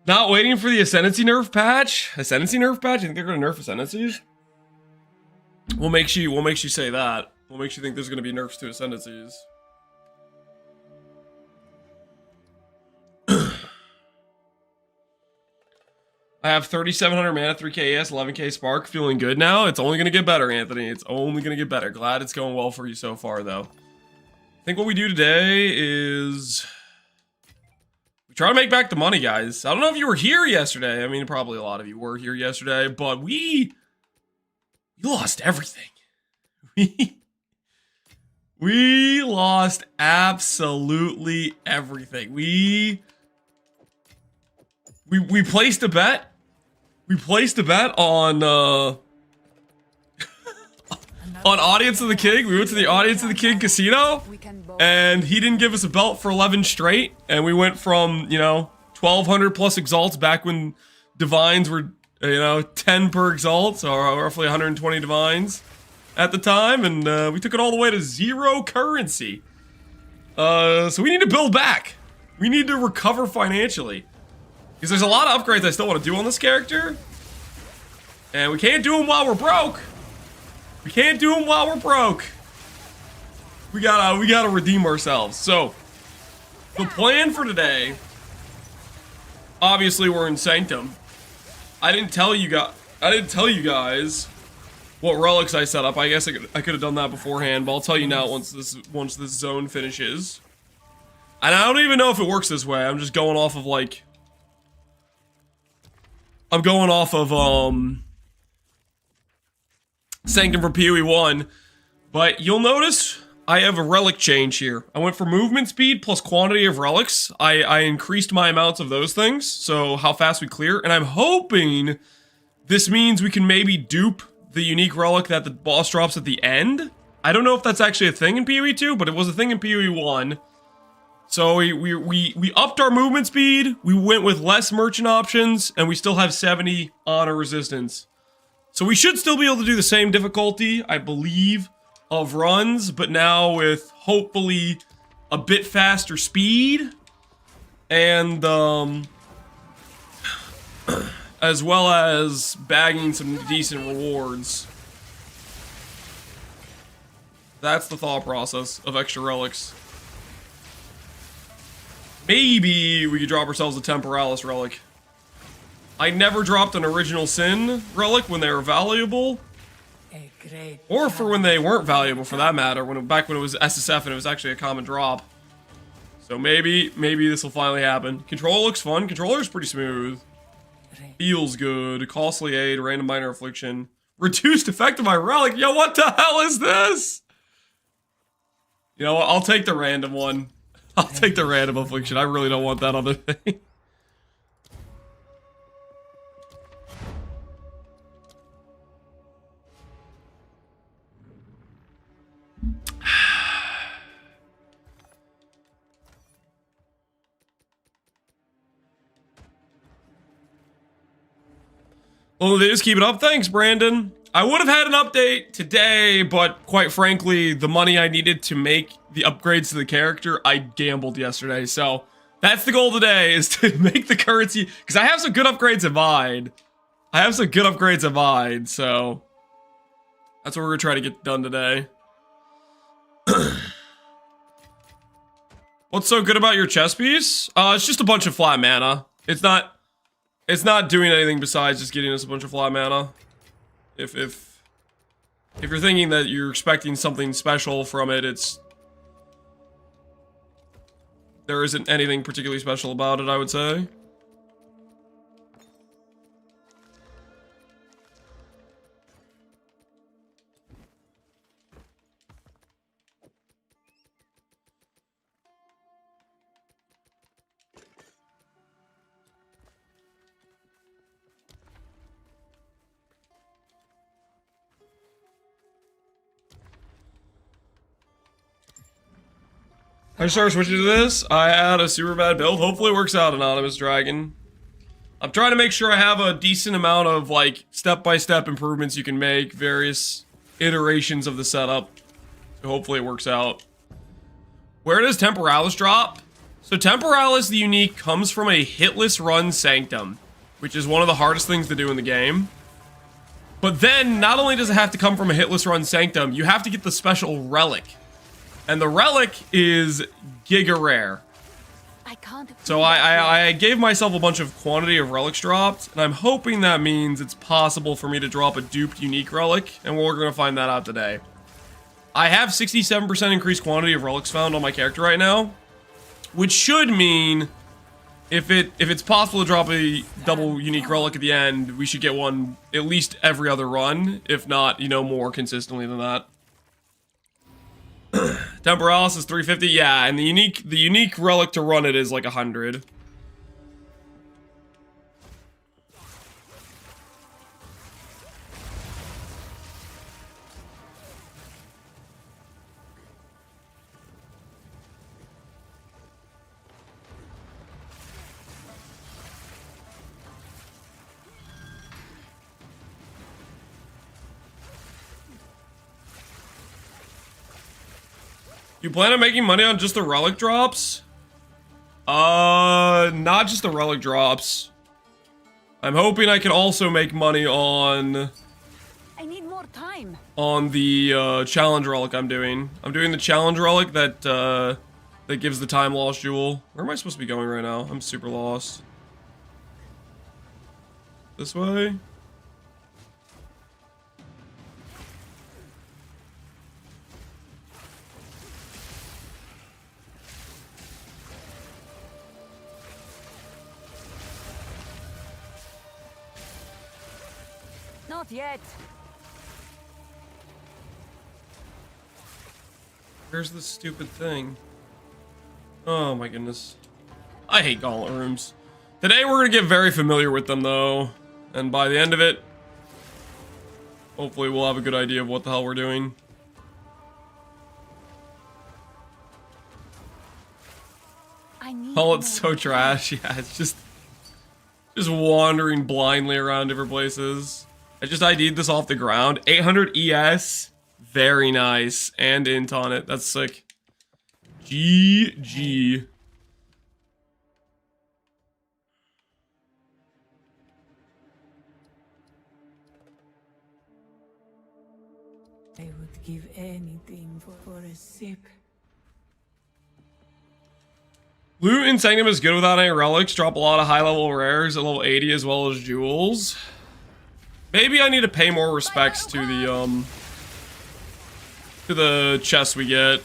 Not waiting for the Ascendancy nerf patch? Ascendancy nerf patch? You think they're gonna nerf Ascendancies? What makes you say that? What makes you think there's gonna be nerfs to Ascendancies? I have 3,700 mana, 3k ES, 11k spark. Feeling good now. It's only gonna get better, Anthony. It's only gonna get better. Glad it's going well for you so far, though. I think what we do today is we try to make back the money, guys. I don't know if you were here yesterday. I mean, probably a lot of you were here yesterday, but we lost everything. We lost absolutely everything. We placed a bet. We placed a bet on on Audience of the King. We went to the Audience of the King casino, and he didn't give us a belt for 11 straight, and we went from, you know, 1,200 plus exalts back when divines were, you know, 10 per exalt, so roughly 120 divines at the time, and we took it all the way to 0 currency. So we need to build back. We need to recover financially. Because there's a lot of upgrades I still want to do on this character. And we can't do them while we're broke. We can't do them while we're broke. We gotta redeem ourselves. So, the plan for today, obviously we're in Sanctum. I didn't tell you guys what relics I set up. I guess I could have done that beforehand, but I'll tell you now once this zone finishes. And I don't even know if it works this way. I'm just going off of like, I'm going off of Sanctum for PoE 1, but you'll notice I have a relic change here. I went for movement speed plus quantity of relics. I increased my amounts of those things, so how fast we clear, and I'm hoping this means we can maybe dupe the unique relic that the boss drops at the end. I don't know if that's actually a thing in PoE 2, but it was a thing in PoE 1. So we upped our movement speed, we went with less merchant options, and we still have 70 honor resistance. So we should still be able to do the same difficulty, I believe, of runs, but now with hopefully a bit faster speed, and as well as bagging some decent rewards. That's the thought process of extra relics. Maybe we could drop ourselves a Temporalis relic. I never dropped an original sin relic when they were valuable. Or for when they weren't valuable, for that matter. Back when it was SSF and it was actually a common drop. So maybe this will finally happen. Control looks fun. Controller's pretty smooth. Feels good. Costly aid, random minor affliction. Reduced effect of my relic. Yo, what the hell is this? You know what? I'll take the random one. I'll take the random affliction. I really don't want that other thing. Well, they just keep it up. Thanks, Brandon. I would have had an update today, but quite frankly, the money I needed to make the upgrades to the character, I gambled yesterday. So that's the goal today, is to make the currency, because I have some good upgrades in mind. So that's what we're gonna try to get done today. What's so good about your chess piece? It's just a bunch of flat mana. It's not doing anything besides just getting us a bunch of flat mana. If you're thinking that you're expecting something special from it, there isn't anything particularly special about it, I would say. I started switching to this. I had a super bad build. Hopefully it works out, Anonymous Dragon. I'm trying to make sure I have a decent amount of, like, step-by-step improvements you can make, various iterations of the setup. So hopefully it works out. Where does Temporalis drop? So Temporalis, the unique, comes from a hitless run Sanctum, which is one of the hardest things to do in the game. But then, not only does it have to come from a hitless run Sanctum, you have to get the special relic. And the relic is giga rare. So I gave myself a bunch of quantity of relics dropped, and I'm hoping that means it's possible for me to drop a duped unique relic, and we're going to find that out today. I have 67% increased quantity of relics found on my character right now, which should mean if it's possible to drop a double unique relic at the end, we should get one at least every other run, if not, you know, more consistently than that. Temporalis is 350, yeah, and the unique relic to run it is like 100. You plan on making money on just the relic drops? Not just the relic drops. I'm hoping I can also make money on... I need more time. On the, challenge relic I'm doing. I'm doing the challenge relic that, that gives the time lost jewel. Where am I supposed to be going right now? I'm super lost. This way? Not yet. Where's this stupid thing? Oh my goodness. I hate gauntlet rooms. Today we're gonna get very familiar with them though. And by the end of it, hopefully we'll have a good idea of what the hell we're doing. Oh, it's so trash. Yeah, it's just wandering blindly around different places. I just ID'd this off the ground. 800 ES. Very nice. And int on it. That's sick. GG. I would give anything for a sip. Loot in Sanctum is good without any relics. Drop a lot of high level rares at level 80 as well as jewels. Maybe I need to pay more respects to the chests we get.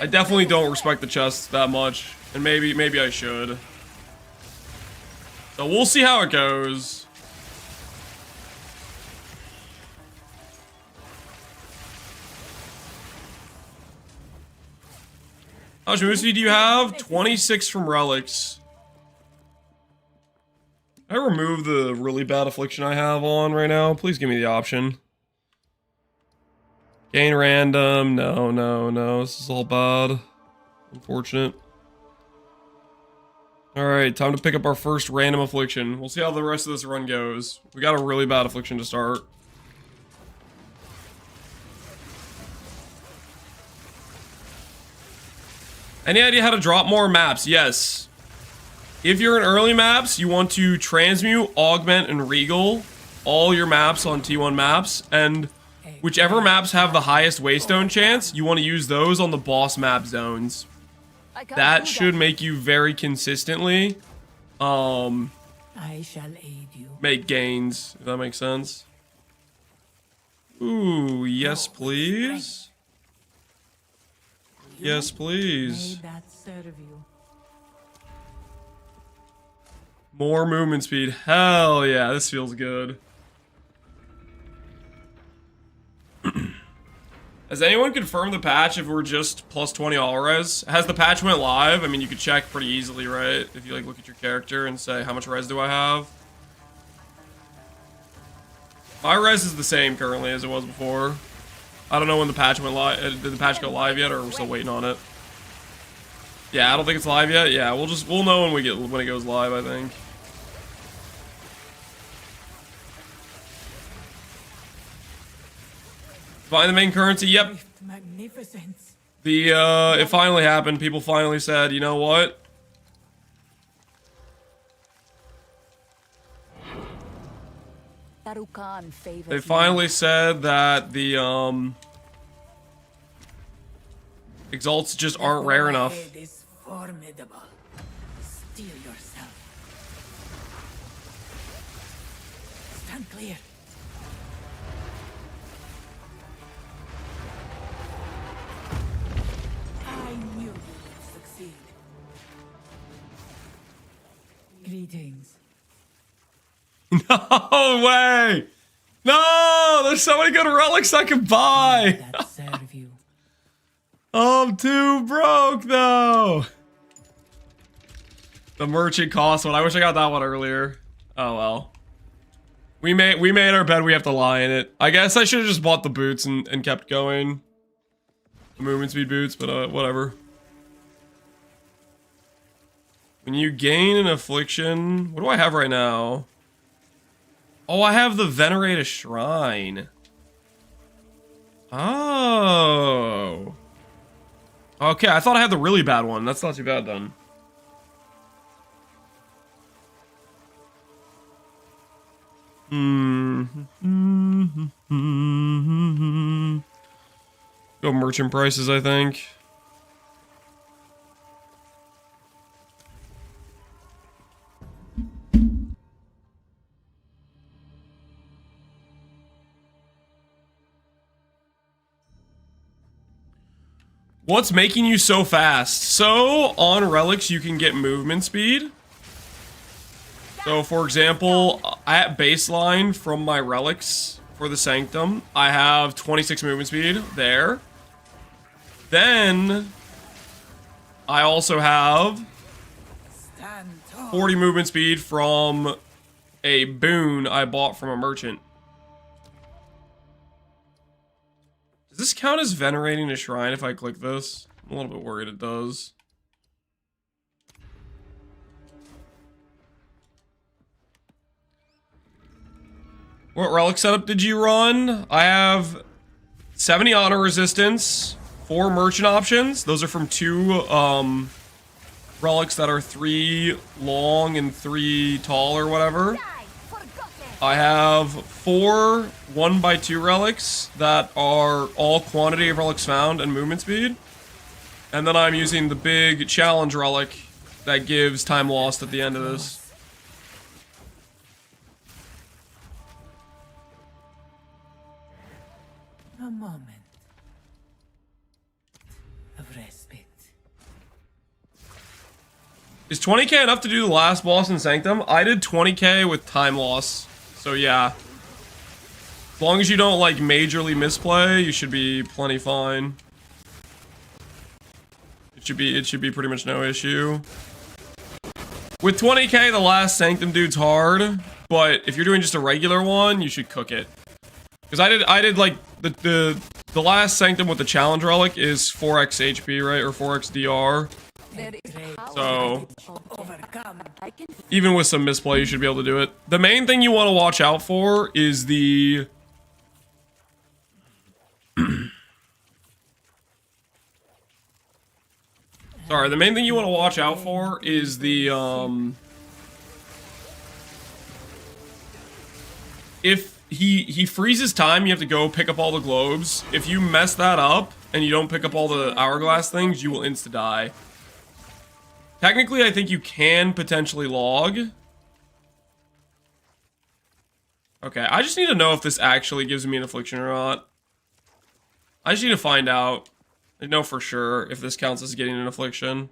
I definitely don't respect the chests that much, and maybe I should. So we'll see how it goes. How much move speed do you have? 26 from relics. I remove the really bad affliction I have on right now. Please give me the option. Gain random. No. This is all bad. Unfortunate. Alright, time to pick up our first random affliction. We'll see how the rest of this run goes. We got a really bad affliction to start. Any idea how to drop more maps? Yes. If you're in early maps, you want to transmute, augment, and regal all your maps on T1 maps, and whichever maps have the highest waystone chance, you want to use those on the boss map zones. That should make you very consistently I shall aid you. make gains, if that makes sense. Ooh, yes please. Yes please. May that serve you. More movement speed. Hell yeah, this feels good. Has anyone confirmed the patch if we're just plus 20 all res? Has the patch went live? I mean, you could check pretty easily, right? If you like look at your character and say, how much res do I have? My res is the same currently as it was before. I don't know when the patch went live. Did the patch go live yet, or we're still waiting on it? Yeah, I don't think it's live yet. Yeah, we'll know when it goes live, I think. Find the main currency. Yep. Magnificence. It finally happened. People finally said, you know what? They finally said that the exalts just aren't rare enough. It is formidable. Steel yourself. Stand clear. I knew you would succeed. Greetings. No way! No! There's so many good relics I can buy! That serve you. I'm too broke though! The merchant cost one. I wish I got that one earlier. Oh well. We made our bed, we have to lie in it. I guess I should have just bought the boots and kept going. The movement speed boots, but whatever. When you gain an affliction, what do I have right now? Oh, I have the Venerate a Shrine. Oh. Okay, I thought I had the really bad one. That's not too bad then. Go merchant prices, I think. What's making you so fast? So, on relics, you can get movement speed. So, for example, at baseline from my relics for the Sanctum, I have 26 movement speed there. Then, I also have 40 movement speed from a boon I bought from a merchant. Does this count as venerating a shrine if I click this? I'm a little bit worried it does. What relic setup did you run? I have 70 honor resistance, 4 merchant options. Those are from 2 relics that are 3 long and 3 tall or whatever. I have 4 1x2 relics that are all quantity of relics found and movement speed. And then I'm using the big challenge relic that gives time lost at the end of this. A moment of respite. Is 20k enough to do the last boss in Sanctum? I did 20k with time loss. So yeah. As long as you don't like majorly misplay, you should be plenty fine. It should be pretty much no issue. With 20k, the last Sanctum dude's hard, but if you're doing just a regular one, you should cook it. Because I did like the last Sanctum with the challenge relic is 4x HP, right? Or 4x DR. So even with some misplay, you should be able to do it. The main thing you want to watch out for is the sorry, the main thing you want to watch out for is the if he freezes time, you have to go pick up all the globes. If you mess that up and you don't pick up all the hourglass things, you will insta die. Technically, I think you can potentially log. Okay, I just need to know if this actually gives me an affliction or not. I just need to find out. I know for sure if this counts as getting an affliction.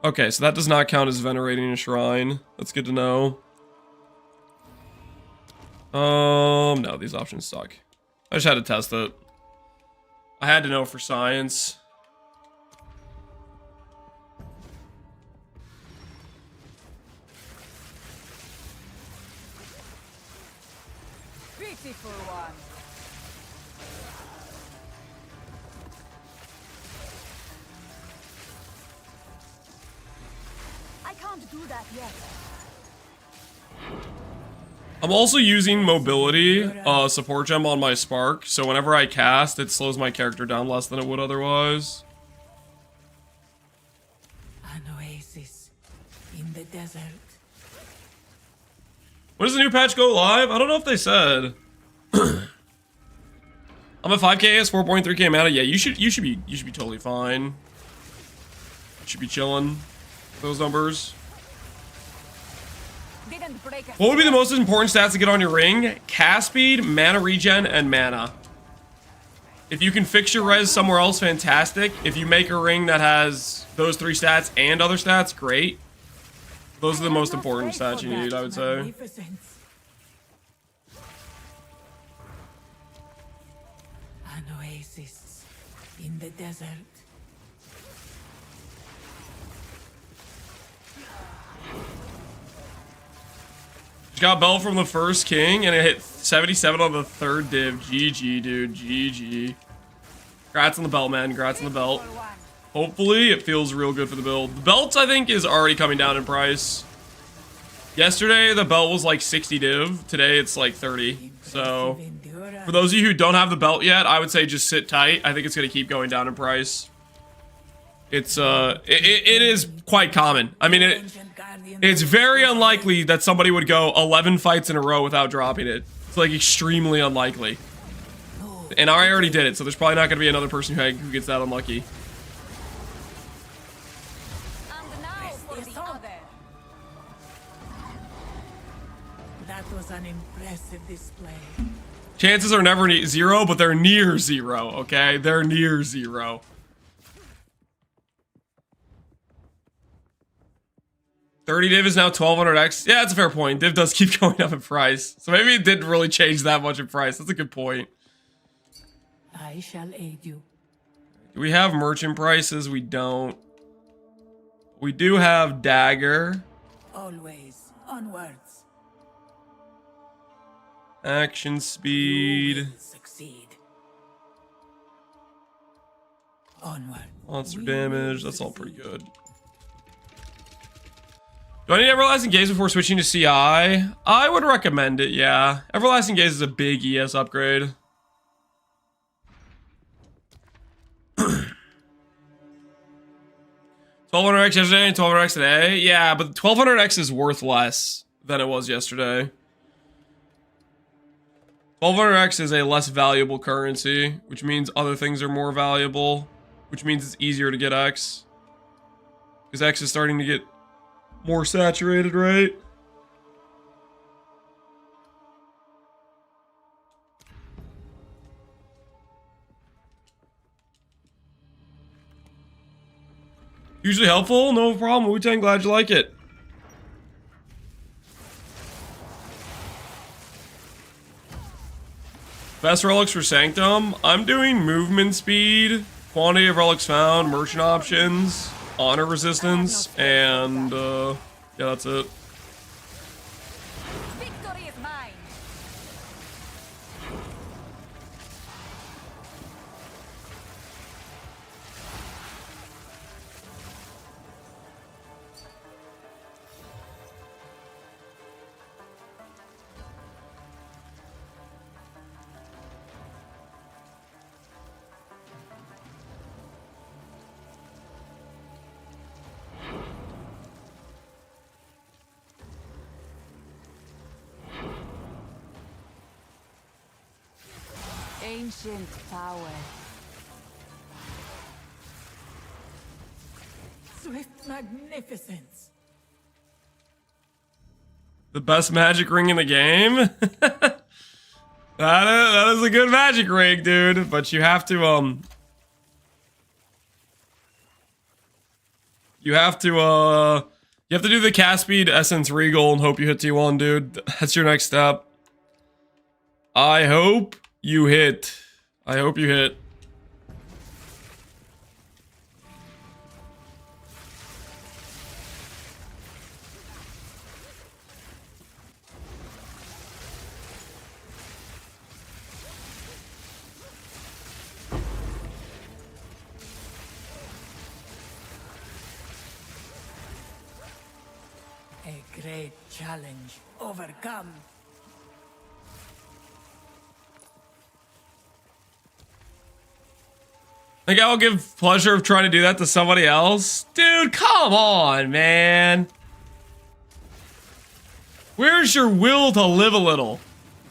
Okay, so that does not count as venerating a shrine. That's good to know. No, these options suck. I just had to test it. I had to know for science. Beautiful one. I can't do that yet. I'm also using mobility support gem on my spark, so whenever I cast, it slows my character down less than it would otherwise. An oasis in the desert. When does the new patch go live? I don't know if they said. I'm at 5k AS, 4.3k mana. Yeah, you should be totally fine. You should be chilling. Those numbers. What would be the most important stats to get on your ring? Cast speed, mana regen, and mana. If you can fix your res somewhere else, fantastic. If you make a ring that has those 3 stats and other stats, great. Those are the most important stats you need, I would say. An oasis in the desert. Just got Bell from the first king, and it hit 77 on the 3rd div. GG, dude. GG. Congrats on the belt, man. Congrats on the belt. Hopefully, it feels real good for the build. The belt, I think, is already coming down in price. Yesterday, the belt was like 60 div. Today, it's like 30. So, for those of you who don't have the belt yet, I would say just sit tight. I think it's going to keep going down in price. It's, it is quite common. I mean, it's very unlikely that somebody would go 11 fights in a row without dropping it. It's like extremely unlikely. And I already did it, so there's probably not going to be another person who gets that unlucky. That was an impressive display. Chances are never 0, but they're near 0, okay? They're near 0. $30 div is now 1200x. Yeah, that's a fair point. Div does keep going up in price. So maybe it didn't really change that much in price. That's a good point. I shall aid you. Do we have merchant prices? We don't. We do have dagger. Always onwards. Action speed. Succeed. Onward. Monster damage. That's all pretty good. Do I need Everlasting Gaze before switching to CI? I would recommend it, yeah. Everlasting Gaze is a big ES upgrade. 1200x yesterday and 1200x today? Yeah, but 1200x is worth less than it was yesterday. 1200x is a less valuable currency, which means other things are more valuable, which means it's easier to get X. Because X is starting to get more saturated, right? Usually helpful, no problem. Wu-Tang, glad you like it. Best relics for Sanctum. I'm doing movement speed, quantity of relics found, merchant options, honor resistance, and yeah, that's it. Victory is mine. Ancient power. Swift magnificence. The best magic ring in the game? That is a good magic ring, dude. But you have to, you have to do the cast speed Essence Regal and hope you hit T1, dude. That's your next step. I hope you hit. I hope you hit. A great challenge overcome. Think I'll give pleasure of trying to do that to somebody else? Dude, come on, man. Where's your will to live a little?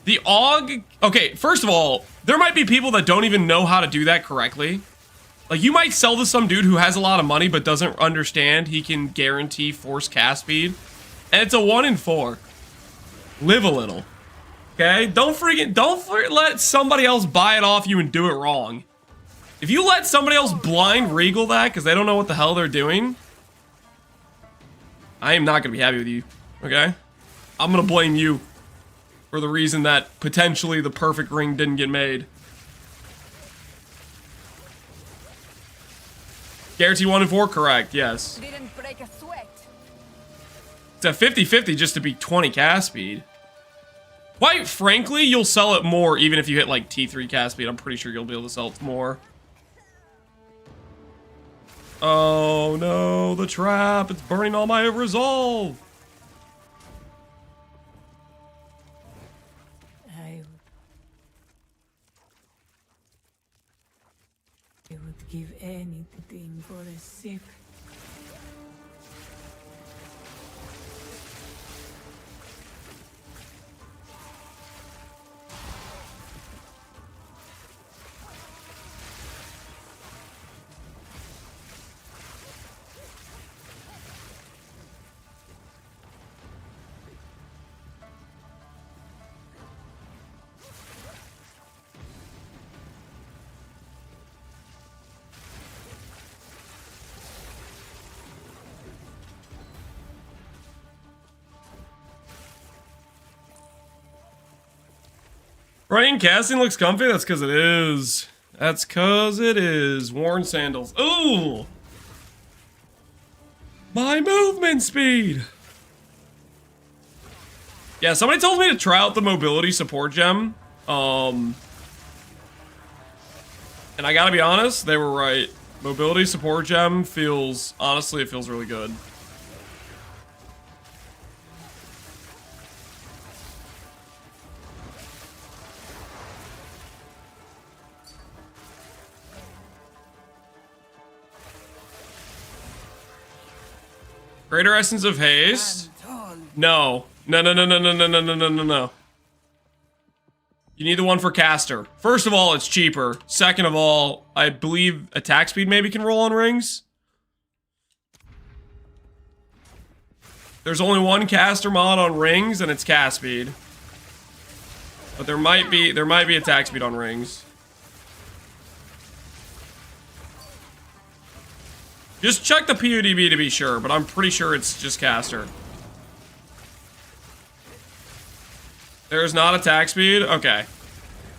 The AUG... Okay, first of all, there might be people that don't even know how to do that correctly. Like, you might sell to some dude who has a lot of money but doesn't understand he can guarantee force cast speed. And it's a 1 in 4. Live a little. Okay? Don't let somebody else buy it off you and do it wrong. If you let somebody else blind regal that because they don't know what the hell they're doing, I am not going to be happy with you. Okay? I'm going to blame you for the reason that potentially the perfect ring didn't get made. Guarantee 1 in 4? Correct, yes. Didn't break a sweat. It's a 50-50 just to be 20 cast speed. Quite frankly, you'll sell it more even if you hit like T3 cast speed. I'm pretty sure you'll be able to sell it more. Oh no, the trap. It's burning all my resolve. I would give anything for a sip. Rain casting looks comfy. That's because it is. That's because it is. Worn sandals. Ooh! My movement speed! Yeah, somebody told me to try out the mobility support gem. And I gotta be honest, they were right. Mobility support gem feels, honestly, it feels really good. Greater Essence of Haste? No. No. You need the one for caster. First of all, it's cheaper. Second of all, I believe attack speed maybe can roll on rings. There's only one caster mod on rings, and it's cast speed. But there might be attack speed on rings. Just check the PUDB to be sure, but I'm pretty sure it's just caster. There's not attack speed? Okay.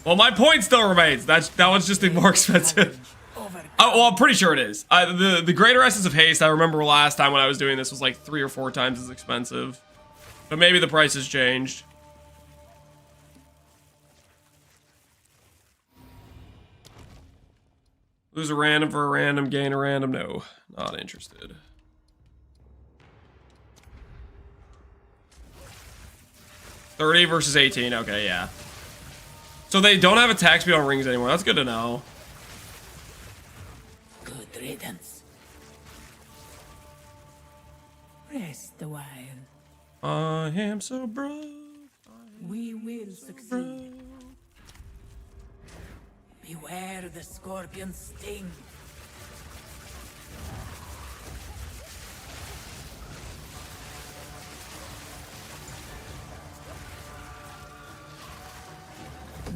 Well, my point still remains. That one's just more expensive. Oh, well, I'm pretty sure it is. The Greater Essence of Haste, I remember last time when I was doing this was like 3 or 4 times as expensive. But maybe the price has changed. Lose a random for a random, gain a random. No, not interested. $30 versus 18. Okay, yeah. So they don't have attack speed on rings anymore. That's good to know. Good riddance. Rest a while. I am so broke. We will succeed. Beware the scorpion's sting.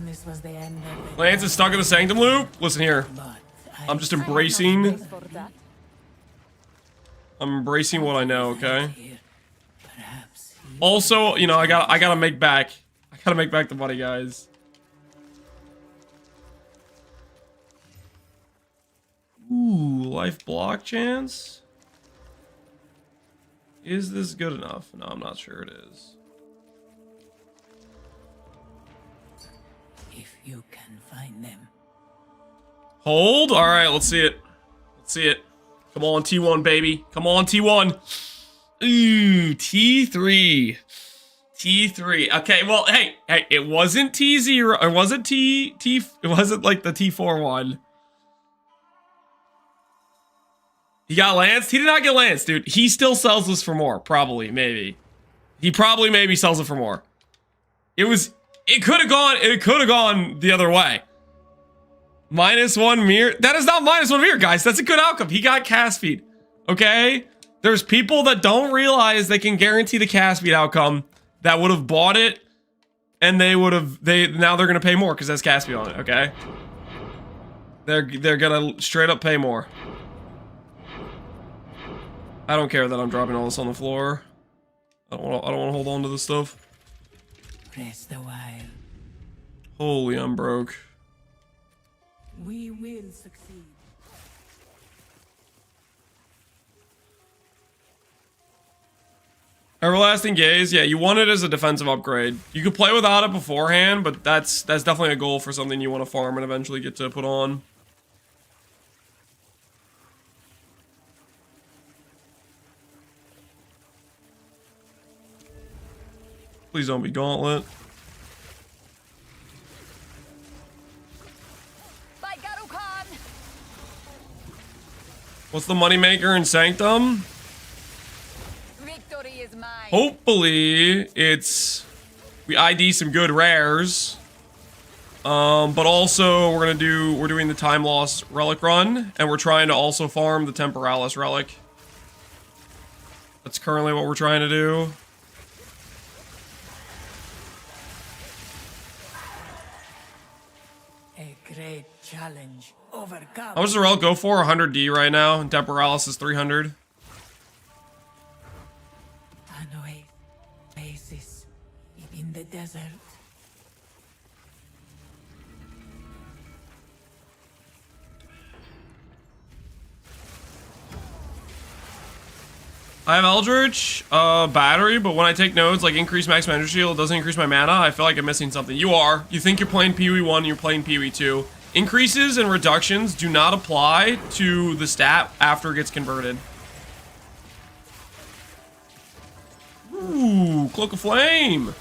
This was the end of the Lance is stuck in the Sanctum loop? Listen here. but I'm just embracing... I'm embracing what I know, okay? Perhaps Also, you know, I gotta make back. I gotta make back the money, guys. Ooh, life block chance? Is this good enough? No, I'm not sure it is. if you can find them. Hold? Alright, let's see it. Let's see it. Come on, T1, baby. Come on, T1. Ooh, T3. T3. Okay, well, hey, it wasn't T0, or was it it wasn't like the T4 one. He got lanced? He did not get lanced, dude. He still sells this for more, probably, maybe. He probably maybe sells it for more. It could have gone the other way. -1 mirror. That is not -1 mirror, guys. That's a good outcome. He got cast speed. Okay? There's people that don't realize they can guarantee the cast speed outcome that would have bought it, and now they're gonna pay more because there's cast speed on it, okay? They're gonna straight up pay more. I don't care that I'm dropping all this on the floor. I don't want to hold on to this stuff. Rest a while. Holy, I'm broke. We will succeed. Everlasting Gaze, yeah, you want it as a defensive upgrade. You could play without it beforehand, but that's definitely a goal for something you want to farm and eventually get to put on. Please don't be Gauntlet. By Garukan! What's the moneymaker in Sanctum? Victory is mine. Hopefully, we ID some good rares. But also we're doing the time loss relic run, and we're trying to also farm the Temporalis relic. That's currently what we're trying to do. A great challenge overcome. How much does the relic go for? 100D right now, and Temporalis is 300. An oasis in the desert. I have Eldritch, battery, but when I take nodes like increase max mana shield, it doesn't increase my mana. I feel like I'm missing something. You are. You think you're playing PoE 1, you're playing PoE 2. Increases and reductions do not apply to the stat after it gets converted. Ooh, Cloak of Flame.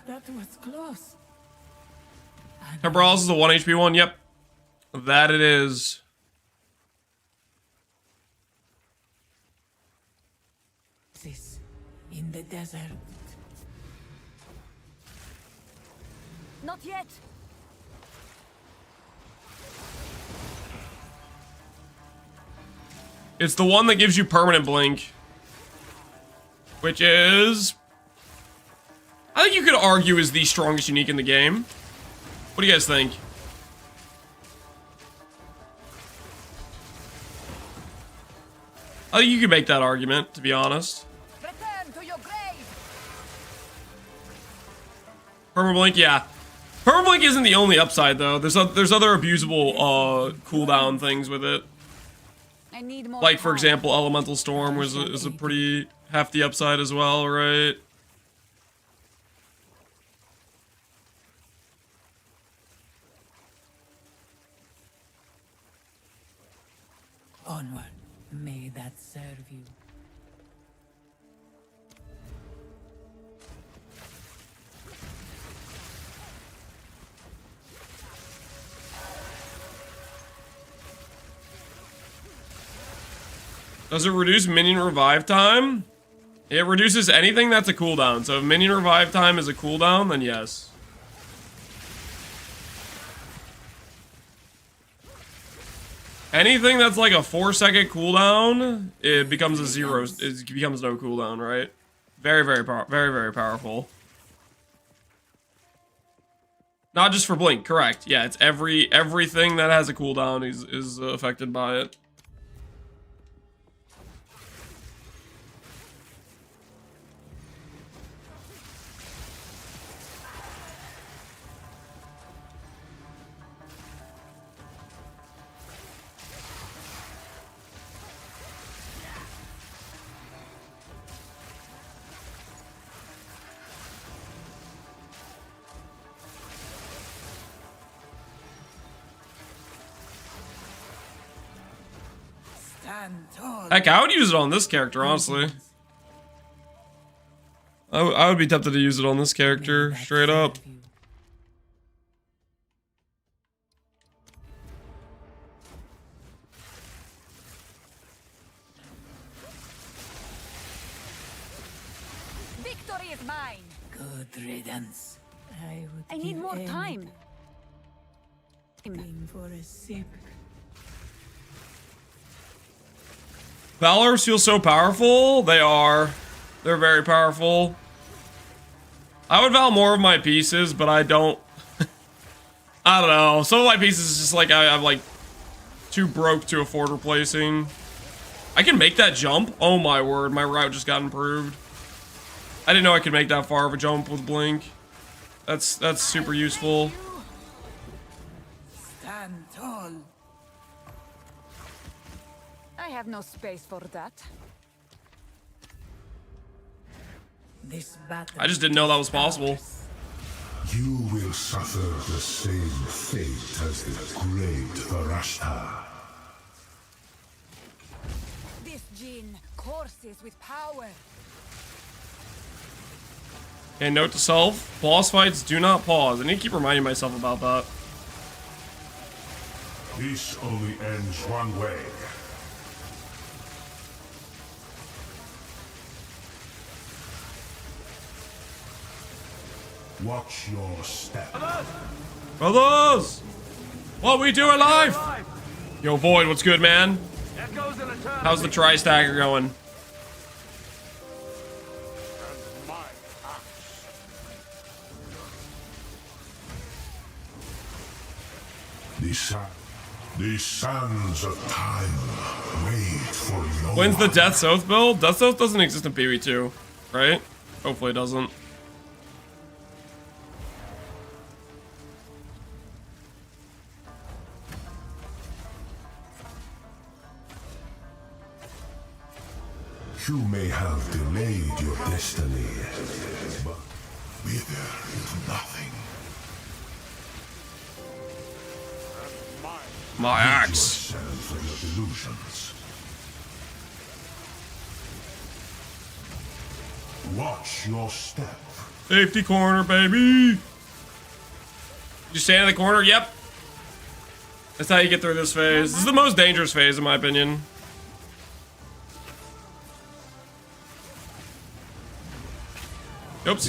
That was close. Temporalis is a 1 HP one. Yep. That it is. Oasis in the desert. Not yet. It's the one that gives you permanent blink. Which is... I think you could argue is the strongest unique in the game. What do you guys think? I think you could make that argument, to be honest. Return to your grave. Permablink, yeah. Permablink isn't the only upside, though. There's other abusable cooldown things with it. I need more Like, for time. example, Elemental Storm is a pretty hefty upside as well, right? Onward. May that serve you. Does it reduce minion revive time? It reduces anything that's a cooldown. So if minion revive time is a cooldown, then yes. Anything that's like a 4-second cooldown, it becomes a 0. It becomes no cooldown, right? Very, very powerful. Not just for blink, correct? Yeah, it's everything that has a cooldown is affected by it. Stand tall. Heck, I would use it on this character, honestly. I would be tempted to use it on this character, straight up. Victory is mine. Good riddance. I need more time. Anything for a sip. Valors feel so powerful. They are. They're very powerful. I would val more of my pieces, but I don't. I don't know. Some of my pieces is just like I'm like too broke to afford replacing. I can make that jump. Oh my word, my route just got improved. I didn't know I could make that far of a jump with Blink. That's super useful. Stand tall. I have no space for that. This battle. I just didn't know that was possible. You will suffer the same fate as the great Varashta. This Jinn courses with power. Okay, note to self. Boss fights do not pause. I need to keep reminding myself about that. This only ends one way. Watch your step. Brothers! What we doing live? Yo, Void, what's good, man? How's the tri-stagger going? The sands of time wait for no When's the one. Death's Oath build? Death's Oath doesn't exist in PvE2, right? Hopefully it doesn't. You may have delayed your destiny, but wither is nothing. My axe. Yourself from your delusions. Watch your step. Safety corner, baby. You stand in the corner? Yep. That's how you get through this phase. This is the most dangerous phase, in my opinion. Oops.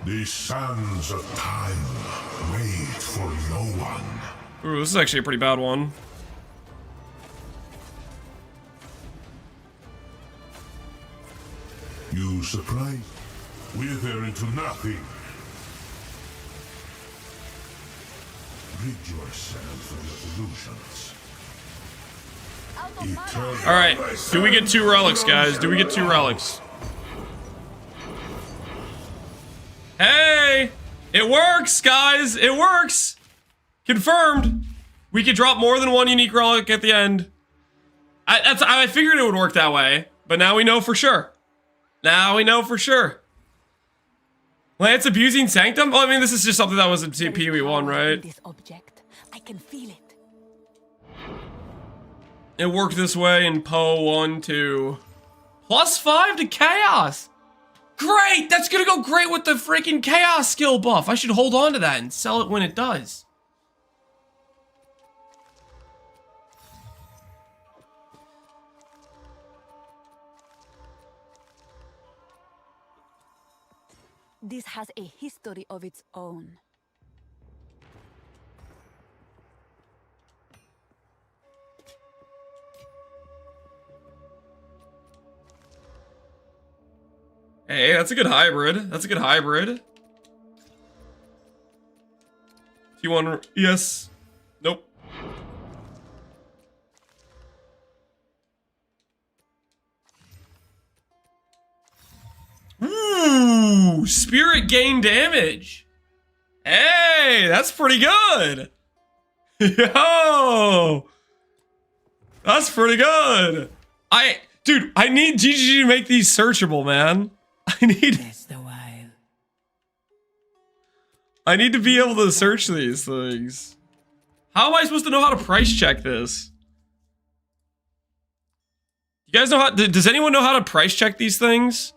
The sands of time wait for no one. Ooh, this is actually a pretty bad one. You surprise? Wither into nothing. Rid yourself of your delusions. Out of mana. Eternal. Alright, do we get 2 relics, guys? Do we get 2 relics? Hey! It works, guys! It works! Confirmed! We could drop more than 1 unique relic at the end. I figured it would work that way, but now we know for sure. Now we know for sure. Lance abusing Sanctum? Well, I mean, this is just something that was in PvE1, right? This object, I can feel it. It worked this way in PoE 1, 2. +5 to Chaos! Great! That's gonna go great with the freaking Chaos skill buff. I should hold on to that and sell it when it does. This has a history of its own. Hey, that's a good hybrid. That's a good hybrid. T1, yes. Nope. Ooh, spirit gain damage. Hey, that's pretty good. Yo, that's pretty good. Dude, I need GGG to make these searchable, man. That's the wild. I need to be able to search these things. How am I supposed to know how to price check this? You guys know how, does anyone know how to price check these things?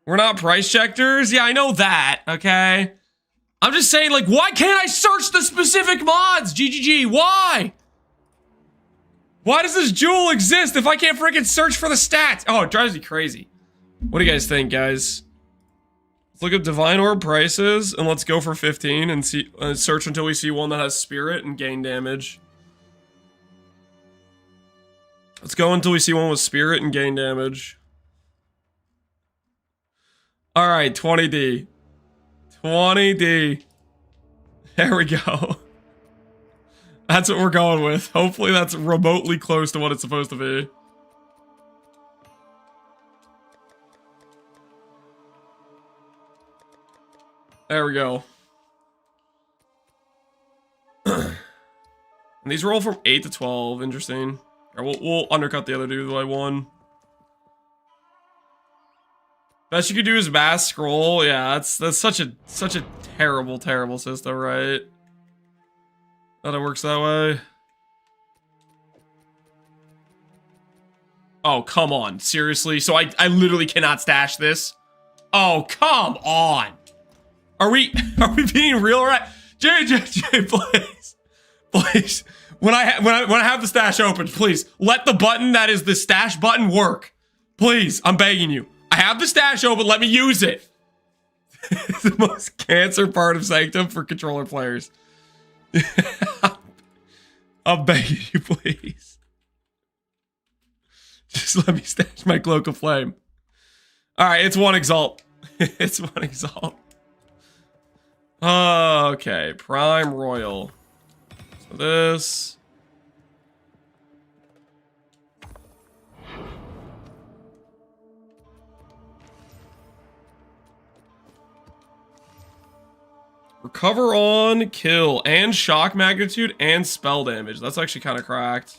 We're not price checkers? Yeah, I know that, okay? I'm just saying, like, why can't I search the specific mods? GGG, why? Why does this jewel exist if I can't freaking search for the stats? Oh, it drives me crazy. What do you guys think, guys? Let's look at Divine Orb prices, and let's go for 15 and see search until we see one that has Spirit and gain damage. Let's go until we see one with Spirit and gain damage. Alright, 20D. 20D. There we go. That's what we're going with. Hopefully that's remotely close to what it's supposed to be. There we go. And these roll from 8 to 12. Interesting. Right, we'll undercut the other dude by 1. Best you could do is mass scroll. Yeah, that's such a terrible system, right? That it works that way. Oh, come on. Seriously? So I literally cannot stash this? Oh, come on. Are we being real right? Jay, please. Please. When I have the stash open, please let the button that is the stash button work. Please, I'm begging you. I have the stash open, let me use it. It's the most cancer part of Sanctum for controller players. I'm begging you, please. Just let me stash my Cloak of Flame. Alright, it's 1 Exalt. It's 1 Exalt. Okay, Prime Royal. So this... Recover on, kill, and shock magnitude, and spell damage. That's actually kind of cracked.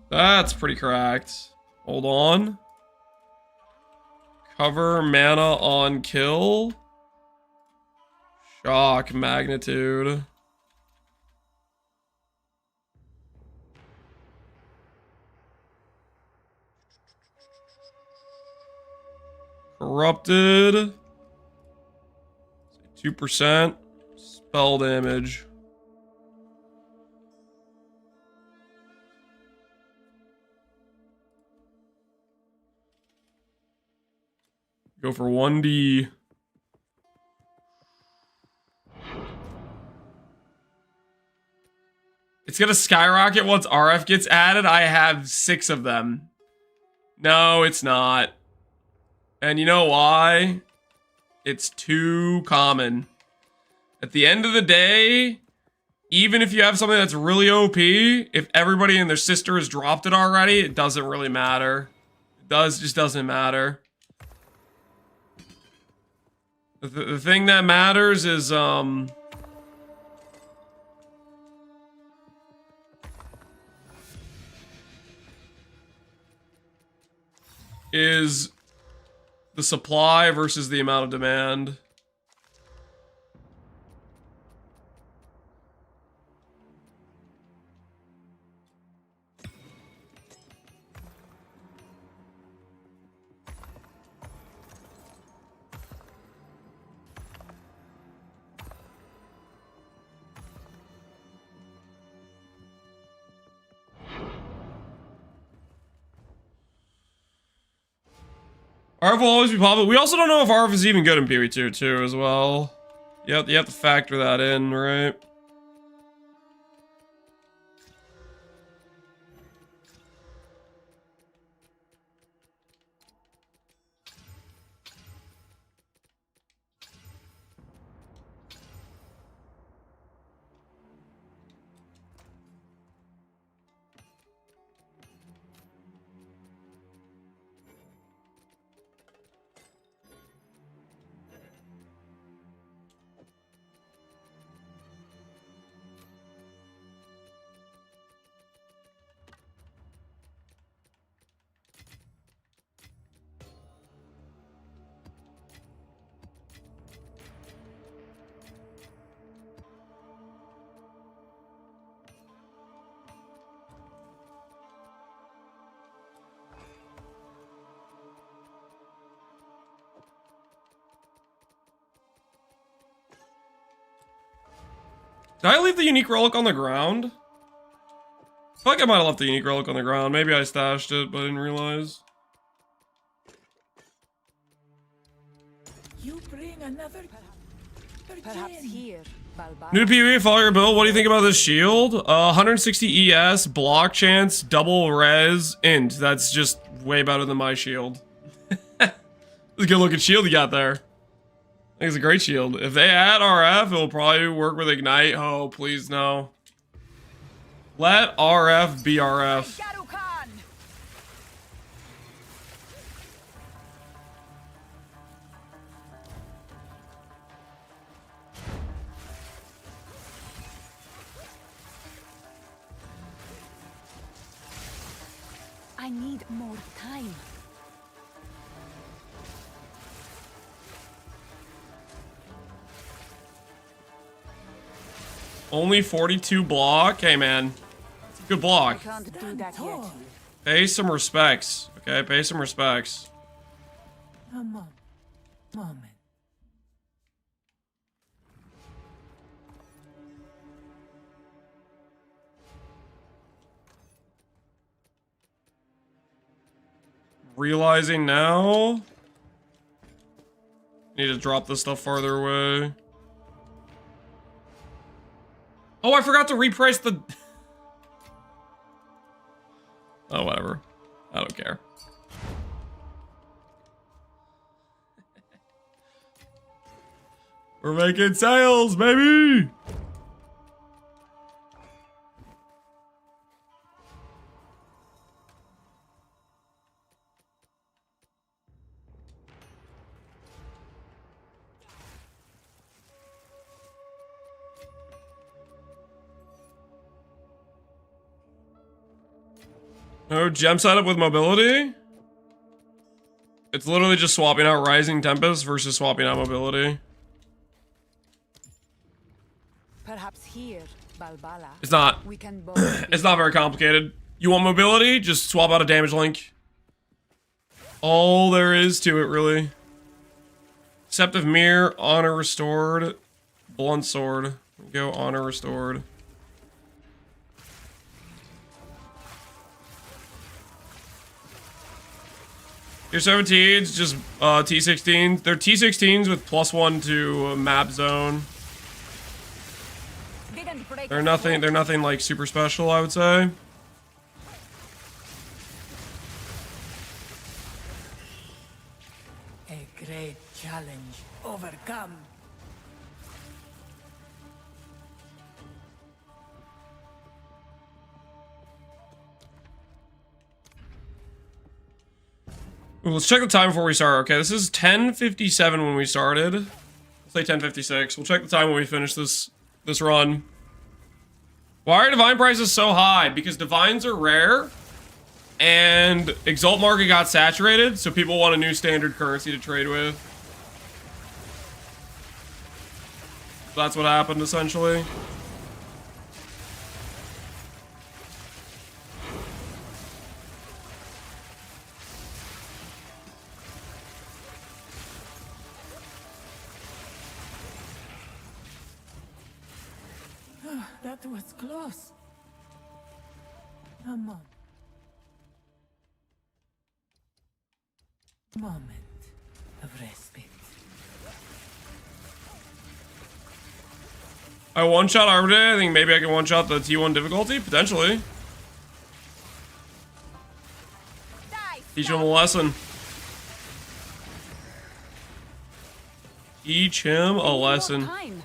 That's pretty cracked. Hold on. Cover mana on kill. Shock magnitude. Corrupted. 2% spell damage. Go for 1D. It's gonna skyrocket once RF gets added. I have 6 of them. No, it's not. And you know why? It's too common. At the end of the day, even if you have something that's really OP, if everybody and their sister has dropped it already, it doesn't really matter. It just doesn't matter. The thing that matters is, the supply versus the amount of demand. RF will always be popular. We also don't know if RF is even good in PoE2 too, as well. You have to factor that in, right? Did I leave the unique relic on the ground? I feel like I might have left the unique relic on the ground. Maybe I stashed it, but I didn't realize. You bring another. Perhaps here, Balbala. New PvE, follow your build. What do you think about this shield? 160 ES, block chance, double res, int. That's just way better than my shield. It's a good looking shield you got there. I think it's a great shield. If they add RF, it'll probably work with Ignite. Oh, please no. Let RF be RF. Garukan! I need more time. Only 42 block? Hey, man. It's a good I block. can't do that yet. Pay some respects. Okay, pay some respects. A moment. Realizing now. Need to drop this stuff farther away. Oh, I forgot to reprice the... Oh, whatever. I don't care. We're making sales, baby! Oh, gem setup with mobility? It's literally just swapping out Rising Tempest versus swapping out mobility. Perhaps here, Balbala. It's not. We can both. It's not very complicated. You want mobility? Just swap out a damage link. All there is to it, really. Sept of Mirror, Honor Restored, Blunt Sword. Go Honor Restored. Your 17s, just T16s. They're T16s with +1 to map zone. Didn't break They're nothing like super special, I would say. A great challenge overcome. Ooh, let's check the time before we start. Okay, this is 10:57 when we started. Let's say 10:56. We'll check the time when we finish this run. Why are divine prices so high? Because divines are rare, and Exalt market got saturated, so people want a new standard currency to trade with. That's what happened, essentially. That was close. A moment. Moment of respite. I one-shot Arbor Day. I think maybe I can one-shot the T1 difficulty, potentially. Teach him a lesson. Teach him a lesson. Time.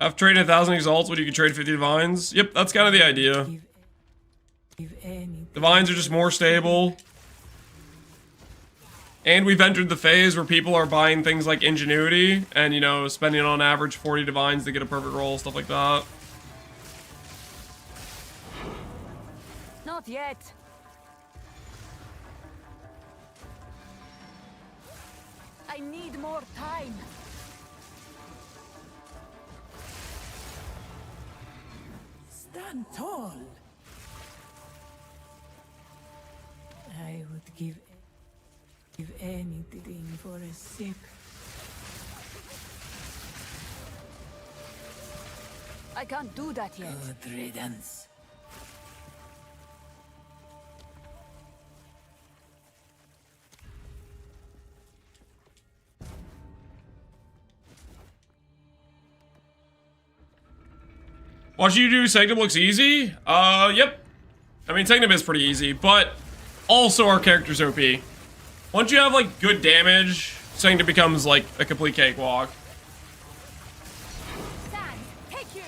I've traded 1,000 exalts when you can trade 50 divines. Yep, that's kind of the idea. Give anything. Divines are just more stable. And we've entered the phase where people are buying things like Ingenuity and, you know, spending on average 40 divines to get a perfect roll, stuff like that. Not yet. I need more time. Stand tall. I would give Give anything for a sip. I can't do that yet. Good riddance. Watching you do Sanctum looks easy? Yep. I mean, Sanctum is pretty easy, but also our character's OP. Once you have, like, good damage, Sanctum becomes, like, a complete cakewalk. Sand, take you.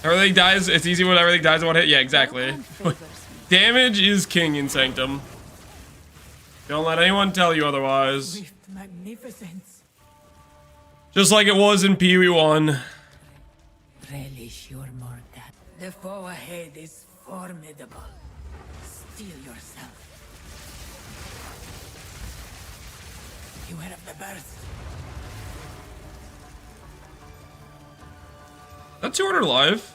Everything dies, it's easy when everything dies in one hit. Yeah, exactly. No one favors me. Damage is king in Sanctum. Don't let anyone tell you otherwise. Swift magnificence. Just like it was in Pee-wee 1. Relish your mortal. The foe ahead is formidable. Steel yourself. Beware of the burst. That 200 live.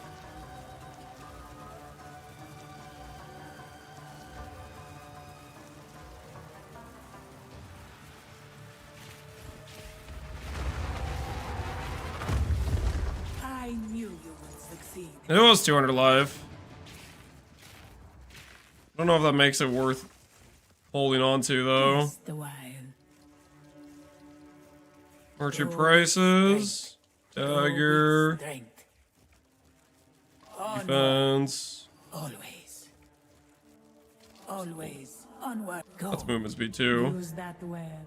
I knew you would succeed. It was 200 live. I don't know if that makes it worth holding on to, though. Just a while. Market prices. Dagger. Strength. Onward. Defense. Always. Always. Onward. Go. That's movement speed, too. Use that well.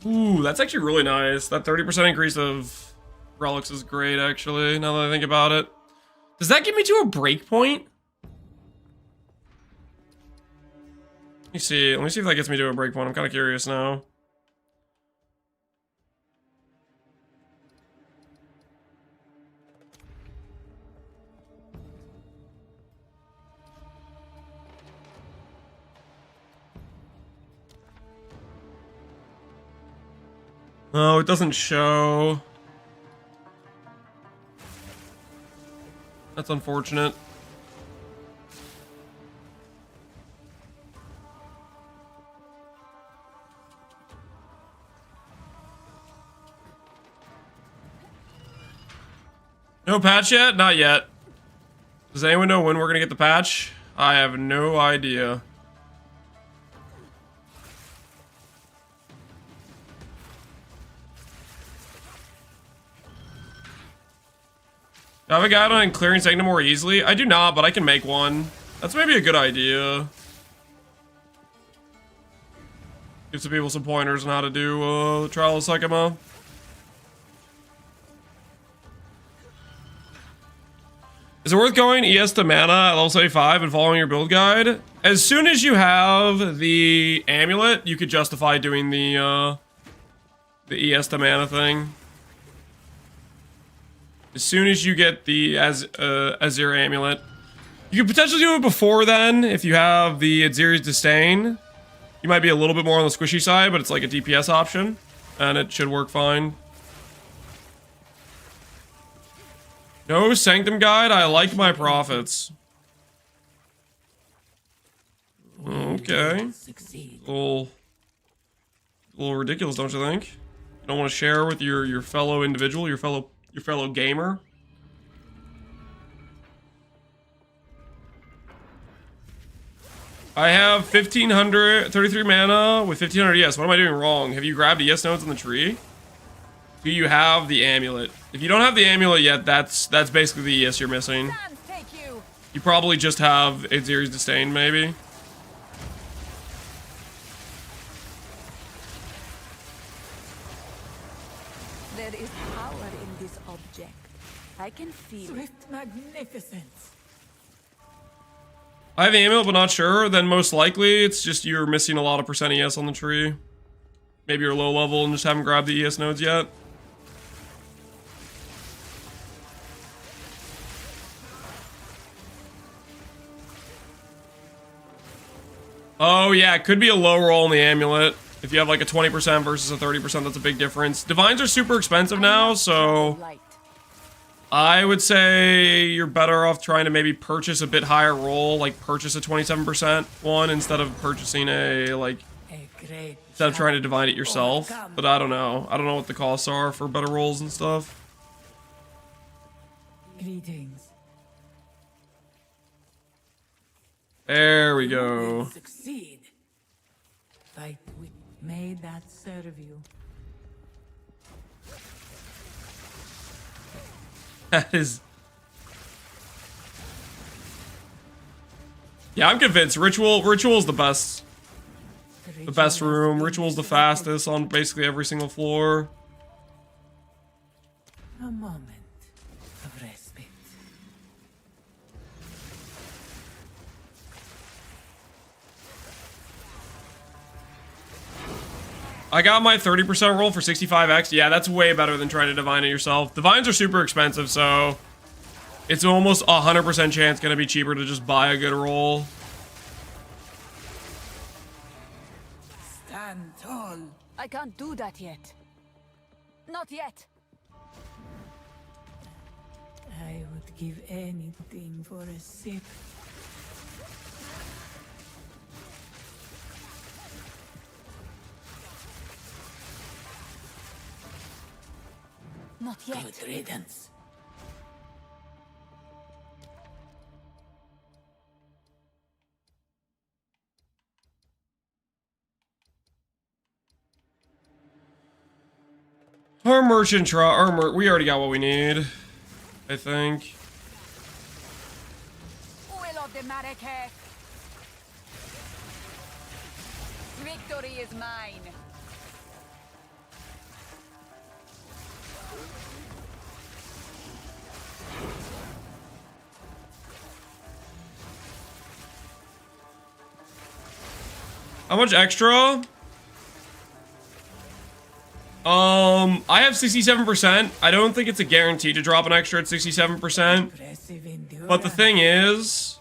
Ooh, that's actually really nice. That 30% increase of relics is great, actually, now that I think about it. Does that get me to a breakpoint? Let me see. Let me see if that gets me to a breakpoint. I'm kind of curious now. No, it doesn't show. That's unfortunate. No patch yet? Not yet. Does anyone know when we're gonna get the patch? I have no idea. Do I have a guide on clearing Sanctum more easily? I do not, but I can make one. That's maybe a good idea. Give some people some pointers on how to do the Trial of Sycama. Is it worth going ES to mana at level 75 and following your build guide? As soon as you have the amulet, you could justify doing the ES to mana thing. As soon as you get the Azir amulet. You could potentially do it before then if you have the Azir's Disdain. You might be a little bit more on the squishy side, but it's like a DPS option. And it should work fine. No Sanctum guide, I like my profits. Okay. Succeed. A little ridiculous, don't you think? You don't want to share with your fellow individual, your fellow gamer. I have 1,533 mana with 1,500 ES. What am I doing wrong? Have you grabbed ES nodes on the tree? Do you have the amulet? If you don't have the amulet yet, that's basically the ES you're missing. Sand, take you. You probably just have Azir's Disdain, maybe. There is power in this object. I can feel it. Swift magnificence. I have the amulet, but not sure. Then most likely, it's just you're missing a lot of percent ES on the tree. Maybe you're low level and just haven't grabbed the ES nodes yet. Oh yeah, it could be a low roll on the amulet. If you have like a 20% versus a 30%, that's a big difference. Divines are super expensive now, so... Light. I would say you're better off trying to maybe purchase a bit higher roll, like purchase a 27% one instead of purchasing a, like, instead of trying to divine it yourself. But I don't know. I don't know what the costs are for better rolls and stuff. Greetings. There we go. Succeed. Fight with. May that serve you. That is... Yeah, I'm convinced. Ritual's the best. The best room. Ritual's the fastest on basically every single floor. A moment of respite. I got my 30% roll for 65x. Yeah, that's way better than trying to divine it yourself. Divines are super expensive, so it's almost 100% chance going to be cheaper to just buy a good roll. Stand tall. I can't do that yet. Not yet. I would give anything for a sip. Not yet. Good riddance. Our merchant we already got what we need, I think. Will of the Marrakech. Victory is mine. How much extra? I have 67%. I don't think it's a guarantee to drop an extra at 67%. But the thing is,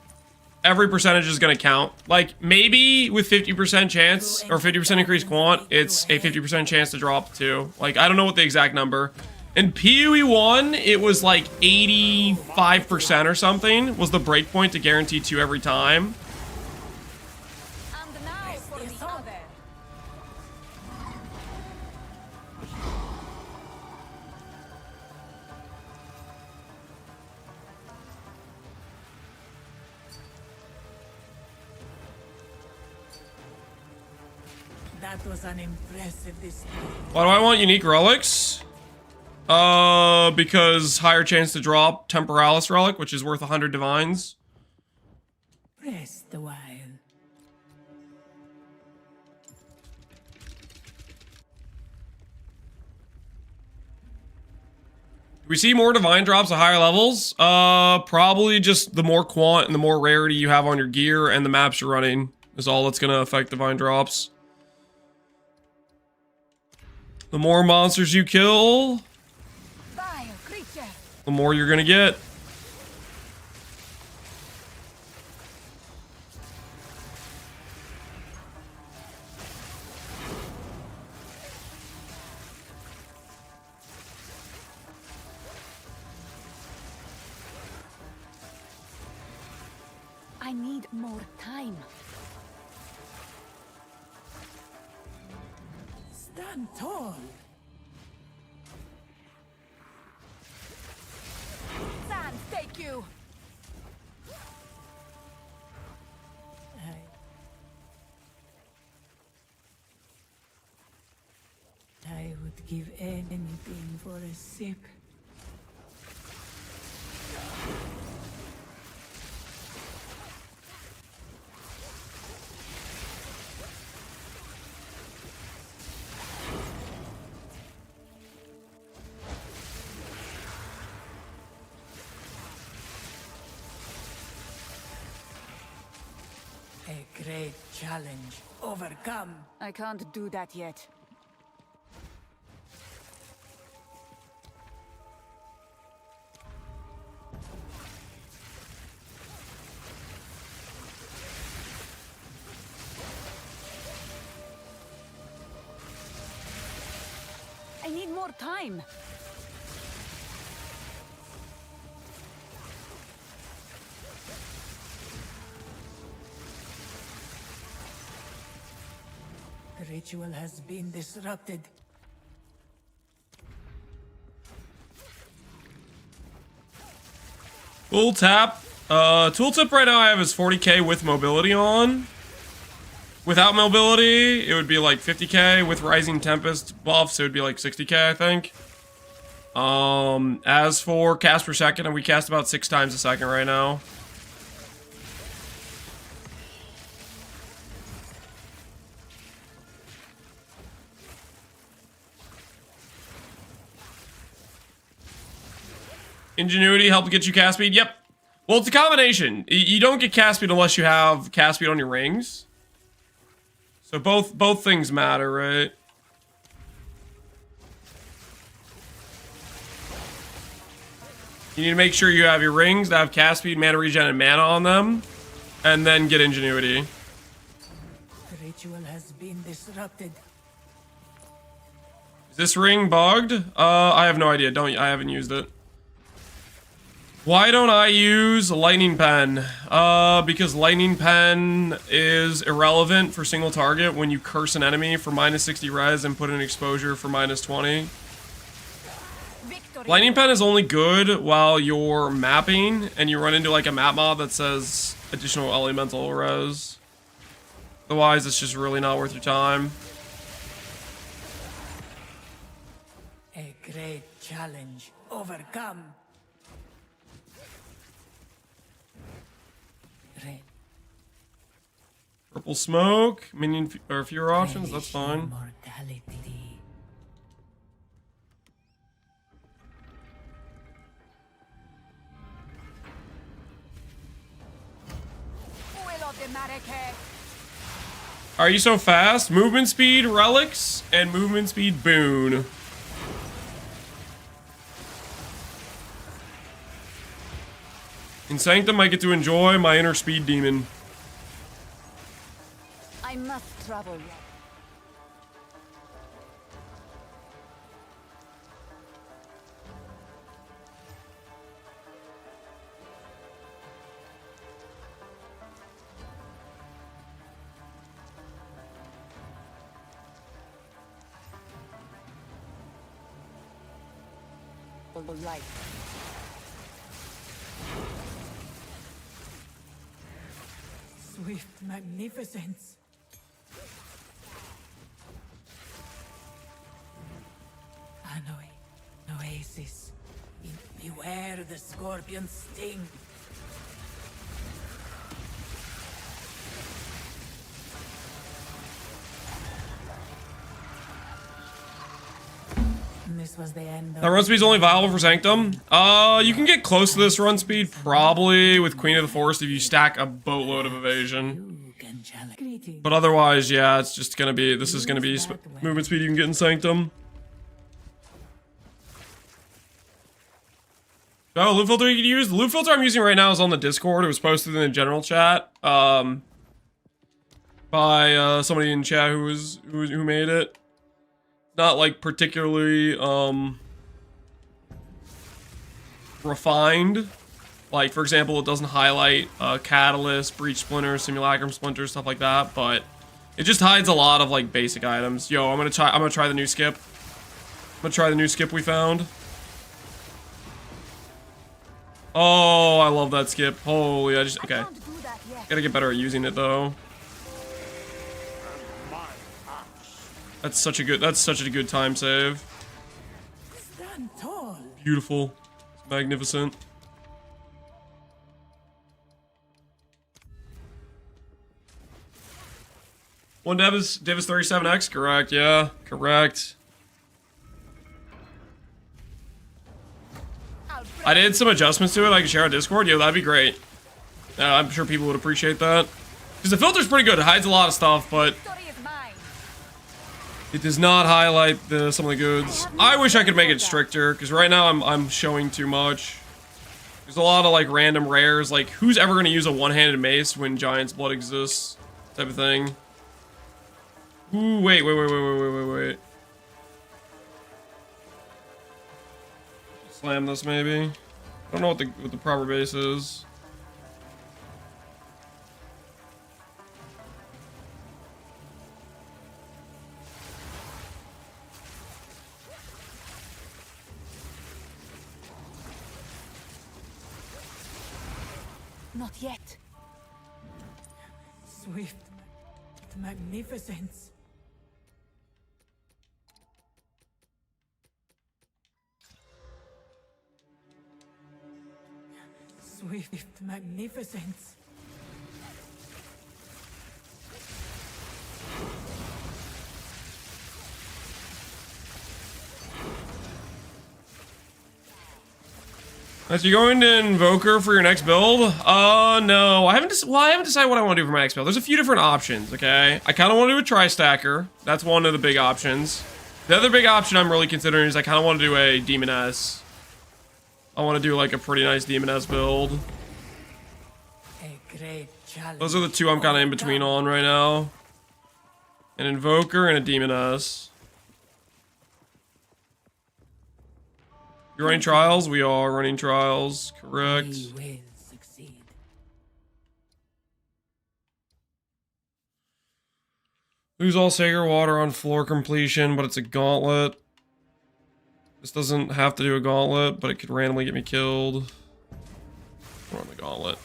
every percentage is going to count. Like, maybe with 50% chance, or 50% increased quant, it's a 50% chance to drop too. Like, I don't know what the exact number. In PoE 1, it was like 85% or something was the breakpoint to guarantee 2 every time. And now for the other. That was an impressive display. Why do I want unique relics? Because higher chance to drop Temporalis relic, which is worth 100 divines. Rest a while. Do we see more divine drops at higher levels? Probably just the more quant and the more rarity you have on your gear and the maps you're running is all that's gonna affect divine drops. The more monsters you kill, Vile creature. the more you're gonna get. I need more time. Stand tall. Sand, take you. I would give anything for a sip. A great challenge overcome. I can't do that yet. I need more time. The ritual has been disrupted. Full tap. Tooltip right now I have is 40k with mobility on. Without mobility, it would be like 50k. With Rising Tempest buffs, it would be like 60k, I think. As for cast per second, we cast about 6 times a second right now. Ingenuity helped get you cast speed. Yep. Well, it's a combination. You don't get cast speed unless you have cast speed on your rings. So both things matter, right? You need to make sure you have your rings that have cast speed, mana regen, and mana on them, and then get ingenuity. The ritual has been disrupted. Is this ring bugged? I have no idea. I haven't used it. Why don't I use Lightning Pen? Because Lightning Pen is irrelevant for single target when you curse an enemy for minus 60 res and put an exposure for minus 20. Victory. Lightning Pen is only good while you're mapping and you run into like a map mod that says additional elemental res. Otherwise, it's just really not worth your time. A great challenge overcome. Red. Purple smoke, minion or fewer options, that's fine. Immortality. Will of the Mareke. Are you so fast? Movement speed, relics, and movement speed boon. In Sanctum, I get to enjoy my inner speed demon. I must travel. Light. Swift magnificence. Anoi, Oasis. Beware the scorpion sting. This was the end of That run speed's only viable for Sanctum. You can get close to this run speed probably with Queen of the Forest if you stack a boatload of evasion. But otherwise, yeah, it's just gonna be, this is gonna be movement speed you can get in Sanctum. Oh, loot filter you can use? The loot filter I'm using right now is on the Discord. It was posted in the general chat, by somebody in chat who made it. Not like particularly refined. Like, for example, it doesn't highlight catalyst, breach splinters, simulacrum splinters, stuff like that, but it just hides a lot of like basic items. Yo, I'm gonna try the new skip. I'm gonna try the new skip we found. Oh, I love that skip. Holy, okay. Gotta get better at using it though. That's such a good time save. Stand tall. Beautiful. Magnificent. One dev is 37x, correct, yeah. Correct. I did some adjustments to it I can share on Discord. Yeah, that'd be great. I'm sure people would appreciate that. Because the filter's pretty good. It hides a lot of stuff, but it does not highlight some of the goods. I wish I could make it stricter, because right now I'm showing too much. There's a lot of like random rares, like who's ever going to use a one-handed mace when Giant's Blood exists, type of thing. Ooh, wait. Slam this maybe. I don't know what the proper base is. Not yet. Swift magnificence. Swift magnificence. As you going to Invoker for your next build? No. I haven't decided what I want to do for my next build. There's a few different options, okay? I kind of want to do a Tri-Stacker. That's one of the big options. The other big option I'm really considering is I kind of want to do a Demoness. I want to do like a pretty nice Demoness build. A great challenge. Those are the two I'm kind of in between on right now. An Invoker and a Demoness. You're running trials? We are running trials. Correct. We will succeed. Lose all Sacred Water on floor completion, but it's a gauntlet. This doesn't have to do a gauntlet, but it could randomly get me killed. Run the gauntlet.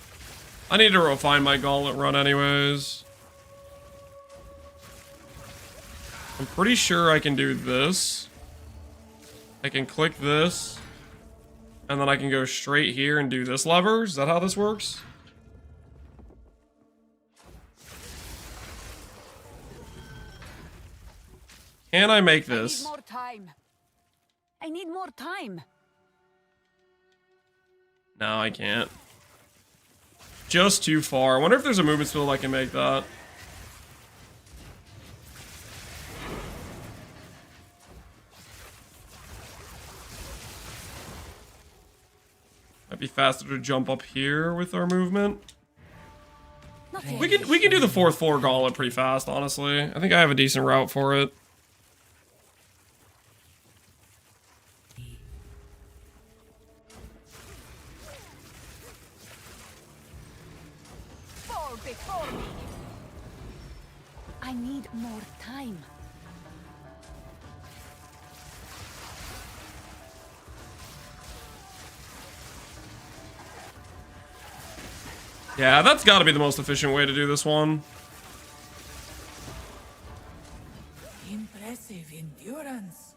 I need to refine my gauntlet run anyways. I'm pretty sure I can do this. I can click this. And then I can go straight here and do this lever. Is that how this works? Can I make this? I need more time. I need more time. No, I can't. Just too far. I wonder if there's a movement skill I can make that. Might be faster to jump up here with our movement. Not yet. We can do the 4th floor gauntlet pretty fast, honestly. I think I have a decent route for it. Fall before me. I need more time. Yeah, that's got to be the most efficient way to do this one. Impressive endurance.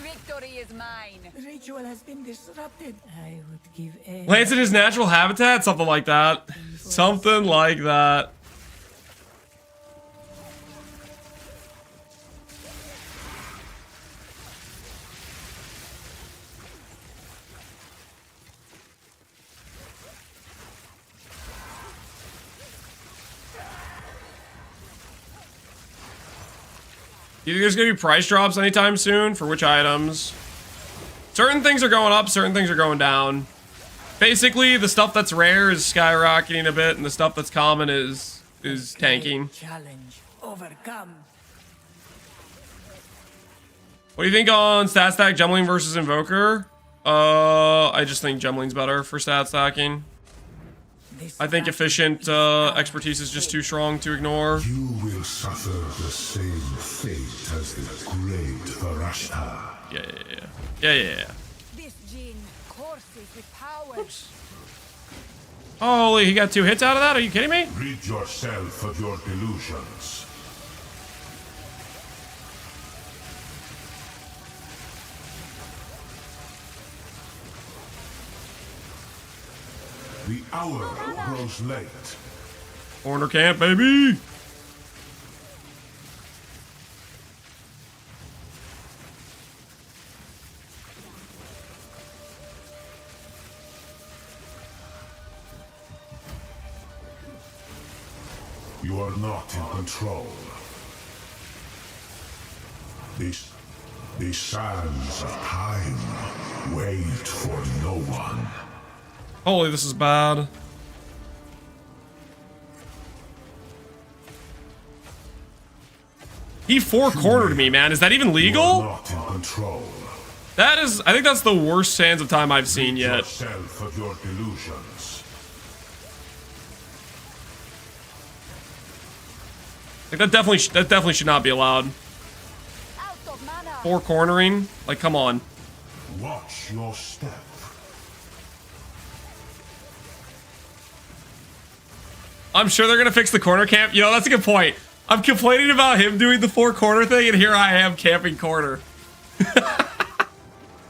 Victory is mine. The ritual has been disrupted. I would give any. Lance in his natural habitat? Something like that. Something like that. You think there's gonna be price drops anytime soon? For which items? Certain things are going up, certain things are going down. Basically, the stuff that's rare is skyrocketing a bit, and the stuff that's common is tanking. Challenge overcome. What do you think on stat stack Gemling versus Invoker? I just think Gemling's better for stat stacking. I think efficient expertise is just too strong to ignore. You will suffer the same fate as the great Varashta. Yeah. This gene courses with power. Holy, he got 2 hits out of that? Are you kidding me? Rid yourself of your delusions. The hour grows late. Corner camp, baby! You are not in control. The sands of time wait for no one. Holy, this is bad. He 4-cornered me, man. Is that even You are legal? not in control. That is, I think that's the worst Sands of Time I've seen Rid yet. yourself of your delusions. Like that definitely should not be allowed. I'll Mana. Four cornering? Like, come on. Watch your step. I'm sure they're gonna fix the corner camp. You know, that's a good point. I'm complaining about him doing the four corner thing, and here I am camping corner.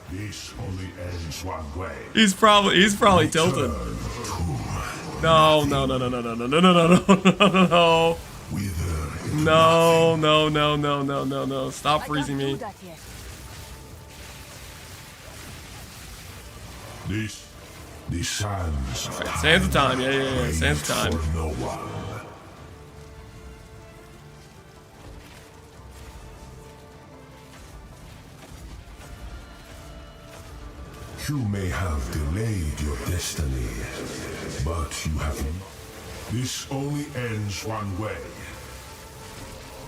This only ends one way. He's probably tilted. No. No. Stop freezing me. The sands. Sands of time. Yeah. Sands of time. For no one. You may have delayed your destiny, but you haven't. This only ends one way.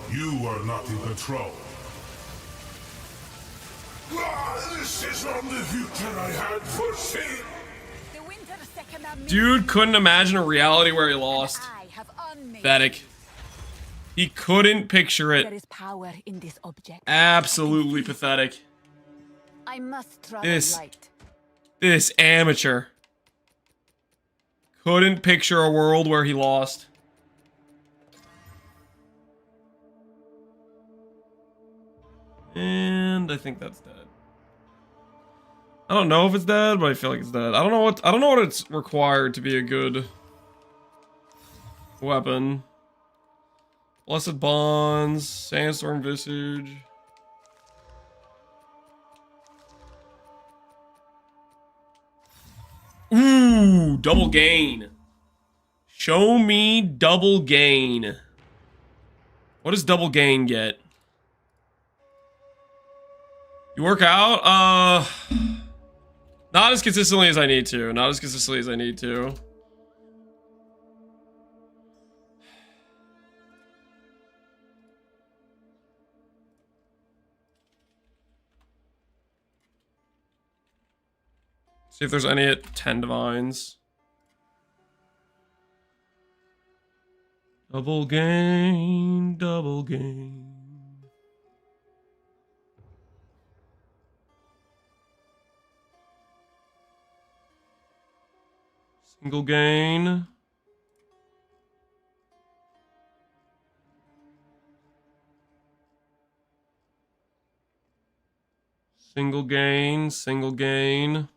You are not in control. This is not the future I had foreseen. Dude couldn't imagine a reality where he lost. Pathetic. He couldn't picture it. There is power in this object. Absolutely pathetic. I must travel light. This amateur couldn't picture a world where he lost. And I think that's dead. I don't know if it's dead, but I feel like it's dead. I don't know what it's required to be a good weapon. Blessed Bonds, Sandstorm Visage. Ooh, double gain. Show me double gain. What does double gain get? You work out? Not as consistently as I need to. Not as consistently as I need to. See if there's any at 10 divines. Double gain, double gain. Single gain. Single gain, single gain.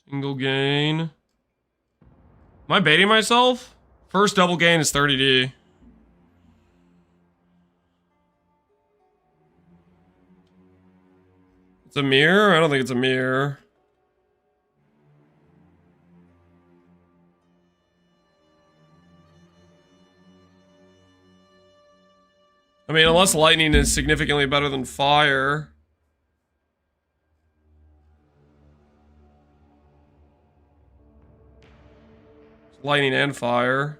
Single gain. Am I baiting myself? First double gain is 30D. It's a mirror? I don't think it's a mirror. I mean, unless lightning is significantly better than fire. Lightning and fire.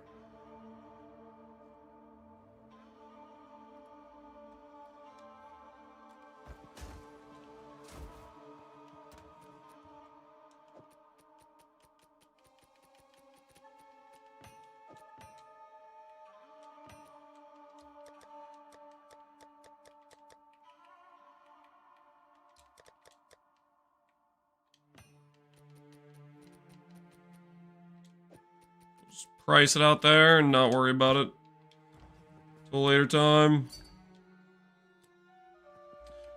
Price it out there and not worry about it till later time.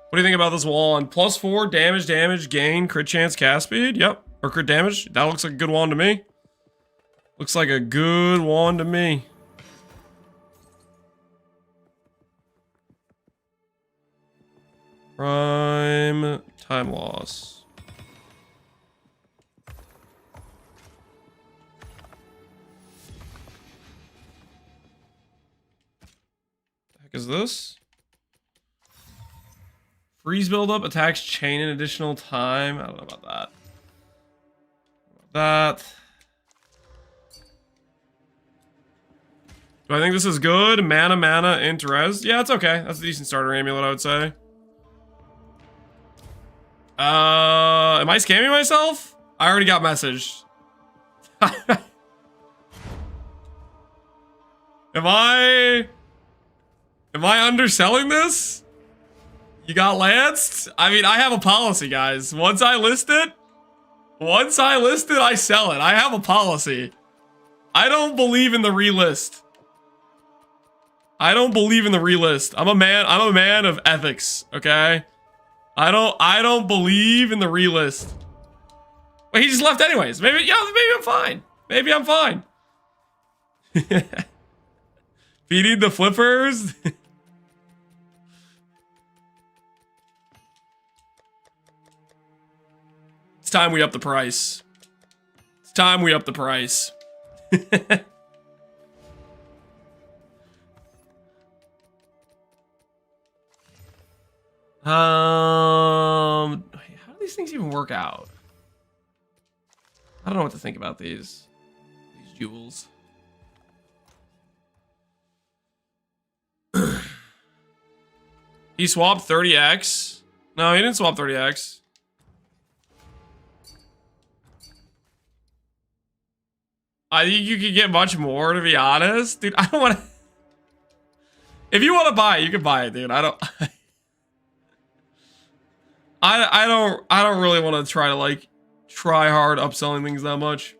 What do you think about this wand? +4 damage, gain, crit chance, cast speed. Yep, or crit damage. That looks like a good wand to me. Looks like a good wand to me. Prime time loss. Is this? Freeze buildup, attacks chain an additional time. I don't know about that. Do I think this is good? Mana, Interest. Yeah, it's okay. That's a decent starter amulet, I would say. Am I scamming myself? I already got messaged. Am I underselling this? You got lanced? I mean, I have a policy, guys. Once I list it, I sell it. I have a policy. I don't believe in the relist. I'm a man of ethics, okay? I don't believe in the relist. Wait, he just left anyways. Maybe I'm fine. Maybe I'm fine. Feeding the flippers. It's time we up the price. It's time we up the price. How do these things even work out? I don't know what to think about these jewels. He swapped 30x. No, he didn't swap 30x. I think you could get much more, to be honest. Dude, I don't want to... If you want to buy it, you can buy it, dude. I don't... I don't really want to try to, like, try hard upselling things that much.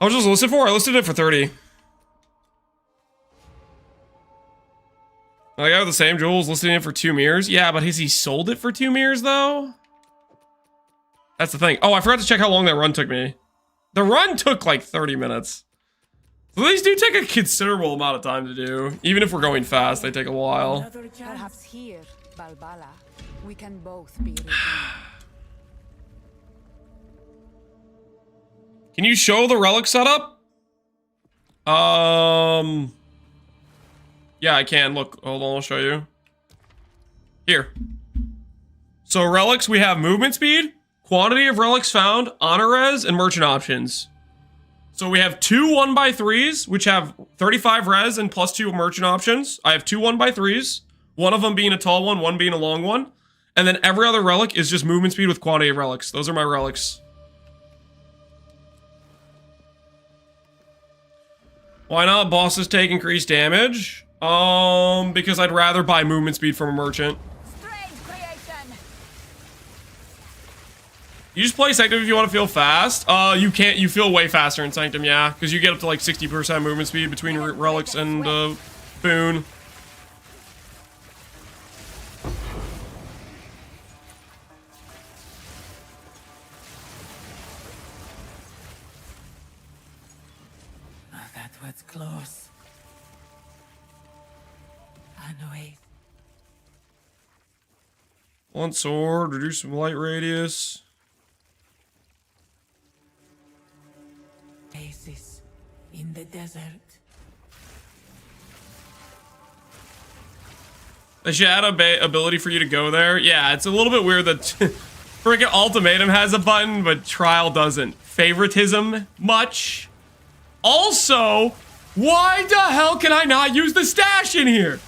How much was it listed for? I listed it for 30. I got the same jewels listing it for 2 mirrors. Yeah, but has he sold it for 2 mirrors though? That's the thing. Oh, I forgot to check how long that run took me. The run took like 30 minutes. So these do take a considerable amount of time to do. Even if we're going fast, they take a while. Perhaps here, Balbala, we can both be redeemed. Can you show the relic setup? Yeah, I can. Look, hold on, I'll show you. Here. So relics, we have movement speed, quantity of relics found, honor res, and merchant options. So we have 2 1x3s, which have 35 res and +2 merchant options. I have 2 1x3s, one of them being a tall one being a long one. And then every other relic is just movement speed with quantity of relics. Those are my relics. Why not? Bosses take increased damage. Because I'd rather buy movement speed from a merchant. You just play Sanctum if you want to feel fast. You can't. You feel way faster in Sanctum, yeah, because you get up to like 60% movement speed between relics and Boon. Oh, that was close. I know it. One sword, reduce some light radius. Oasis in the desert. They should add a ability for you to go there. Yeah, it's a little bit weird that freaking Ultimatum has a button, but Trial doesn't. Favoritism, much. Also, why the hell can I not use the stash in here?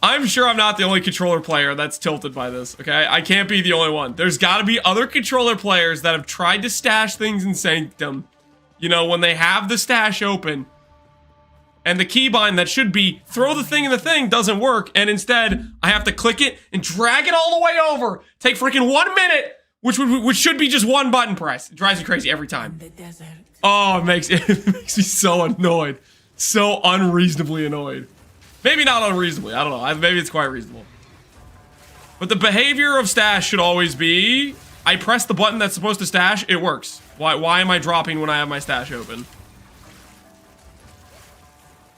I'm sure I'm not the only controller player that's tilted by this, okay? I can't be the only one. There's gotta be other controller players that have tried to stash things in Sanctum. You know, when they have the stash open, and the keybind that should be throw the thing in the thing doesn't work, and instead, I have to click it and drag it all the way over. Take freaking 1 minute, which should be just one button press. It drives me crazy every time. The desert. Oh, it makes me so annoyed. So unreasonably annoyed. Maybe not unreasonably, I don't know. Maybe it's quite reasonable. But the behavior of stash should always be, I press the button that's supposed to stash, it works. Why am I dropping when I have my stash open?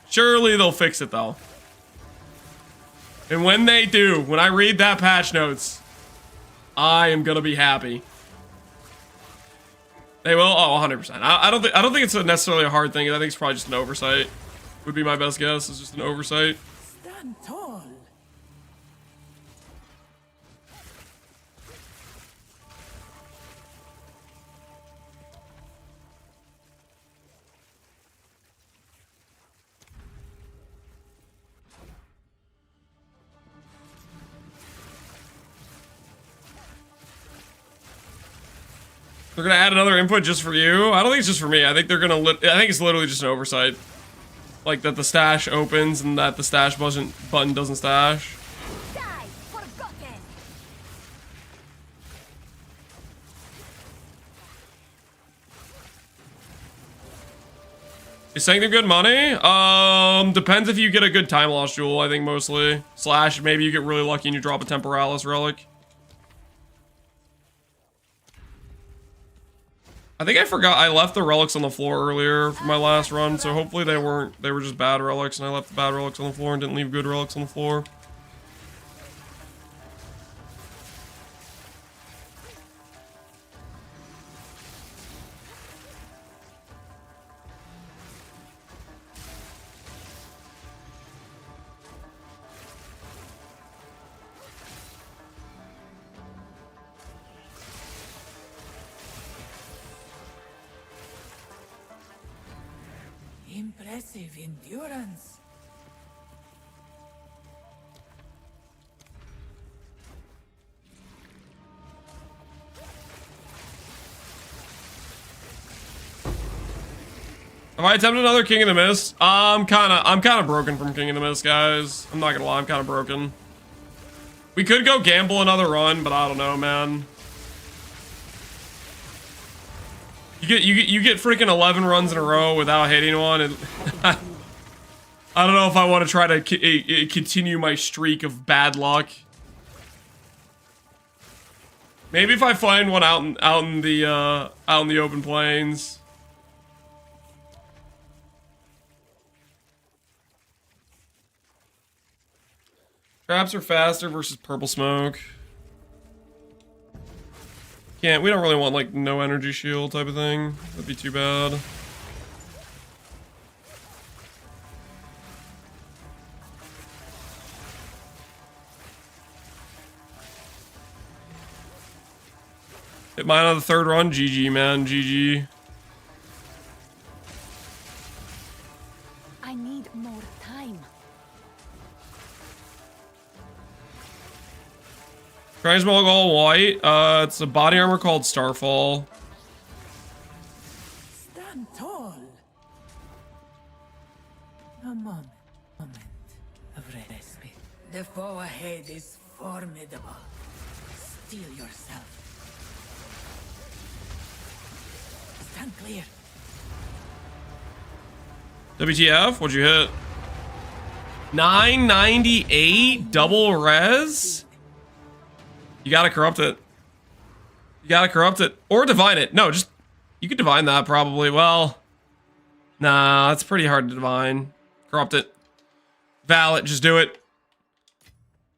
Surely they'll fix it though. And when they do, when I read that patch notes, I am gonna be happy. They will? Oh, 100%. I don't think it's necessarily a hard thing. I think it's probably just an oversight. Would be my best guess. It's just an oversight. Stand tall. They're gonna add another input just for you? I don't think it's just for me. I think they're gonna I think it's literally just an oversight. Like that the stash opens and that the stash button doesn't stash. Die, forgotten. Is Sanctum good money? Depends if you get a good time loss jewel, I think mostly. Slash, maybe you get really lucky and you drop a Temporalis relic. I think I forgot I left the relics on the floor earlier for my last run, so hopefully they were just bad relics and I left the bad relics on the floor and didn't leave good relics on the floor. Impressive endurance. Have I attempted another King of the Mist? I'm kinda broken from King of the Mist, guys. I'm not gonna lie, I'm kinda broken. We could go gamble another run, but I don't know, man. You get freaking 11 runs in a row without hitting one, and I don't know if I want to try to continue my streak of bad luck. Maybe if I find one out in the open plains. Traps are faster versus purple smoke. We don't really want like no energy shield type of thing. That'd be too bad. Hit mine on the third run. GG, man. GG. I need more time. Transmog all white. It's a body armor called Starfall. Stand tall. A moment of respite. The foe ahead is formidable. Steel yourself. Stand clear. WTF? What'd you hit? 998 double res? You gotta corrupt it. You gotta corrupt it. Or divine it. No, just... You could divine that, probably. Well... Nah, it's pretty hard to divine. Corrupt it. Valid, just do it.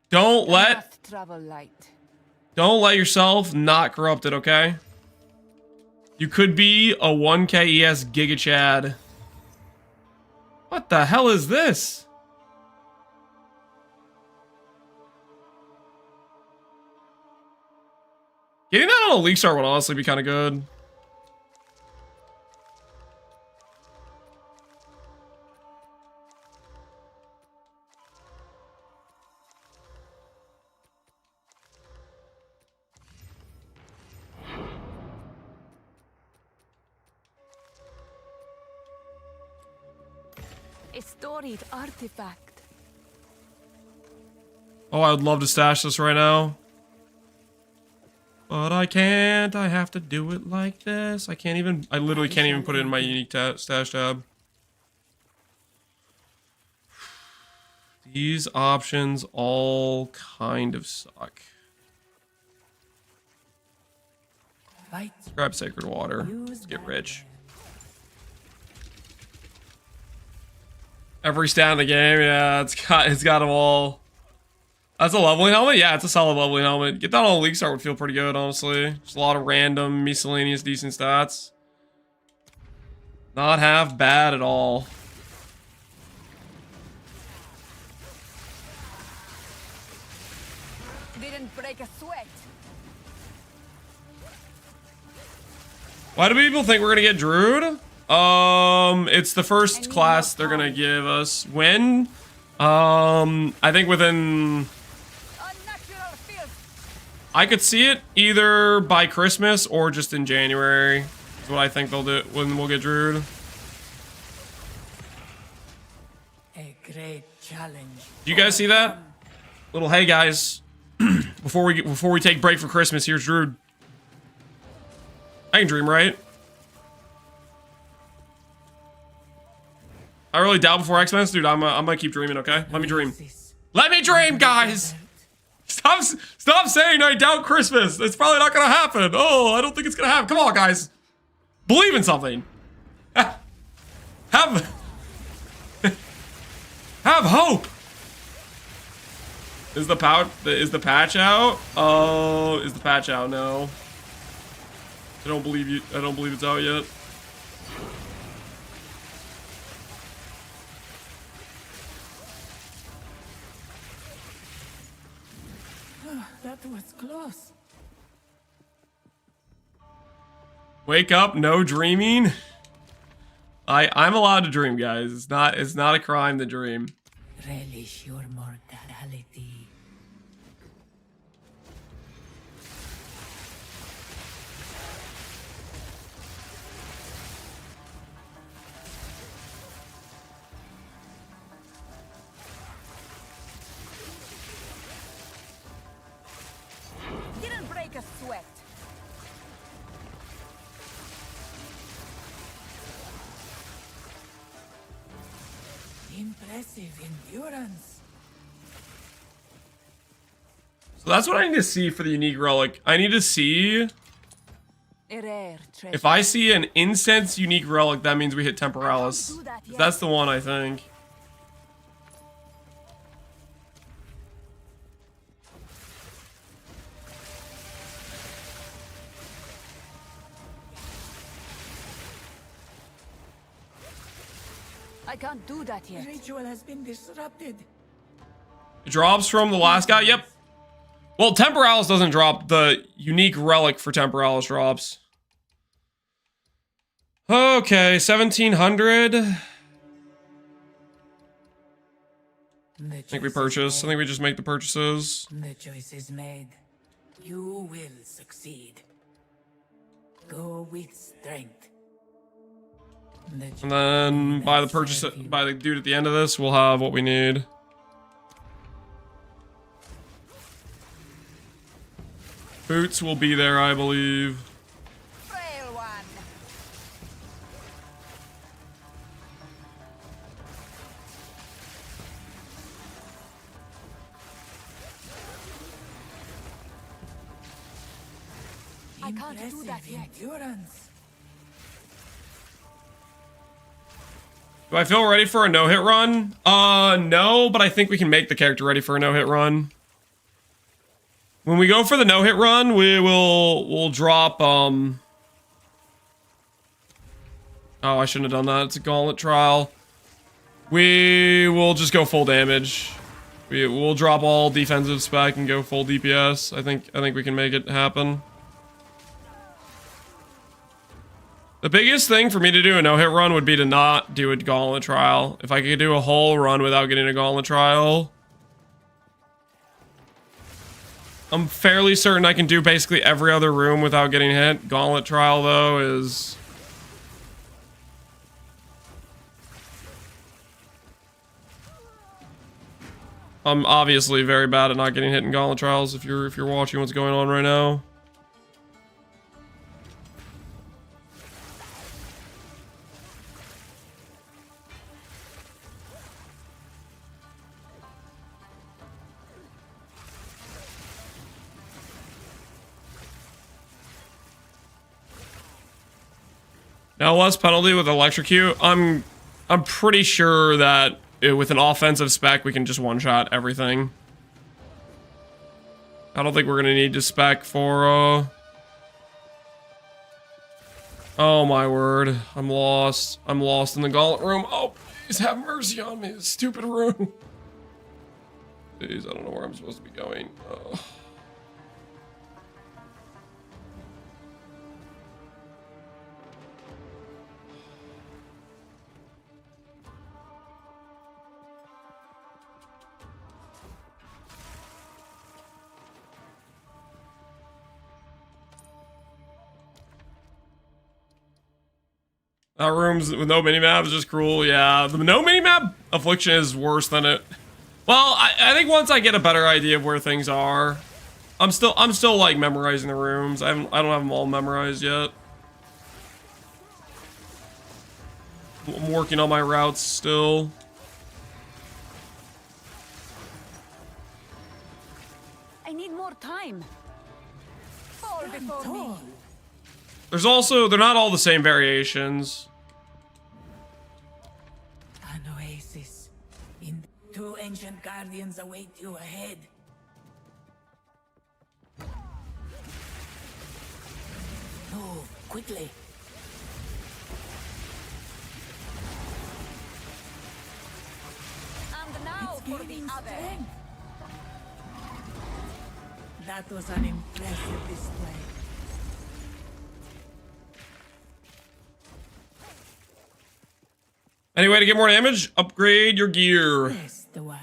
Don't let... Travel light. Don't let yourself not corrupt it, okay? You could be a 1k ES Giga Chad. What the hell is this? Getting that on a Leak Star would honestly be kind of good. A storied artifact. Oh, I would love to stash this right now. But I can't. I have to do it like this. I literally can't even put it in my unique stash tab. These options all kind of suck. Let's grab Sacred Water. Let's get rich. Every stat in the game, yeah, it's got them all. That's a leveling helmet? Yeah, it's a solid leveling helmet. Get that on a League Star would feel pretty good, honestly. Just a lot of random, miscellaneous, decent stats. Not half bad at all. Didn't break a sweat. Why do people think we're gonna get Druid? It's the first class they're gonna give us. When? I think within... I could see it either by Christmas or just in January. Is what I think they'll do when we'll get Druid. A great challenge. Do you guys see that? Little hey guys, before we take break for Christmas, here's Druid. I can dream, right? I really doubt before Xmas, dude. I'm gonna keep dreaming, okay? Let me dream. Let me dream, guys. Stop saying I doubt Christmas. It's probably not gonna happen. Oh, I don't think it's gonna happen. Come on, guys. Believe in something. Have hope. Is the patch out? Oh, is the patch out? No. I don't believe you. I don't believe it's out yet. That was close. Wake up, no dreaming. I'm allowed to dream, guys. It's not a crime to dream. Relish your mortality. Didn't break a sweat. Impressive endurance. So that's what I need to see for the unique relic. I need to see A rare treasure. if I see an incense unique relic, that means we hit Temporalis. That's the one, I think. I can't do that The yet. ritual has been disrupted. It drops from the last guy. Yep. Well, Temporalis doesn't drop. The unique relic for Temporalis drops. Okay, 1700. I think we purchase. I think we just make the purchases. The choice is made. You will succeed. Go with strength. And then by the purchase, by the dude at the end of this, we'll have what we need. Boots will be there, I believe. Frail one. I can't do that yet. Endurance. Do I feel ready for a no-hit run? No, but I think we can make the character ready for a no-hit run. When we go for the no-hit run, we'll drop, Oh, I shouldn't have done that. It's a gauntlet trial. We will just go full damage. We'll drop all defensive spec and go full DPS. I think we can make it happen. The biggest thing for me to do a no-hit run would be to not do a gauntlet trial. If I could do a whole run without getting a gauntlet trial, I'm fairly certain I can do basically every other room without getting hit. Gauntlet trial, though, is... I'm obviously very bad at not getting hit in gauntlet trials if you're watching what's going on right now. Now less penalty with electrocute. I'm pretty sure that with an offensive spec we can just one-shot everything. I don't think we're gonna need to spec for oh my word. I'm lost. I'm lost in the gauntlet room. Oh, please have mercy on me, this stupid room. Please, I don't know where I'm supposed to be going. Oh. That room's with no minimap is just cruel. Yeah, the no minimap affliction is worse than it. Well, I think once I get a better idea of where things are, I'm still like memorizing the rooms. I don't have them all memorized yet. I'm working on my routes still. I need more time. Fall before me. There's also, they're not all the same variations. An oasis. In 2 ancient guardians await you ahead. Move quickly. And now for the other. That was an impressive display. Any way to get more damage? Upgrade your gear. Rest a while.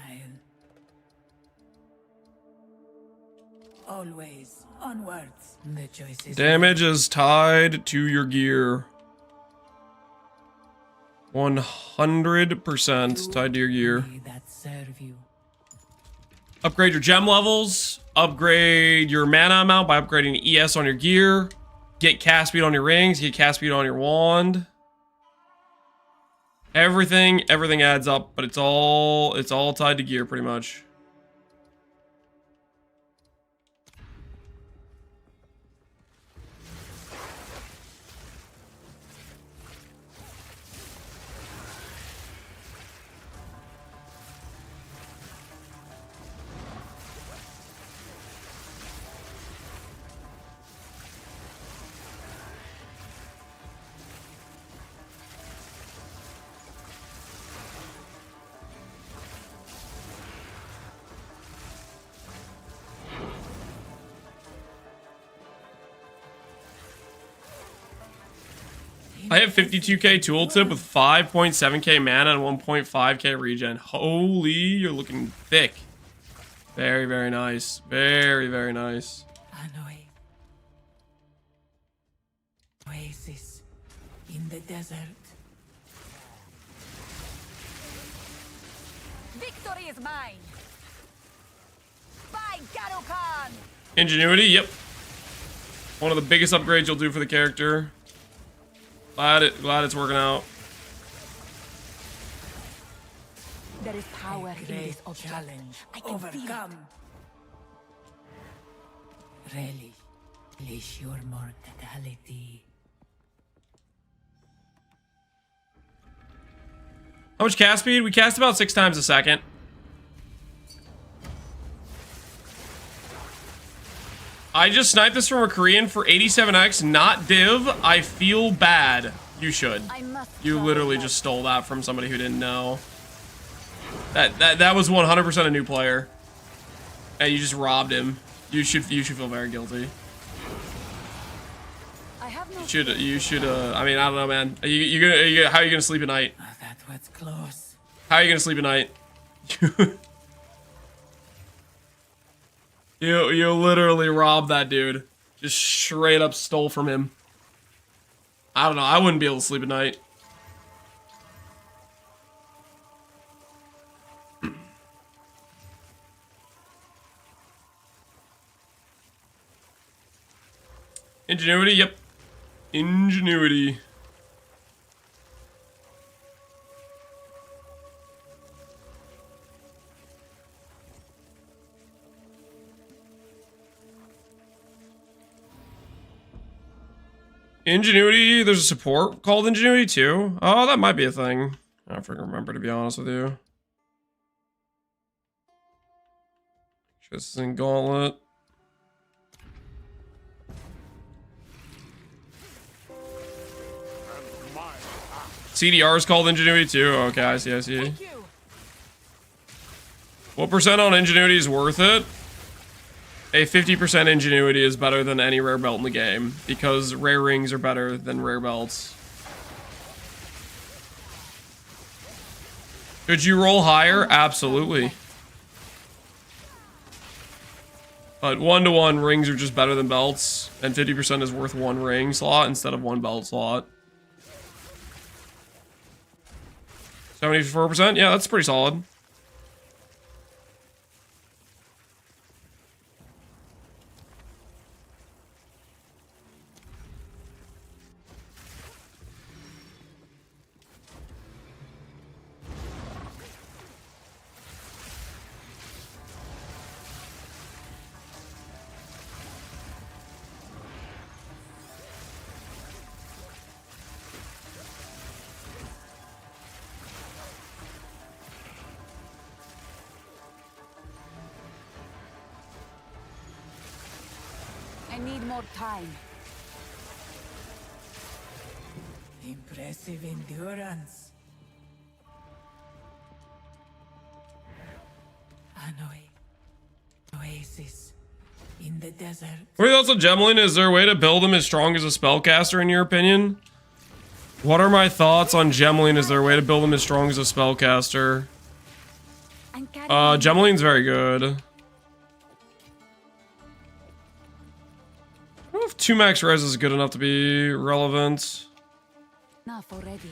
Always onwards. The choice is Damage is tied to your gear. 100% tied to your gear. that serve you. Upgrade your gem levels. Upgrade your mana amount by upgrading ES on your gear. Get cast speed on your rings. Get cast speed on your wand. Everything adds up, but it's all tied to gear pretty much. I have 52k tooltip with 5.7k mana and 1.5k regen. Holy, you're looking thick. Very, very nice. Very, very nice. Oasis in the desert. Victory is mine. By Garukan. Ingenuity, yep. One of the biggest upgrades you'll do for the character. Glad it's working out. There is power in Great this object. challenge. I can feel it. Overcome. Relic. Release your mortality. How much cast speed? We cast about 6 times a second. I just sniped this from a Korean for 87x, not div. I feel bad. You should. You literally just stole that from somebody who didn't know. That was 100% a new player. And you just robbed him. You should feel very guilty. I have no You should I mean, I don't know, man. How are you gonna sleep at night? Oh, that was close. How are you gonna sleep at night? You literally robbed that dude. Just straight up stole from him. I don't know. I wouldn't be able to sleep at night. Ingenuity, yep. Ingenuity. Ingenuity, there's a support called Ingenuity too. Oh, that might be a thing. I don't freaking remember, to be honest with you. Just in Gauntlet. CDR is called Ingenuity too. Okay, I see. What percent on Ingenuity is worth it? A 50% Ingenuity is better than any rare belt in the game, because rare rings are better than rare belts. Could you roll higher? Absolutely. But 1-to-1 rings are just better than belts, and 50% is worth 1 ring slot instead of 1 belt slot. 74%? Yeah, that's pretty solid. I need more time. Impressive endurance. Hanoi. Oasis. In the desert. Wait, also, Gemlin, is there a way to build him as strong as a spellcaster, in your opinion? What are my thoughts on Gemlin? Is there a way to build him as strong as a spellcaster? Gemlin's very good. I don't know if 2 max res is good enough to be relevant. Enough already.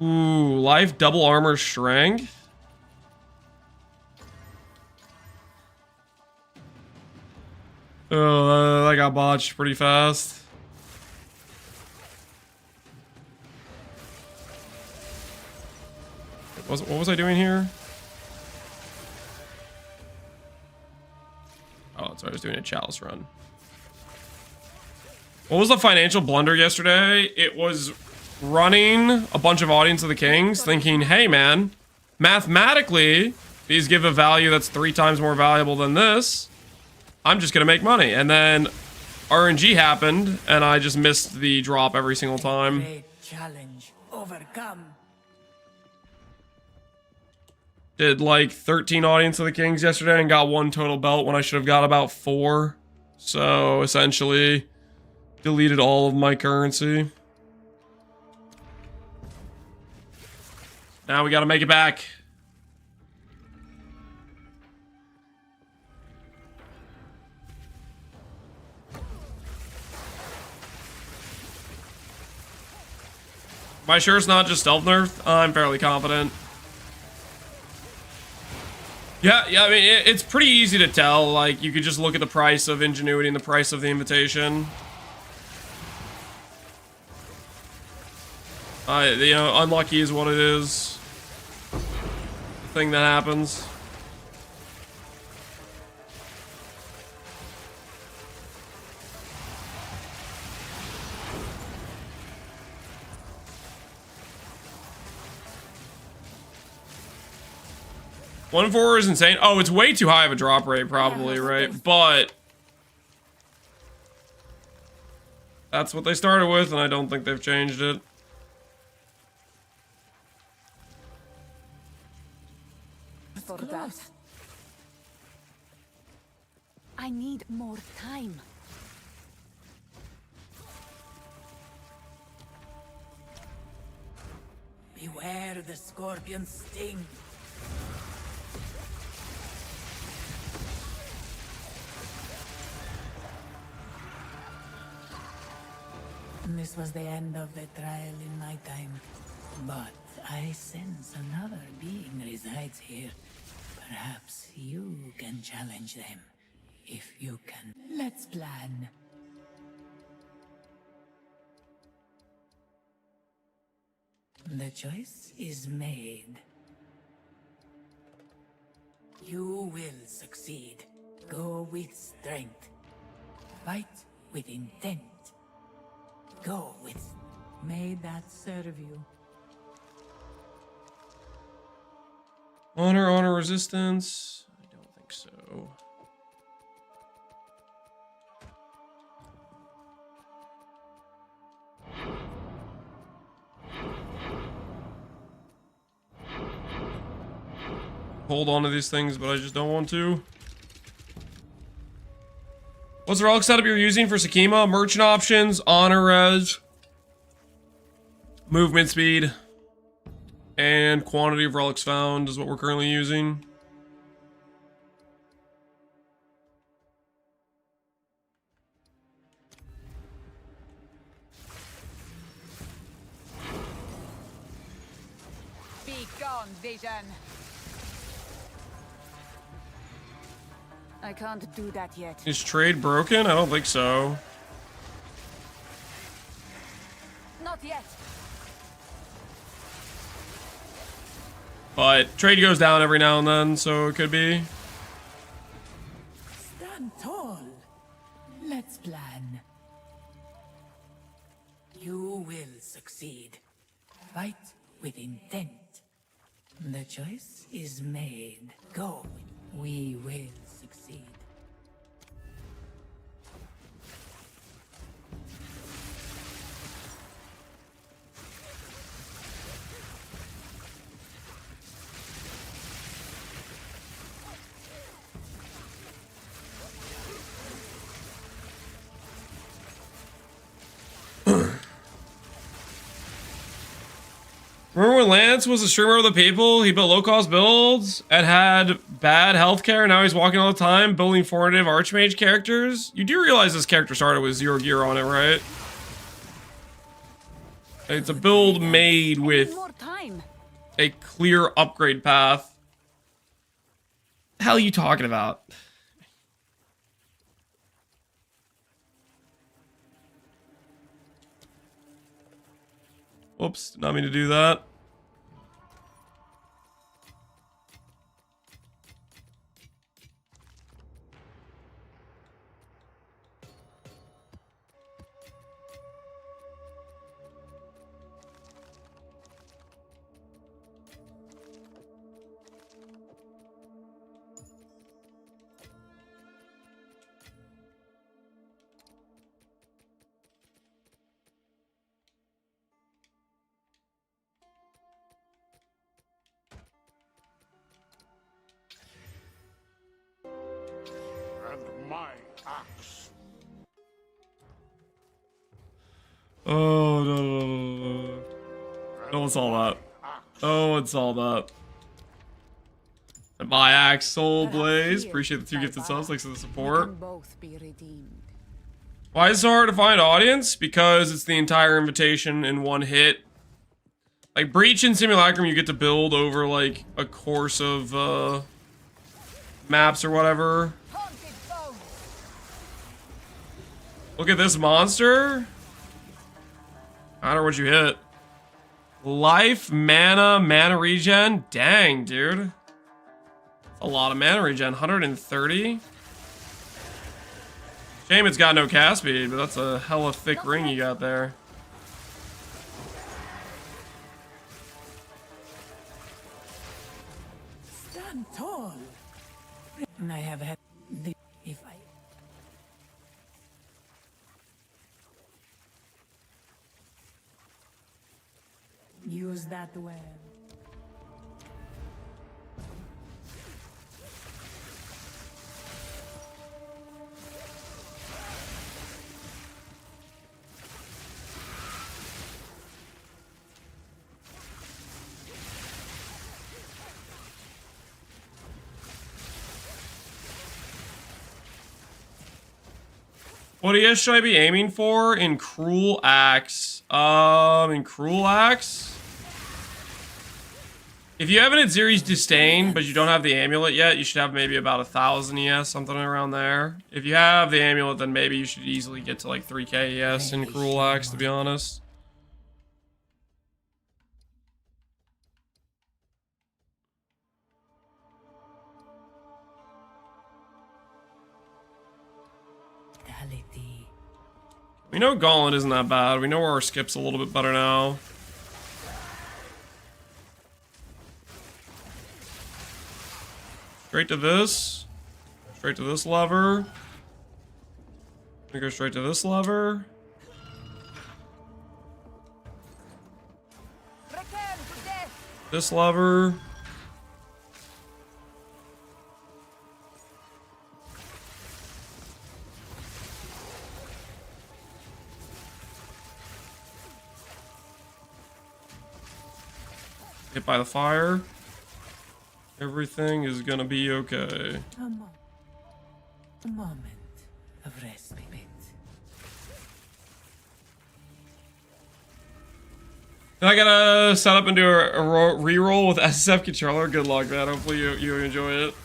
Ooh, life, double armor, strength. Oh, that got botched pretty fast. What was I doing here? Oh, sorry, I was doing a chalice run. What was the financial blunder yesterday? It was running a bunch of Audience of the Kings, thinking, hey man, mathematically, these give a value that's 3 times more valuable than this. I'm just gonna make money. And then RNG happened, and I just missed the drop every single time. Great challenge overcome. Did like 13 Audience of the Kings yesterday and got 1 total belt when I should have got about 4. So essentially deleted all of my currency. Now we gotta make it back. Am I sure it's not just stealth nerf? I'm fairly confident. Yeah, I mean, it's pretty easy to tell. Like, you could just look at the price of Ingenuity and the price of the Invitation. You know, unlucky is what it is. The thing that happens. One four is insane. Oh, it's way too high of a drop rate, probably, right? But that's what they started with, and I don't think they've changed it. For that. I need more time. Beware the scorpion's sting. This was the end of the trial in my time. But I sense another being resides here. Perhaps you can challenge them. If you can. Let's plan. The choice is made. You will succeed. Go with strength. Fight with intent. Go with... May that serve you. Honor, resistance. I don't think so. Hold on to these things, but I just don't want to. What's the relic setup you're using for Sakima? Merchant options, honor res, movement speed, and quantity of relics found is what we're currently using. on, vision. I can't do that yet. Is trade broken? I don't think so. Not yet. But trade goes down every now and then, so it could be. Stand tall. Let's plan. You will succeed. Fight with intent. The choice is made. Go. We will succeed. Remember when Lance was a streamer of the people? He built low-cost builds and had bad healthcare. Now he's walking all the time, building formative Archmage characters. You do realize this character started with 0 gear on it, right? It's a build made with More time. a clear upgrade path. The hell are you talking about? Whoops, did not mean to do that. And my axe. Oh, no. Oh, it's all that. Oh, it's all that. And my axe, Soul Blaze. Appreciate the 2 gifted subs. Thanks for the We support. can both be redeemed. Why is it so hard to find audience? Because it's the entire invitation in one hit. Like, Breach and Simulacrum, you get to build over, like, a course of, maps or whatever. Haunted bones. Look at this monster. I don't know what you hit. Life, mana regen. Dang, dude. That's a lot of mana regen. 130. Shame it's got no cast speed, but that's a hella thick ring you got there. Stand tall. I have had the if I use that well. What ES should I be aiming for in Cruel Axe? In Cruel Axe? If you have it at Zeri's Disdain, but you don't have the amulet yet, you should have maybe about 1,000 ES, something around there. If you have the amulet, then maybe you should easily get to like 3k ES in Cruel Axe, to be honest. Vitality. We know Gauntlet isn't that bad. We know where our skip's a little bit better now. Straight to this. Straight to this lever. We go straight to this lever. Return to death. This lever. Hit by the fire. Everything is gonna be okay. A moment of respite. I gotta set up and do a reroll with SSF controller. Good luck, man. Hopefully you enjoy it.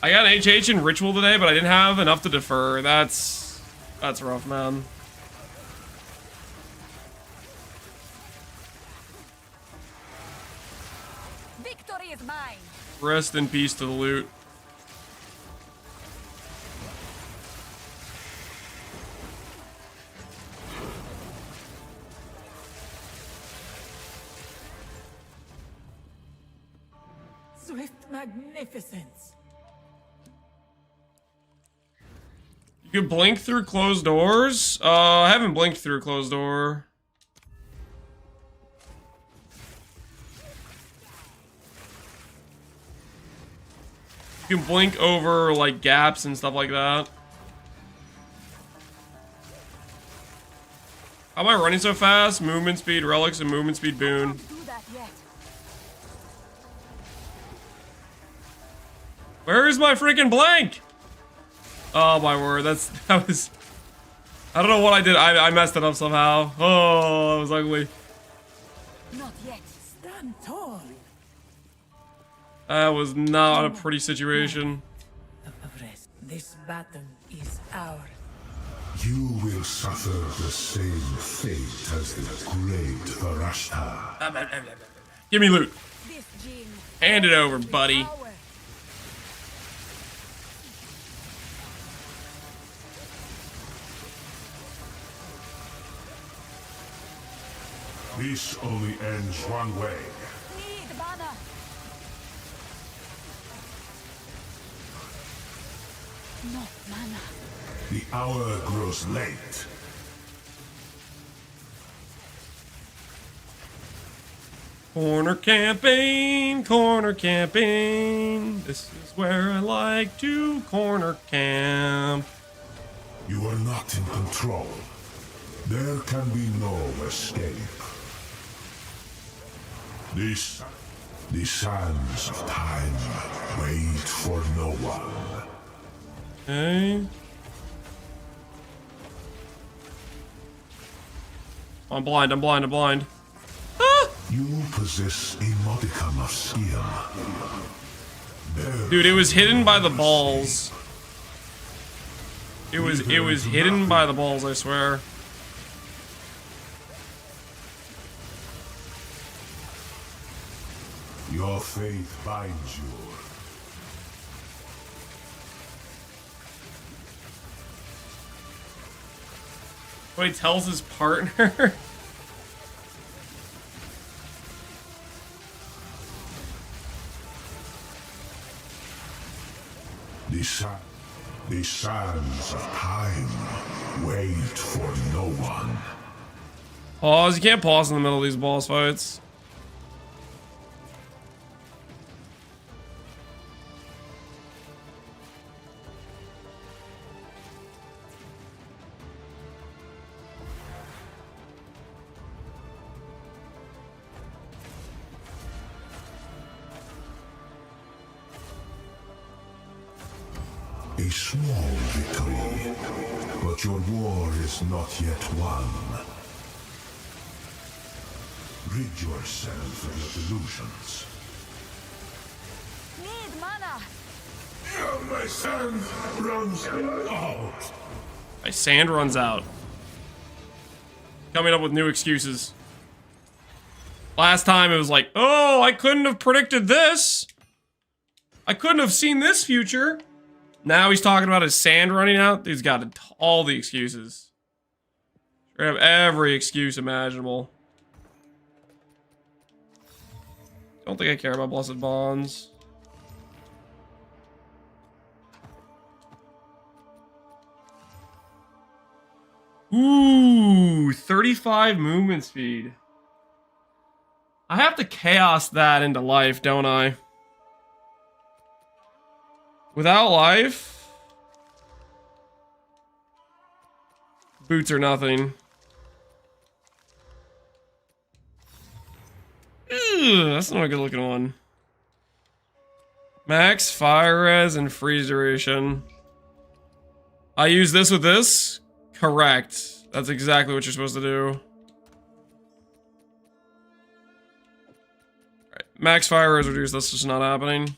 I got an HH in Ritual today, but I didn't have enough to defer. That's rough, man. Victory is mine. Rest in peace to the loot. Swift magnificence. You can blink through closed doors? I haven't blinked through a closed door. You can blink over, like, gaps and stuff like that. How am I running so fast? Movement speed, relics, and movement speed boon. Can't do that yet. Where's my freaking blank? Oh my word, that was... I don't know what I did. I messed it up somehow. Oh, that was ugly. Not yet. Stand tall. That was not a pretty situation. This battle is ours. You will suffer the same fate as the great Varashta. Give me loot. This gene. Hand it over, buddy. Power. This only ends one way. Need mana. No mana. The hour grows late. Corner camping, corner camping. This is where I like to corner camp. You are not in control. There can be no escape. The sands of time wait for no one. Okay. I'm blind, I'm blind, I'm blind. Ah! You possess a modicum of skill. There Dude, it was hidden by the balls. It was hidden by the balls, I swear. Your faith binds you. What he tells his partner. The sands of time wait for no one. Pause. You can't pause in the middle of these boss fights. A small victory, but your war is not yet won. Rid yourself of your delusions. Need mana. My son runs out. My sand runs out. Coming up with new excuses. Last time it was like, oh, I couldn't have predicted this. I couldn't have seen this future. Now he's talking about his sand running out. Dude's got all the excuses. We have every excuse imaginable. Don't think I care about Blessed Bonds. Ooh, 35 movement speed. I have to chaos that into life, don't I? Without life, boots are nothing. Ew, that's not a good looking one. Max fire res and freeze duration. I use this with this? Correct. That's exactly what you're supposed to do. Alright, max fire is reduced. That's just not happening.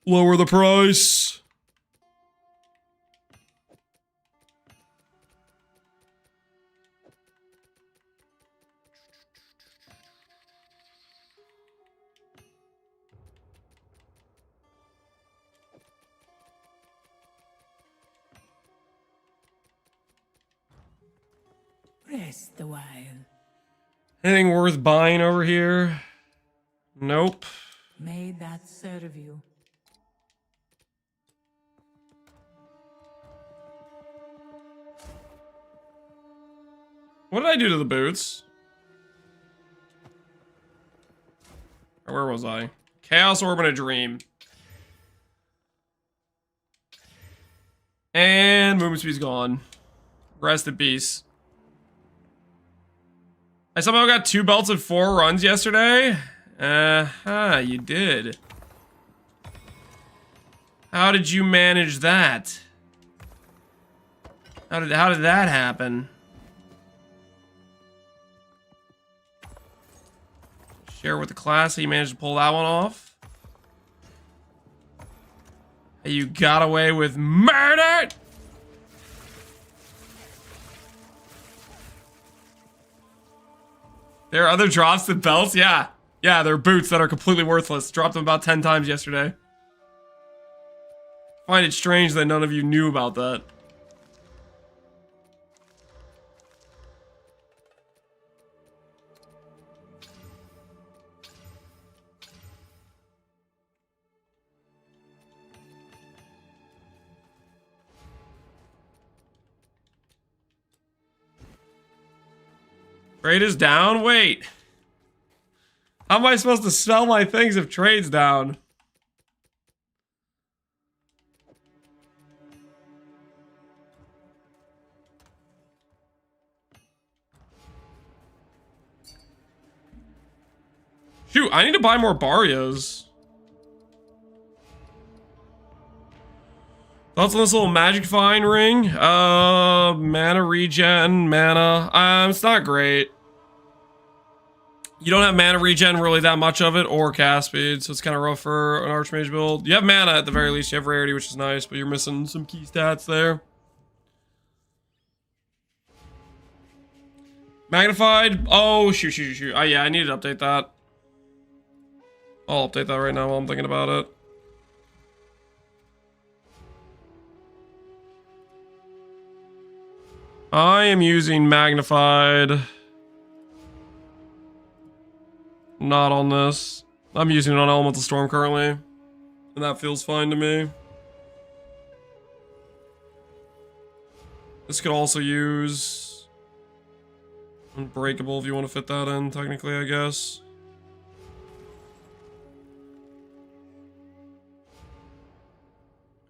Lower the price. Rest a while. Anything worth buying over here? Nope. May that serve you. What did I do to the boots? Or where was I? Chaos Orb and a Dream. And movement speed's gone. Rest in peace. I somehow got 2 belts in 4 runs yesterday. You did. How did you manage that? How did that happen? Share with the class how you managed to pull that one off. You got away with murder! There are other drops than belts? Yeah. Yeah, there are boots that are completely worthless. Dropped them about 10 times yesterday. Find it strange that none of you knew about that. Trade is down? Wait. How am I supposed to sell my things if trade's down? Shoot, I need to buy more Barrios. Thoughts on this little magic fine ring? Mana regen, mana. It's not great. You don't have mana regen really that much of it, or cast speed, so it's kind of rough for an Archmage build. You have mana at the very least, you have rarity, which is nice, but you're missing some key stats there. Magnified? Oh, shoot. Oh, yeah, I need to update that. I'll update that right now while I'm thinking about it. I am using magnified. Not on this. I'm using it on Elemental Storm currently. And that feels fine to me. This could also use Unbreakable if you want to fit that in, technically, I guess.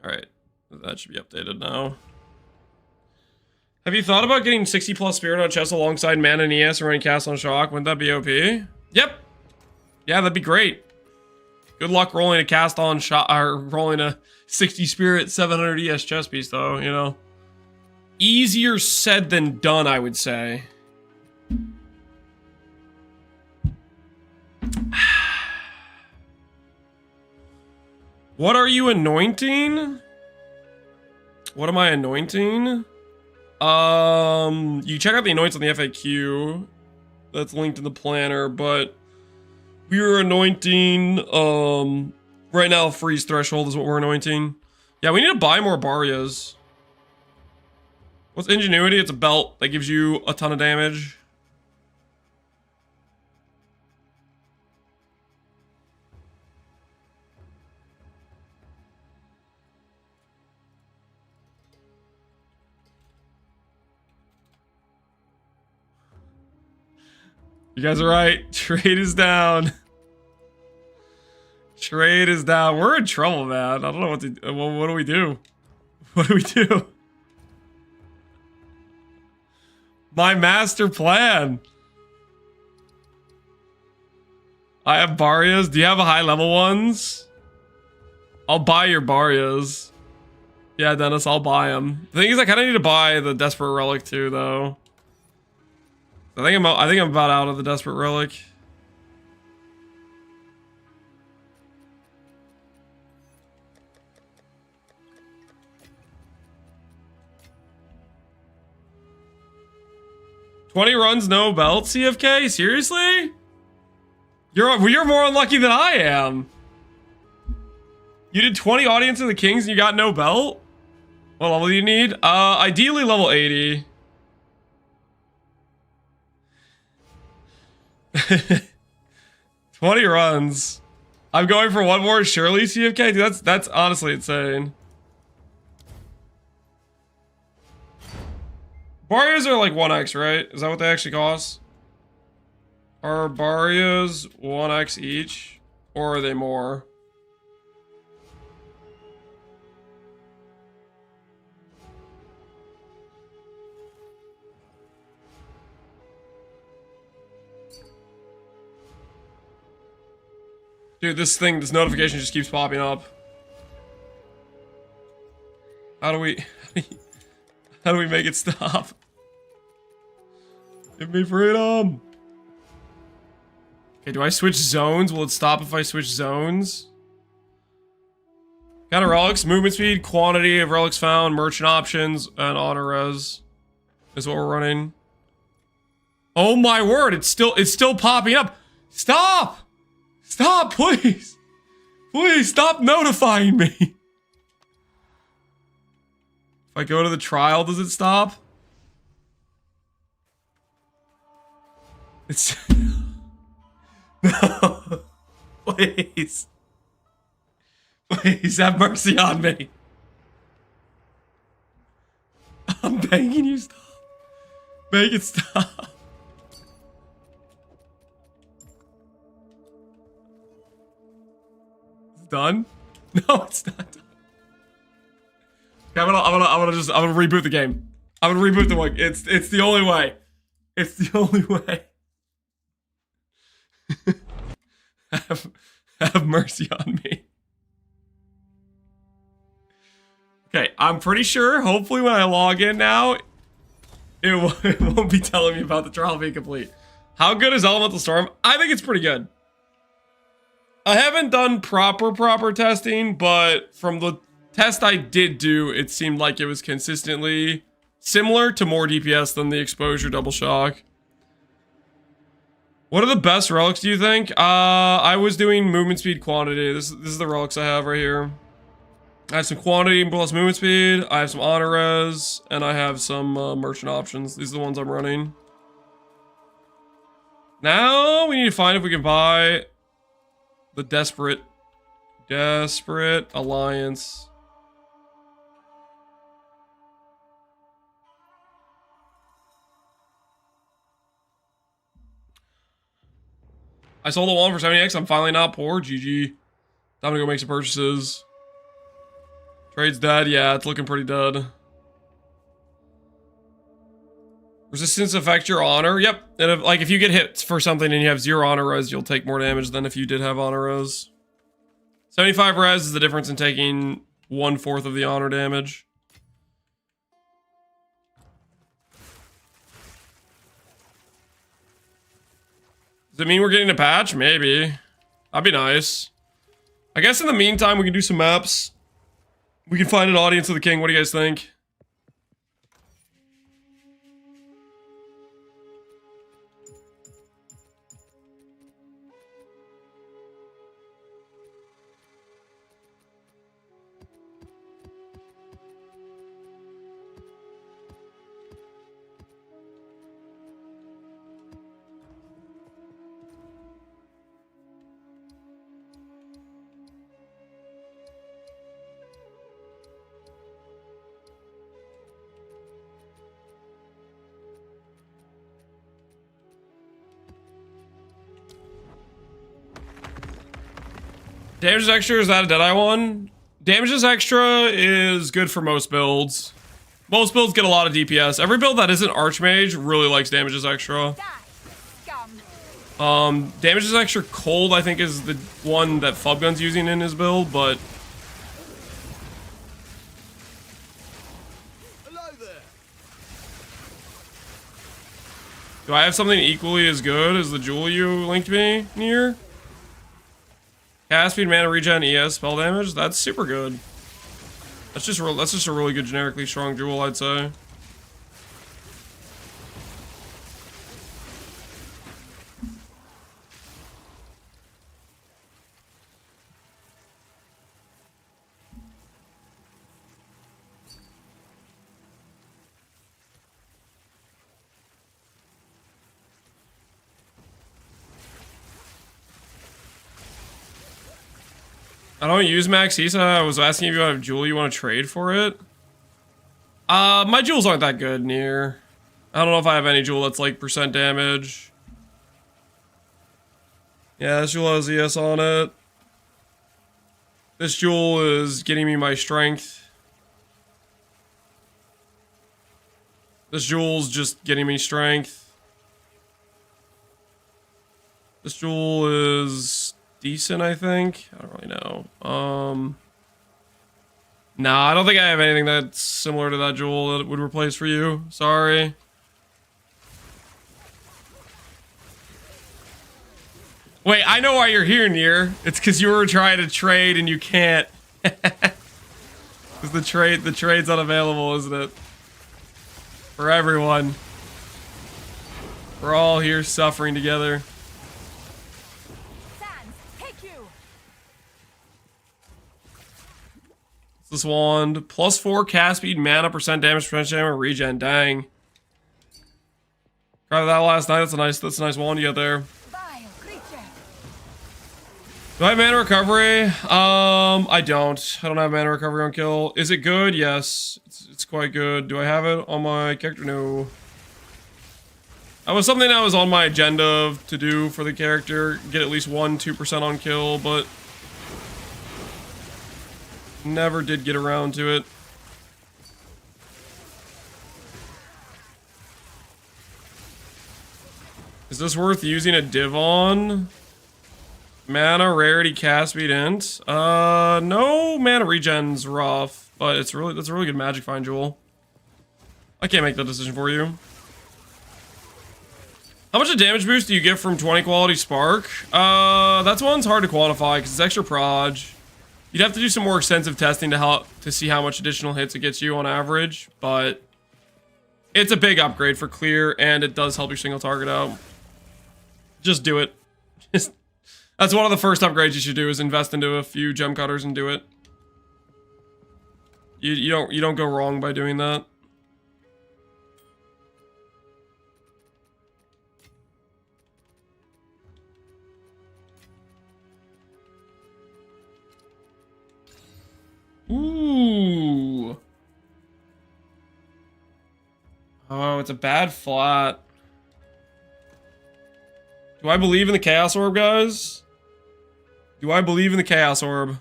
Alright. That should be updated now. Have you thought about getting 60 plus Spirit on chest alongside Mana and ES and running Cast on Shock? Wouldn't that be OP? Yep. Yeah, that'd be great. Good luck rolling a Cast on Shock, or rolling a 60 Spirit 700 ES chest piece, though, you know. Easier said than done, I would say. What are you anointing? What am I anointing? You check out the anoints on the FAQ. That's linked in the planner, but we are anointing, right now, Freeze Threshold is what we're anointing. Yeah, we need to buy more Barrios. What's Ingenuity? It's a belt that gives you a ton of damage. You guys are right. Trade is down. Trade is down. We're in trouble, man. I don't know what to. What do we do? What do we do? My master plan. I have Barrios. Do you have a high level ones? I'll buy your Barrios. Yeah, Dennis, I'll buy them. The thing is, I kind of need to buy the Desperate Relic too, though. I think I'm about out of the Desperate Relic. "20 runs, no belt, CFK? Seriously? You're more unlucky than I am. You did 20 Audience of the Kings and you got no belt? What level do you need? Ideally level 80. 20 runs. I'm going for one more surely, CFK? Dude, that's honestly insane. Barrios are like 1x, right? Is that what they actually cost? Are Barrios 1x each? Or are they more? Dude, this notification just keeps popping up. How do we make it stop? Give me freedom. Okay, do I switch zones? Will it stop if I switch zones? Kind of relics, movement speed, quantity of relics found, merchant options, and honor res is what we're running. Oh my word, it's still popping up. Stop! Stop, please! Please stop notifying me! If I go to the trial, does it stop? It's... No. Please. Please have mercy on me. I'm begging you, stop. Make it stop. It's done? No, it's not done. Okay, I'm gonna reboot the game. I'm gonna reboot the one. It's the only way. It's the only way. have mercy on me. Okay, I'm pretty sure, hopefully when I log in now, it won't be telling me about the trial being complete. How good is Elemental Storm? I think it's pretty good. I haven't done proper testing, but from the test I did do, it seemed like it was consistently similar to more DPS than the Exposure Double Shock. What are the best relics, do you think? I was doing movement speed quantity. This is the relics I have right here. I have some quantity plus movement speed. I have some honor res, and I have some merchant options. These are the ones I'm running. Now we need to find if we can buy the Desperate Alliance. I sold the one for 70x. I'm finally not poor. GG. Time to go make some purchases. Trade's dead. Yeah, it's looking pretty dead. Resistance affect your honor. Yep. And if you get hit for something and you have 0 honor res, you'll take more damage than if you did have honor res. 75 res is the difference in taking 1/4 of the honor damage. Does it mean we're getting a patch? Maybe. That'd be nice. I guess in the meantime, we can do some maps. We can find an Audience of the King. What do you guys think? Damage is extra, is that a Deadeye one? Damage is extra is good for most builds. Most builds get a lot of DPS. Every build that isn't Archmage really likes damage is extra. Damage is extra cold, I think, is the one that Fubgun's using in his build, but Do I have something equally as good as the jewel you linked me near? Cast speed, mana regen, ES, spell damage. That's super good. That's just a really good generically strong jewel, I'd say. I don't use Max Isa. I was asking if you have a jewel you want to trade for it. My jewels aren't that good near. I don't know if I have any jewel that's like percent damage. Yeah, this jewel has ES on it. This jewel is getting me my strength. This jewel's just getting me strength. This jewel is decent, I think. I don't really know. Nah, I don't think I have anything that's similar to that jewel that would replace for you. Sorry. Wait, I know why you're here, Nier. It's because you were trying to trade and you can't. Because the trade's unavailable, isn't it? For everyone. We're all here suffering together. This wand +4 cast speed, mana, percent damage, percent damage, regen. Dang. Tried that last night. That's a nice wand you got there. Do I have mana recovery? I don't. I don't have mana recovery on kill. Is it good? Yes, it's quite good. Do I have it on my character? No. That was something that was on my agenda to do for the character. Get at least 1-2% on kill, but never did get around to it. Is this worth using a div on? Mana, rarity, cast speed, int. No, mana regen's rough, but that's a really good magic find jewel. I can't make that decision for you. How much of damage boost do you get from 20 quality spark? That one's hard to quantify because it's extra proj. You'd have to do some more extensive testing to see how much additional hits it gets you on average, but it's a big upgrade for clear, and it does help your single target out. Just do it. That's one of the first upgrades you should do, is invest into a few gem cutters and do it. You don't go wrong by doing that. Ooh. Oh, it's a bad flat. Do I believe in the Chaos Orb, guys? Do I believe in the Chaos Orb?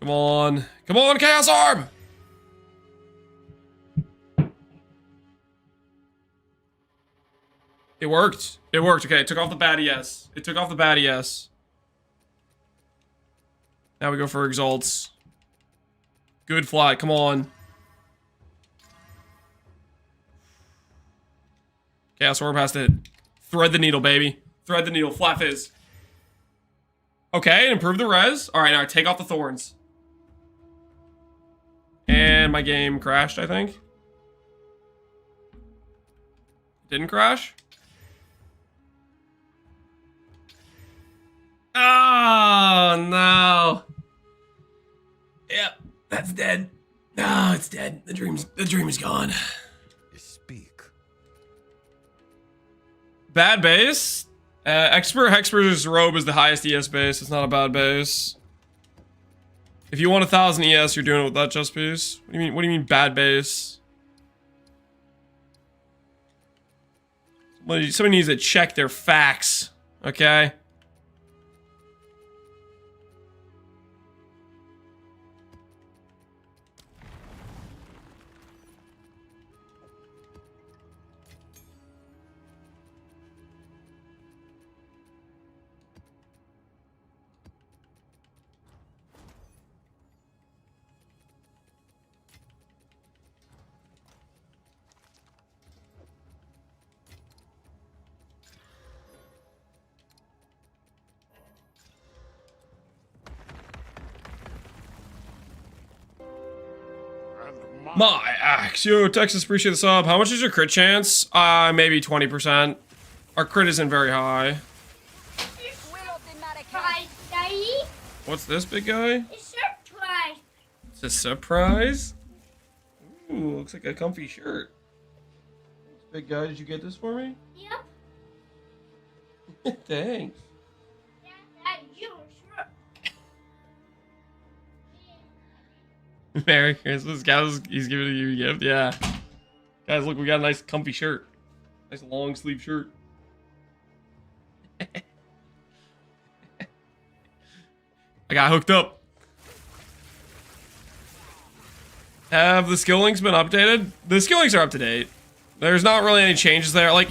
Come on. Come on, Chaos Orb! It worked. It worked. Okay, it took off the bad ES. It took off the bad ES. Now we go for exalts. Good flat, come on. Chaos Orb has to thread the needle, baby. Thread the needle, flat fizz. Okay, improve the res. Alright, now take off the thorns. And my game crashed, I think. Didn't crash? Oh, no. Yep, that's dead. No, it's dead. The dream is gone. Speak. Bad base? Hexpert's Robe is the highest ES base. It's not a bad base. If you want 1,000 ES, you're doing it with that chess piece. What do you mean bad base? Somebody needs to check their facts, okay? My axe. Yo, Texas, appreciate the sub. How much is your crit chance? Maybe 20%. Our crit isn't very high. What's this big guy? It's surprise. It's a surprise? Ooh, looks like a comfy shirt. Big guy, did you get this for me? Yep. Thanks. That you sure. Merry Christmas. Guys, he's giving you a gift. Yeah. Guys, look, we got a nice comfy shirt. Nice long sleeve shirt. I got hooked up. Have the skill links been updated? The skill links are up to date. There's not really any changes there. Like,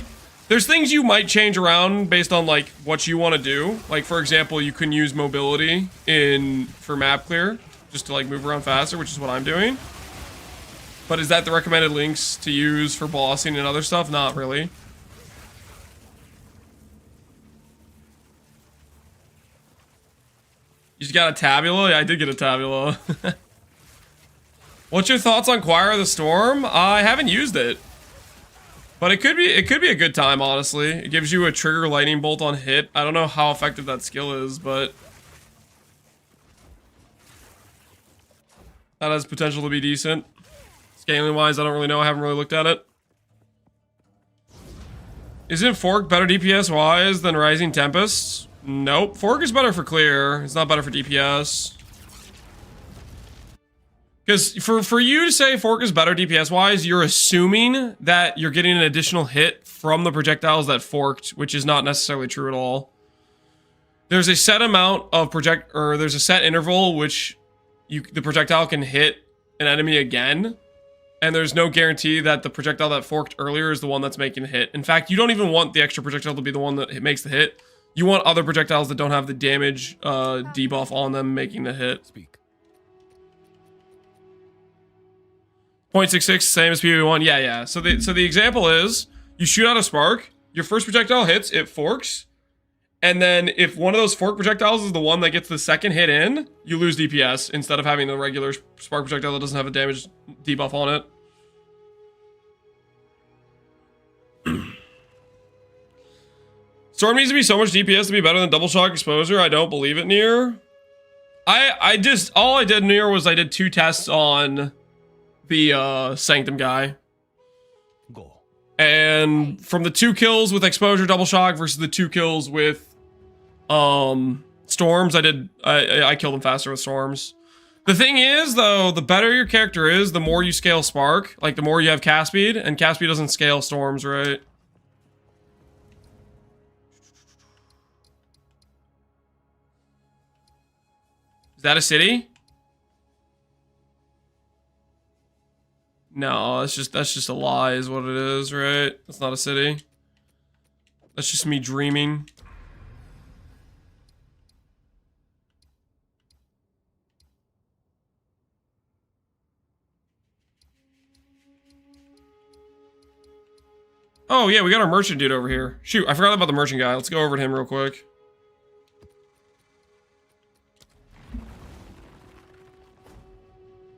there's things you might change around based on, like, what you want to do. Like, for example, you can use mobility for map clear, just to, like, move around faster, which is what I'm doing. But is that the recommended links to use for bossing and other stuff? Not really. You just got a tabula? Yeah, I did get a tabula. What's your thoughts on Choir of the Storm? I haven't used it. But it could be a good time, honestly. It gives you a trigger lightning bolt on hit. I don't know how effective that skill is, but that has potential to be decent. Scaling wise, I don't really know. I haven't really looked at it. Isn't Fork better DPS wise than Rising Tempest? Nope. Fork is better for clear. It's not better for DPS. Because for you to say Fork is better DPS wise, you're assuming that you're getting an additional hit from the projectiles that forked, which is not necessarily true at all. There's a set amount of there's a set interval which the projectile can hit an enemy again, and there's no guarantee that the projectile that forked earlier is the one that's making the hit. In fact, you don't even want the extra projectile to be the one that makes the hit. You want other projectiles that don't have the damage debuff on them making the hit. Speak. 0.66, same as PvP1. Yeah. So the example is, you shoot out a spark, your first projectile hits, it forks, and then if one of those fork projectiles is the one that gets the second hit in, you lose DPS instead of having the regular spark projectile that doesn't have a damage debuff on it. Storm needs to be so much DPS to be better than double shock exposure. I don't believe it, Nier. All I did, Nier, was I did 2 tests on the Sanctum guy. Go. And from the 2 kills with exposure double shock versus the 2 kills with storms, I killed him faster with storms. The thing is, though, the better your character is, the more you scale spark, like the more you have cast speed, and cast speed doesn't scale storms, right? Is that a city? No, that's just a lie is what it is, right? That's not a city. That's just me dreaming. Oh yeah, we got our merchant dude over here. Shoot, I forgot about the merchant guy. Let's go over to him real quick.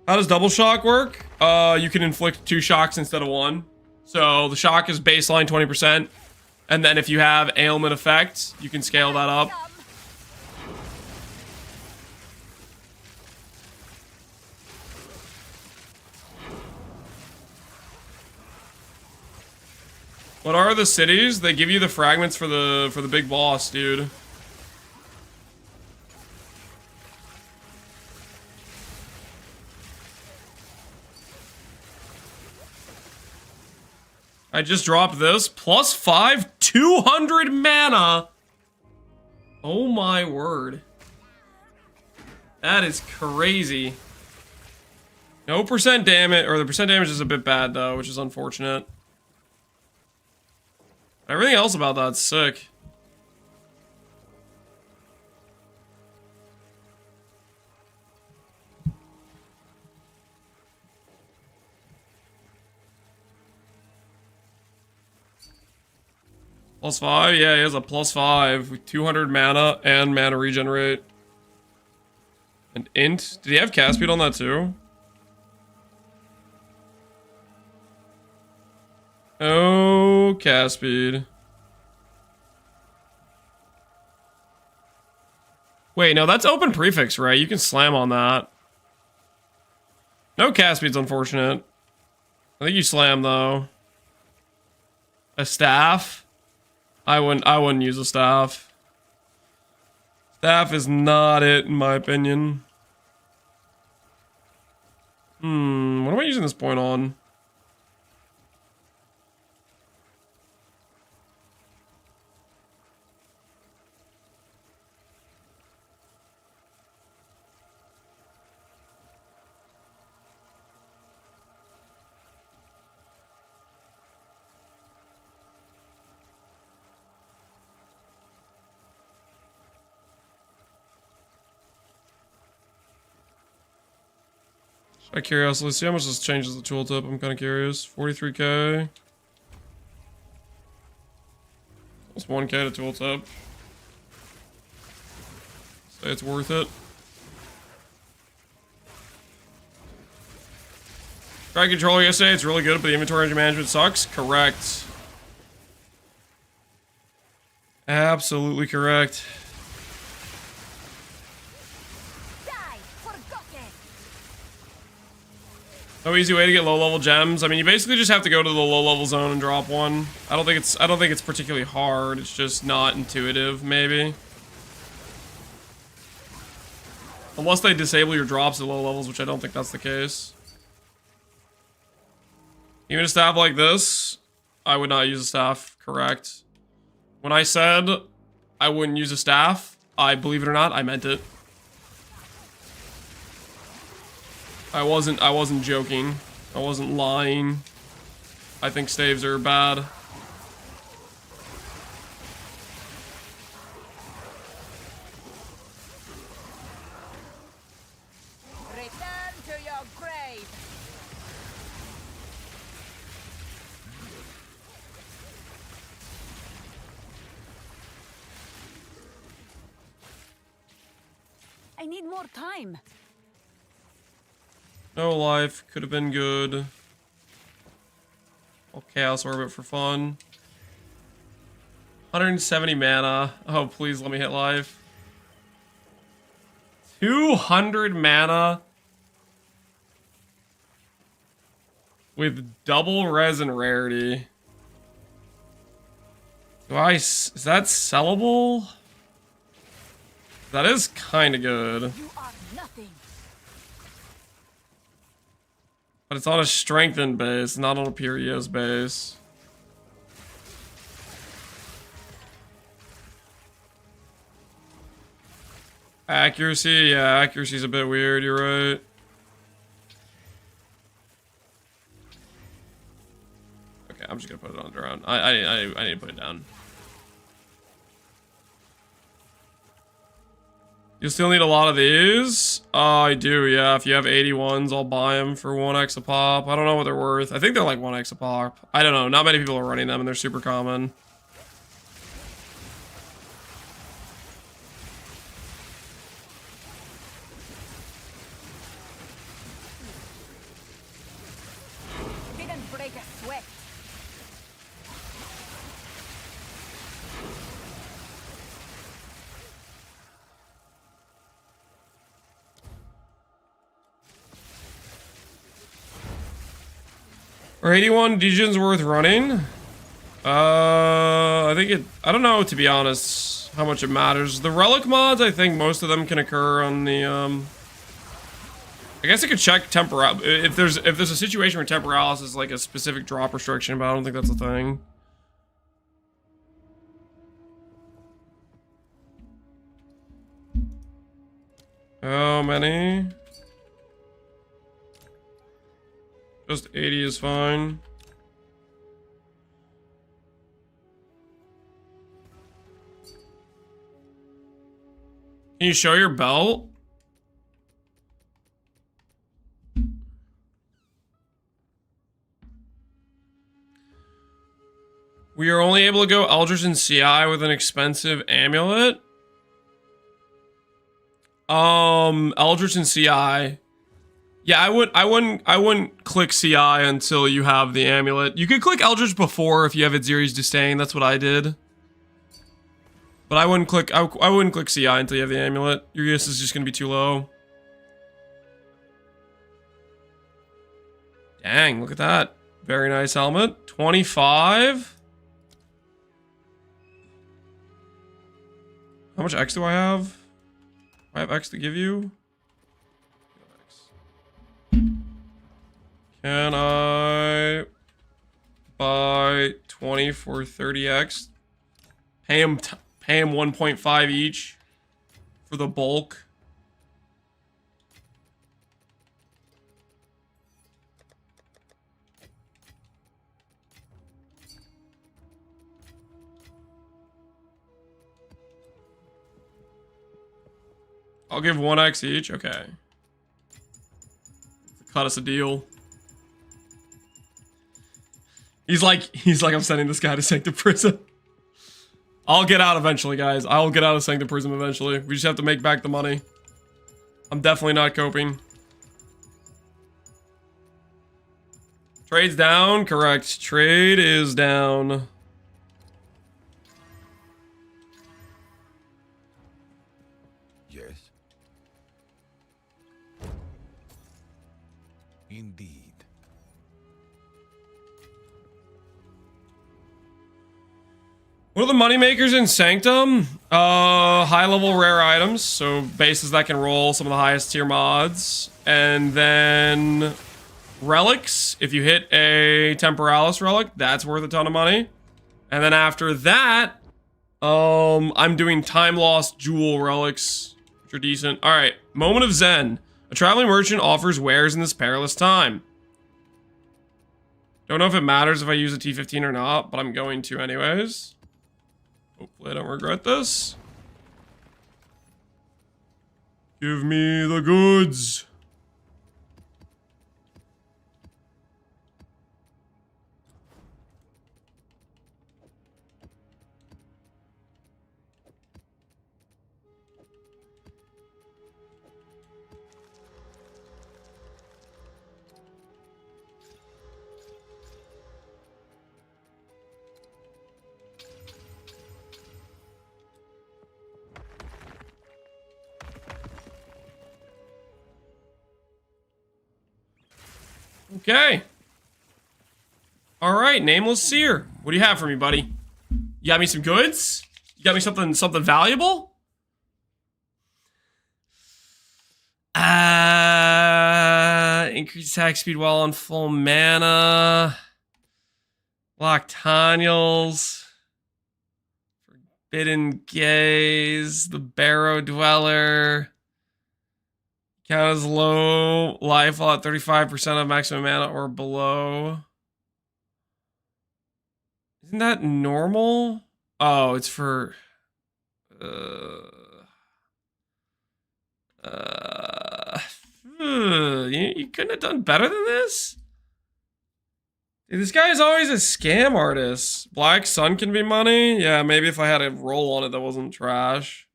How does double shock work? You can inflict 2 shocks instead of 1. So the shock is baseline 20%. And then if you have ailment effect, you can scale that up. What are the cities? They give you the fragments for the big boss, dude. I just dropped this. +5, 200 mana. Oh my word. That is crazy. No percent damage, or the percent damage is a bit bad though, which is unfortunate. Everything else about that's sick. +5? Yeah, he has a +5 with 200 mana and mana regenerate. And int? Did he have cast speed on that too? Oh, cast speed. Wait, no, that's open prefix, right? You can slam on that. No cast speed's unfortunate. I think you slam though. A staff? I wouldn't use a staff. Staff is not it in my opinion. What am I using this point on? Out of curiosity, let's see how much this changes the tooltip. I'm kind of curious. 43k. That's 1k to tooltip. Say it's worth it. Drag controller yesterday, it's really good, but the inventory management sucks. Correct. Absolutely correct. No easy way to get low-level gems. I mean, you basically just have to go to the low-level zone and drop one. I don't think it's particularly hard. It's just not intuitive, maybe. Unless they disable your drops at low levels, which I don't think that's the case. Even a staff like this, I would not use a staff, correct. When I said I wouldn't use a staff, believe it or not, I meant it. I wasn't joking. I wasn't lying. I think staves are bad. Return to your grave. I need more time. No life. Could have been good. I'll Chaos Orbit for fun. 170 mana. Oh, please let me hit life. 200 mana. With double res and rarity. Is that sellable? That is kind of good. You are nothing. But it's on a strengthened base, not on a pure EOS base. Accuracy? Yeah, accuracy's a bit weird, you're right. Okay, I'm just gonna put it on drone. I need to put it down. You still need a lot of these? I do, yeah. If you have 81s, I'll buy them for 1x a pop. I don't know what they're worth. I think they're like 1x a pop. I don't know. Not many people are running them, and they're super common. Didn't break a sweat. Are 81 Degens worth running? I don't know, to be honest, how much it matters. The relic mods, I think most of them can occur on the, I guess I could check Temporalis. If there's a situation where Temporalis is like a specific drop restriction, but I don't think that's a thing. How many? Just 80 is fine. Can you show your belt? We are only able to go Eldritch and CI with an expensive amulet. Eldritch and CI. Yeah, I wouldn't click CI until you have the amulet. You could click Eldritch before if you have Adziri's Disdain. That's what I did. But I wouldn't click CI until you have the amulet. Your use is just gonna be too low. Dang, look at that. Very nice helmet. 25. How much X do I have? I have X to give you. Can I buy 20 for 30x? Pay him 1.5 each for the bulk. I'll give 1x each. Okay. Cut us a deal. He's like, I'm sending this guy to Sanctum Prison. I'll get out eventually, guys. I'll get out of Sanctum Prison eventually. We just have to make back the money. I'm definitely not coping. Trade's down, correct. Trade is down. Yes. Indeed. What are the money makers in Sanctum? High level rare items, so bases that can roll some of the highest tier mods, and then relics. If you hit a Temporalis relic, that's worth a ton of money. And then after that, I'm doing time lost jewel relics, which are decent. All right, Moment of Zen. A traveling merchant offers wares in this perilous time. Don't know if it matters if I use a T15 or not, but I'm going to anyways. Hopefully I don't regret this. Give me the goods. Okay. All right, Nameless Seer. What do you have for me, buddy? You got me some goods? You got me something valuable? Increase attack speed while on full mana. Lock Tonyals. Forbidden Gaze. The Barrow Dweller. Count as low life while at 35% of maximum mana or below. Isn't that normal? Oh, it's for... you couldn't have done better than this? Dude, this guy is always a scam artist. Black Sun can be money? Yeah, maybe if I had a roll on it that wasn't trash.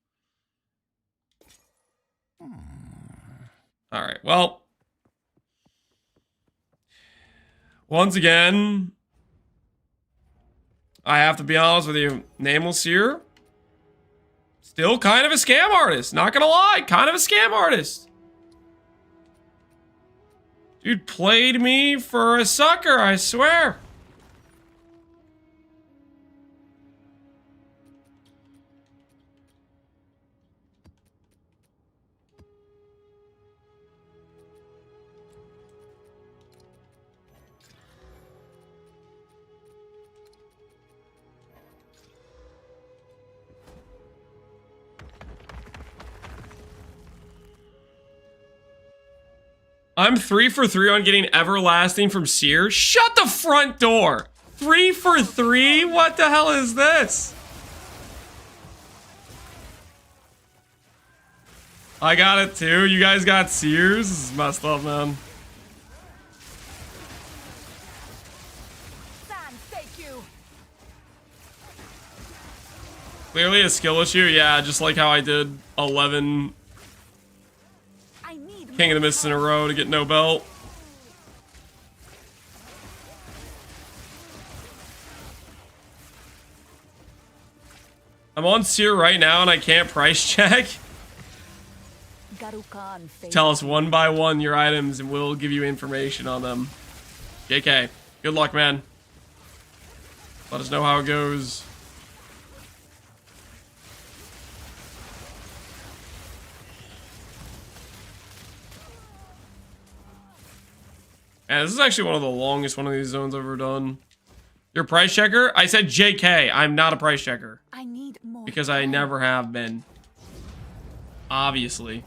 Alright, well. Once again, I have to be honest with you. Nameless Seer. Still kind of a scam artist. Not gonna lie, kind of a scam artist. Dude played me for a sucker, I swear. I'm 3 for 3 on getting Everlasting from Seer. Shut the front door! 3 for 3? What the hell is this? I got it too. You guys got Seers? This is messed up, man. Clearly a skill issue. Yeah, just like how I did 11. I need King of the Mists in a row to get no belt. I'm on Seer right now and I can't price check. Tell us one by one your items and we'll give you information on them. JK, good luck, man. Let us know how it goes. Yeah, this is actually one of the longest one of these zones I've ever done. You're a price checker? I said JK. I'm not a price checker. I need more. Because I never have been. Obviously.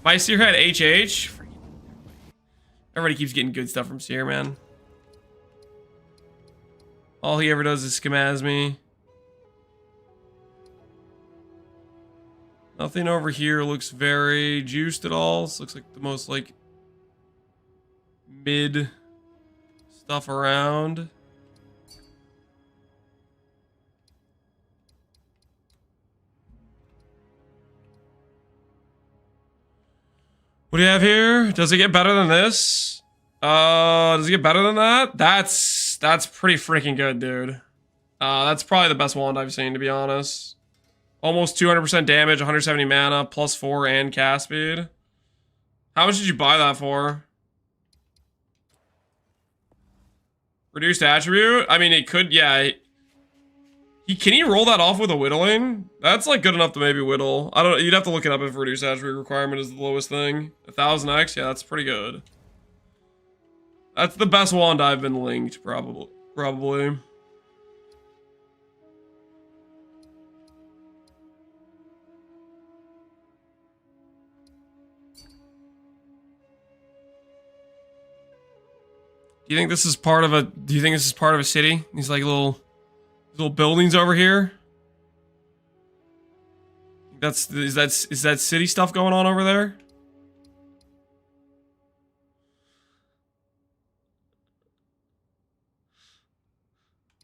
My Seer had HH. Everybody keeps getting good stuff from Seer, man. All he ever does is scamaz me. Nothing over here looks very juiced at all. This looks like the most, like, mid stuff around. What do you have here? Does it get better than this? Does it get better than that? That's pretty freaking good, dude. That's probably the best wand I've seen, to be honest. Almost 200% damage, 170 mana, +4 and cast speed. How much did you buy that for? Reduced attribute? I mean, it could, yeah. Can he roll that off with a whittling? That's like good enough to maybe whittle. I don't. You'd have to look it up if reduced attribute requirement is the lowest thing. 1000x, yeah, that's pretty good. That's the best wand I've been linked, probably. Do you think this is part of a? Do you think this is part of a city? These like little buildings over here. Is that city stuff going on over there?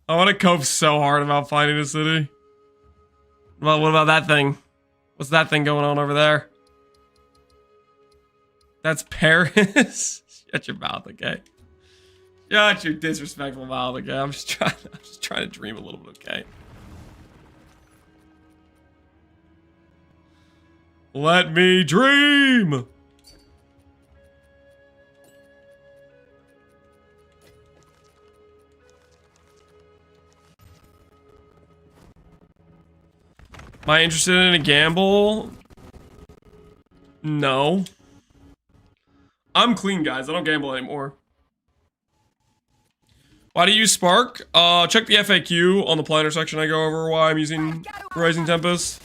I want to cope so hard about finding a city. Well, what about that thing? What's that thing going on over there? That's Paris. Shut your mouth, okay? Shut your disrespectful mouth, okay? I'm just trying to dream a little bit, okay? Let me dream. Am I interested in a gamble? No. I'm clean, guys. I don't gamble anymore. Why do you use Spark? Check the FAQ on the planner section. I go over why I'm using Rising Tempest.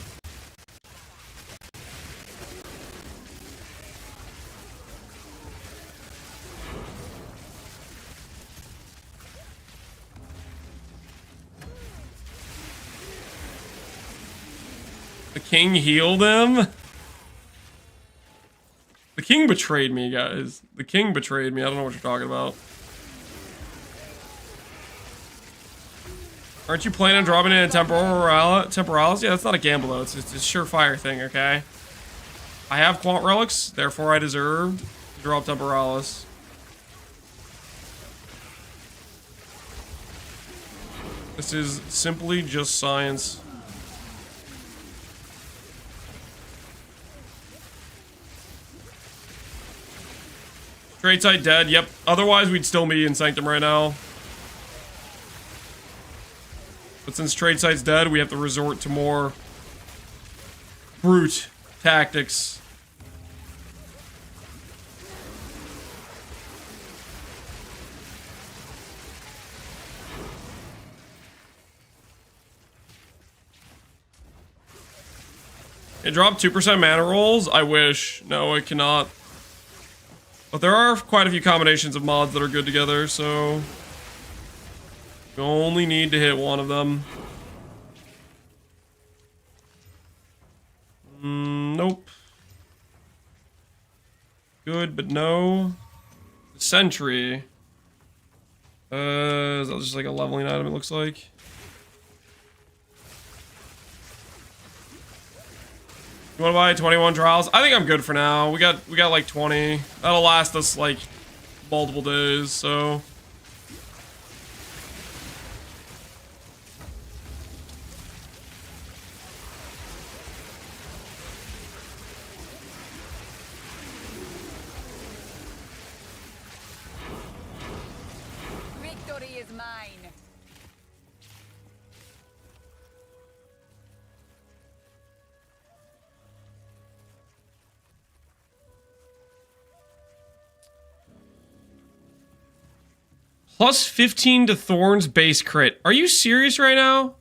The king healed him? The king betrayed me, guys. The king betrayed me. I don't know what you're talking about. Aren't you planning on dropping in a Temporalis? Yeah, that's not a gamble, though. It's a surefire thing, okay? I have Quant Relics, therefore I deserved to drop Temporalis. This is simply just science. Straight side dead, yep. Otherwise, we'd still be in Sanctum right now. But since trade site's dead, we have to resort to more brute tactics. It dropped 2% mana rolls? I wish. No, it cannot. But there are quite a few combinations of mods that are good together, so... you only need to hit one of them. Nope. Good, but no. Sentry. Is that just like a leveling item, it looks like? You want to buy 21 trials? I think I'm good for now. We got like 20. That'll last us like multiple days, so. Victory is mine. Plus 15 to Thorn's base crit. Are you serious right now?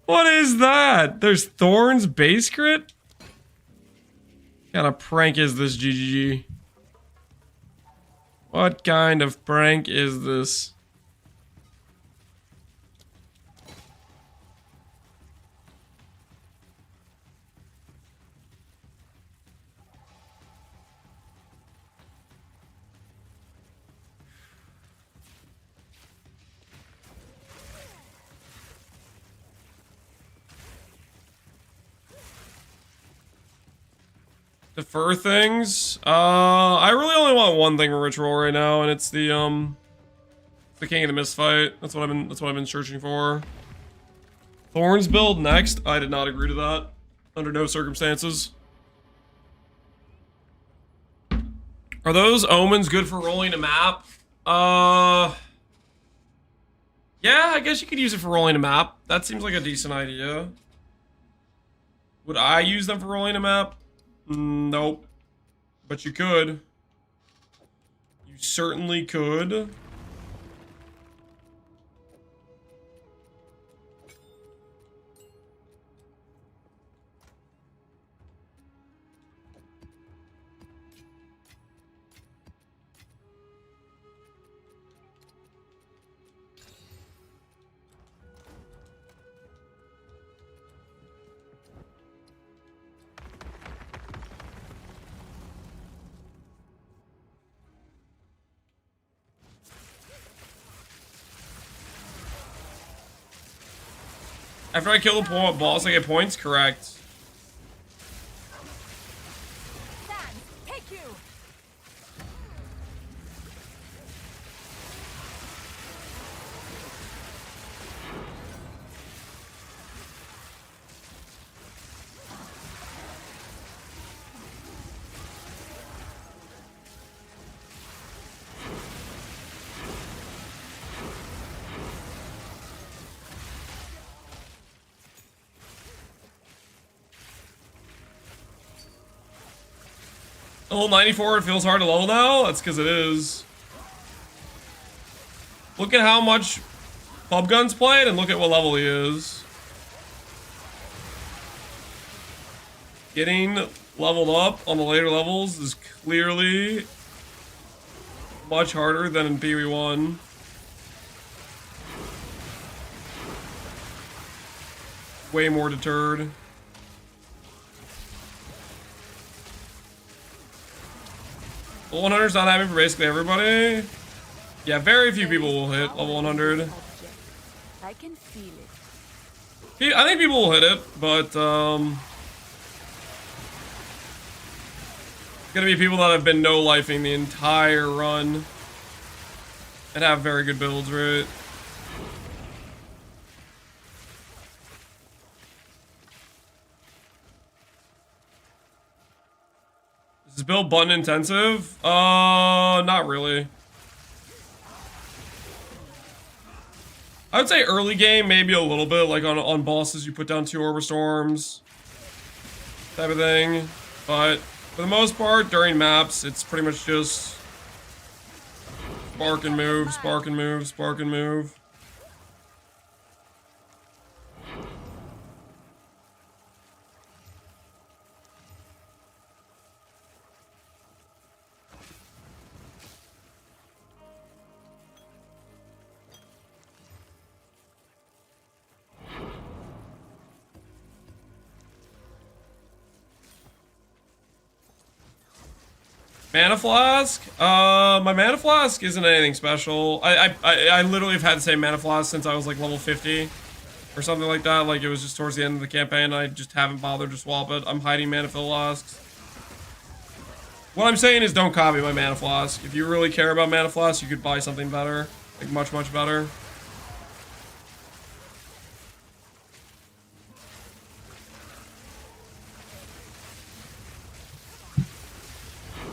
What is that? There's Thorn's base crit? What kind of prank is this, GGG? What kind of prank is this? Defer things. I really only want one thing in ritual right now, and it's the King of the Mist fight. That's what I've been searching for. Thorns build next. I did not agree to that under no circumstances. Are those omens good for rolling a map? Yeah, I guess you could use it for rolling a map. That seems like a decent idea. Would I use them for rolling a map? Nope. But you could. You certainly could. After I kill the boss, I get points? Correct. Stand, take you. Level 94, it feels hard to level now? That's because it is. Look at how much Pub Gun's played and look at what level he is. Getting leveled up on the later levels is clearly much harder than in PV1. Way more deterred. Level 100 is not happening for basically everybody. Yeah, very few people will hit level 100. I can feel it. I think people will hit it, but it's gonna be people that have been no-lifing the entire run and have very good builds, right? Is this build button intensive? Not really. I would say early game, maybe a little bit, like on bosses you put down 2 Orb Storms type of thing. But for the most part, during maps, it's pretty much just spark and move, spark and move, spark and move. Mana Flask? My Mana Flask isn't anything special. I literally have had the same Mana Flask since I was like level 50. or something like that. Like it was just towards the end of the campaign. I just haven't bothered to swap it. I'm hiding mana flasks. What I'm saying is don't copy my mana flask. If you really care about mana flasks, you could buy something better. Like much, much better.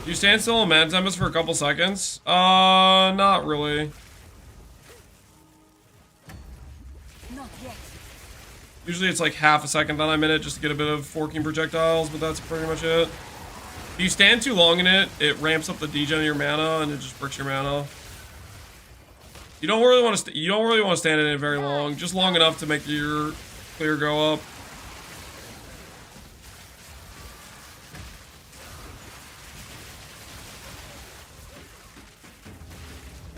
Do you stand still in Mana Tempest for a couple seconds? Not really. Not yet. Usually it's like half a second, then I'm in it just to get a bit of forking projectiles, but that's pretty much it. If you stand too long in it, it ramps up the degen of your mana and it just bricks your mana. You don't really want to stand in it very long, just long enough to make your clear go up.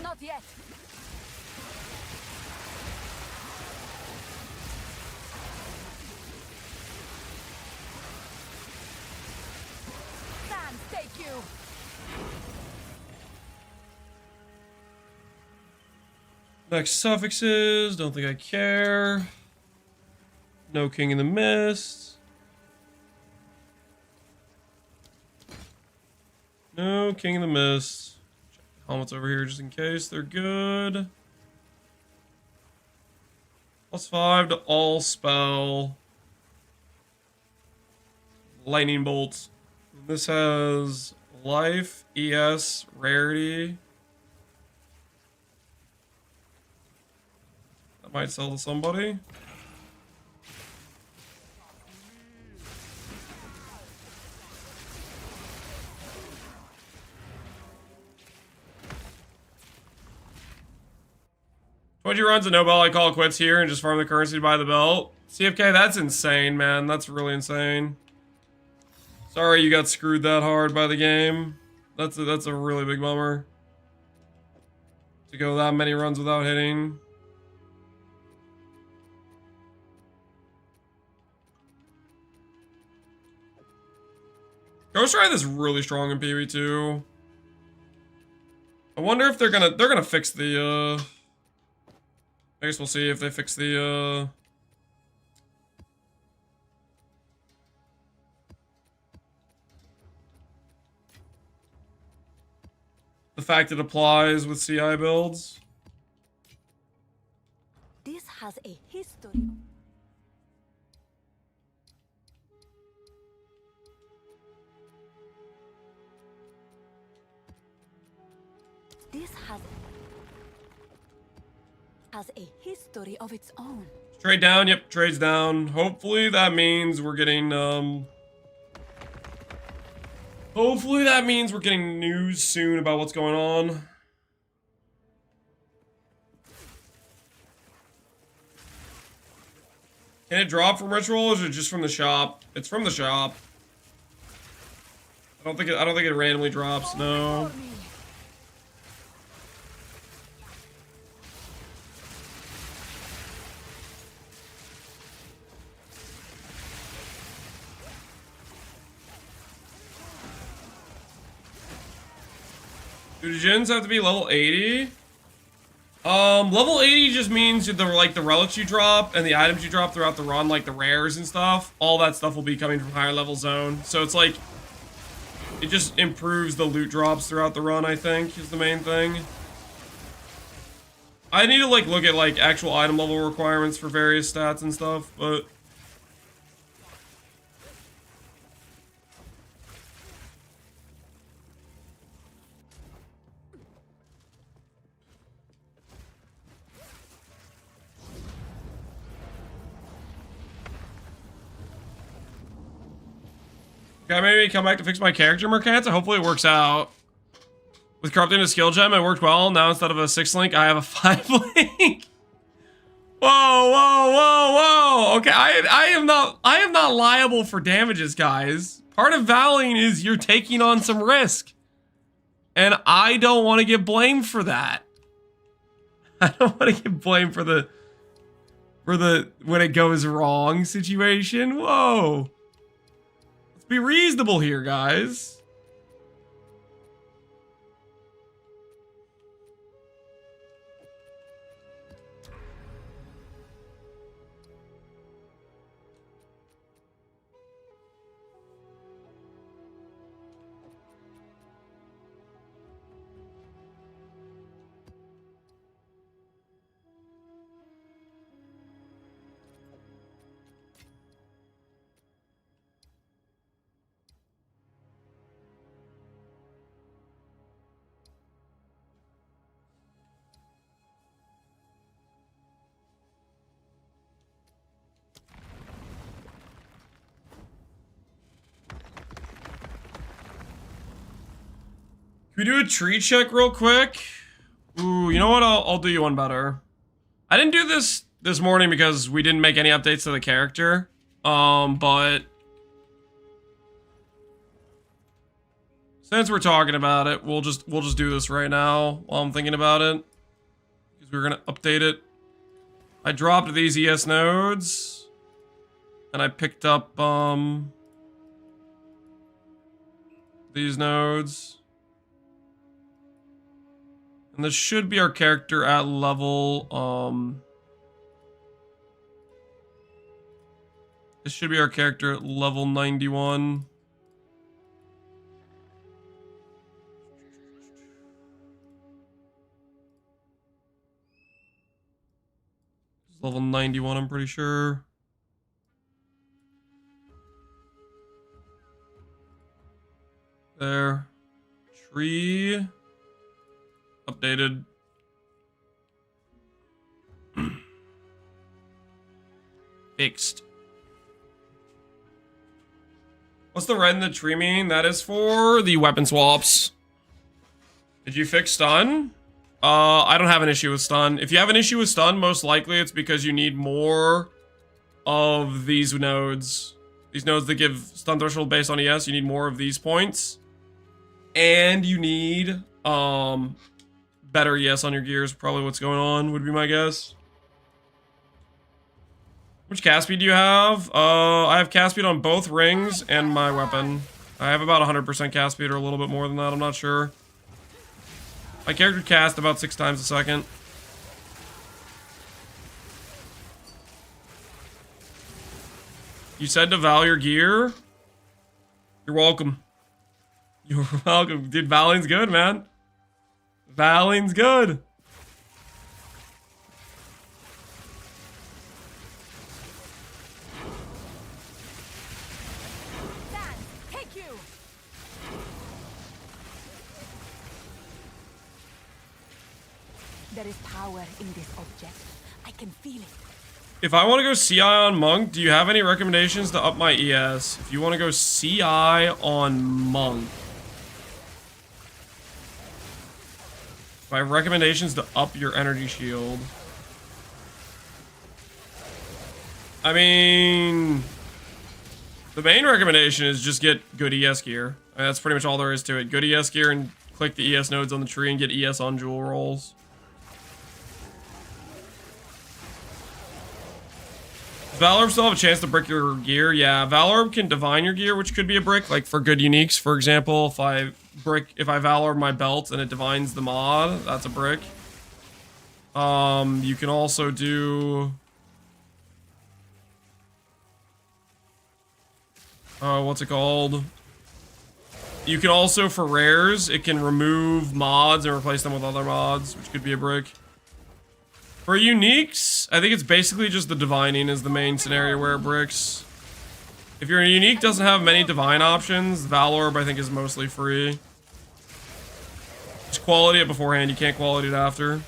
Not yet. Sam, take you. Next suffixes, don't think I care. No King in the Mist. No King in the Mist. Check the helmets over here just in case they're good. +5 to all spell. Lightning bolts. This has life, ES, rarity. That might sell to somebody. When you runs a Nobel, I call it quits here and just farm the currency to buy the belt. CFK, that's insane, man. That's really insane. Sorry you got screwed that hard by the game. That's a really big bummer. To go that many runs without hitting. Ghost Ride is really strong in PvE2. I wonder if they're gonna fix the I guess we'll see if they fix the fact it applies with CI builds. This has a history. This has a history of its own. Trade down, yep, trades down. Hopefully that means we're getting hopefully that means we're getting news soon about what's going on. Can it drop from ritual or is it just from the shop? It's from the shop. I don't think it randomly drops, no. Do the gens have to be level 80? Level 80 just means the relics you drop and the items you drop throughout the run, like the rares and stuff, all that stuff will be coming from higher level zone. So it's like, it just improves the loot drops throughout the run, I think, is the main thing. I need to like look at like actual item level requirements for various stats and stuff, but okay, maybe come back to fix my character mechanics. Hopefully it works out. With corrupting a skill gem, it worked well. Now instead of a 6 link, I have a 5 link. Whoa, whoa, whoa, whoa. Okay, I am not liable for damages, guys. Part of Valing is you're taking on some risk. And I don't want to get blamed for that. I don't want to get blamed for the when it goes wrong situation. Whoa. Be reasonable here, guys. we do a tree check real quick? Ooh, you know what? I'll do you one better. I didn't do this morning because we didn't make any updates to the character. But since we're talking about it, we'll just do this right now while I'm thinking about it. Because we're gonna update it. I dropped these ES nodes. And I picked up these nodes. And this should be our character at level, this should be our character at level 91. It's level 91, I'm pretty sure. There. Tree. Updated. Fixed. What's the red in the tree mean? That is for the weapon swaps. Did you fix stun? I don't have an issue with stun. If you have an issue with stun, most likely it's because you need more of these nodes. These nodes that give stun threshold based on ES, you need more of these points. And you need, better ES on your gears, probably what's going on, would be my guess. Which cast speed do you have? I have cast speed on both rings and my weapon. I have about 100% cast speed or a little bit more than that, I'm not sure. My character cast about 6 times a second. You said to Val your gear? You're welcome. You're welcome. Dude, Valing's good, man. Valing's good. Take you. There is power in this object. I can feel it. If I want to go CI on Monk, do you have any recommendations to up my ES? If you want to go CI on Monk. I have recommendations to up your energy shield. I mean, the main recommendation is just get good ES gear. I mean, that's pretty much all there is to it. Good ES gear and click the ES nodes on the tree and get ES on jewel rolls. Valorb still have a chance to brick your gear. Yeah, Valorb can divine your gear, which could be a brick, like for good uniques. For example, if I Valorb my belt and it divines the mod, that's a brick. You can also do what's it called? You can also, for rares, it can remove mods and replace them with other mods, which could be a brick. For uniques, I think it's basically just the divining is the main scenario where it bricks. If your unique doesn't have many divine options, Valorb I think is mostly free. Just quality it beforehand, you can't quality it after.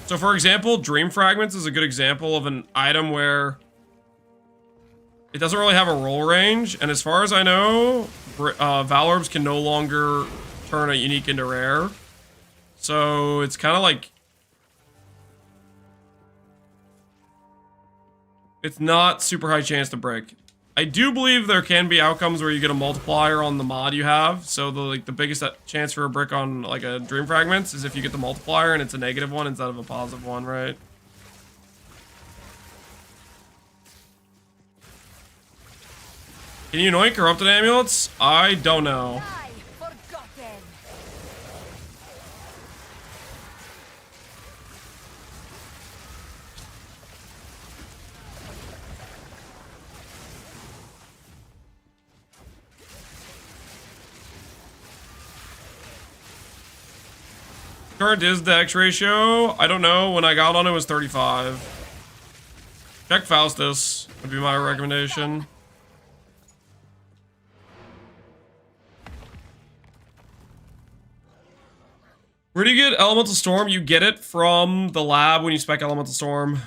So for example, Dream Fragments is a good example of an item where it doesn't really have a roll range, and as far as I know, Valorbs can no longer turn a unique into rare. So it's kind of like, it's not super high chance to break. I do believe there can be outcomes where you get a multiplier on the mod you have. So the biggest chance for a brick on like a Dream Fragments is if you get the multiplier and it's a negative one instead of a positive one, right? Can you anoint corrupted amulets? I don't know. Current is dex ratio. I don't know. When I got on it was 35. Check Faustus would be my recommendation. Where do you get Elemental Storm? You get it from the lab when you spec Elemental Storm.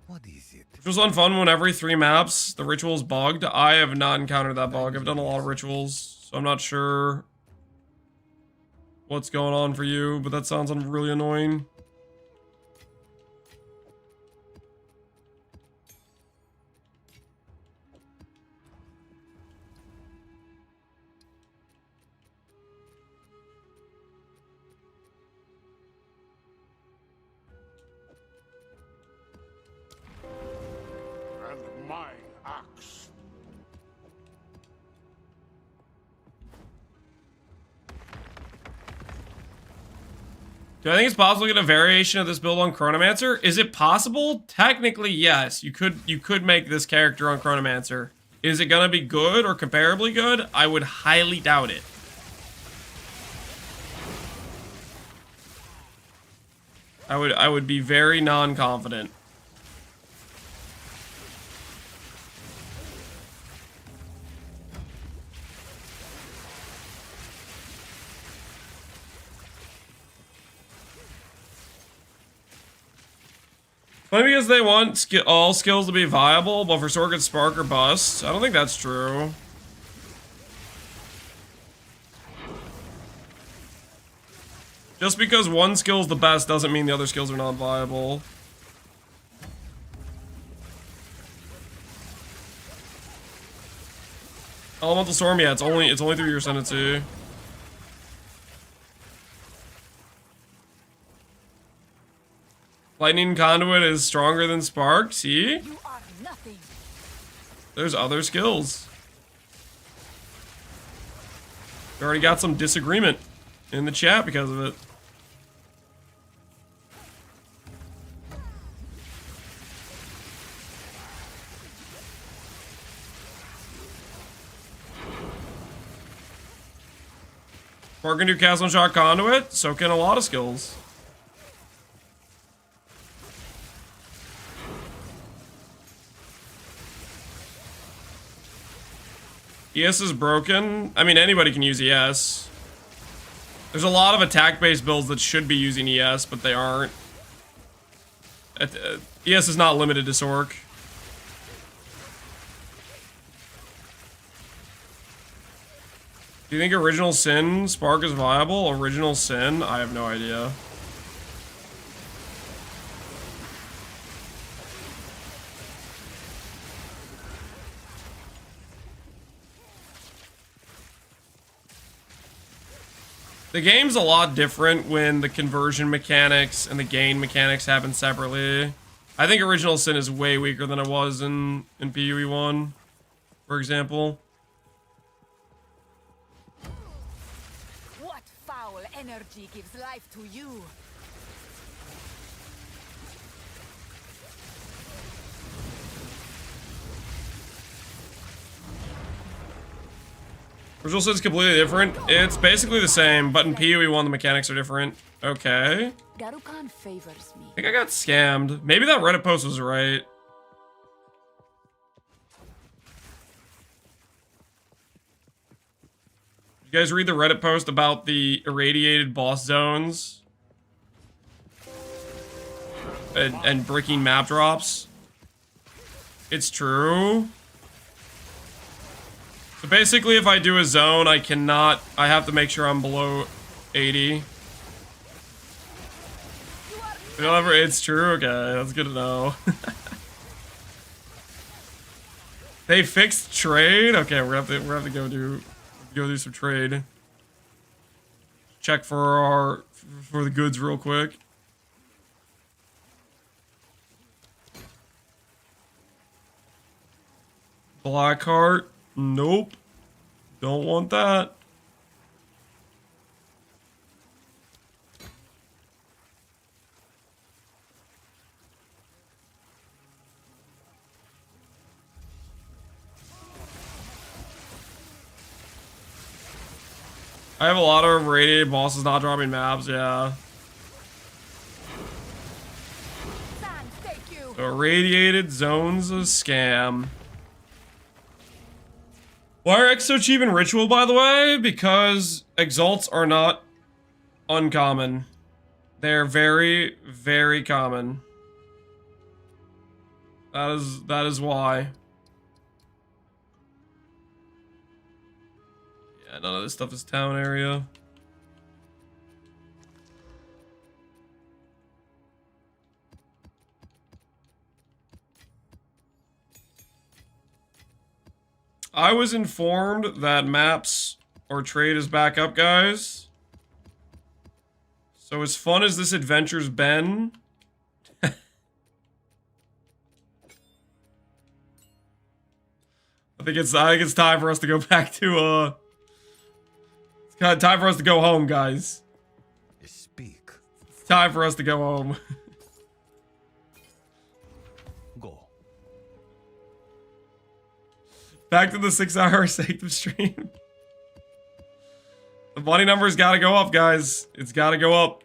What is it? Rituals on fun when every 3 maps the ritual's bugged. I have not encountered that bug. I've done a lot of rituals, so I'm not sure what's going on for you, but that sounds really annoying. And my axe. Do I think it's possible to get a variation of this build on Chronomancer? Is it possible? Technically, yes. You could make this character on Chronomancer. Is it gonna be good or comparably good? I would highly doubt it. I would be very non-confident. Maybe because they want all skills to be viable, but for Sword gets Spark or Bust. I don't think that's true. Just because one skill is the best doesn't mean the other skills are not viable. Elemental Storm, yeah, it's only through your Ascendancy. Lightning Conduit is stronger than Spark, see? You are nothing. There's other skills. We already got some disagreement in the chat because of it. Spark can do Cast One Shot Conduit, so can a lot of skills. ES is broken. I mean, anybody can use ES. There's a lot of attack-based builds that should be using ES, but they aren't. ES is not limited to Sork. Do you think Original Sin Spark is viable? Original Sin? I have no idea. The game's a lot different when the conversion mechanics and the gain mechanics happen separately. I think Original Sin is way weaker than it was in PoE 1, for example. What foul energy gives life to you? Original Sin's completely different. It's basically the same, but in PoE 1 the mechanics are different. Okay. Garukan favors me. I think I got scammed. Maybe that Reddit post was right. You guys read the Reddit post about the irradiated boss zones? And breaking map drops? It's true. So basically, if I do a zone, I have to make sure I'm below 80. It's true? Okay, that's good to know. They fixed trade? Okay, we're gonna have to go do some trade. Check for the goods real quick. Blackheart? Nope. Don't want that. I have a lot of radiated bosses not dropping maps, yeah. So irradiated zones a scam. Why are X so cheap in Ritual, by the way? Because Exalts are not uncommon. They're very, very common. That is why. Yeah, none of this stuff is town area. I was informed that maps or trade is back up, guys. So as fun as this adventure's been, I think it's time for us to go back to it's kind of time for us to go home, guys. Speak. It's time for us to go home. Go. Back to the 6-hour Sanctum stream. The money number's gotta go up, guys. It's gotta go up.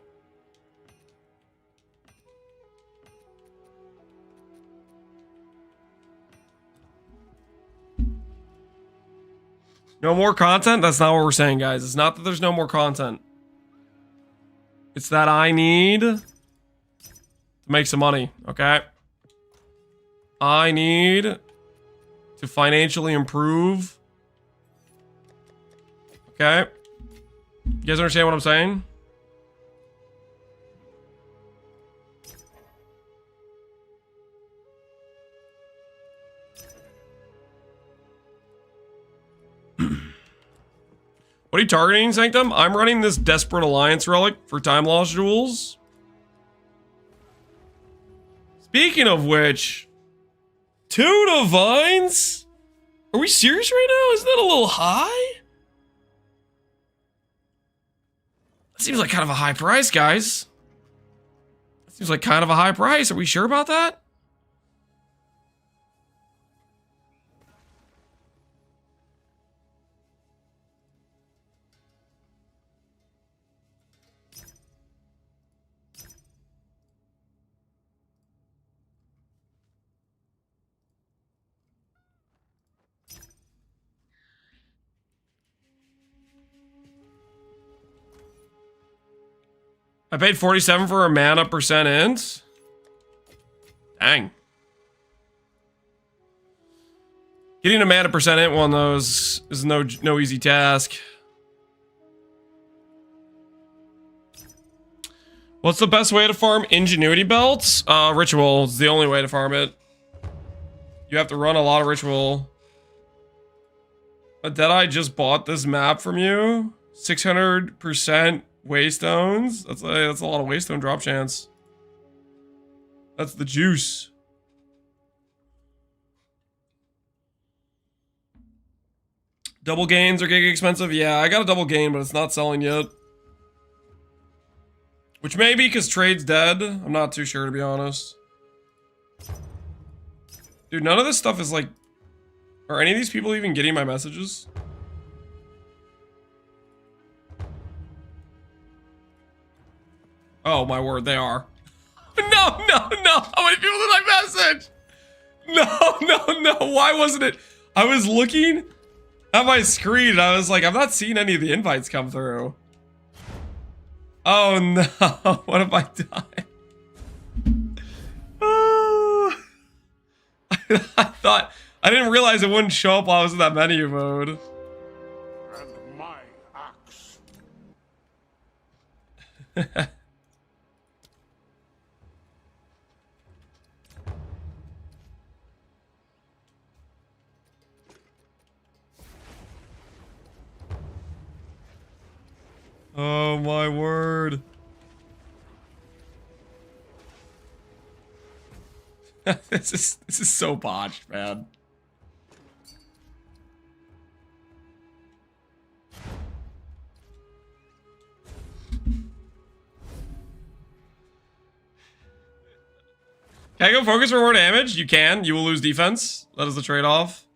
No more content? That's not what we're saying, guys. It's not that there's no more content. It's that I need to make some money, okay? I need to financially improve. Okay? You guys understand what I'm saying? What are you targeting, Sanctum? I'm running this Desperate Alliance relic for Time Lost Jewels. Speaking of which, 2 divines? Are we serious right now? Isn't that a little high? That seems like kind of a high price, guys. That seems like kind of a high price. Are we sure about that? I paid 47 for a mana percent int. Dang. Getting a mana percent int one of those is no easy task. What's the best way to farm Ingenuity Belts? Ritual is the only way to farm it. You have to run a lot of Ritual. But Deadeye just bought this map from you. 600% Waystones. That's a lot of Waystone drop chance. That's the juice. Double gains are giga expensive. Yeah, I got a double gain, but it's not selling yet. Which may be because trade's dead. I'm not too sure, to be honest. Dude, none of this stuff is like... Are any of these people even getting my messages? Oh my word, they are. No. How many people did I message? No. Why wasn't it? I was looking at my screen and I was like, I'm not seeing any of the invites come through. Oh no. What have I done? I didn't realize it wouldn't show up while I was in that menu mode. And my axe. Oh my word. This is so botched, man. Can I go focus for more damage? You can. You will lose defense. That is the trade-off.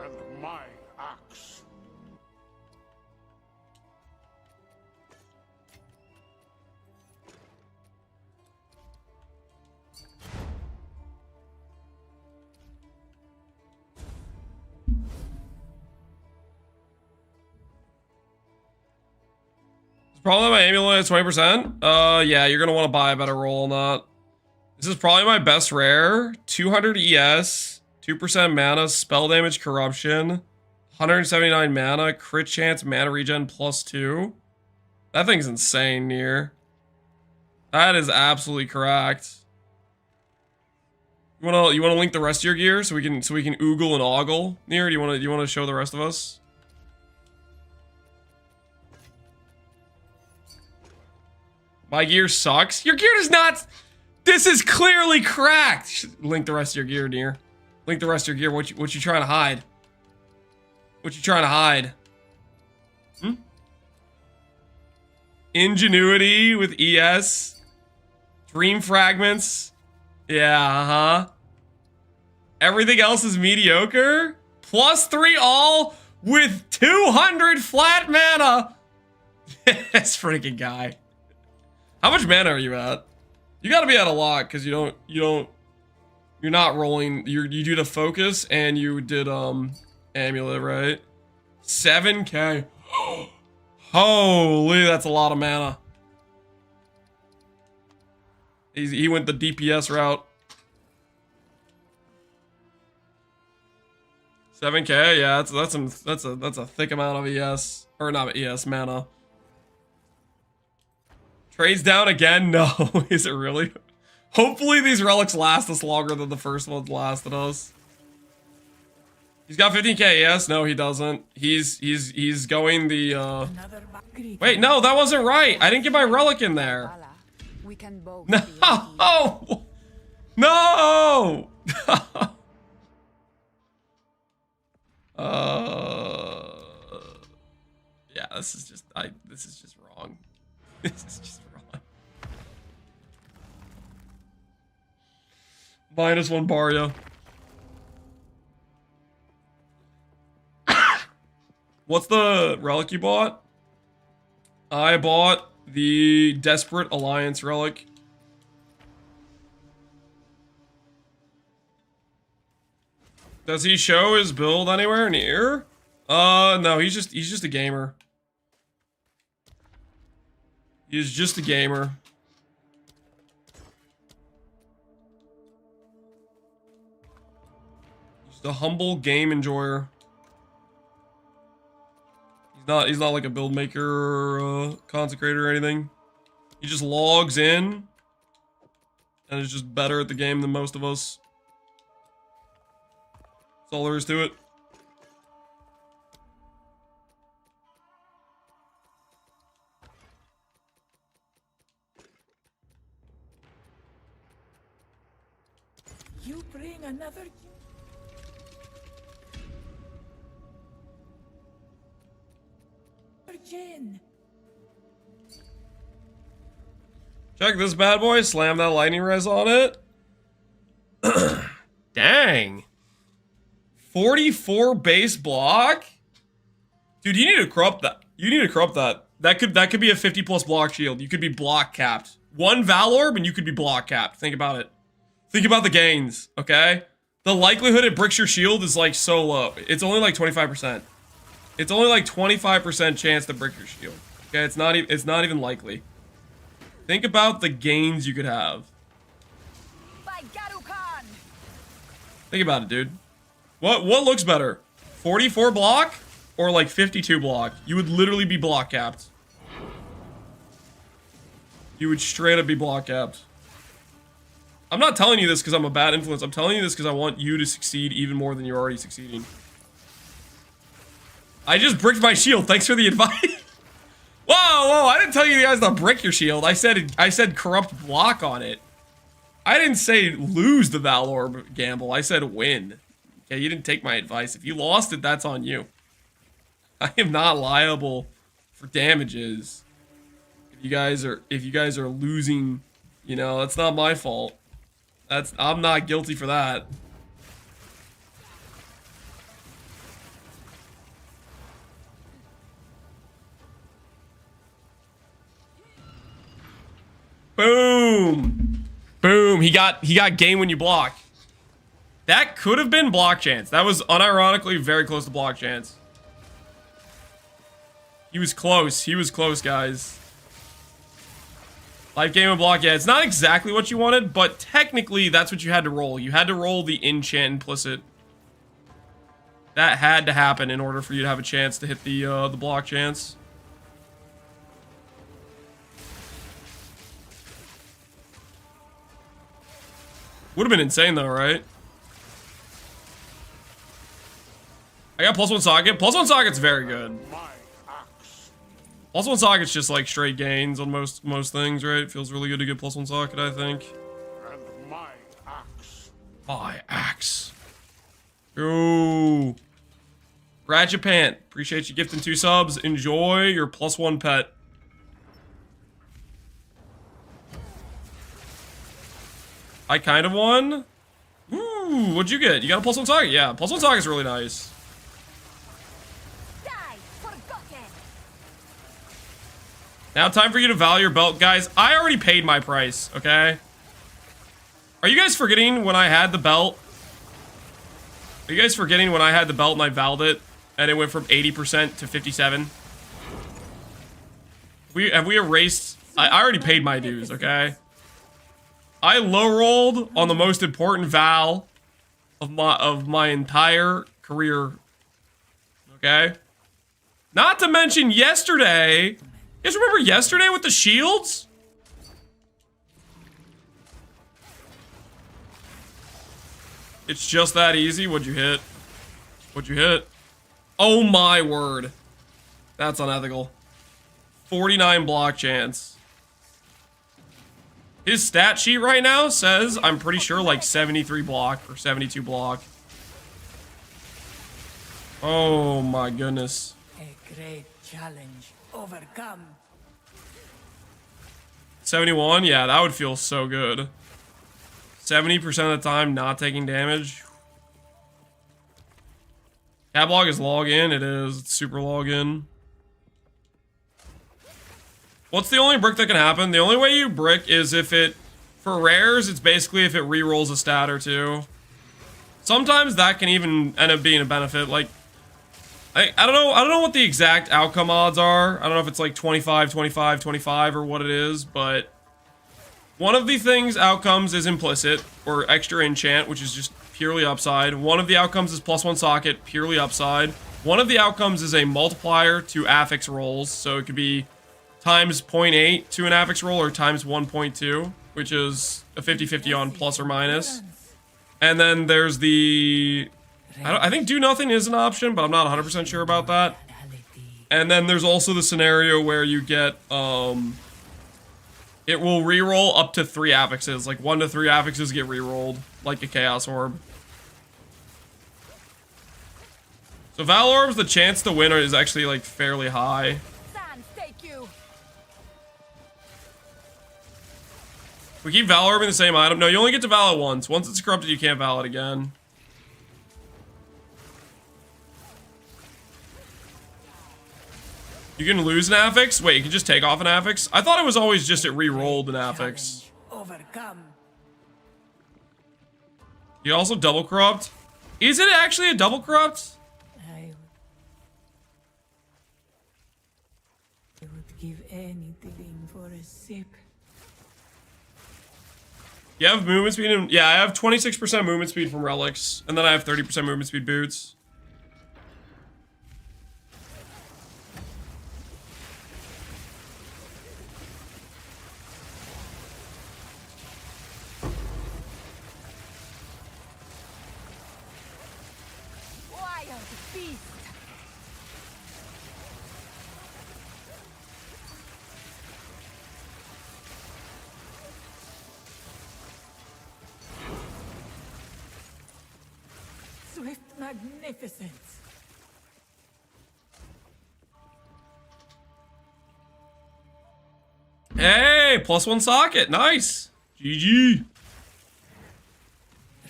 And my axe. Probably my amulet is 20%. Yeah, you're gonna want to buy a better roll on that. This is probably my best rare. 200 ES, 2% mana, spell damage, corruption, 179 mana, crit chance, mana regen +2. That thing's insane, Nier. That is absolutely correct. You wanna link the rest of your gear so we can oogle and ogle, Nier? Do you wanna show the rest of us? My gear sucks. Your gear does not. This is clearly cracked. Link the rest of your gear, Nier. Link the rest of your gear. What you trying to hide? What you trying to hide? Hmm? Ingenuity with ES. Dream fragments. Yeah, Everything else is mediocre. +3 all with 200 flat mana. This freaking guy. How much mana are you at? You gotta be at a lot because you're not rolling. You do the focus and you did amulet, right? 7k. Holy, that's a lot of mana. He went the DPS route. 7k, yeah, that's a thick amount of ES, or not ES, mana. Trades down again? No, is it really? Hopefully these relics last us longer than the first ones lasted us. He's got 15k ES. No, he doesn't. He's going the Wait, no, that wasn't right. I didn't get my relic in there. We can both No! No! Yeah, this is just wrong. This is just wrong. -1 Barrio. What's the relic you bought? I bought the Desperate Alliance relic. Does he show his build anywhere near? No, he's just a gamer. He's just a gamer. He's a humble game enjoyer. He's not like a build maker or consecrator or anything. He just logs in and is just better at the game than most of us. That's all there is to it. You bring another gin. Check this bad boy. Slam that lightning res on it. Dang. 44 base block? Dude, you need to corrupt that. You need to corrupt that. That could be a 50+ block shield. You could be block capped. One Valorb and you could be block capped. Think about it. Think about the gains, okay? The likelihood it bricks your shield is like so low. It's only like 25%. It's only like 25% chance to brick your shield. Okay, it's not even likely. Think about the gains you could have. Think about it, dude. What looks better? 44 block or like 52 block? You would literally be block capped. You would straight up be block capped. I'm not telling you this because I'm a bad influence. I'm telling you this because I want you to succeed even more than you're already succeeding. I just bricked my shield. Thanks for the advice. Whoa, I didn't tell you guys to brick your shield. I said corrupt block on it. I didn't say lose the Valorb gamble. I said win. Okay, you didn't take my advice. If you lost it, that's on you. I am not liable for damages. If you guys are losing, you know, that's not my fault. I'm not guilty for that. Boom! Boom! He got game when you block. That could have been block chance. That was unironically very close to block chance. He was close. He was close, guys. Life gain and block, yeah, it's not exactly what you wanted, but technically that's what you had to roll. You had to roll the enchant implicit. That had to happen in order for you to have a chance to hit the block chance. Would have been insane though, right? I got +1 socket. +1 socket's very good. +1 socket's just like straight gains on most things, right? Feels really good to get +1 socket, I think. And my axe. My axe. Yo. Ratchet Pant. Appreciate you gifting 2 subs. Enjoy your +1 pet. I kind of won. Ooh, what'd you get? You got a +1 socket? Yeah, +1 socket's really nice. Die, forgotten. Now time for you to value your belt. Guys, I already paid my price, okay? Are you guys forgetting when I had the belt? Are you guys forgetting when I had the belt and I valed it and it went from 80% to 57? Have we erased? I already paid my dues, okay? I low rolled on the most important val of my entire career. Okay? Not to mention yesterday. You guys remember yesterday with the shields? It's just that easy. What'd you hit? What'd you hit? Oh my word. That's unethical. 49 block chance. His stat sheet right now says, I'm pretty sure, like 73 block or 72 block. Oh my goodness. A great challenge overcome. 71? Yeah, that would feel so good. 70% of the time not taking damage. Cat log is log in. It is. It's super log in. What's the only brick that can happen? The only way you brick is if it, for rares, it's basically if it re-rolls a stat or two. Sometimes that can even end up being a benefit. Like, I don't know what the exact outcome odds are. I don't know if it's like 25, 25, 25 or what it is, but one of the things outcomes is implicit or extra enchant, which is just purely upside. One of the outcomes is +1 socket, purely upside. One of the outcomes is a multiplier to affix rolls, so it could be times 0.8 to an affix roll or times 1.2, which is a 50-50 on plus or minus. And then there's the, I think do nothing is an option, but I'm not 100% sure about that. And then there's also the scenario where you get, it will reroll up to 3 affixes, like 1 to 3 affixes get rerolled, like a Chaos Orb. So Val Orbs, the chance to win is actually like fairly high. We keep Val Orbing the same item. No, you only get to Val it once. Once it's corrupted, you can't Val it again. You can lose an affix? Wait, you can just take off an affix? I thought it was always just it re-rolled an affix. Overcome. You also double corrupt? Is it actually a double corrupt? I would give anything for a sip. You have movement speed and yeah, I have 26% movement speed from relics, and then I have 30% movement speed boots. Wild beast. Swift magnificence. Hey, +1 socket, nice. GG.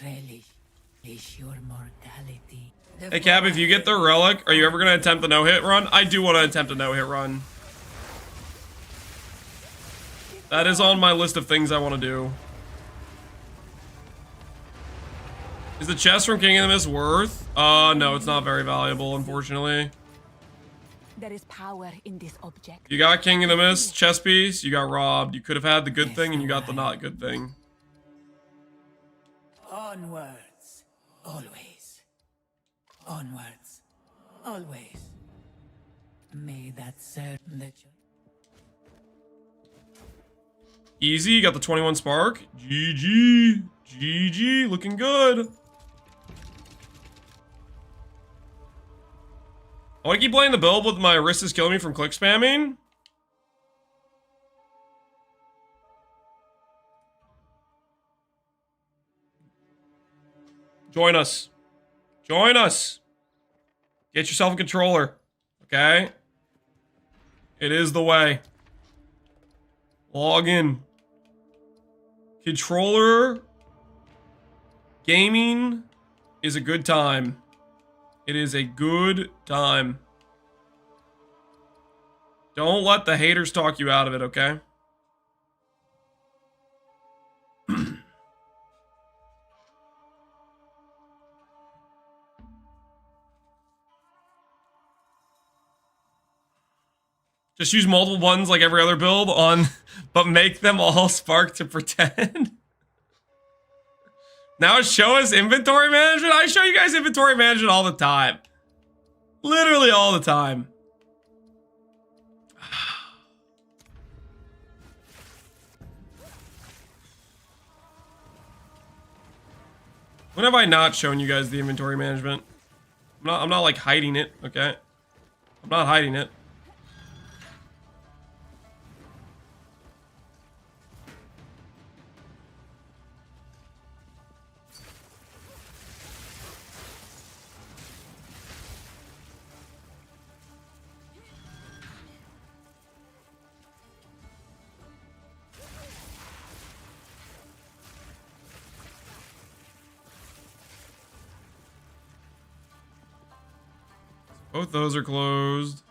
Relish your mortality. Hey Cap, if you get the relic, are you ever gonna attempt the no-hit run? I do want to attempt a no-hit run. That is on my list of things I want to do. Is the chest from King of the Mist worth? No, it's not very valuable, unfortunately. There is power in this object. You got King of the Mist chess piece. You got robbed. You could have had the good thing, and you got the not good thing. Onwards, always. Onwards, always. May that serve the Easy. You got the 21 spark. GG. GG. Looking good. I want to keep playing the build with my wrist is killing me from click spamming. Join us. Join us. Get yourself a controller. Okay? It is the way. Log in. Controller. Gaming is a good time. It is a good time. Don't let the haters talk you out of it, okay? Just use multiple buttons like every other build on, but make them all spark to pretend. Now show us inventory management. I show you guys inventory management all the time. Literally all the time. When have I not shown you guys the inventory management? I'm not like hiding it, okay? I'm not hiding it. Both those are closed.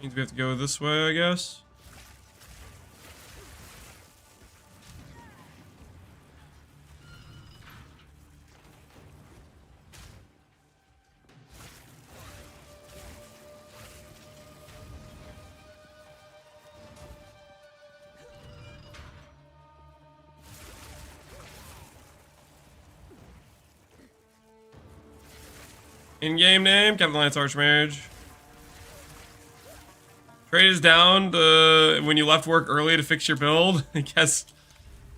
Means we have to go this way, I guess. In-game name, Captain Lance Archmage. Trade is down when you left work early to fix your build. I guess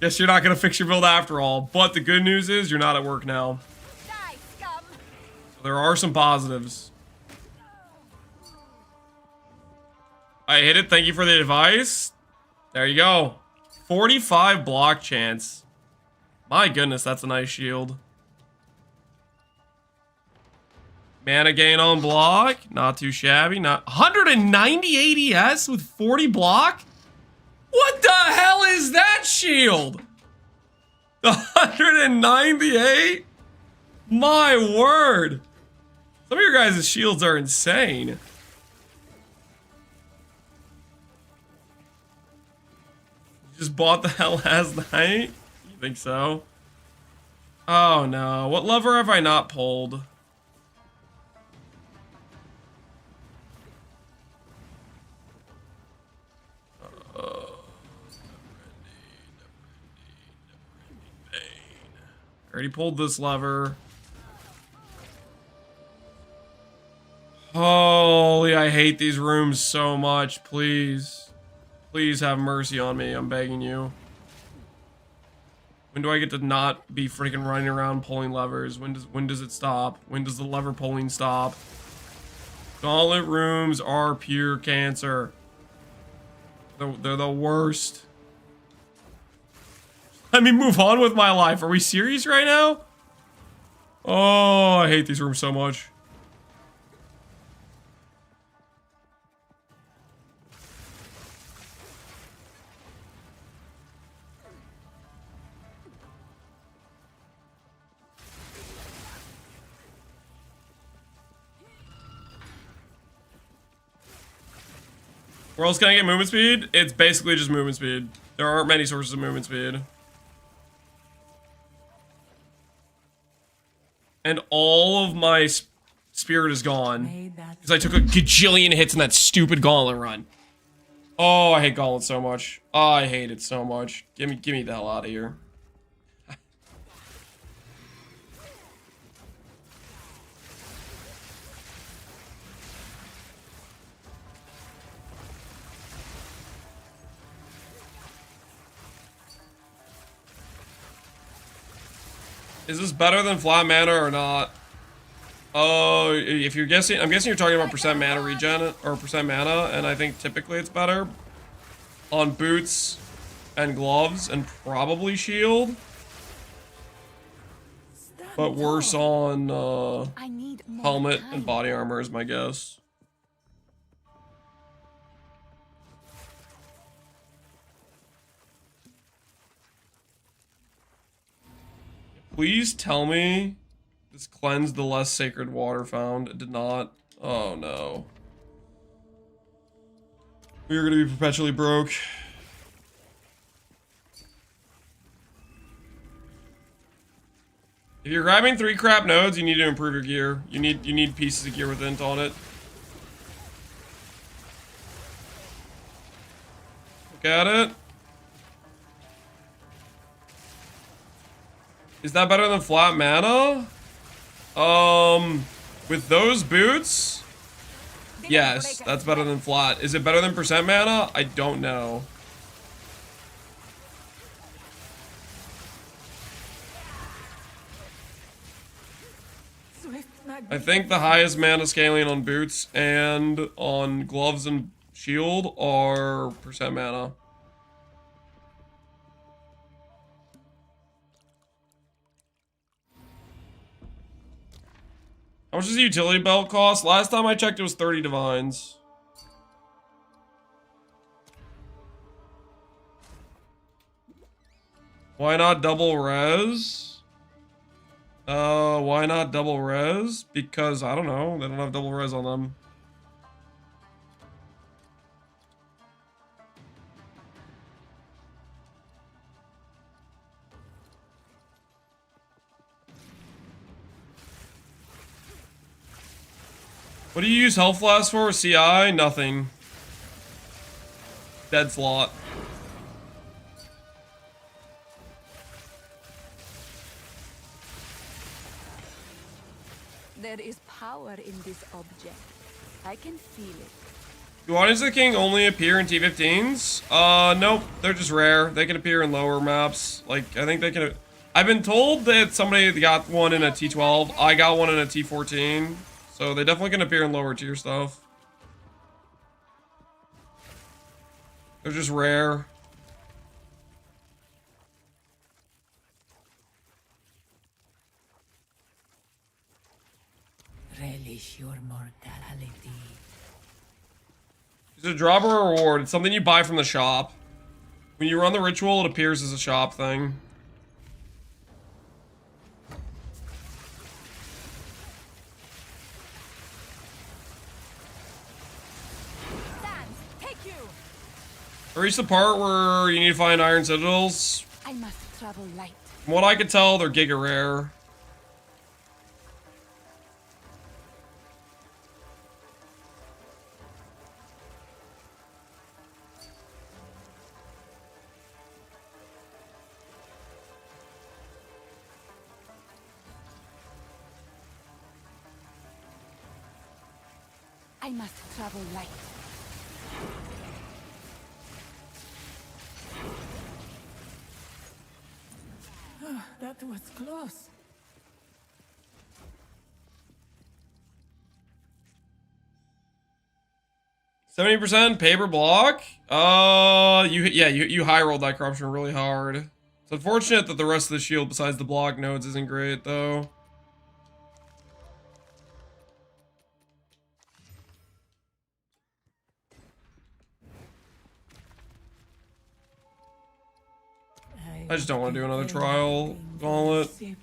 you're not gonna fix your build after all. But the good news is you're not at work now. Die, scum. So there are some positives. I hit it. Thank you for the advice. There you go. 45 block chance. My goodness, that's a nice shield. Mana gain on block, not too shabby. Not 190 ADS with 40 block. What the hell is that shield? 198. My word. Some of your guys' shields are insane. You just bought the hell last night? You think so? Oh no. What lever have I not pulled? Already pulled this lever. Holy, I hate these rooms so much. Please. Please have mercy on me. I'm begging you. When do I get to not be freaking running around pulling levers? When does it stop? When does the lever pulling stop? Gauntlet rooms are pure cancer. They're the worst. Let me move on with my life. Are we serious right now? Oh, I hate these rooms so much. Where else can I get movement speed? It's basically just movement speed. There aren't many sources of movement speed. And all of my spirit is gone. May that Because I took a gajillion hits in that stupid gauntlet run. Oh, I hate gauntlet so much. Oh, I hate it so much. Give me the hell out of here. Is this better than flat mana or not? Oh, if you're guessing, I'm guessing you're talking about percent mana regen or percent mana, and I think typically it's better on boots and gloves and probably shield, stand but worse tall. on I need more helmet time. and body armor is my guess. Please tell me this cleansed the less sacred water found. It did not. Oh no. We're gonna be perpetually broke. If you're grabbing 3 crap nodes, you need to improve your gear. You need pieces of gear with int on it. Look at it. Is that better than flat mana? With those boots? Yes, that's better than flat. Is it better than percent mana? I don't know. Swift I think the highest mana scaling on boots and on gloves and shield are percent mana. How much does the utility belt cost? Last time I checked, it was 30 divines. Why not double res? Why not double res? Because, I don't know, they don't have double res on them. What do you use health flask for? CI? Nothing. Dead slot. There is power in this object. I can feel it. Do Guardians of the King only appear in T15s? Nope. They're just rare. They can appear in lower maps. Like, I think they can... I've been told that somebody got one in a T12. I got one in a T14. So they definitely can appear in lower tier stuff. They're just rare. relish your mortality. Is it a drop or a reward? It's something you buy from the shop. When you run the ritual, it appears as a shop thing. I reached the part where you need to find iron citadels. I must travel light. From what I could tell, they're giga rare. I must travel light. That was close. %70 paper block? You high rolled that corruption really hard. It's unfortunate that the rest of the shield besides the block nodes isn't great though. I just don't want to do another trial gauntlet. The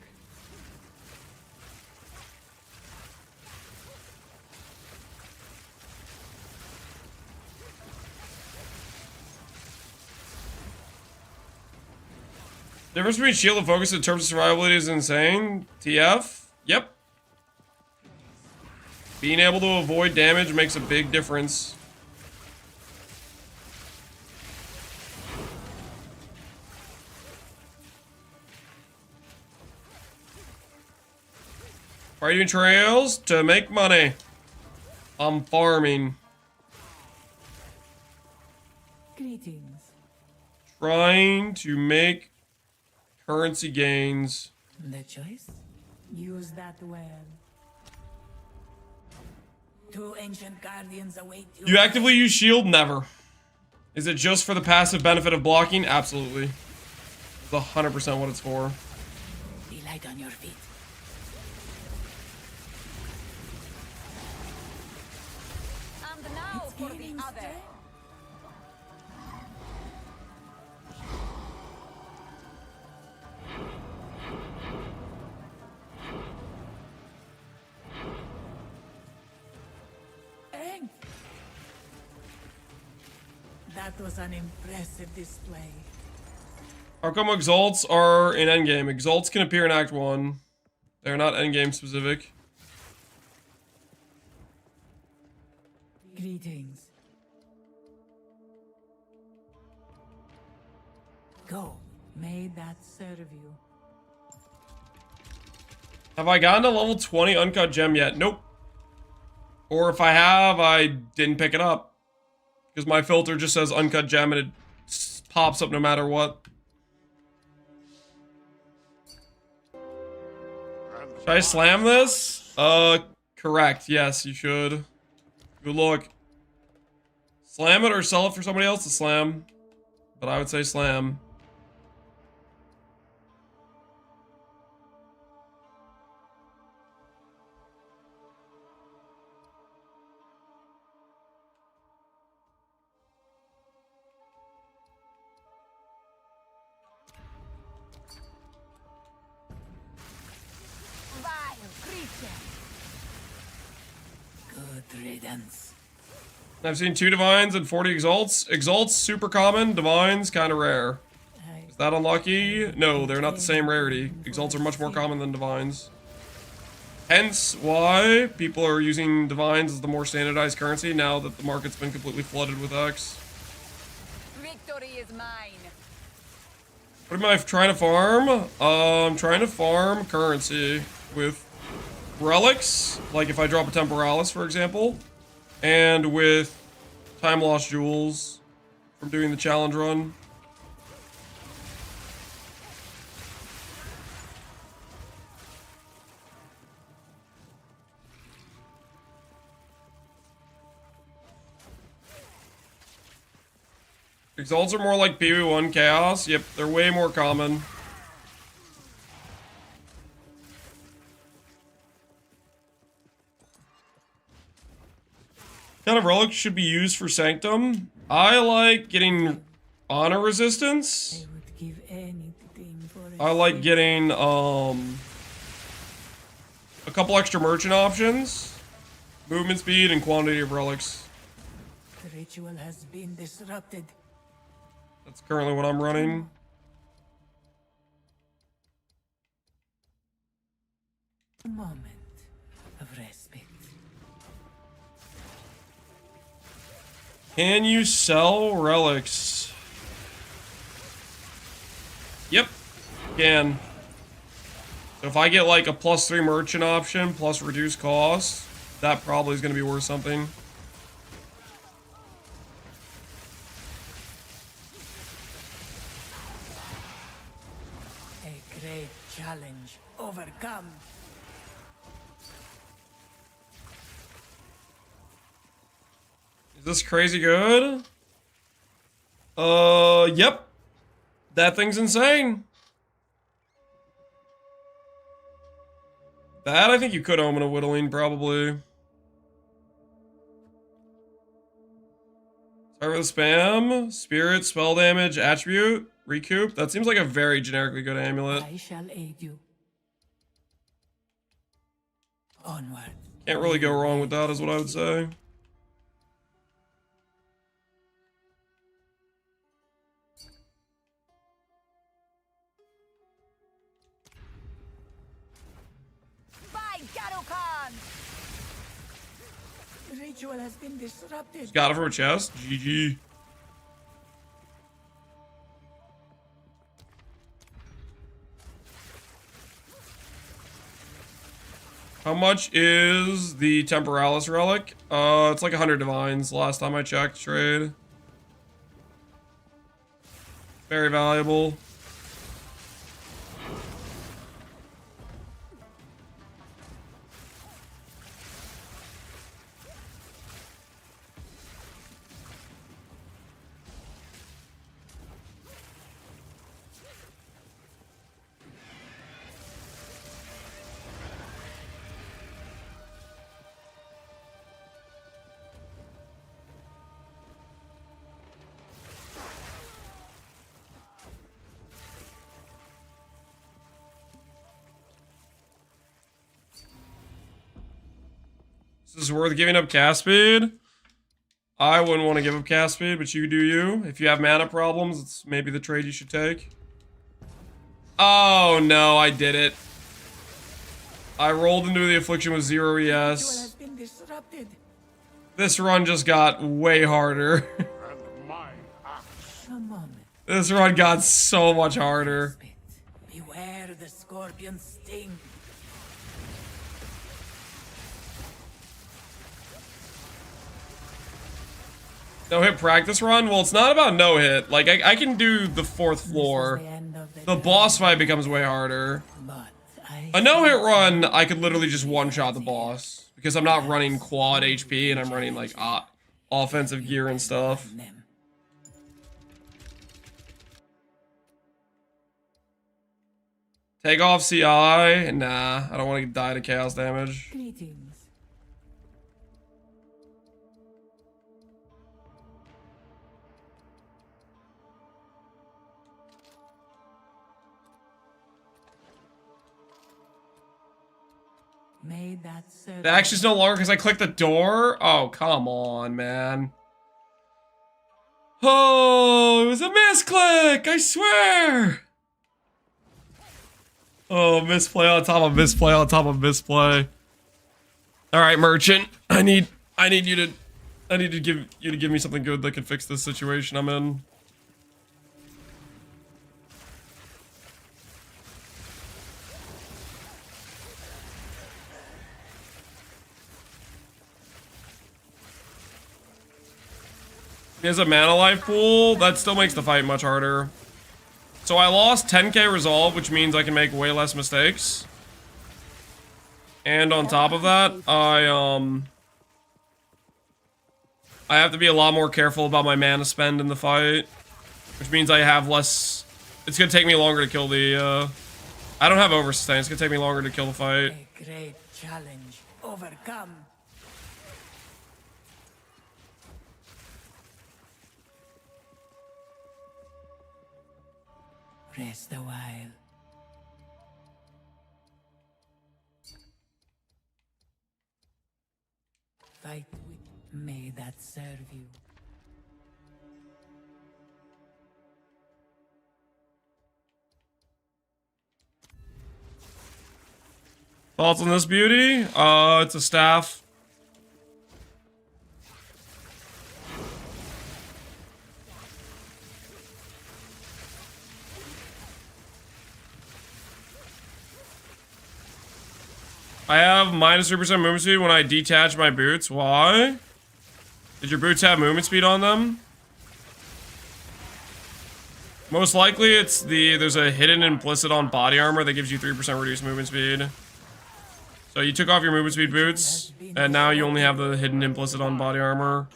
difference between shield and focus in terms of survivability is insane. TF? Yep. Being able to avoid damage makes a big difference. Why are you doing trails? To make money. I'm farming. Greetings. Trying to make currency gains. The choice? Use that well. Two ancient guardians await you. You actively use shield? Never. Is it just for the passive benefit of blocking? Absolutely. It's 100% what it's for. Be light on your feet. And now for the Gaining other. strength. Egg. That was an impressive display. How come exalts are in endgame? Exalts can appear in Act 1. They're not endgame specific. Greetings. Go. May that serve you. Have I gotten to level 20 uncut gem yet? Nope. Or if I have, I didn't pick it up. Because my filter just says uncut gem and it pops up no matter what. Should I slam this? Correct. Yes, you should. Good luck. Slam it or sell it for somebody else to slam. But I would say slam. Vile creature. Good riddance. I've seen 2 divines and 40 exalts. Exalts super common, divines kind of rare. Is that unlucky? No, they're not the same rarity. Exalts are much more common than divines. Hence why people are using divines as the more standardized currency now that the market's been completely flooded with X. Victory is mine. What am I trying to farm? I'm trying to farm currency with relics, like if I drop a Temporalis, for example, and with time lost jewels from doing the challenge run. Exalts are more like PV1 Chaos. Yep, they're way more common. What kind of relic should be used for Sanctum? I like getting honor resistance. I would give anything for I like getting a couple extra merchant options, movement speed, and quantity of relics. The ritual has been disrupted. That's currently what I'm running. A moment of respite. Can you sell relics? Yep, can. So if I get like a +3 merchant option plus reduced cost, that probably is going to be worth something. A great challenge overcome. Is this crazy good? Yep. That thing's insane. That I think you could omen a whittling, probably. Sorry for the spam. Spirit, spell damage, attribute, recoup. That seems like a very generically good amulet. I shall aid you. Onward. Can't really go wrong with that, is what I would say. By Garukan! ritual has been disrupted. Just got it from a chest. GG. How much is the Temporalis relic? It's like 100 divines last time I checked trade. Very valuable. This is worth giving up cast speed. I wouldn't want to give up cast speed, but you do you. If you have mana problems, it's maybe the trade you should take. Oh no, I did it. I rolled into the affliction with 0 Ritual ES. has been disrupted. This run just got way harder. A moment. This run got so much harder. Spit. Beware the scorpion sting. No hit practice run? Well, it's not about no hit. Like, I can do the 4th floor. The boss fight becomes way harder. But I A no hit run, I could literally just one shot the boss. Because I'm not running quad HP and I'm running like offensive gear and stuff. them. Take off CI? Nah, I don't want to die to chaos damage. Greetings. May that serve. The action's no longer because I clicked the door? Oh, come on, man. Oh, it was a misclick! I swear! Oh, misplay on top of misplay on top of misplay. Alright, merchant. I need you to give me something good that can fix this situation I'm in. He has a mana life pool. That still makes the fight much harder. So I lost 10k resolve, which means I can make way less mistakes. And on top of that, I have to be a lot more careful about my mana spend in the fight, which means I have less. It's gonna take me longer to kill the. I don't have oversustain. It's gonna take me longer to kill the fight. A great challenge overcome. Rest a while. Fight with. May that serve you. Thoughts on this beauty? It's a staff. I have minus 3% movement speed when I detach my boots. Why? Did your boots have movement speed on them? Most likely it's there's a hidden implicit on body armor that gives you 3% reduced movement speed. So you took off your movement speed boots, and now you only have the hidden implicit on body armor.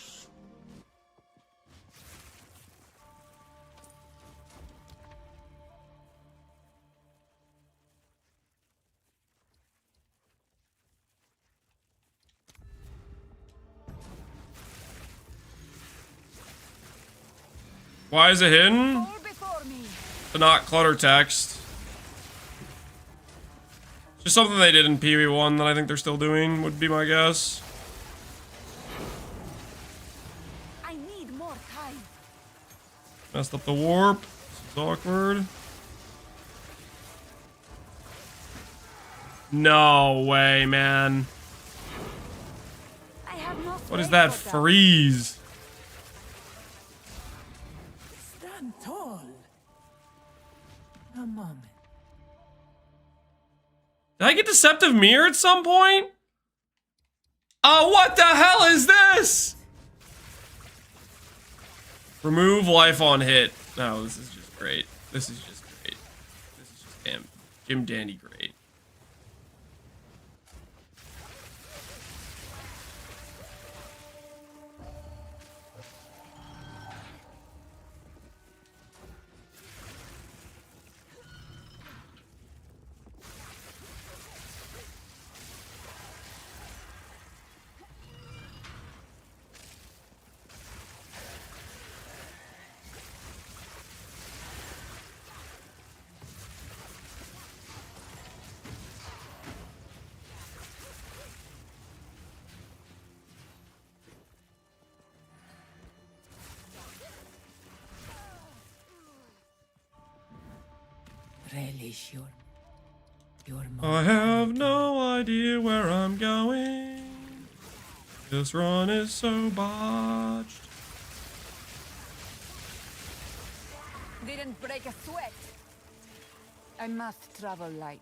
Why is it hidden? To not clutter text. Just something they did in PV1 that I think they're still doing, would be my guess. I need more time. Messed up the warp. This is awkward. No way, man. I have What is that freeze? Stand tall. A moment. Did I get Deceptive Mirror at some point? Oh, what the hell is this? Remove life on hit. No, this is just great. This is just great. This is just damn Jim Dandy great. Relish your I have no idea where I'm going. This run is so botched. Didn't break a sweat. I must travel light.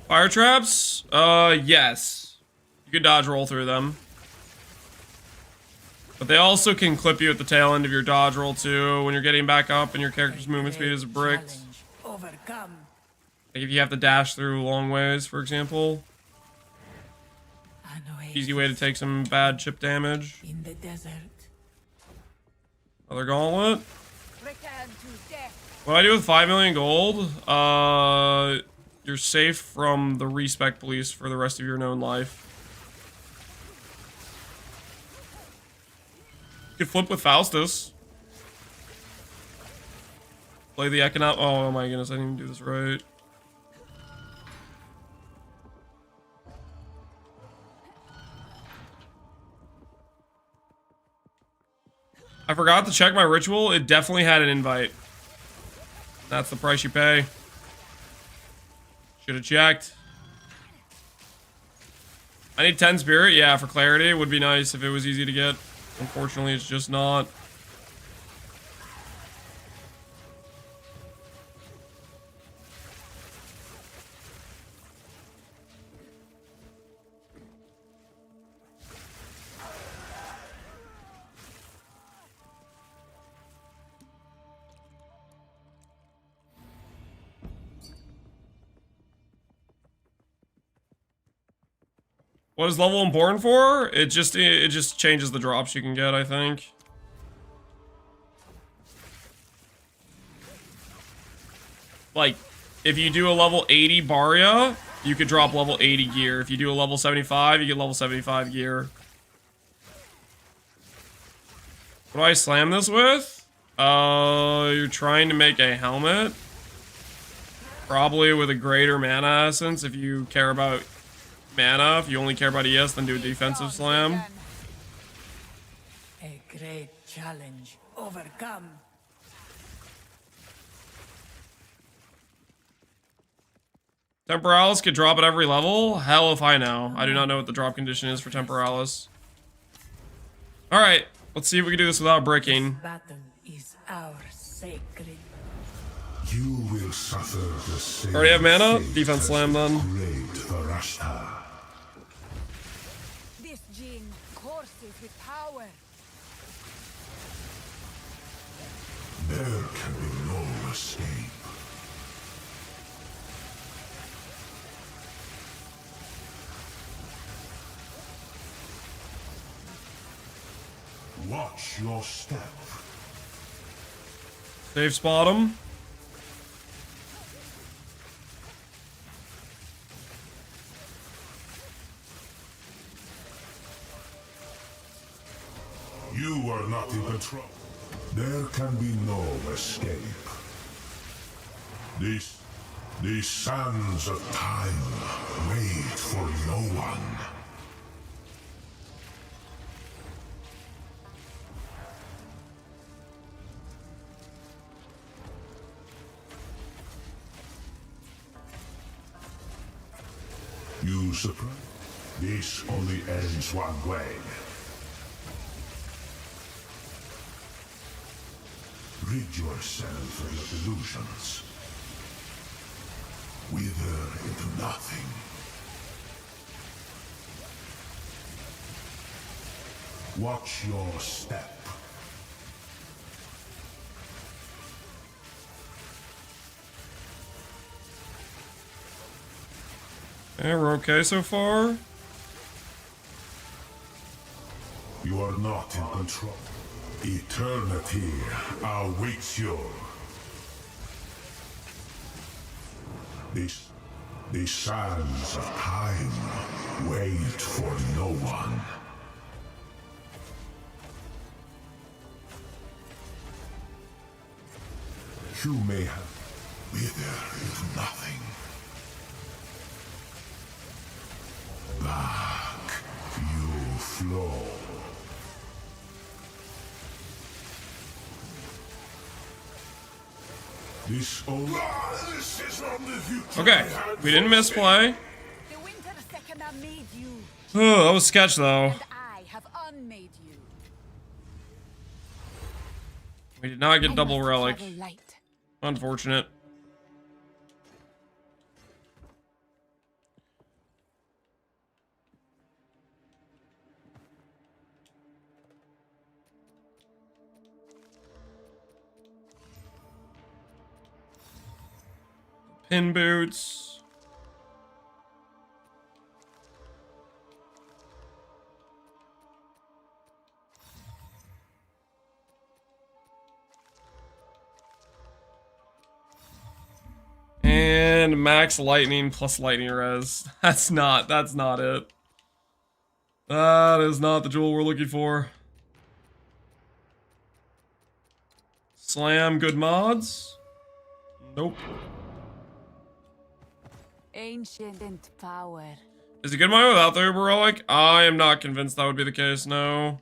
Fire traps? Yes. You can dodge roll through them. But they also can clip you at the tail end of your dodge roll too when you're getting back up and your character's movement speed is bricked. Overcome. Like if you have to dash through long ways, for example. Easy way to take some bad chip damage. In the desert. Another gauntlet. Return to death. What I do with 5 million gold? You're safe from the respec police for the rest of your known life. You could flip with Faustus. Play the economic. Oh my goodness, I didn't even do this right. I forgot to check my ritual. It definitely had an invite. That's the price you pay. Should have checked. I need 10 spirit. Yeah, for clarity. It would be nice if it was easy to get. Unfortunately, it's just not. What is level important for? It just changes the drops you can get, I think. Like, if you do a level 80 Barya, you could drop level 80 gear. If you do a level 75, you get level 75 gear. What do I slam this with? You're trying to make a helmet. Probably with a greater mana essence if you care about mana. If you only care about ES, then do a defensive slam. A great challenge. Overcome. Temporalis could drop at every level? Hell if I know. I do not know what the drop condition is for Temporalis. Alright, let's see if we can do this without bricking. Battle is our sacred. You will suffer the same Already have mana? fate Defense as slam the then. Great Varashta. This gene courses with power. There can be no escape. Watch your step. Safe spot him. You are not in control. There can be no escape. These sands of time wait for no one. You surprise? This only ends one way. Rid yourself of your delusions. Wither into nothing. Watch your step. Yeah, we're okay so far. You are not in control. Eternity awaits you. These sands of time wait for no one. You may have wither into nothing. Back you flow. This is from the future. Okay, we didn't misplay. The winter second I made you, Oh, that was sketch though. and I have unmade you. We did not get I double must relic. travel light. Unfortunate. Pin boots. And max lightning plus lightning res. That's not it. That is not the jewel we're looking for. Slam good mods. Nope. Ancient power. Is it good mod without the Uber relic? I am not convinced that would be the case, no.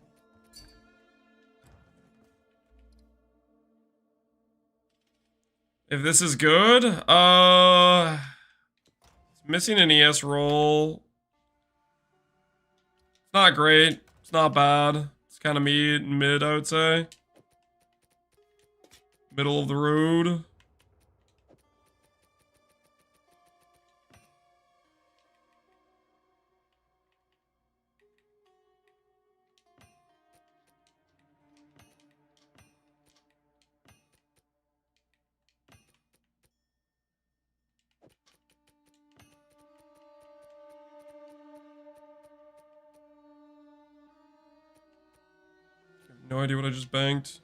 If this is good, it's missing an ES roll. It's not great. It's not bad. It's kind of mid, I would say. Middle of the road. No idea what I just banked.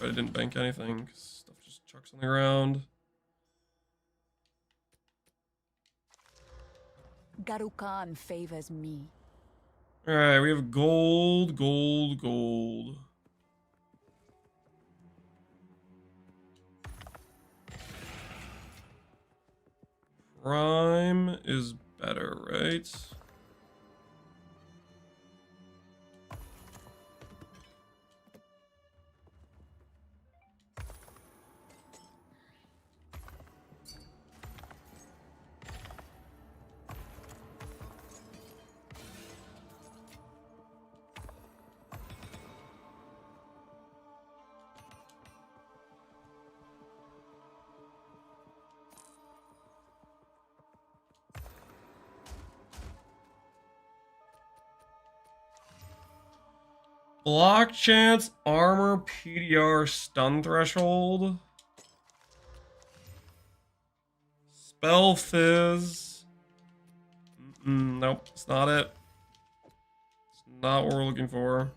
I didn't bank anything, 'cause stuff just chucks on the ground. Garukan favors me. Alright, we have gold, gold, gold. Prime is better, right? Block chance, armor, PDR, stun threshold. Spell fizz. Nope, it's not it. It's not what we're looking for.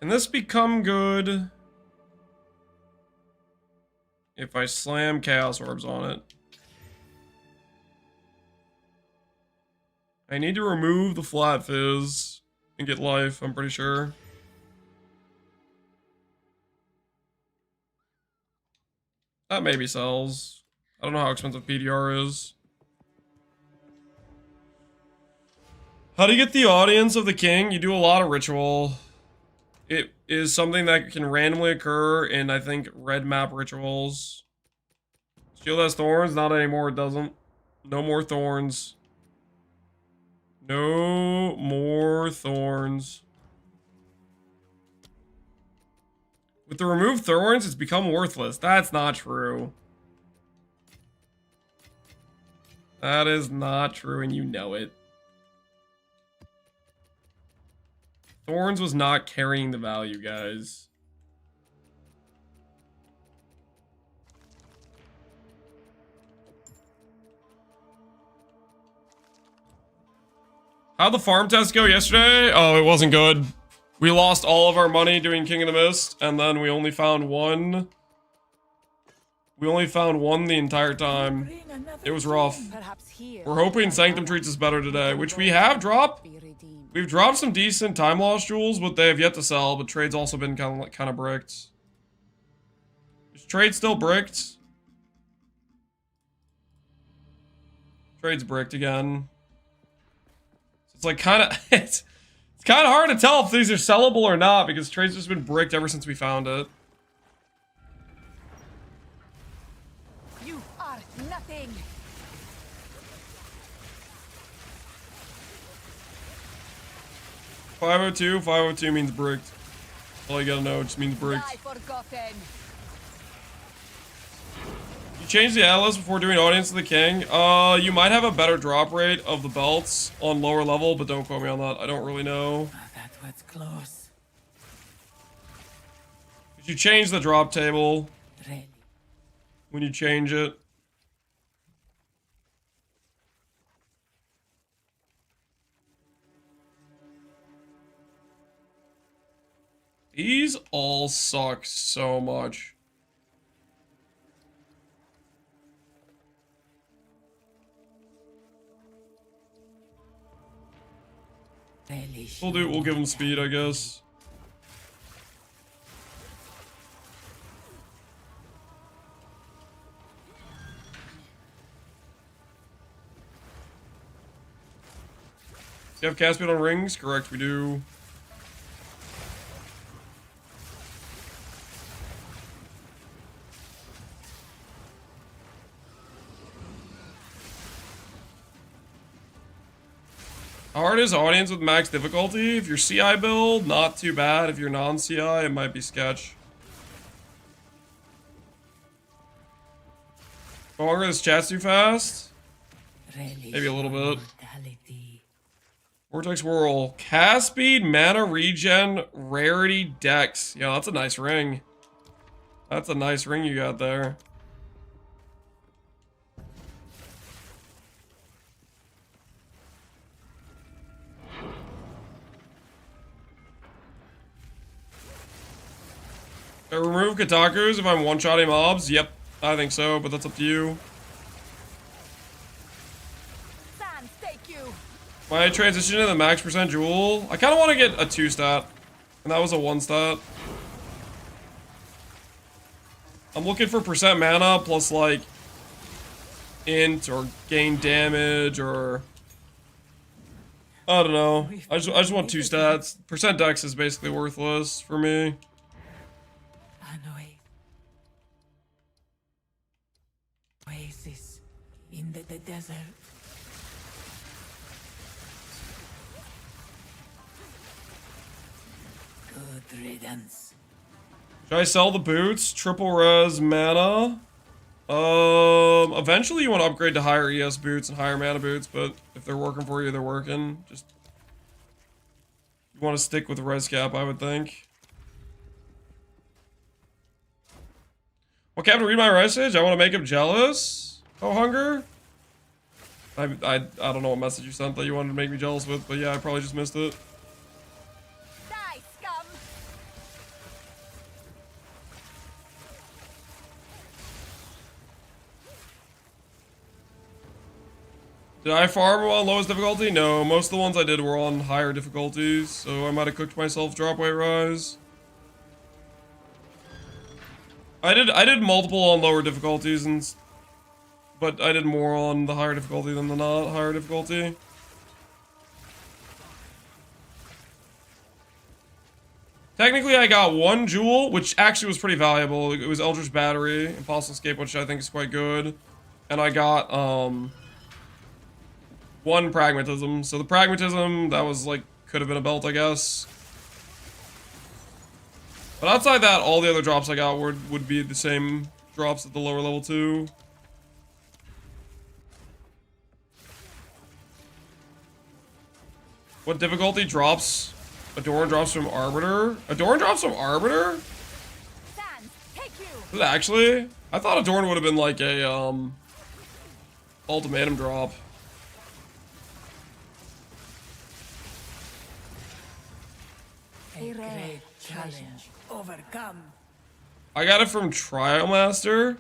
Can this become good if I slam Chaos Orbs on it? I need to remove the Flat Fizz and get life, I'm pretty sure. That maybe sells. I don't know how expensive PDR is. How do you get the audience of the king? You do a lot of ritual. It is something that can randomly occur in, I think, red map rituals. Shield has thorns? Not anymore, it doesn't. No more thorns. No more thorns. With the removed thorns, it's become worthless. That's not true. That is not true, and you know it. Thorns was not carrying the value, guys. How'd the farm test go yesterday? Oh, it wasn't good. We lost all of our money doing King of the Mist, and then we only found one. We only found one the entire time. It was rough. We're hoping Sanctum treats us better today, which we have dropped. We've dropped some decent time loss jewels, but they have yet to sell, but trade's also been kind of bricked. Is trade still bricked? Trade's bricked again. It's like kind of it's kind of hard to tell if these are sellable or not because trade's just been bricked ever since we found it. You are nothing. $502 means bricked. All you gotta know, it just means bricked. Lie forgotten. You change the atlas before doing audience of the king. You might have a better drop rate of the belts on lower level, but don't quote me on that. I don't really know. That was close. If you change the drop table Really. when you change it. These all suck so much. Really. We'll give him speed, I guess. Do you have cast speed on rings? Correct, we do. How hard is audience with max difficulty? If you're CI build, not too bad. If you're non-CI, it might be sketch. Longer this chat's too fast? Really. Maybe a little bit. Mortality. Vortex Whirl. Cast speed, mana regen, rarity, dex. Yeah, that's a nice ring. That's a nice ring you got there. I remove Kotakus if I'm one-shotting mobs? Yep, I think so, but that's up to you. Sans, take you. My transition to the max percent jewel. I kind of want to get a 2-stat. And that was a 1-stat. I'm looking for percent mana plus like int or gain damage or I don't know. I just want 2 stats. Percent dex is basically worthless for me. Oasis in the desert. Good riddance. Should I sell the boots? Triple res mana. Eventually you want to upgrade to higher ES boots and higher mana boots, but if they're working for you, they're working. Just you want to stick with the res cap, I would think. Well, Captain, read my message. I want to make him jealous. Oh, hunger. I don't know what message you sent that you wanted to make me jealous with, but yeah, I probably just missed it. Die, scum. Did I farm on lowest difficulty? No, most of the ones I did were on higher difficulties, so I might have cooked myself drop weight rise. I did multiple on lower difficulties, but I did more on the higher difficulty than the not higher difficulty. Technically, I got 1 jewel, which actually was pretty valuable. It was Eldritch Battery, Impossible Escape, which I think is quite good. And I got, 1 Pragmatism. So the Pragmatism, that was like, could have been a belt, I guess. But outside that, all the other drops I got would be the same drops at the lower level 2. What difficulty drops? Adorn drops from Arbiter? Adorn drops from Arbiter? Sans, take you. Is it actually? I thought Adorn would have been like a, ultimatum drop. A great challenge overcome. I got it from Trial Master.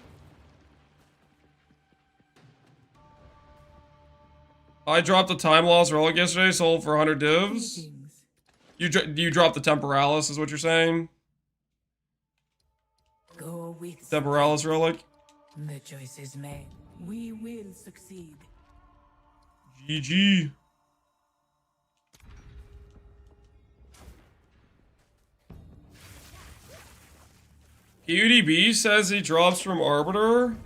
I dropped the Time Loss Relic yesterday, sold for 100 divs. Greetings. You dropped the Temporalis, is what you're saying? Go with Temporalis Relic? the choice is made. We will succeed. GG. PUDB says he drops from Arbiter?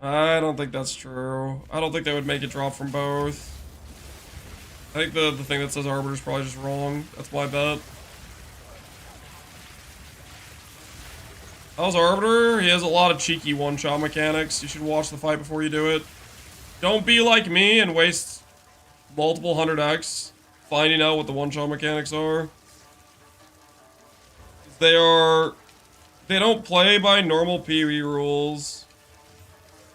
I don't think that's true. I don't think they would make it drop from both. I think the thing that says Arbiter is probably just wrong. That's my bet. How's Arbiter? He has a lot of cheeky one-shot mechanics. You should watch the fight before you do it. Don't be like me and waste multiple 100x finding out what the one-shot mechanics are. They don't play by normal PvE rules.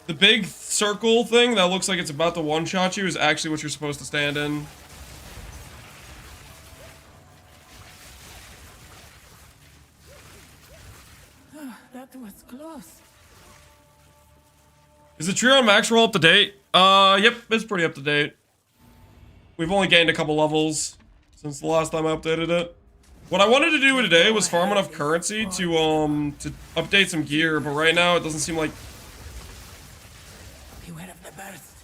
The big circle thing that looks like it's about to one-shot you is actually what you're supposed to stand in. That was close. Is the tree on max roll up to date? Yep, it's pretty up to date. We've only gained a couple levels since the last time I updated it. What I wanted to do today was farm enough currency to update some gear, but right now it doesn't seem like Beware of the burst.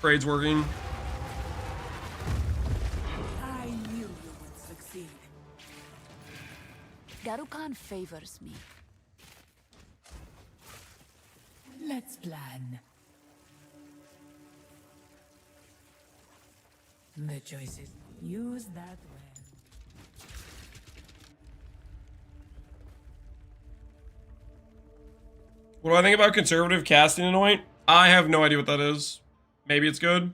trade's working. I knew you would succeed. Garukan favors me. Let's plan. The choice is use that well. What do I think about conservative casting anoint? I have no idea what that is. Maybe it's good.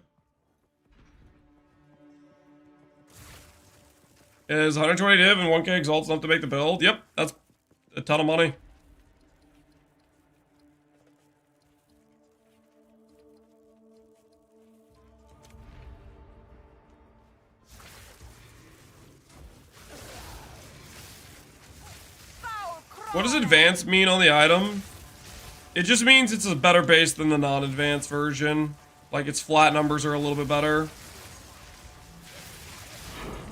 Is 120 div and 1k exalts enough to make the build? Yep, that's a ton of money. What does advanced mean on the item? It just means it's a better base than the non-advanced version. Like its flat numbers are a little bit better.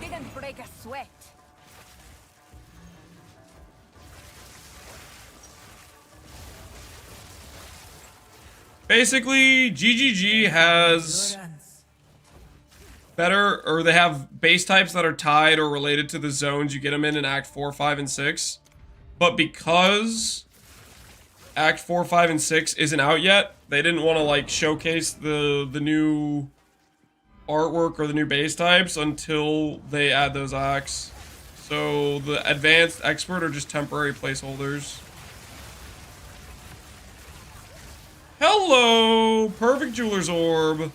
Didn't break a sweat. Basically, GGG has Endurance. better, or they have base types that are tied or related to the zones you get them in Act 4, 5, and 6. But because Act 4, 5, and 6 isn't out yet, they didn't want to like showcase the new artwork or the new base types until they add those acts. So the advanced expert are just temporary placeholders. Hello! Perfect Jeweler's Orb.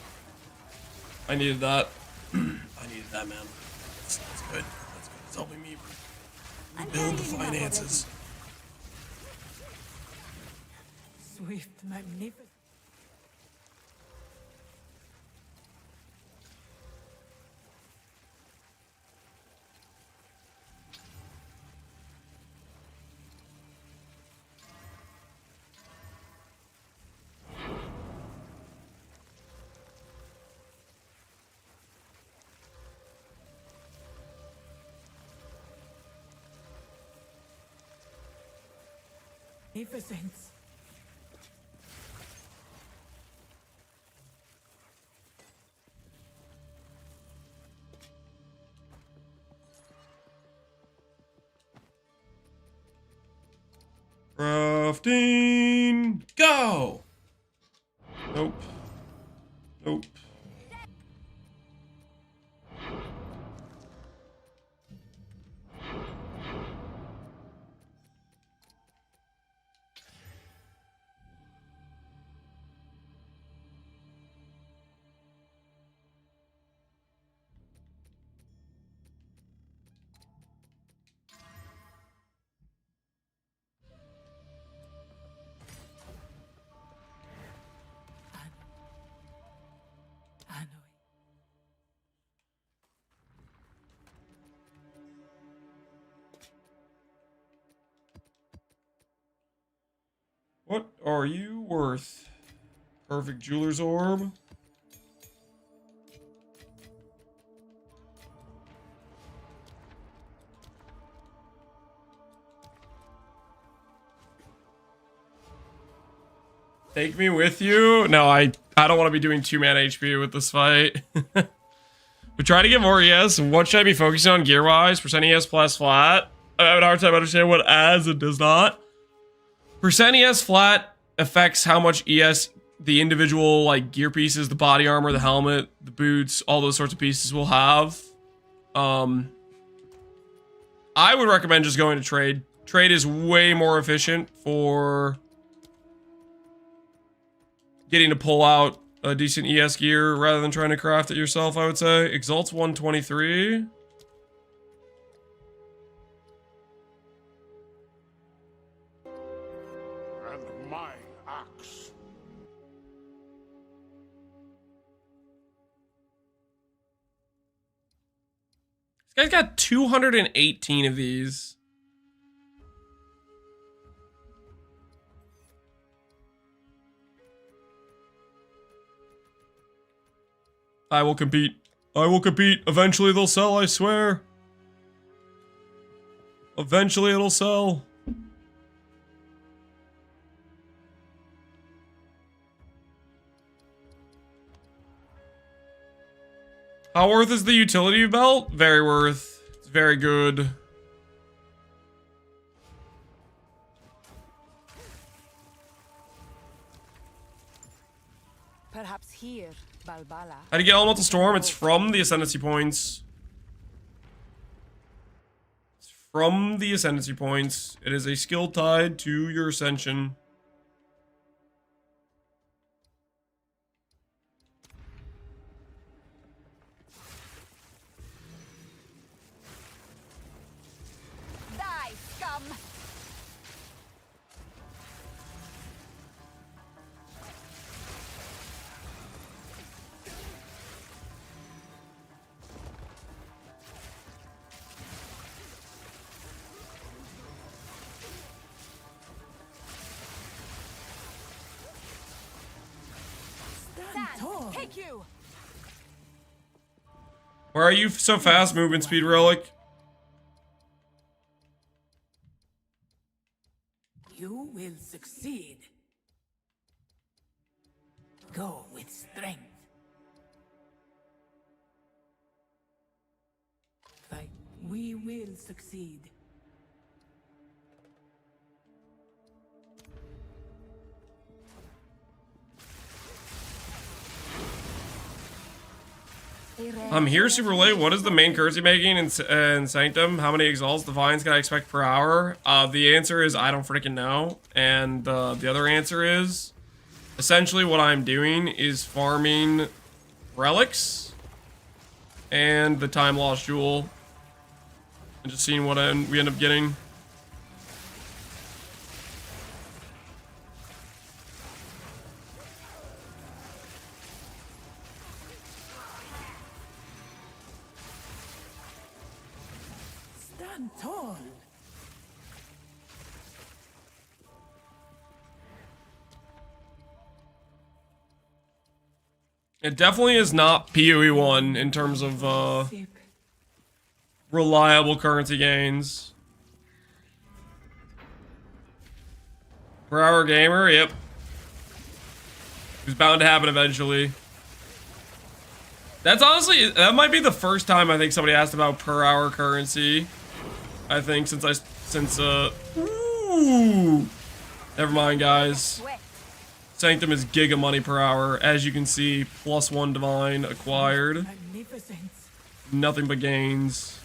I needed that. I needed that, man. That's good. That's good. It's helping me rebuild the finances. Swift, magnificent. Magnificent. Crafting. Go. Nope. Nope. What are you worth? Perfect jeweler's orb. Take me with you? No, I don't want to be doing 2-man HP with this fight. We try to get more ES. What should I be focusing on gear-wise? Percent ES plus flat? I have a hard time understanding what adds and does not. Percent ES flat affects how much ES the individual like gear pieces, the body armor, the helmet, the boots, all those sorts of pieces will have. I would recommend just going to trade. Trade is way more efficient for getting to pull out a decent ES gear rather than trying to craft it yourself, I would say. Exalt's 123. And my axe. This guy's got 218 of these. I will compete. I will compete. Eventually they'll sell, I swear. Eventually it'll sell. How worth is the utility belt? Very worth. It's very good. Perhaps here, Balbala. How to get Elemental Storm? It's from the Ascendancy points. It's from the Ascendancy points. It is a skill tied to your Ascension. Die, scum! Tall. Take you! Why are you so fast, movement speed, Relic? You will succeed. Go with strength. Fight. We will succeed. I'm here super late. What is the main currency making in Sanctum? How many Exalts Divines can I expect per hour? The answer is I don't freaking know. And the other answer is essentially what I'm doing is farming relics and the time lost jewel and just seeing what we end up getting. Stand tall. It definitely is not PoE 1 in terms of Sip. reliable currency gains. Per hour gamer, yep. It's bound to happen eventually. That's honestly, that might be the first time I think somebody asked about per hour currency. I think since ooh. Never mind, guys. Sanctum is giga money per hour. As you can see, +1 divine acquired. Magnificent. Nothing but gains.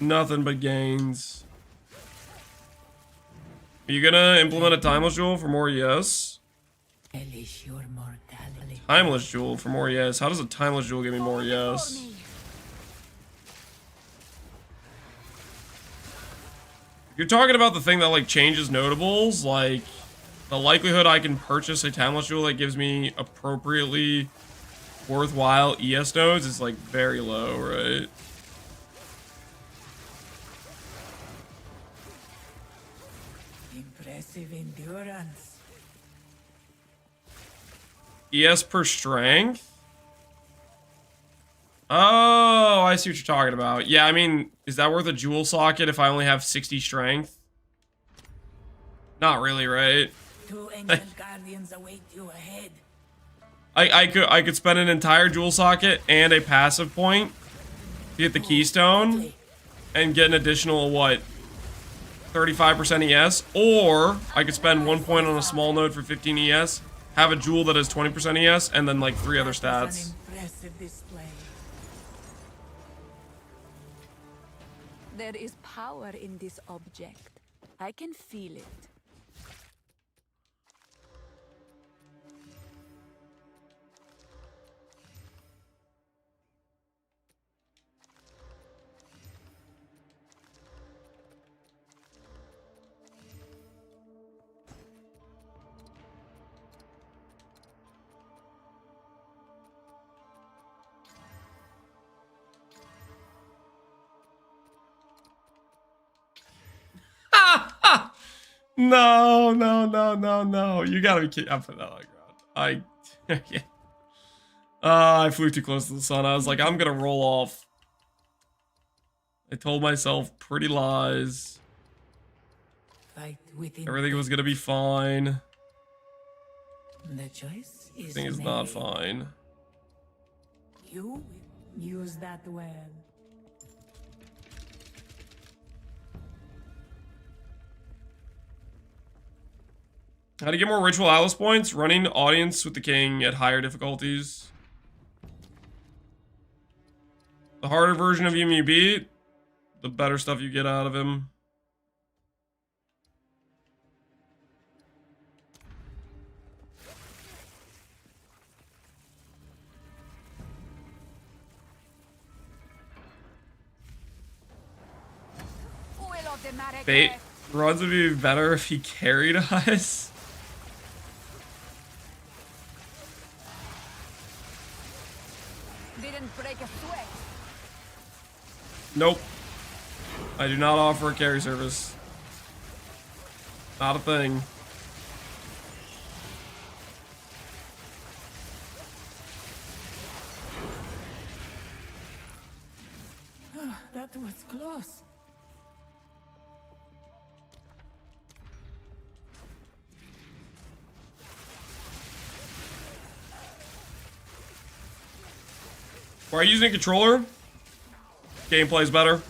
Nothing but gains. Are you gonna implement a timeless jewel for more yes? Relish your mortality. Timeless jewel for more yes. How does a timeless jewel give me more yes? If you're talking about the thing that like changes notables, like the likelihood I can purchase a timeless jewel that gives me appropriately worthwhile ES nodes is like very low, right? Impressive endurance. ES per strength? Oh, I see what you're talking about. Yeah, I mean, is that worth a jewel socket if I only have 60 strength? Not really, right? 2 ancient guardians await you ahead. I could spend an entire jewel socket and a passive point to get the keystone and get an additional, what, 35% ES? Or I could spend 1 point on a small node for 15 ES, have a jewel that has 20% ES, and then like 3 other stats. An impressive display. There is power in this object. I can feel it. No, no, no, no, no. You gotta be kidding. I'm putting that on the ground. Yeah. I flew too close to the sun. I was like, I'm gonna roll off. I told myself pretty lies. Fight within Everything was gonna be fine. the choice is Everything is made. not fine. You use that well. How to get more Ritual Atlas points? Running Audience with the King at higher difficulties. The harder version of him you beat, the better stuff you get out of him. Bait runs would be better if he carried us. Didn't break a sweat. Nope. I do not offer a carry service. Not a thing. That was close. Why are you using a controller? Gameplay's better.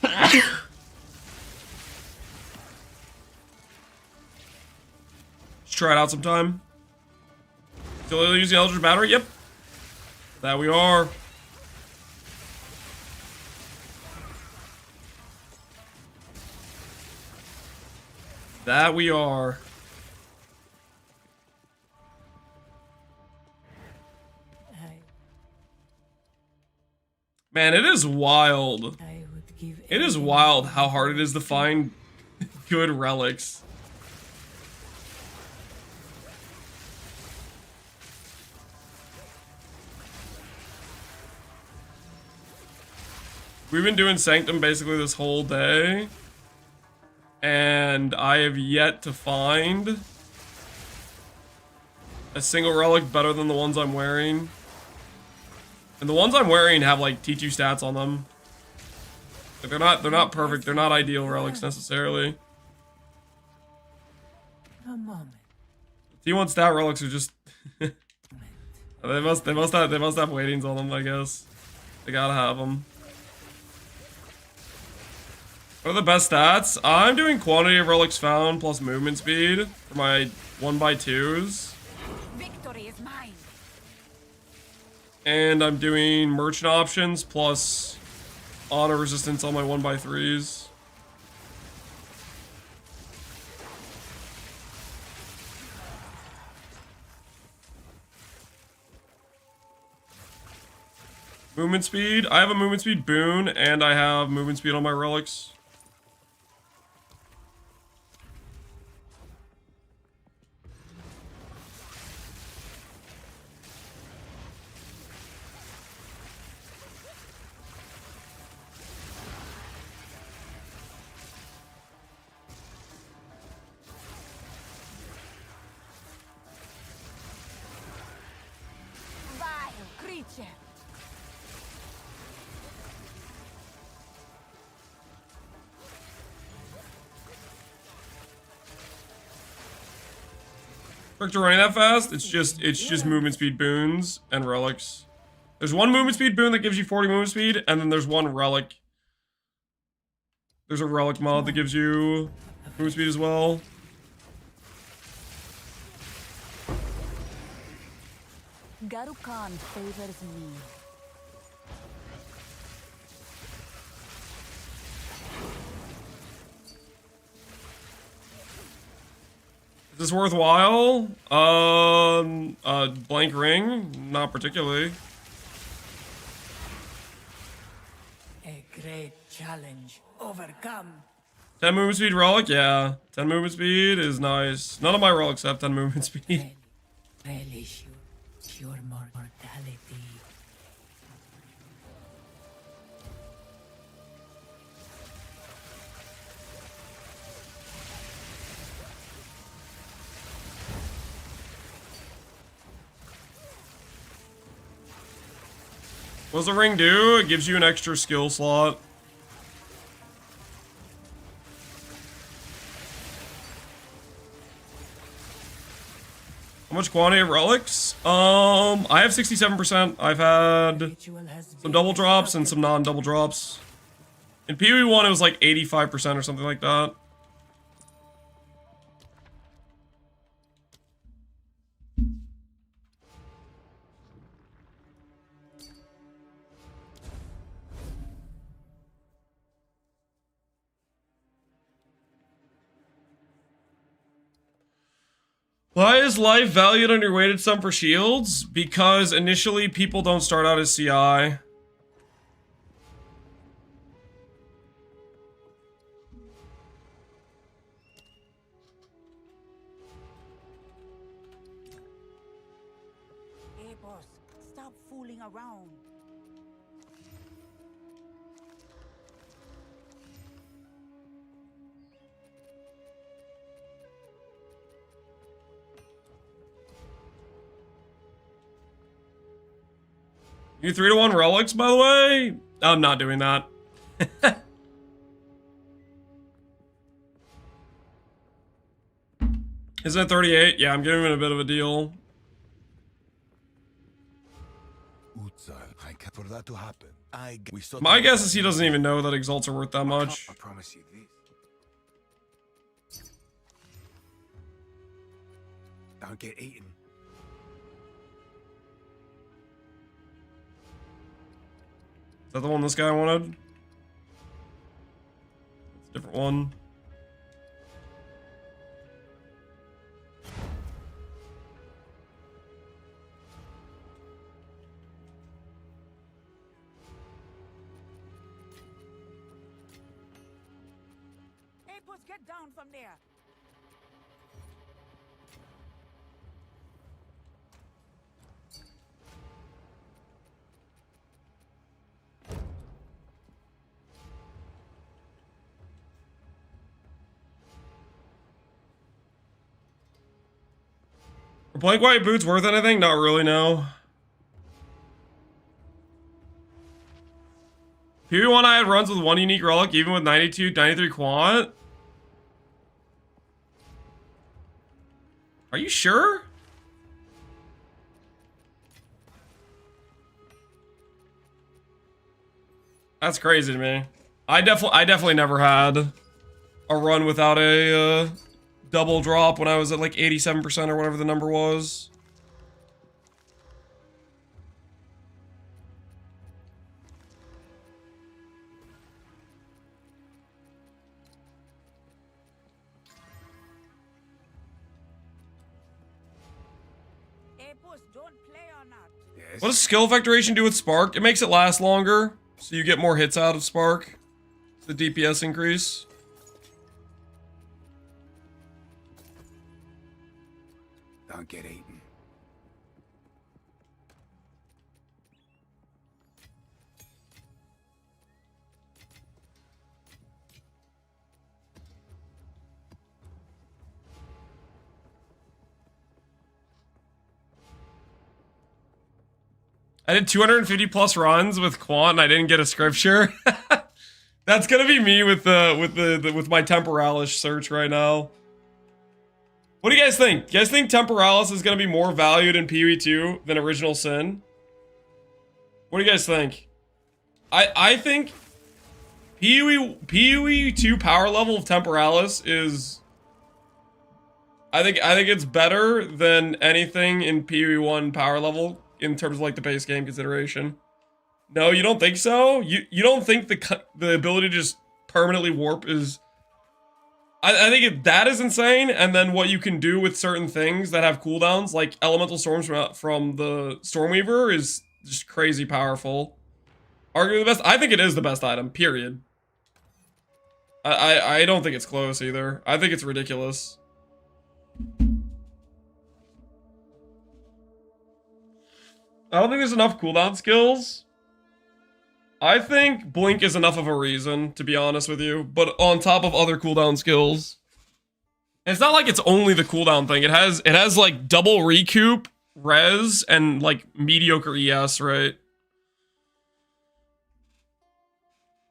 Let's try it out sometime. Still using Eldritch Battery? Yep. That we are. That we are. Man, it is wild. I would give It is wild how hard it is to find good relics. We've been doing Sanctum basically this whole day, and I have yet to find a single relic better than the ones I'm wearing. And the ones I'm wearing have like T2 stats on them. They're not perfect. They're not ideal relics necessarily. A moment. T1 stat relics are just they must have weightings on them, I guess. They gotta have them. What are the best stats? I'm doing quantity of relics found plus movement speed for my 1x2s. Victory is mine. And I'm doing merchant options plus auto resistance on my 1x3s. Movement speed. I have a movement speed boon, and I have movement speed on my relics. Vile creature. Trick to running that fast? It's just movement speed boons and relics. There's one movement speed boon that gives you 40 movement speed, and then there's one relic. There's a relic mod that gives you movement speed as well. Garu Khan favors me. Is this worthwhile? Blank ring? Not particularly. A great challenge overcome. 10 movement speed relic? Yeah. 10 movement speed is nice. None of my relics have 10 movement speed. Relish your mortality. What does the ring do? It gives you an extra skill slot. How much quantity of relics? I have 67%. I've had Ritual has some been double drops and disrupted. some non-double drops. In PoE 1, it was like 85% or something like that. Why is life valued on your weighted sum for shields? Because initially people don't start out as CI. Hey, boss, stop fooling around. You 3-to-1 relics, by the way? I'm not doing that. Isn't it 38? Yeah, I'm giving it a bit of a deal. For that to happen, My guess is he doesn't even know that exalts are worth that much. I promise you this. Don't get eaten. Is that the one this guy wanted? It's a different one. Hey, boss, get down from there. Are blank white boots worth anything? Not really, no. PvE1 I had runs with 1 unique relic, even with 92, 93 quant. Are you sure? That's crazy to me. I definitely never had a run without a double drop when I was at like 87% or whatever the number was. Yes. What does skill effect duration do with Spark? It makes it last longer, so you get more hits out of Spark. The DPS increase. Don't get eaten. I did 250 plus runs with Quant and I didn't get a scripture. That's gonna be me with my Temporalis search right now. What do you guys think? You guys think Temporalis is gonna be more valued in PoE2 than Original Sin? What do you guys think? I think PoE2 power level of Temporalis is I think it's better than anything in PoE1 power level in terms of like the base game consideration. No, you don't think so? You don't think the ability to just permanently warp is... I think that is insane, and then what you can do with certain things that have cooldowns, like Elemental Storms from the Stormweaver, is just crazy powerful. Arguably the best. I think it is the best item, period. I don't think it's close either. I think it's ridiculous. I don't think there's enough cooldown skills. I think Blink is enough of a reason, to be honest with you, but on top of other cooldown skills. And it's not like it's only the cooldown thing. It has like double recoup, res, and like mediocre ES, right?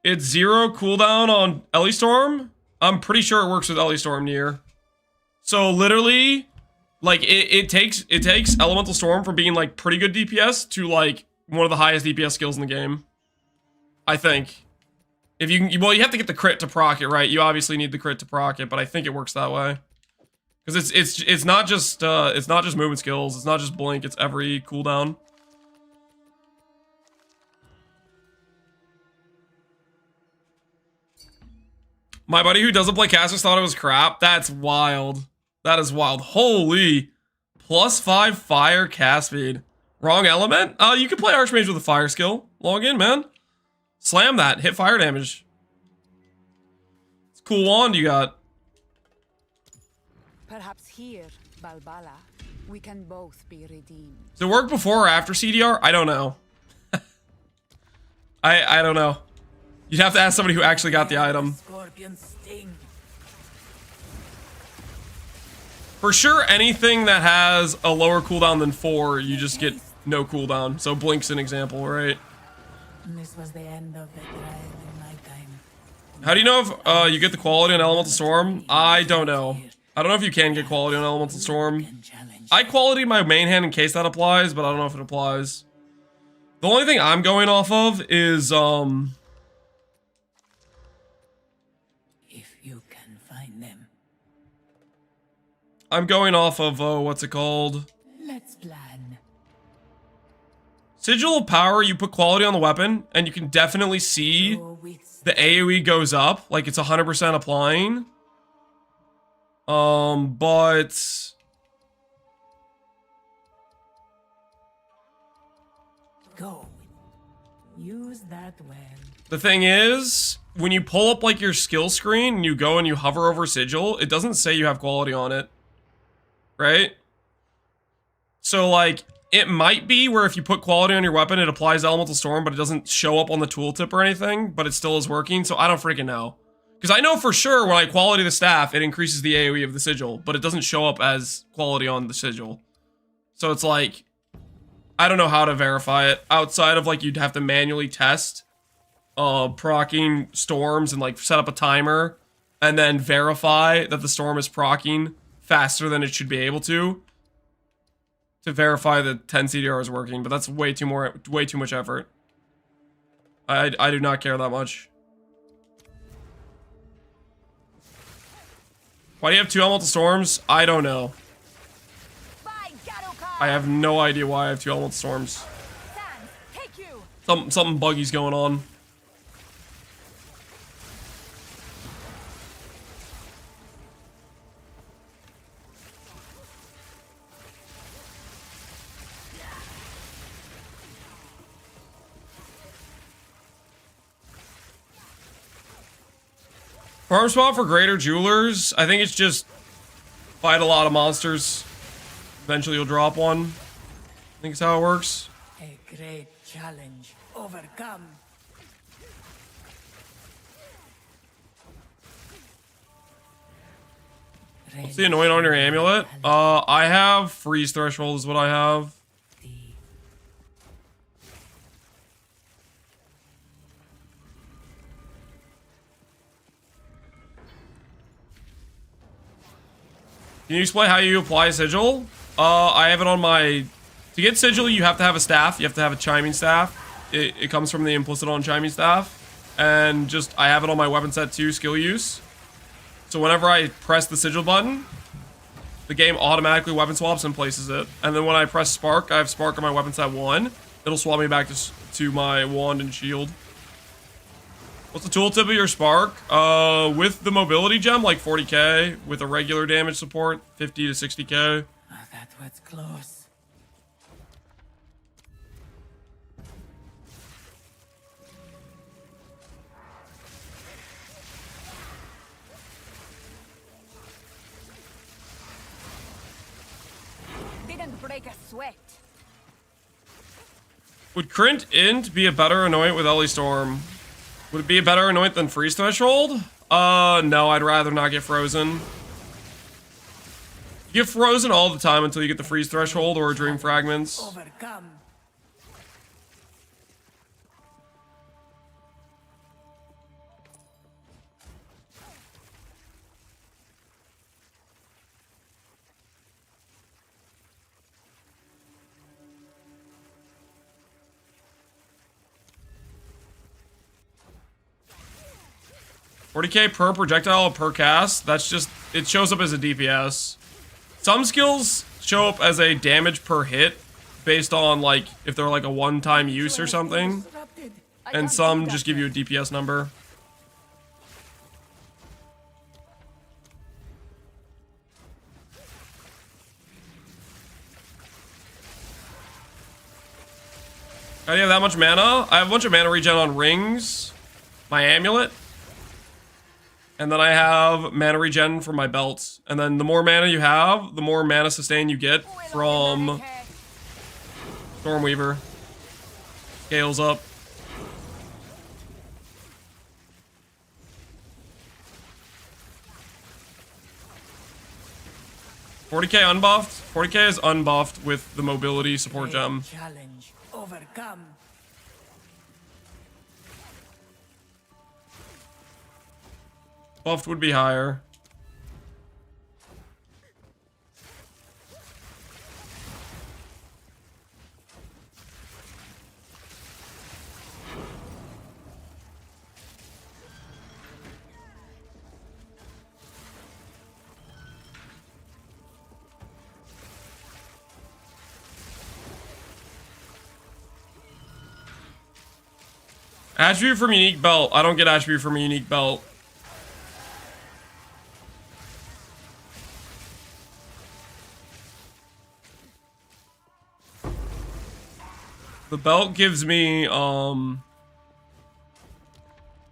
It's 0 cooldown on Ellie Storm. I'm pretty sure it works with Ellie Storm near. So literally, like it takes Elemental Storm from being like pretty good DPS to like one of the highest DPS skills in the game. I think. If you can, well, you have to get the crit to proc it, right? You obviously need the crit to proc it, but I think it works that way. Because it's not just movement skills, it's not just blink, it's every cooldown. My buddy who doesn't play casters thought it was crap. That's wild. That is wild. Holy. +5 fire cast speed. Wrong element? You can play Archmage with a fire skill. Log in, man. Slam that. Hit fire damage. It's a cool wand you got. Perhaps here, Balbala, we can both be redeemed. Does it work before or after CDR? I don't know. I don't know. You'd have to ask somebody who actually got the item. Scorpion sting. For sure, anything that has a lower cooldown than 4, you just get no cooldown. So Blink's an example, right? This was the end of the trial in my time. How do you know if you get the quality on Elemental Storm? I don't know. I don't know if you can get quality on Elemental Storm. I quality my main hand in case that applies, but I don't know if it applies. The only thing I'm going off of is, If you can find them, I'm going off of, what's it called? let's plan. Sigil of Power, you put quality on the weapon, and you can definitely see Go with the AoE goes up, like it's 100% applying. But go. Use that well. the thing is, when you pull up like your skill screen and you go and you hover over Sigil, it doesn't say you have quality on it. Right? So like, it might be where if you put quality on your weapon, it applies Elemental Storm, but it doesn't show up on the tooltip or anything, but it still is working, so I don't freaking know. Because I know for sure when I quality the staff, it increases the AoE of the Sigil, but it doesn't show up as quality on the Sigil. So it's like, I don't know how to verify it, outside of like you'd have to manually test proccing storms and like set up a timer and then verify that the storm is proccing faster than it should be able to verify that 10 CDR is working, but that's way too much effort. I do not care that much. Why do you have 2 elemental storms? I don't know. I have no idea why I have 2 elemental storms. Something buggy's going on. Farm spot for greater jewelers. I think it's just fight a lot of monsters. Eventually you'll drop one. I think it's how it works. A great challenge overcome. What's the anoint on your amulet? I have freeze threshold is what I have. Can you explain how you apply sigil? I have it on my... To get sigil, you have to have a staff. You have to have a chiming staff. It comes from the implicit on chiming staff. And just, I have it on my weapon set 2 skill use. So whenever I press the sigil button, the game automatically weapon swaps and places it. And then when I press spark, I have spark on my weapon set 1. It'll swap me back to my wand and shield. What's the tooltip of your spark? With the mobility gem, like 40k. With a regular damage support, 50 to 60k. Oh, that was close. Didn't break a sweat. Would Krint Int be a better anoint with Ellie Storm? Would it be a better anoint than freeze threshold? No, I'd rather not get frozen. You get frozen all the time until you get the freeze threshold or dream fragments. Overcome. 40k per projectile per cast. That's just, it shows up as a DPS. Some skills show up as a damage per hit based on like if they're like a one-time use or something. And some just give you a DPS number. How do you have that much mana? I have a bunch of mana regen on rings, my amulet, and then I have mana regen for my belts. And then the more mana you have, the more mana sustain you get from Stormweaver. Scales up. $40k unbuffed. 40k is unbuffed with the mobility support gem. Challenge overcome. Buffed would be higher. Attribute from unique belt. I don't get attribute from a unique belt. The belt gives me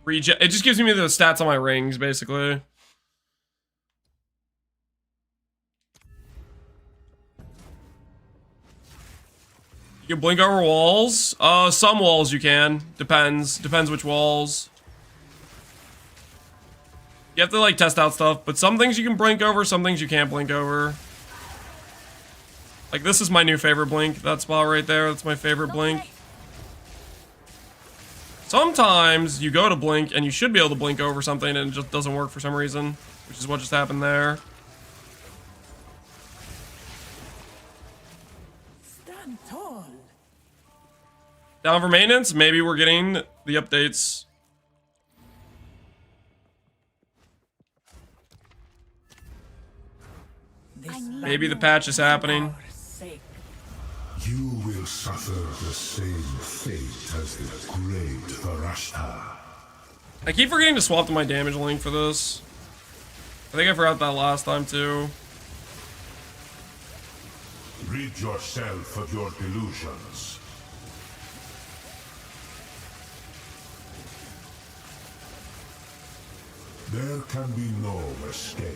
regen. It just gives me the stats on my rings, basically. You can blink over walls. Some walls you can. Depends which walls. You have to like test out stuff, but some things you can blink over, some things you can't blink over. Like this is my new favorite blink. That spot right there, that's my favorite blink. Sometimes you go to blink and you should be able to blink over something and it just doesn't work for some reason, which is what just happened there. Stand tall. Down for maintenance, maybe we're getting the updates. Maybe the patch is happening. You will suffer the same fate as the great Varashta. I keep forgetting to swap to my damage link for this. I think I forgot that last time too. Rid yourself of your delusions. There can be no escape.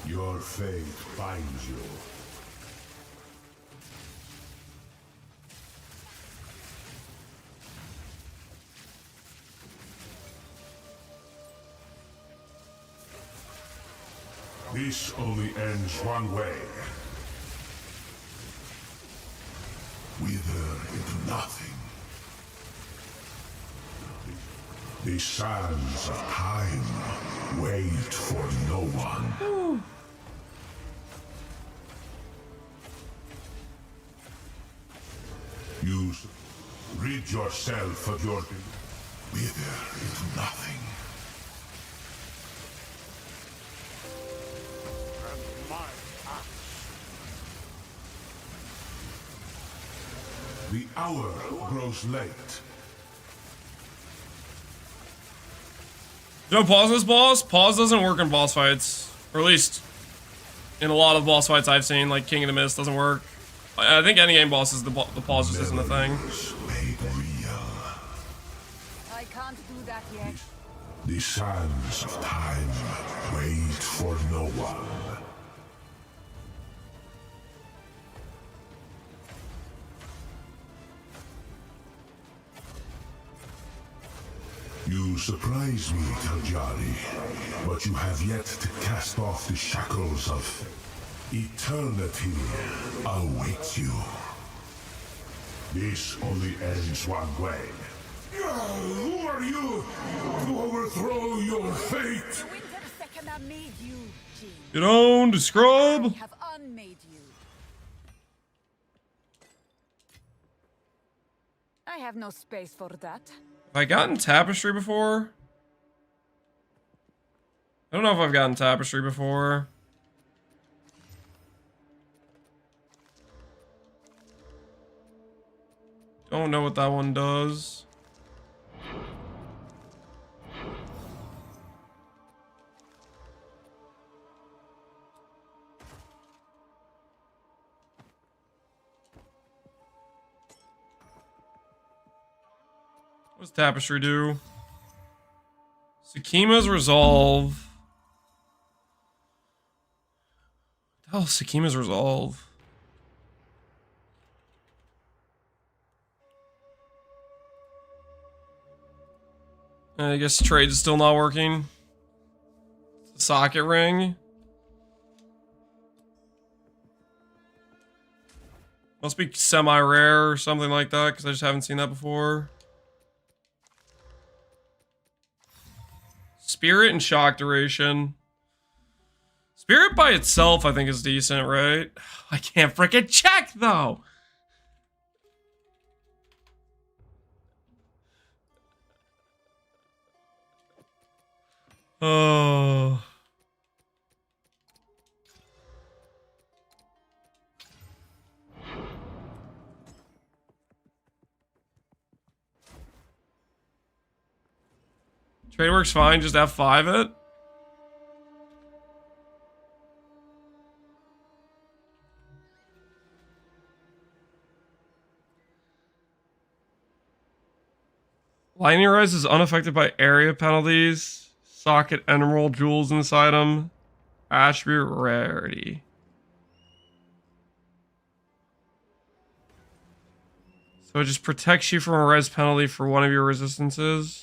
Your fate binds you. This only ends one way. Wither into nothing. The sands of time wait for no one. Rid yourself of your wither into nothing. The hour grows late. No pause this boss? Pause doesn't work in boss fights. Or at least in a lot of boss fights I've seen, like King of the Mist doesn't work. I think any game bosses, the pause just isn't a thing. Made real. I can't do that yet. The sands of time wait for no one. You surprise me, Taljari, but you have yet to cast off the shackles of eternity awaits you. This only ends one way. Who are you to overthrow your fate? The winter second made you, Jin. Get on to scrub. I have unmade you. I have no space for that. Have I gotten Tapestry before? I don't know if I've gotten Tapestry before. Don't know what that one does. What does Tapestry do? Tsukima's Resolve. What the hell is Tsukima's Resolve? I guess trade's still not working. Socket ring. Must be semi-rare or something like that, because I just haven't seen that before. Spirit and shock duration. Spirit by itself, I think, is decent, right? I can't frickin' check, though! Oh. Trade works fine, just F5 it. Lightning Rise is unaffected by area penalties. Socket emerald jewels inside them. Attribute rarity. So it just protects you from a res penalty for one of your resistances.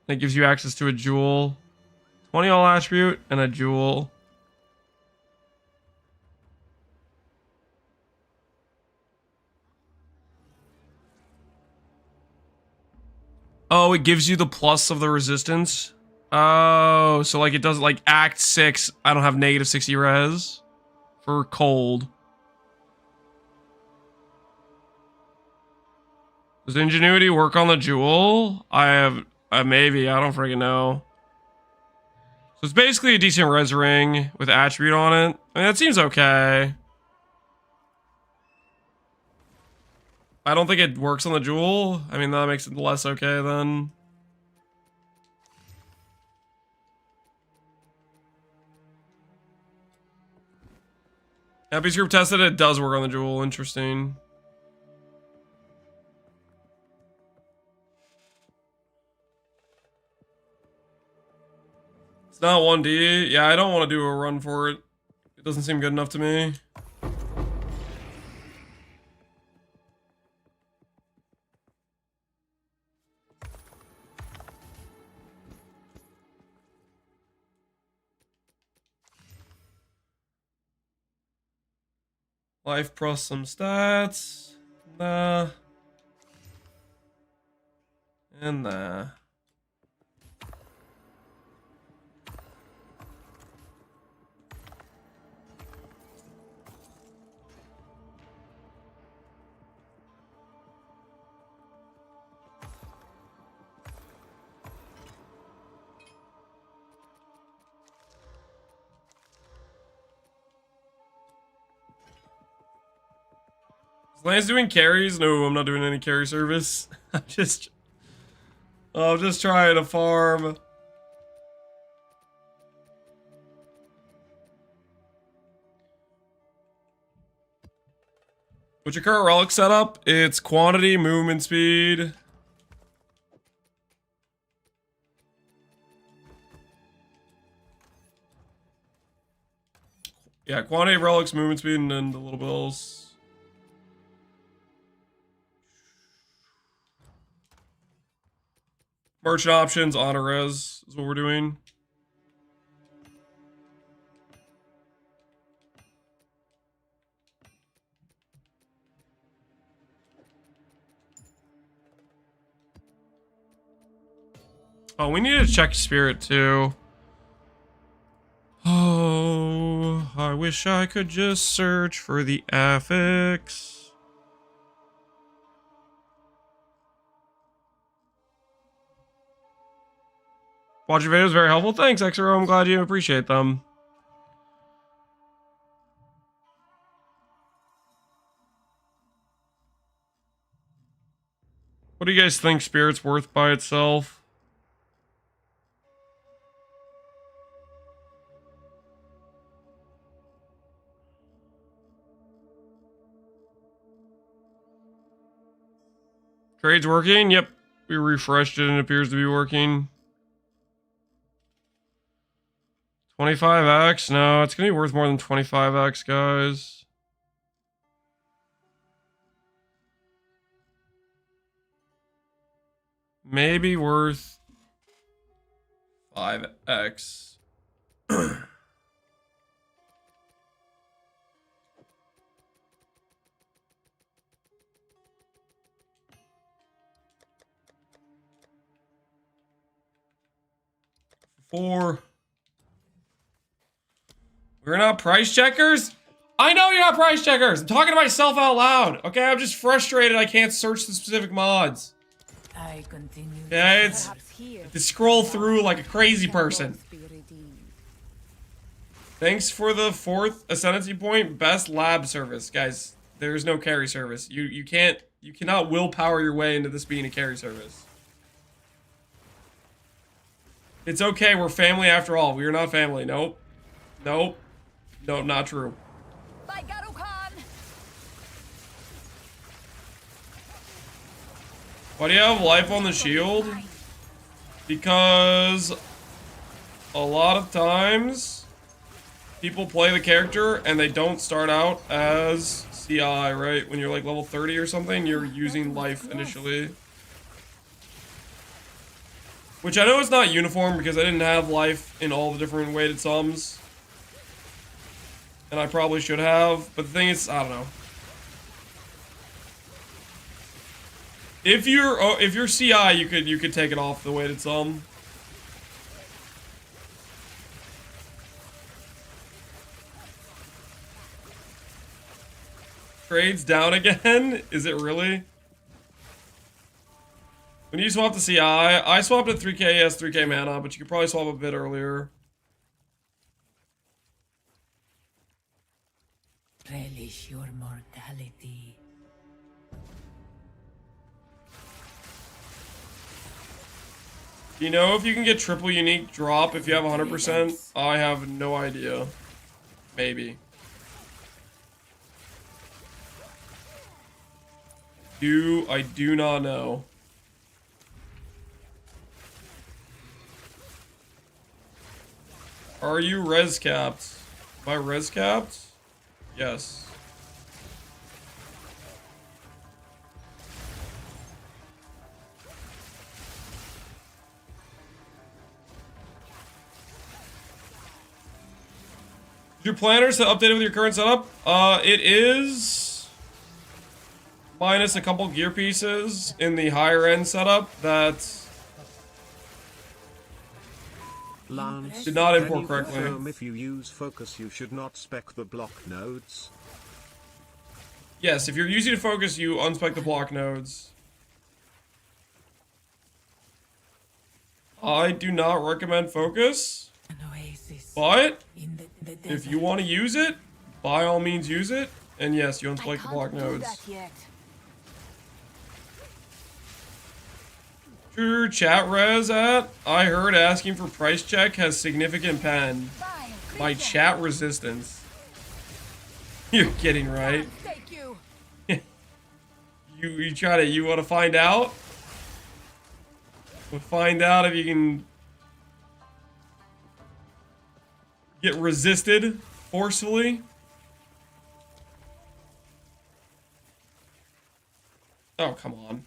It gives you access to a jewel. 20 all attribute and a jewel. Oh, it gives you the plus of the resistance. Oh, so like it does like Act 6, I don't have negative 60 res for cold. Does Ingenuity work on the jewel? I have, maybe, I don't freaking know. So it's basically a decent res ring with attribute on it. I mean, that seems okay. I don't think it works on the jewel. I mean, that makes it less okay then. Happy's group tested it. It does work on the jewel. Interesting. It's not 1D. Yeah, I don't want to do a run for it. It doesn't seem good enough to me. Life plus some stats. Nah. And nah. Is Lance doing carries? No, I'm not doing any carry service. I'm just trying to farm. What's your current relic setup? It's quantity, movement speed. Yeah, quantity of relics, movement speed, and then the little bit else. Merchant options, honor res is what we're doing. Oh, we need to check spirit too. Oh, I wish I could just search for the affix. Watch your videos, very helpful. Thanks, XRO. I'm glad you appreciate them. What do you guys think spirit's worth by itself? Trade's working? Yep. We refreshed it and it appears to be working. 25x? No, it's going to be worth more than 25x, guys. Maybe worth 5x. Four. We're not price checkers? I know you're not price checkers. I'm talking to myself out loud. Okay, I'm just frustrated I can't search the specific mods. I continue. Yeah, it's to scroll through like a crazy person. Thanks for the 4th Ascendancy point. Best lab service. Guys, there's no carry service. You cannot willpower your way into this being a carry service. It's okay, we're family after all. We are not family. Nope. Nope. Nope, not true. By Garukan! Why do you have life on the shield? Because a lot of times people play the character and they don't start out as CI, right? When you're like level 30 or something, you're using life initially. Which I know is not uniform because I didn't have life in all the different weighted sums. And I probably should have, but the thing is, I don't know. If you're CI, you could take it off the weighted sum. Trades down again? Is it really? When you swap to CI, I swapped at 3k AS, 3k mana, but you could probably swap a bit earlier. Relish your mortality. Do you know if you can get triple unique drop if you have 100%? I have no idea. Maybe. I do not know. Are you res capped? Am I res capped? Yes. Is your planners to update it with your current setup? It is minus a couple gear pieces in the higher end setup that Lance, did not can import you correctly. confirm if you use focus, you should not spec the block nodes? Yes, if you're using focus, you unspec the block nodes. I do not recommend focus, An oasis but in the if desert. you want to use it, by all means use it. And yes, you I unspec the block can't do nodes. that yet. True chat res at? I heard asking for price check has significant pen. Fine, My Christian. chat resistance. You're kidding, right? Take you. You want to find out? We'll find out if you can get resisted forcefully. Oh, come on.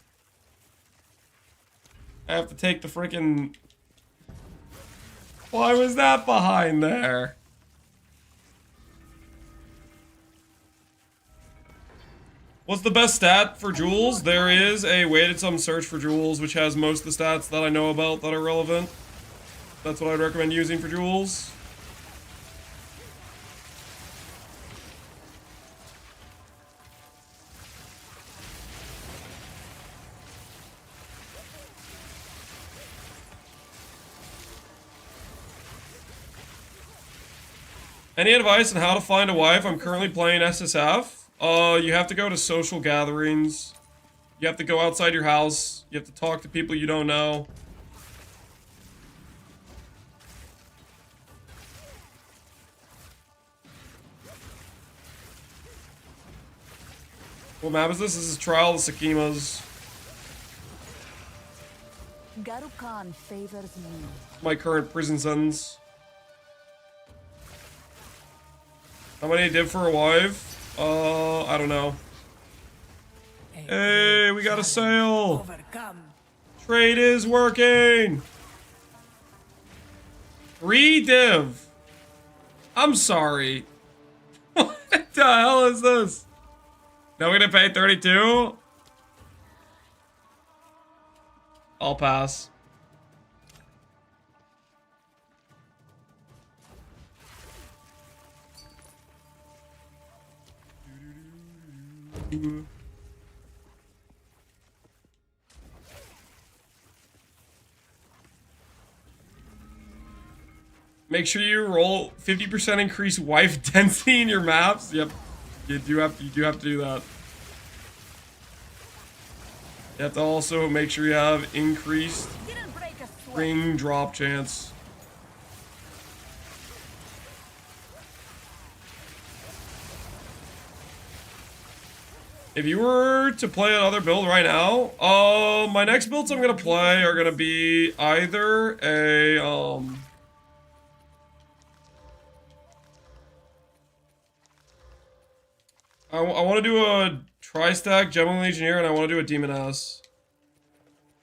I have to take the freaking... Why was that behind there? What's the best stat for jewels? There is a weighted sum search for jewels, which has most of the stats that I know about that are relevant. That's what I'd recommend using for jewels. Any advice on how to find a wife? I'm currently playing SSF. You have to go to social gatherings. You have to go outside your house. You have to talk to people you don't know. What map is this? This is Trial of the Sakimas. Garu Khan favors me. My current prison sentence. How many did for a wife? I don't know. Hey, we got a sale. Overcome. Trade is working. 3 div. I'm sorry. What the hell is this? Now we're gonna pay 32? I'll pass. Make sure you roll 50% increase wife density in your maps. Yep, you do have to do that. You have to also make sure you have increased Didn't break a sweat. ring drop chance. If you were to play another build right now, my next builds I'm gonna play are gonna be either a I want to do a tri-stack Gemini Legionnaire, and I want to do a Demon Ass.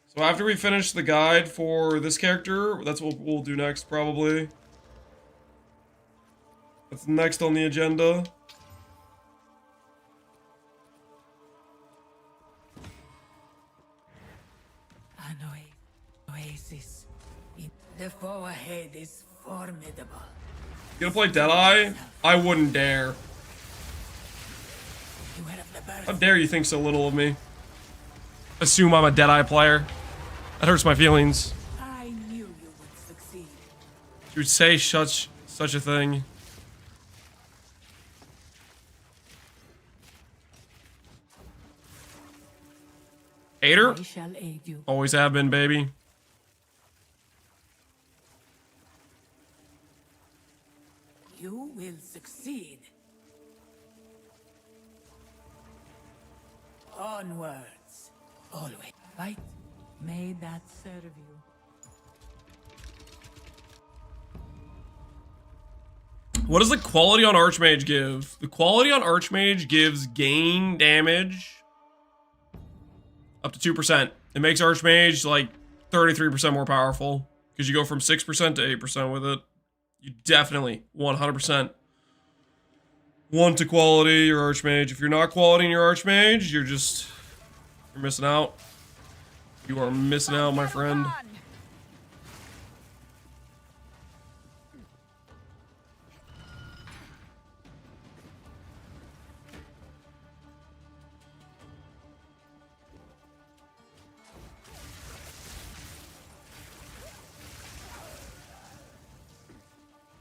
So after we finish the guide for this character, that's what we'll do next, probably. That's next on the agenda. An oasis. The foe ahead is formidable. You gonna play Deadeye? I wouldn't dare. You have the birth. How dare you think so little of me? Assume I'm a Deadeye player. That hurts my feelings. I knew you would succeed. You would say such a thing. Hater? I shall aid you. Always have been, baby. You will succeed. Onwards. Always. Fight. May that serve you. What does the quality on Archmage give? The quality on Archmage gives gain damage up to 2%. It makes Archmage like 33% more powerful because you go from 6% to 8% with it. You definitely 100% want to quality your Archmage. If you're not quality in your Archmage, you're missing out. You are missing out, my friend.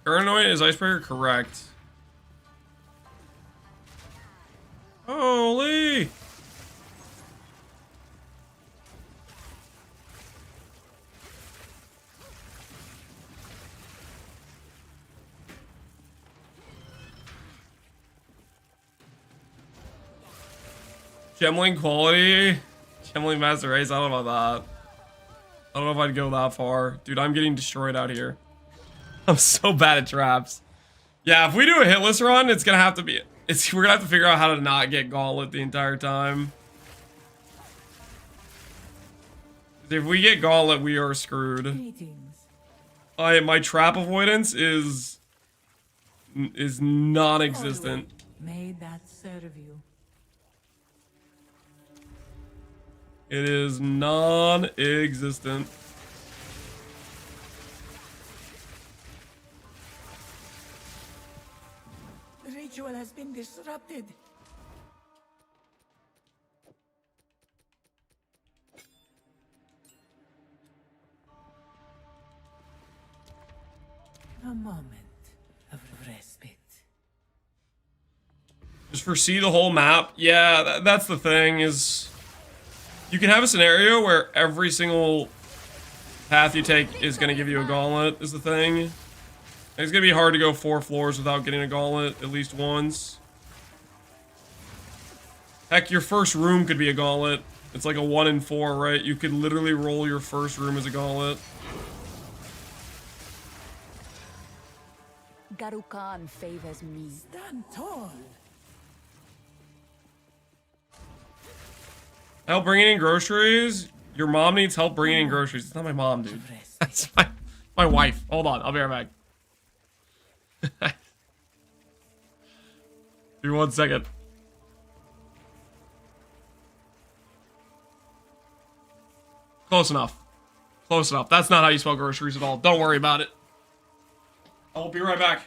Paranoid is Icebreaker correct? Holy! Gemling quality? Gemling Master Race? I don't know about that. I don't know if I'd go that far. Dude, I'm getting destroyed out here. I'm so bad at traps. Yeah, if we do a hitless run, it's gonna have to be... we're gonna have to figure out how to not get Gauntlet the entire time. If we get Gauntlet, we are screwed. Greetings. My trap avoidance is non-existent. May that serve you. It is non-existent. The ritual has been disrupted. A moment of respite. Just foresee the whole map. Yeah, that's the thing is... You can have a scenario where every single path you take is going to give you a gauntlet, is the thing. And it's going to be hard to go 4 floors without getting a gauntlet at least once. Heck, your first room could be a gauntlet. It's like a 1 in 4, right? You could literally roll your first room as a gauntlet. Garukan favors me. Stand tall. Help bringing in groceries? Your mom needs help bringing in groceries. It's not my mom, dude. That's my wife. Hold on, I'll be right back. Give me 1 second. Close enough. Close enough. That's not how you spell groceries at all. Don't worry about it. I'll be right back.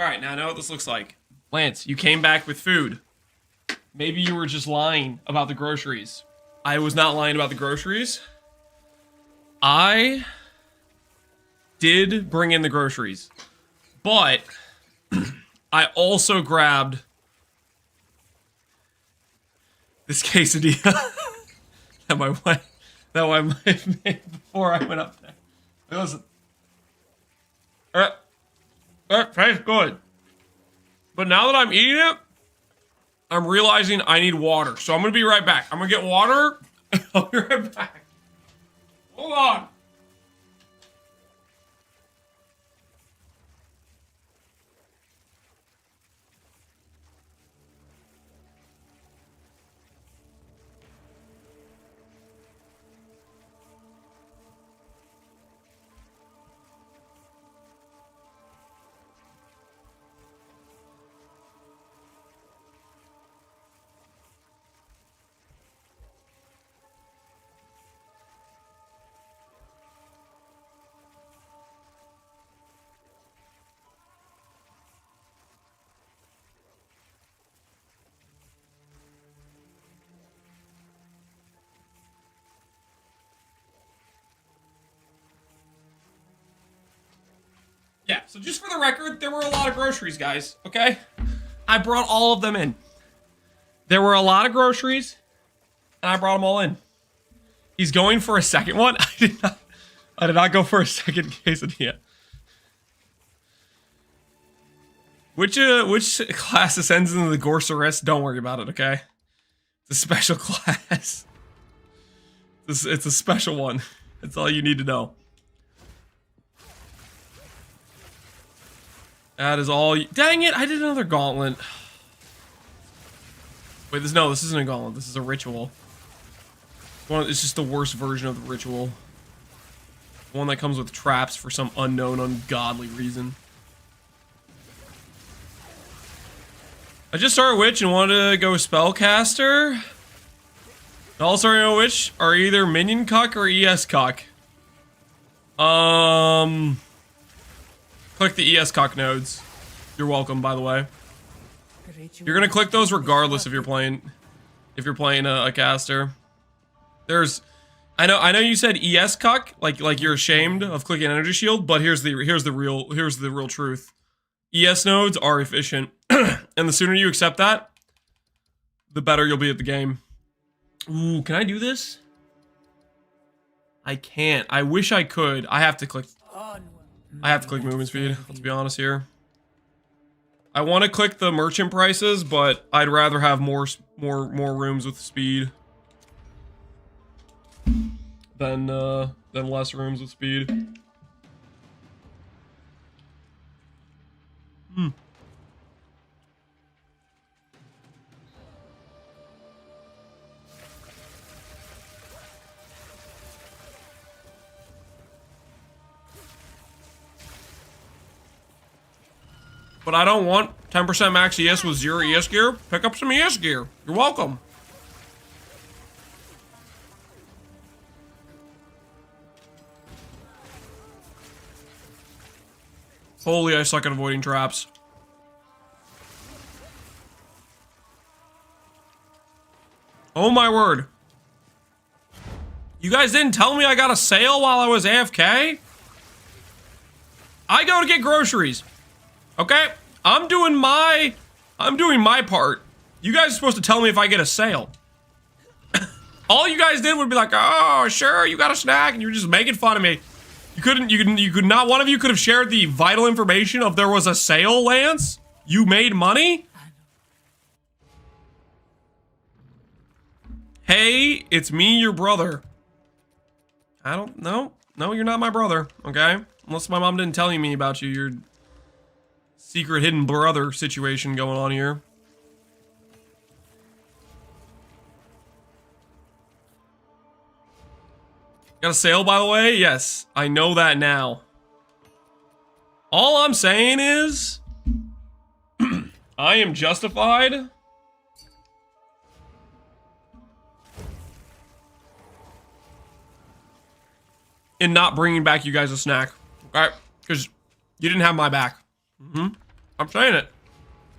Alright, now I know what this looks like. Lance, you came back with food. Maybe you were just lying about the groceries. I was not lying about the groceries. I did bring in the groceries. But I also grabbed this quesadilla that my wife made before I went up there. Listen. That tastes good. But now that I'm eating it, I'm realizing I need water. So I'm going to be right back. I'm going to get water. I'll be right back. Hold on. Yeah, so just for the record, there were a lot of groceries, guys, okay? I brought all of them in. There were a lot of groceries, and I brought them all in. He's going for a second one? I did not go for a second quesadilla. Which class ascends into the Gorsaurus? Don't worry about it, okay? It's a special class. It's a special one. That's all you need to know. That is all you... Dang it, I did another gauntlet. Wait, this isn't a gauntlet. This is a ritual. It's just the worst version of the ritual. One that comes with traps for some unknown, ungodly reason. I just started Witch and wanted to go Spellcaster. All starting Witch are either Minion Cuck or ES Cuck. Click the ES Cuck nodes. You're welcome, by the way. You're gonna click those regardless if you're playing a caster. I know you said ES Cuck, like you're ashamed of clicking Energy Shield, but here's the real truth. ES nodes are efficient, and the sooner you accept that, the better you'll be at the game. Ooh, can I do this? I can't. I wish I could. I have to click movement speed, let's be honest here. I want to click the merchant prices, but I'd rather have more rooms with speed than less rooms with speed. But I don't want 10% max ES with 0 ES gear. Pick up some ES gear. You're welcome. Holy, I suck at avoiding traps. Oh my word. You guys didn't tell me I got a sale while I was AFK? I go to get groceries. Okay? I'm doing my part. You guys are supposed to tell me if I get a sale. All you guys did would be like, oh, sure, you got a snack, and you were just making fun of me. You could not, one of you could have shared the vital information of there was a sale, Lance? You made money? Hey, it's me, your brother. I don't know. No, you're not my brother, okay? Unless my mom didn't tell me about you, your secret hidden brother situation going on here. Got a sale, by the way? Yes, I know that now. All I'm saying is, I am justified in not bringing back you guys a snack, okay? Because you didn't have my back. I'm saying it.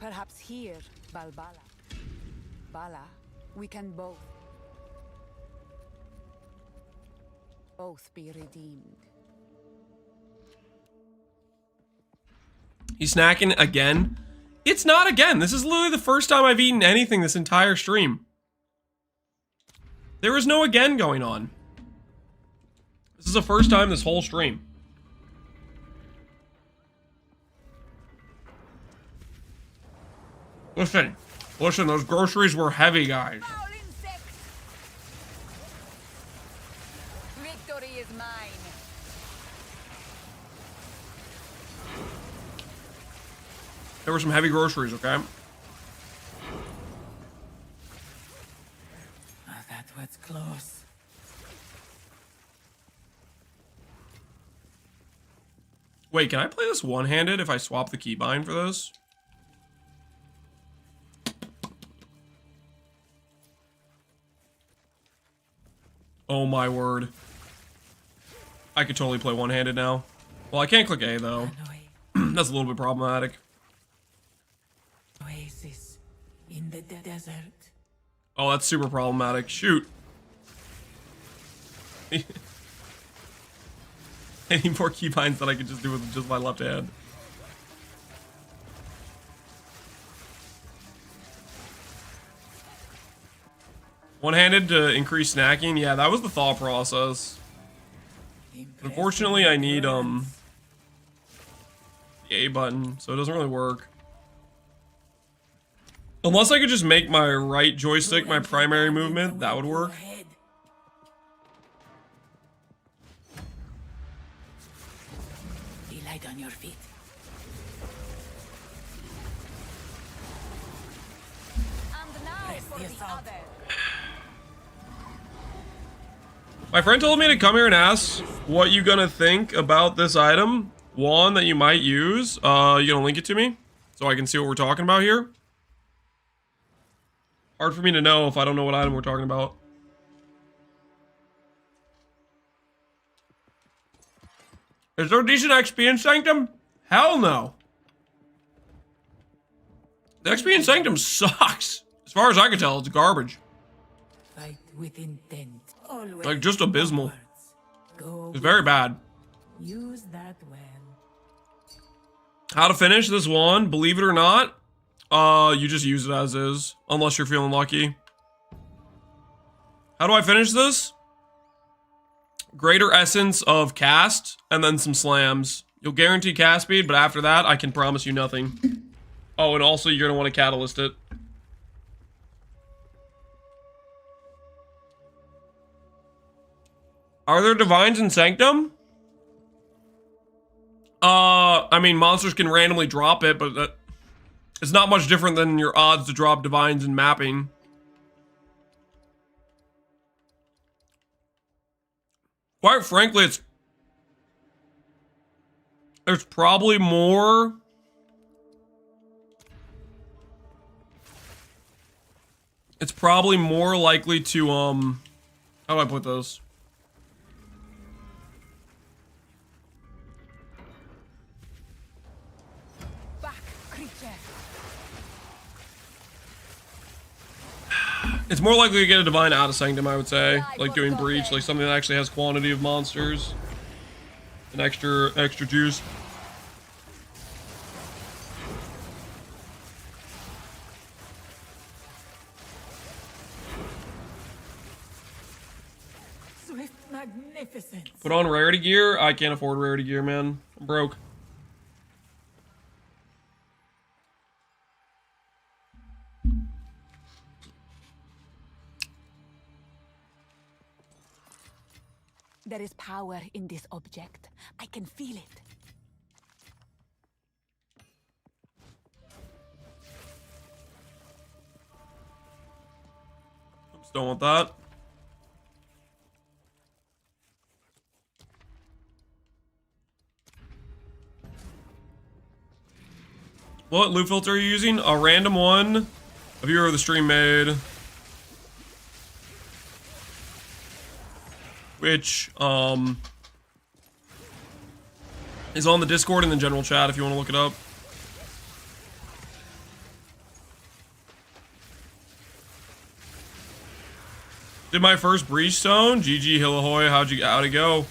Perhaps here, Balbala. Bala, we can both be redeemed. He's snacking again? It's not again. This is literally the first time I've eaten anything this entire stream. There is no again going on. This is the first time this whole stream. Listen, those groceries were heavy, guys. Foul insect! Victory is mine. There were some heavy groceries, okay? That was close. Wait, can I play this one-handed if I swap the keybind for this? Oh my word. I could totally play one-handed now. Well, I can't click A though. That's a little bit problematic. Oasis in the desert. Oh, that's super problematic. Shoot. Any more keybinds that I could just do with just my left hand. One-handed to increase snacking? Yeah, that was the thought process. Unfortunately, I need, the A button, so it doesn't really work. Unless I could just make my right joystick my primary movement, that would work. Be light on your feet. And now for the other. My friend told me to come here and ask what you gonna think about this item. One that you might use. You gonna link it to me? So I can see what we're talking about here? Hard for me to know if I don't know what item we're talking about. Is there decent XP in Sanctum? Hell no. The XP in Sanctum sucks. As far as I can tell, it's garbage. Fight with intent. Always Like, just abysmal. upwards. Go It's very bad. use that well. How to finish this one, believe it or not, you just use it as is, unless you're feeling lucky. How do I finish this? Greater essence of cast, and then some slams. You'll guarantee cast speed, but after that, I can promise you nothing. Oh, and also you're gonna want to catalyst it. Are there divines in Sanctum? I mean, monsters can randomly drop it, but it's not much different than your odds to drop divines in mapping. Quite frankly, there's probably more. It's probably more likely to, how do I put this? It's more likely to get a divine out of Sanctum, I would say. Like doing Breach, like something that actually has quantity of monsters. And extra juice. Swift magnificence. Put on rarity gear? I can't afford rarity gear, man. I'm broke. There is power in this object. I can feel it. Oops, don't want that. What loot filter are you using? A random one. A viewer of the stream made. Which, is on the Discord in the general chat if you want to look it up. Did my first breach stone. GG Hillahoy. How'd it go?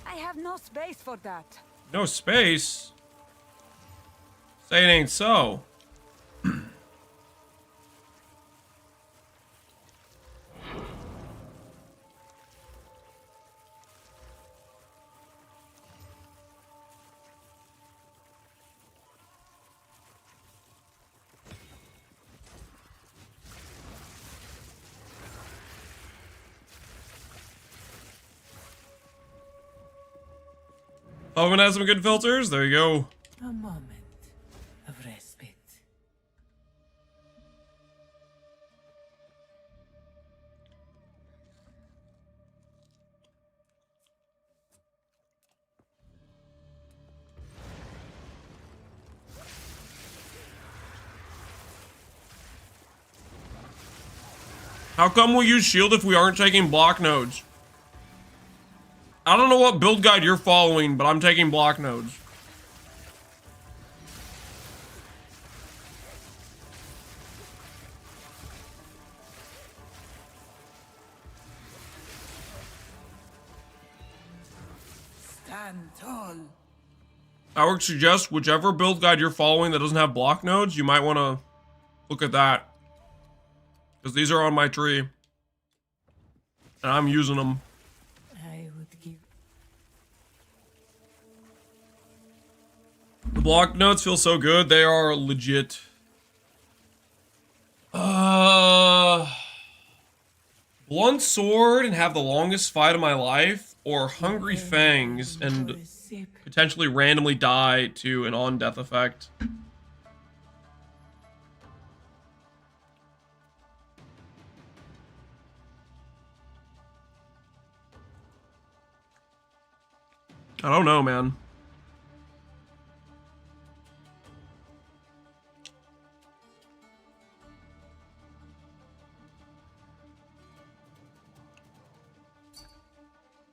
I have no space for that. No space. Say it ain't so. Owen has some good filters. There you go. A moment of respite. How come we use shield if we aren't taking block nodes? I don't know what build guide you're following, but I'm taking block nodes. Stand tall. I would suggest whichever build guide you're following that doesn't have block nodes, you might want to look at that. Because these are on my tree. And I'm using them. I would give. The block nodes feel so good. They are legit. Blunt sword and have the longest fight of my life, or hungry fangs and potentially randomly die to an on-death effect. I don't know, man.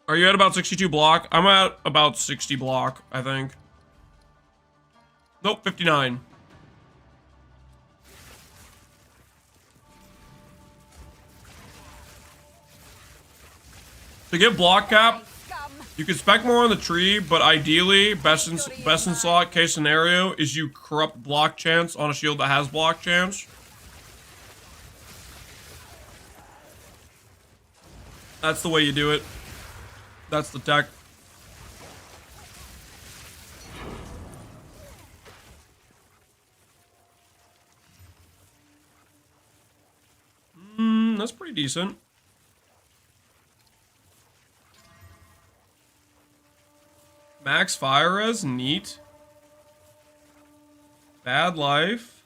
Are you at about 62 block? I'm at about 60 block, I think. Nope, 59. To get block cap, you can spec more on the tree, but ideally, best in slot case scenario is you corrupt block chance on a shield that has block chance. That's the way you do it. That's the tech. That's pretty decent. Max fire res, neat. Bad life.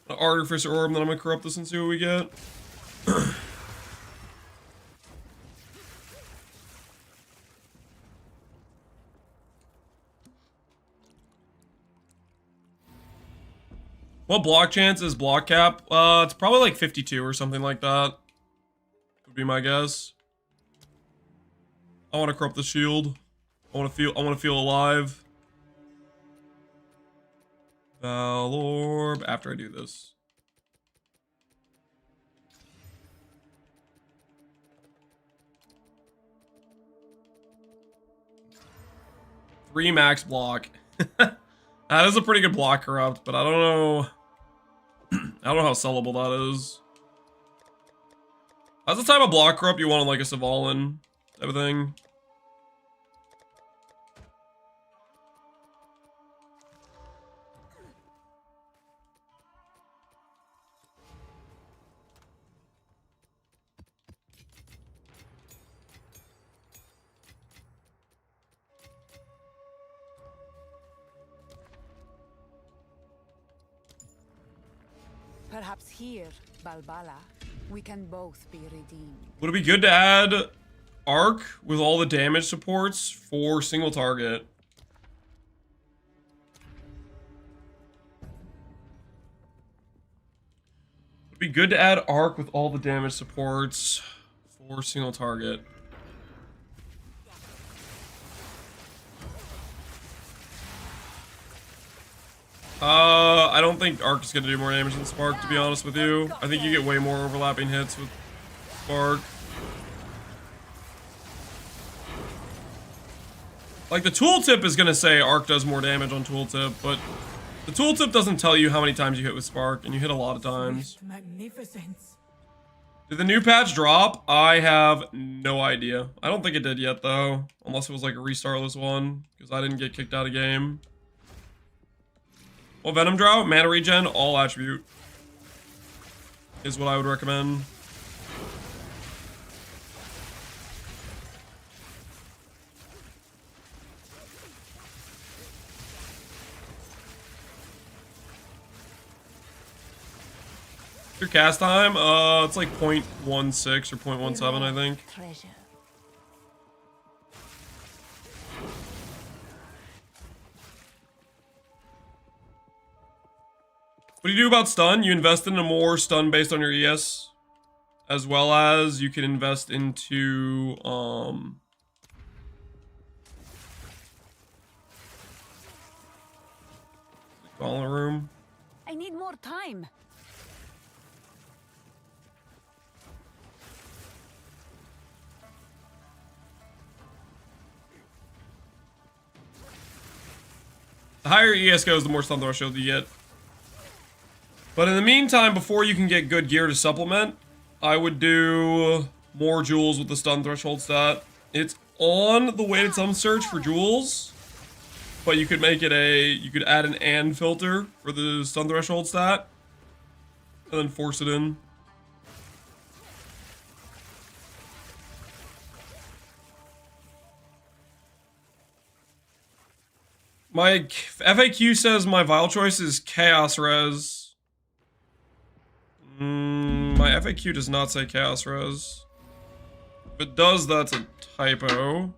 An artificer orb, then I'm gonna corrupt this and see what we get. What block chance is block cap? It's probably like 52 or something like that. Would be my guess. I want to corrupt the shield. I want to feel alive. Valorb after I do this. Three max block. That is a pretty good block corrupt, but I don't know. I don't know how sellable that is. That's the type of block corrupt you want on like a Savalin type of thing. Perhaps here, Balbala, we can both be redeemed. Would it be good to add arc with all the damage supports for single target? Would it be good to add arc with all the damage supports for single target? I don't think Arc is gonna do more damage than Spark, to be honest with you. I think you get way more overlapping hits with Spark. Like, the tooltip is gonna say Arc does more damage on tooltip, but the tooltip doesn't tell you how many times you hit with Spark, and you hit a lot of times. Magnificence. Did the new patch drop? I have no idea. I don't think it did yet, though. Unless it was like a restartless one, because I didn't get kicked out of game. Well, Venom Drought, mana regen, all attribute is what I would recommend. Your cast time, it's like 0.16 or 0.17, I think. Treasure. What do you do about stun? You invest in a more stun based on your ES, as well as you can invest into Gauntlet Room. I need more time. The higher ES goes, the more stun threshold you get. But in the meantime, before you can get good gear to supplement, I would do more jewels with the stun threshold stat. It's on the weighted sum search for jewels, but you could make it you could add an and filter for the stun threshold stat, and then force it in. My FAQ says my vial choice is Chaos Res. My FAQ does not say Chaos Res. If it does, that's a typo.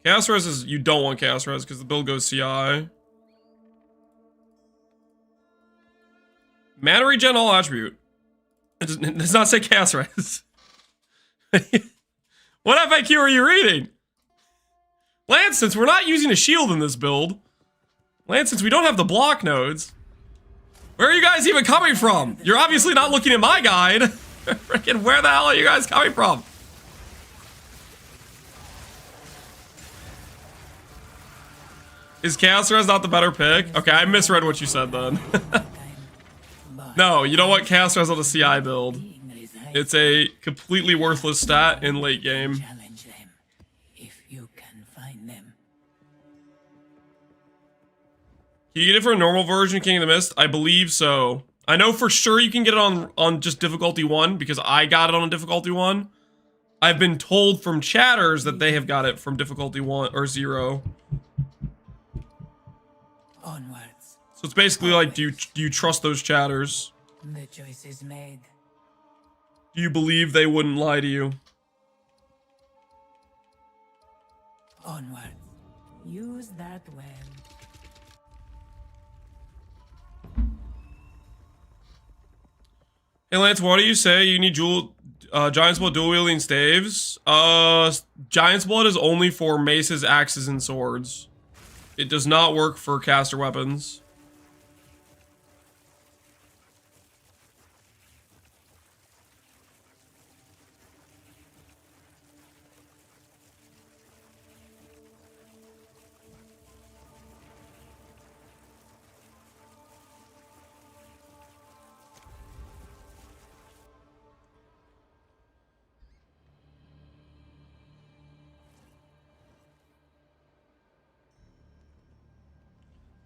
Chaos Res is, you don't want Chaos Res because the build goes CI. Mana regen all attribute. It does not say Chaos Res. What FAQ are you reading? Lance, since we're not using a shield in this build, Lance, since we don't have the block nodes, where are you guys even coming from? You're obviously not looking at my guide. Freaking, where the hell are you guys coming from? Is Chaos Res not the better pick? Okay, I misread what you said then. No, you don't want Chaos Res on a CI build. It's a completely worthless stat in late game. Challenge them if you can find them. Can you get it for a normal version of King of the Mist? I believe so. I know for sure you can get it on just difficulty 1 because I got it on a difficulty 1. I've been told from chatters that they have got it from difficulty 1 or 0. Onwards. So it's basically like, do you trust those chatters? The choice is made. Do you believe they wouldn't lie to you? Onwards. Use that well. Hey Lance, what do you say? You need Giant's Blood dual wielding staves? Giant's Blood is only for maces, axes, and swords. It does not work for caster weapons.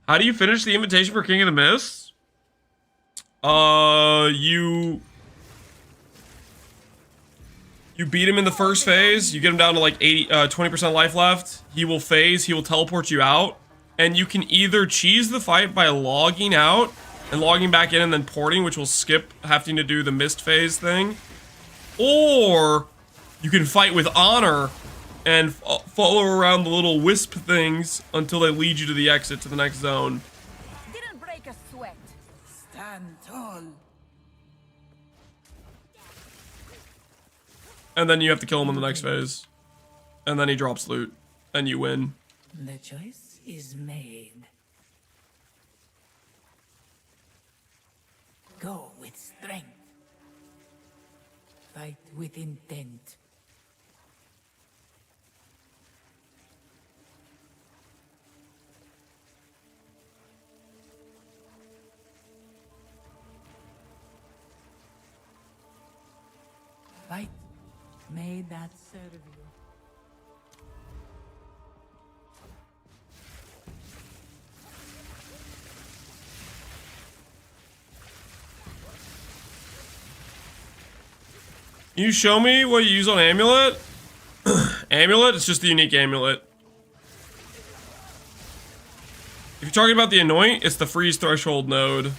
How do you finish the invitation for King of the Mist? You beat him in the first phase. You get him down to like 20% life left. He will phase. He will teleport you out. And you can either cheese the fight by logging out and logging back in and then porting, which will skip having to do the mist phase thing. Or you can fight with honor and follow around the little wisp things until they lead you to the exit to the next zone. Didn't break a sweat. Stand tall. And then you have to kill him in the next phase. And then he drops loot. And you win. The choice is made. flow with strength. Fight with intent. Fight. May that serve you. Can you show me what you use on Amulet? Amulet? It's just the unique amulet. If you're talking about the Anoint, it's the freeze threshold node.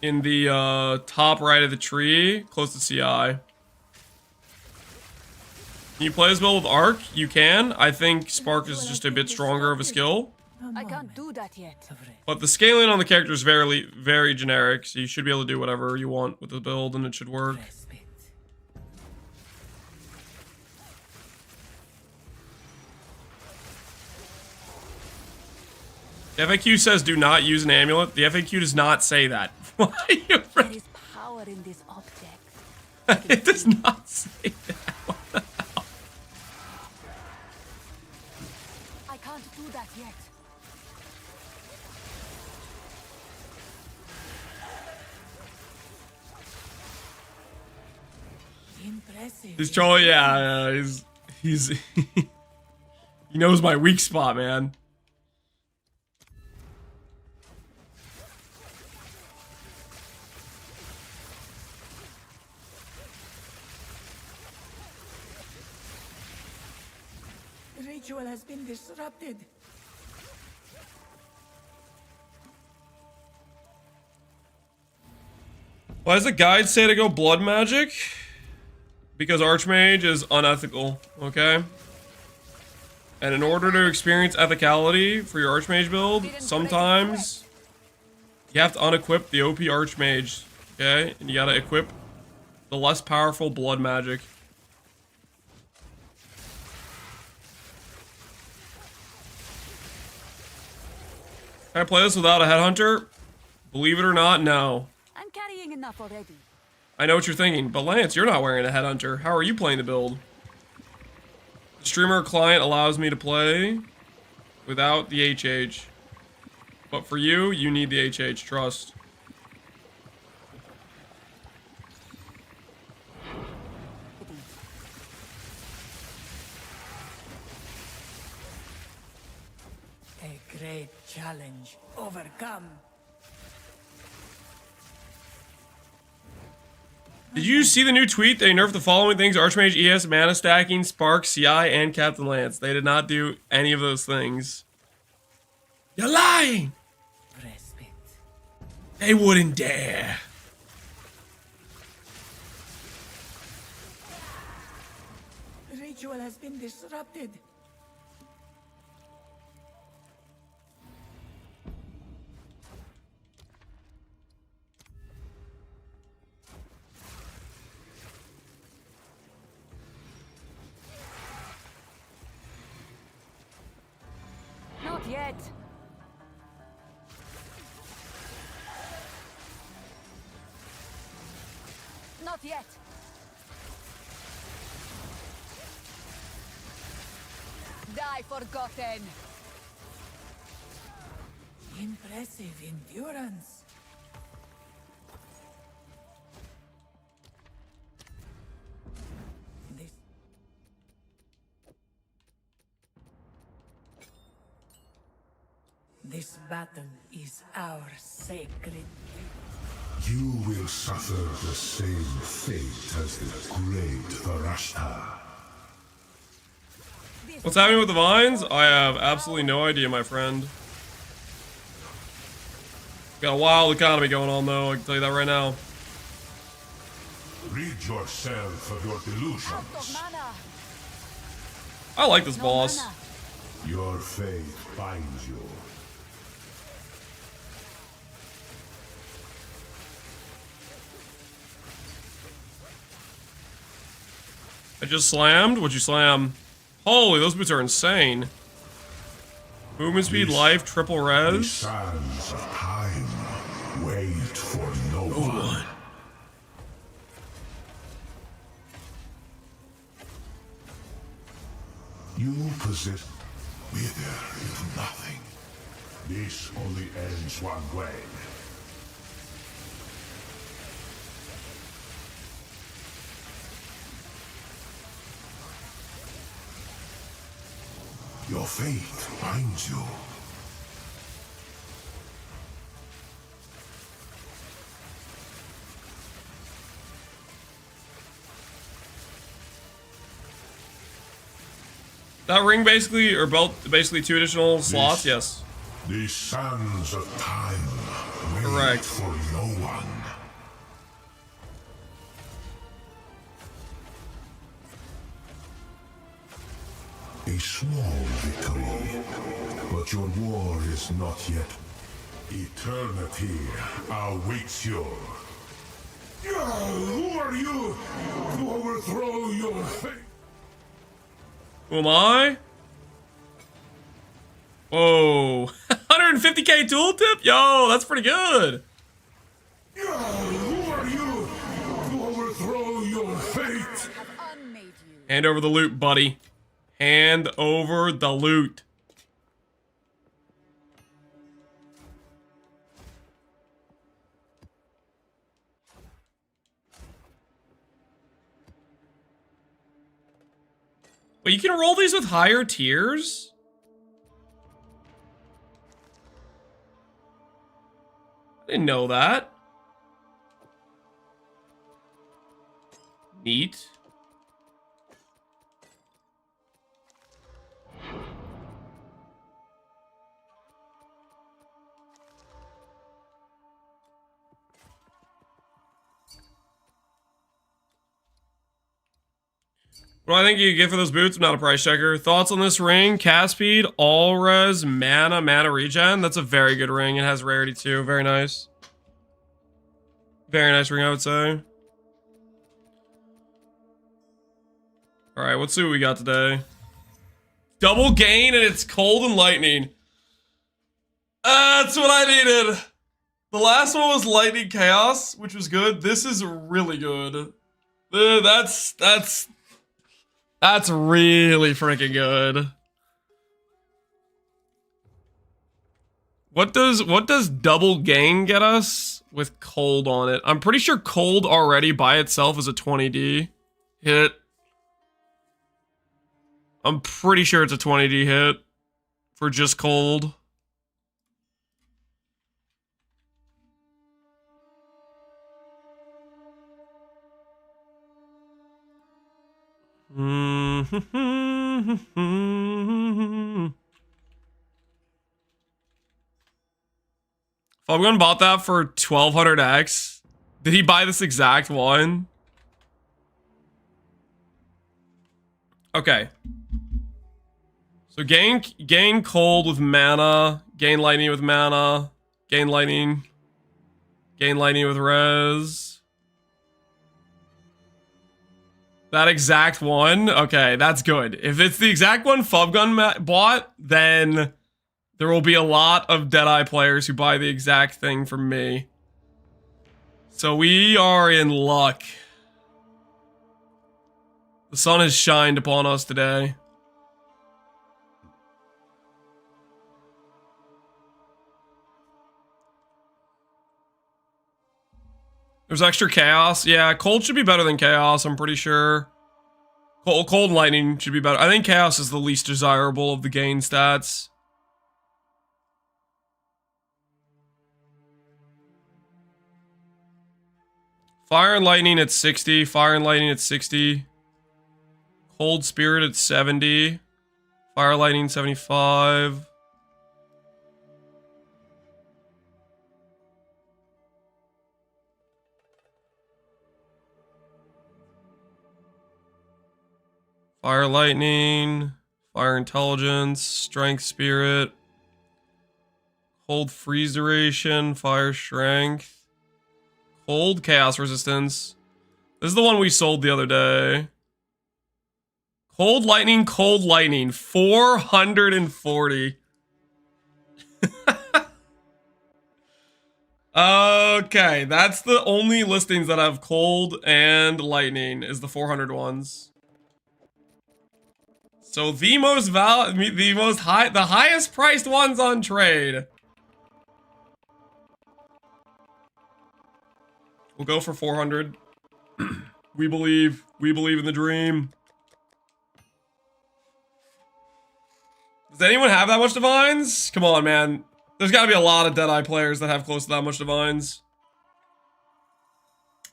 In the top right of the tree, close to CI. Can you play this build with Arc? You can. I think Spark is just a bit stronger of a skill. I can't do that yet. But the scaling on the character is very, very generic, so you should be able to do whatever you want with the build, and it should work. Respite. The FAQ says do not use an amulet. The FAQ does not say that. Why are you There is power in this object. It does not say that. I can't do that yet. Impressive. He's trolling, yeah, he's he knows my weak spot, man. The ritual has been disrupted. Why does the guide say to go blood magic? Because Archmage is unethical, okay? And in order to experience ethicality for your Archmage build, sometimes you have to unequip the OP Archmage, okay? And you gotta equip the less powerful blood magic. Can I play this without a headhunter? Believe it or not, no. I'm carrying enough already. I know what you're thinking, but Lance, you're not wearing a headhunter. How are you playing the build? The streamer client allows me to play without the HH. But for you, you need the HH, trust. A great challenge overcome. Did you see the new tweet? They nerfed the following things: Archmage, ES, mana stacking, Spark, CI, and Captain Lance. They did not do any of those things. You're lying! Respite. They wouldn't dare. The ritual has been disrupted. Not yet. Not yet. Die forgotten. Impressive endurance. This This battle is our sacred. You will suffer the same fate as the great Varashta. What's happening with the vines? I have absolutely no idea, my friend. Got a wild economy going on, though. I can tell you that right now. Rid yourself of your Out of delusions. mana. I like this No boss. mana. Your faith binds you. I just slammed? What'd you slam? Holy, those boots are insane. Movement speed, life, triple The res. sands of time. Wait for no one. You possess wither is nothing. This only ends one way. Your fate binds you. That ring basically, or belt, basically 2 additional slots? Yes. The sands of time wait Correct. for no one. A small victory, but your war is not yet. Eternity awaits you. Who are you to overthrow your fate? Who am I? Whoa. 150k tooltip? Yo, that's pretty good. Who are you to overthrow your fate? Unmade you. Hand over the loot, buddy. Hand over the loot. Wait, you can roll these with higher tiers? I didn't know that. Neat. What do I think you get for those boots? I'm not a price checker. Thoughts on this ring? Cast speed, all res, mana regen. That's a very good ring. It has rarity too. Very nice. Very nice ring, I would say. Alright, let's see what we got today. Double gain and it's cold and lightning. That's what I needed. The last one was lightning chaos, which was good. This is really good. That's really freaking good. What does double gain get us with cold on it? I'm pretty sure cold already by itself is a 20D hit. I'm pretty sure it's a 20D hit for just cold. Foggun bought that for 1200x. Did he buy this exact one? Okay. So gain cold with mana, gain lightning with mana, gain lightning with res. That exact one? Okay, that's good. If it's the exact one Foggun bought, then there will be a lot of Deadeye players who buy the exact thing from me. So we are in luck. The sun has shined upon us today. There's extra chaos. Yeah, cold should be better than chaos, I'm pretty sure. Cold and lightning should be better. I think chaos is the least desirable of the gain stats. Fire and lightning at 60. Fire and lightning at 60. Cold spirit at 70. Fire lightning 75. Fire lightning, fire intelligence, strength spirit, cold freeze duration, fire strength, cold chaos resistance. This is the one we sold the other day. Cold lightning, 440. Okay, that's the only listings that have cold and lightning is the 400 ones. So the highest priced ones on trade. We'll go for 400. We believe in the dream. Does anyone have that much divines? Come on, man. There's got to be a lot of Deadeye players that have close to that much divines.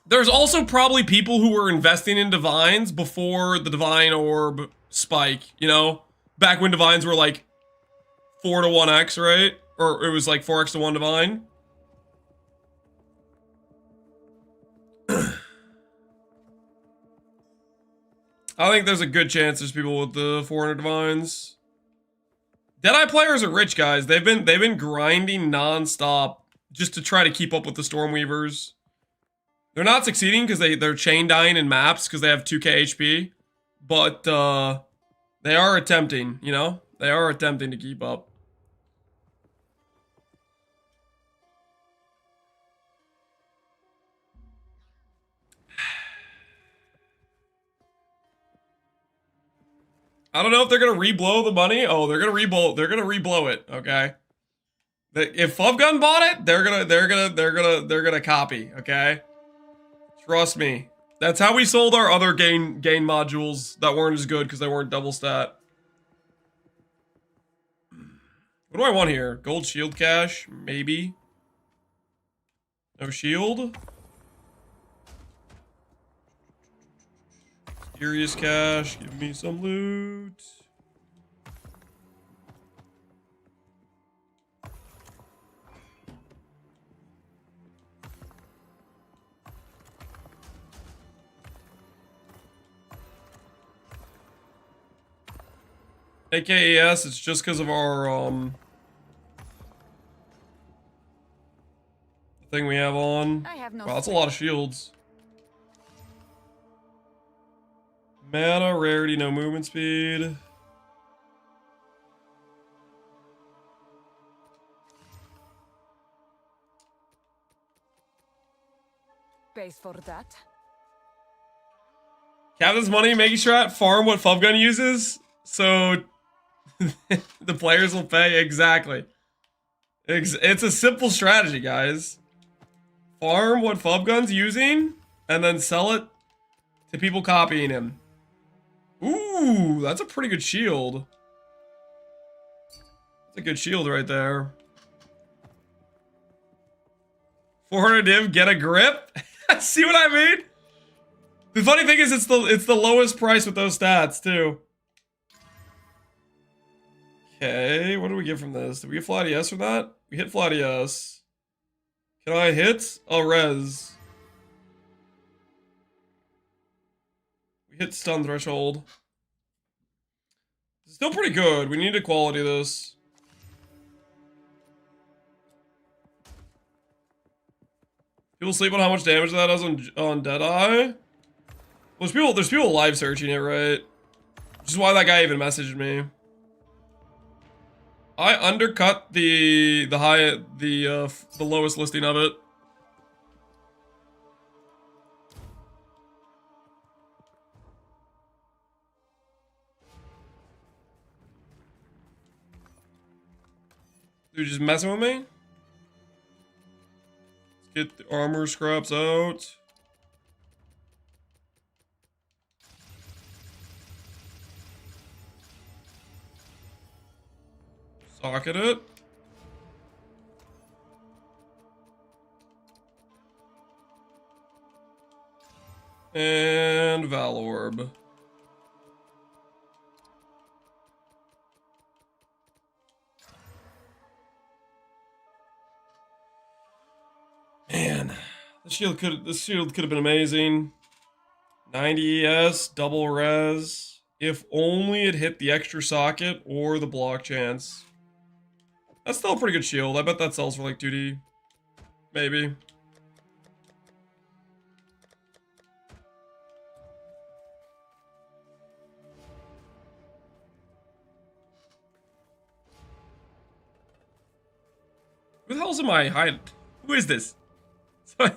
There's also probably people who were investing in divines before the divine orb spike, you know? Back when divines were like 4 to 1x, right? Or it was like 4x to 1 divine. I think there's a good chance there's people with the 400 divines. Deadeye players are rich, guys. They've been grinding non-stop just to try to keep up with the Stormweavers. They're not succeeding because they're chain dying in maps because they have 2k HP. But they are attempting, you know? They are attempting to keep up. I don't know if they're gonna reblow the money. Oh, they're gonna reblow it, okay? If Fubgun bought it, they're gonna copy, okay? Trust me. That's how we sold our other gain modules that weren't as good because they weren't double stat. What do I want here? Gold shield cash? Maybe. No shield? Serious cash. Give me some loot. AKES, it's just because of our, thing we have on. I have no Wow, that's a lot of shields. Mana, rarity, no movement speed. space for that. Captain's money, making sure I farm what Fubgun uses, so the players will pay. Exactly. It's a simple strategy, guys. Farm what Fubgun's using, and then sell it to people copying him. Ooh, that's a pretty good shield. That's a good shield right there. 400 div, get a grip. See what I mean? The funny thing is, it's the lowest price with those stats too. Okay, what do we get from this? Did we get flat ES from that? We hit flat ES. Can I hit a res? We hit stun threshold. Still pretty good. We need to quality this. People sleep on how much damage that does on Deadeye. Well, there's people live searching it, right? Which is why that guy even messaged me. I undercut the lowest listing of it. Dude, just messing with me? Let's get the armor scraps out. Socket it. And Valorb. Man, this shield could have been amazing. 90 ES, double res. If only it hit the extra socket or the block chance. That's still a pretty good shield. I bet that sells for like 2D. Maybe. Who the hell's in my hide? Who is this? How'd